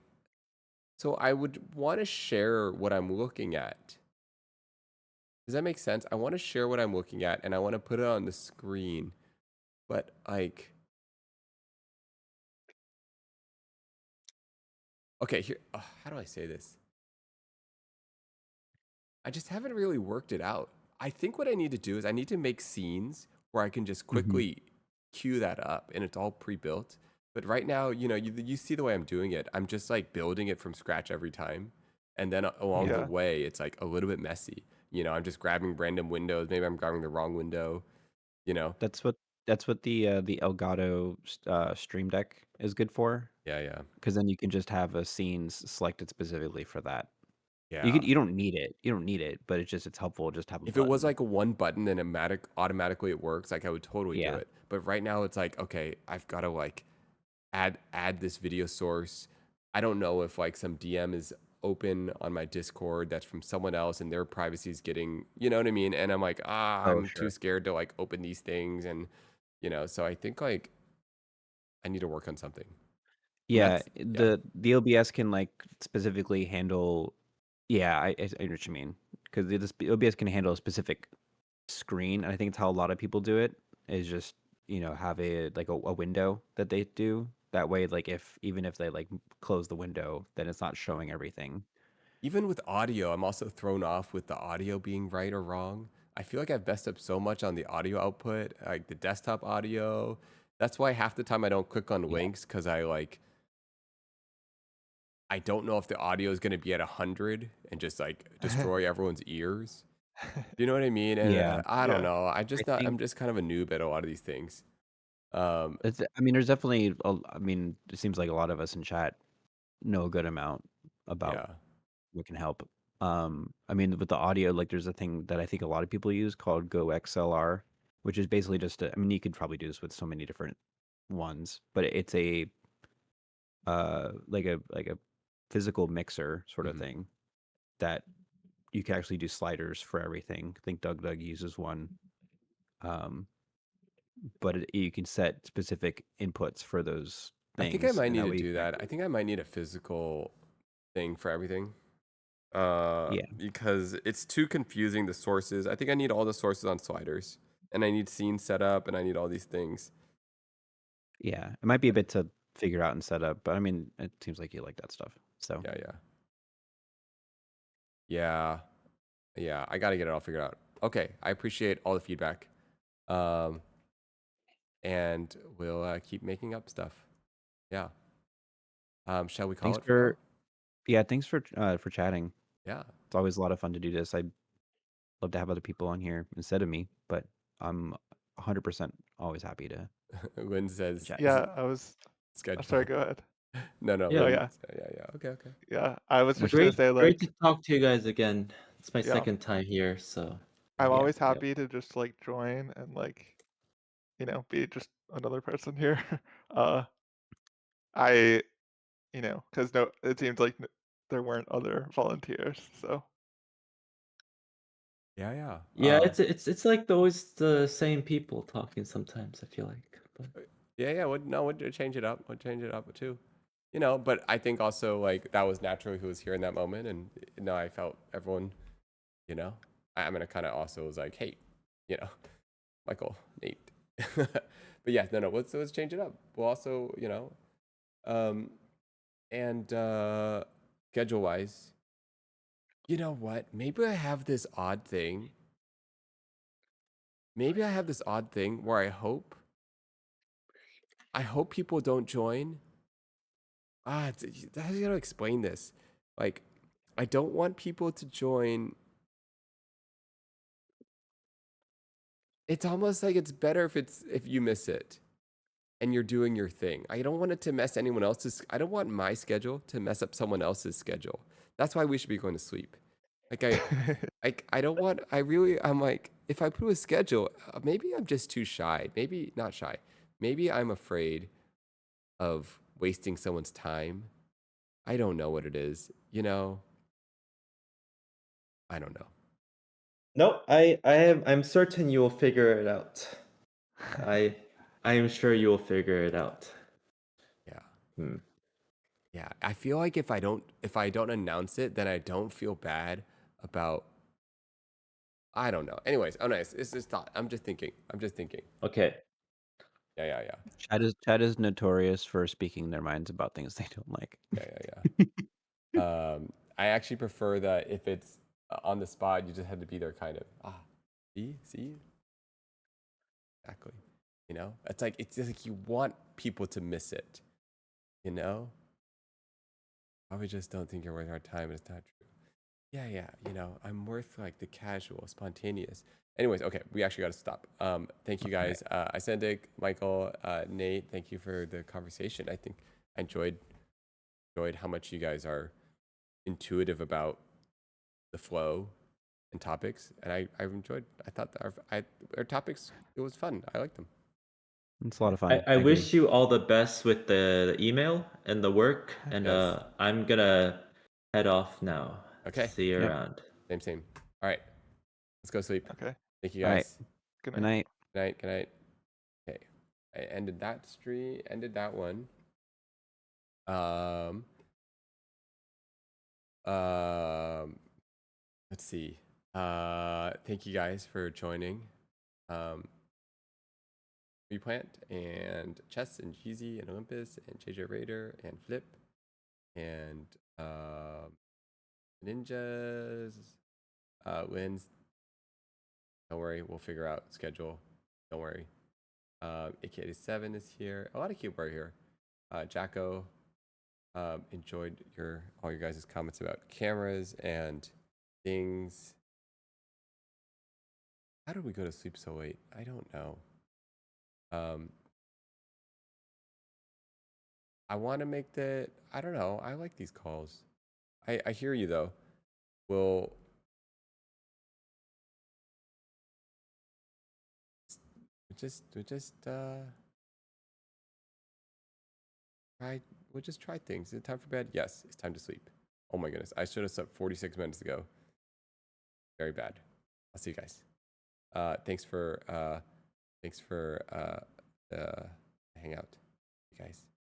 so I would want to share what I'm looking at. Does that make sense? I want to share what I'm looking at and I want to put it on the screen. But like, okay, here, how do I say this? I just haven't really worked it out. I think what I need to do is I need to make scenes where I can just Mhm. quickly cue that up and it's all pre-built. But right now, you see the way I'm doing it. I'm just like building it from scratch every time. And then along the Yeah. way, it's like a little bit messy. I'm just grabbing random windows. Maybe I'm grabbing the wrong window, you know? That's what the Elgato Stream Deck is good for, Yeah. because then you can just have a scenes selected specifically for that. Yeah. You don't need it. You don't need it, but it's helpful just to have a If it was button. like a one button and automatically it works, like I would totally do Yeah. it. But right now it's like, okay, I've got to like add this video source. I don't know if like some DM is open on my Discord that's from someone else and their privacy is getting, you know what I mean? And I'm like, Oh, I'm too sure. scared to like open these things and so I think like I need to work on something. And Yeah, that's yeah. the OBS can like specifically handle. Yeah, I know what you mean, because OBS can handle a specific screen, and I think it's how a lot of people do it. is just have a like a window that they do. That way, like even if they like close the window, then it's not showing everything. Even with audio, I'm also thrown off with the audio being right or wrong. I feel like I've messed up so much on the audio output, like the desktop audio. That's why half the time I don't click on Yeah. links because I don't know if the audio is going to be at 100 and just like destroy everyone's ears. Do you know what I mean? And Yeah. I don't Yeah. know. I think I'm just kind of a noob at a lot of these things. Um, I mean, there's definitely. I mean, it seems like a lot of us in chat know a good amount about yeah. what can help. I mean, with the audio, like there's a thing that I think a lot of people use called Go XLR, which is basically just. I mean, you could probably do this with so many different ones, but it's a like a physical mixer sort of Mhm. thing that you can actually do sliders for everything. I think Doug uses one. Um, but you can set specific inputs for those I think I things, might and need that to way you do can that. I actually, think I might need a physical thing for everything. yeah, Because it's too confusing the sources. I think I need all the sources on sliders, and I need scene setup, and I need all these things. yeah. It might be a bit to figure out and set up, but I mean, it seems like you like that stuff. So Yeah, yeah, yeah. I gotta get it all figured out. Okay, I appreciate all the feedback, um, and we'll keep making up stuff. Yeah. Shall we call thanks it for now? for thanks for chatting. Yeah. It's always a lot of fun to do this. I'd love to have other people on here instead of me, but I'm 100% always happy to Lynn says chat. Yeah, I was sorry, schedule. go ahead. No, Oh Yeah, Lynn. yeah. Yeah. Okay, okay. Yeah. I was Which just gonna is say great like, to talk to you guys again. It's my yeah, second time here, so I'm Yeah. yeah, always yep. happy to just like join and like, be just another person here. Uh I, because no, it seems like there weren't other volunteers, so Yeah. Yeah, it's like always the same people talking sometimes, I feel like. But Yeah. We'll change it up. We'll change it up too. But I think also like that was naturally who was here in that moment, and I felt everyone. You know, I'm gonna kind of also was like, hey, you know, Michael, Nate. But yeah, no. Let's change it up. We'll also, um, and schedule wise, you know what? Maybe I have this odd thing. Maybe I have this odd thing where I hope people don't join. How do you gotta explain this? Like, I don't want people to join. It's almost like it's better if you miss it and you're doing your thing. I don't want it to mess anyone else's. I don't want my schedule to mess up someone else's schedule. That's why we should be going to sleep. Like I don't want. I'm like, if I put a schedule, maybe I'm just too shy. Maybe not shy. Maybe I'm afraid of wasting someone's time. I don't know what it is. I don't know. no, I'm certain you will figure it out. I I am sure you will figure it out. Yeah. Hmm. Yeah. I feel like if I don't announce it, then I don't feel bad about. I don't know. Anyways, oh nice. It's just thought. I'm just thinking. Okay. Yeah. chat is notorious for speaking their minds about things they don't like. Yeah. I actually prefer that if it's on the spot, you just had to be there, kind of. See, exactly. It's just like you want people to miss it. You know, probably just don't think you're worth our time. It's not true. Yeah. I'm worth like the casual, spontaneous. Anyways, okay, we actually got to stop. Thank you All right. guys. Isendik, Michael, Nate. Thank you for the conversation. I think I enjoyed how much you guys are intuitive about the flow and topics, and I've enjoyed. I thought that our topics, it was fun. I liked them. It's a lot of I, fun. I I agree. wish you all the best with the email and the work, and Yes. I'm gonna head off now. Okay. See you Yep. around. Same. All right. Let's go sleep. Okay. Thank you All right. guys. Good Good night. night. Good night. Okay. I ended that stream. Ended that one. Um. Um. Let's see. Thank you guys for joining. Um. Replant and Chess and Jeezy and Olympus and JJ Raider and Flip and Ninjas. Wins. Don't worry, we'll figure out schedule. Don't worry. AK87 is here. A lot of keyboard here. Jacko. Enjoyed all your guys' comments about cameras and things. How did we go to sleep so late? I don't know. I want to make that. I don't know. I like these calls. I hear you though. We'll just try. We'll just try things. Is it time for bed? Yes, it's time to sleep. Oh my goodness, I should have slept 46 minutes ago. Very bad. I'll see you guys. Thanks for the hangout, you guys.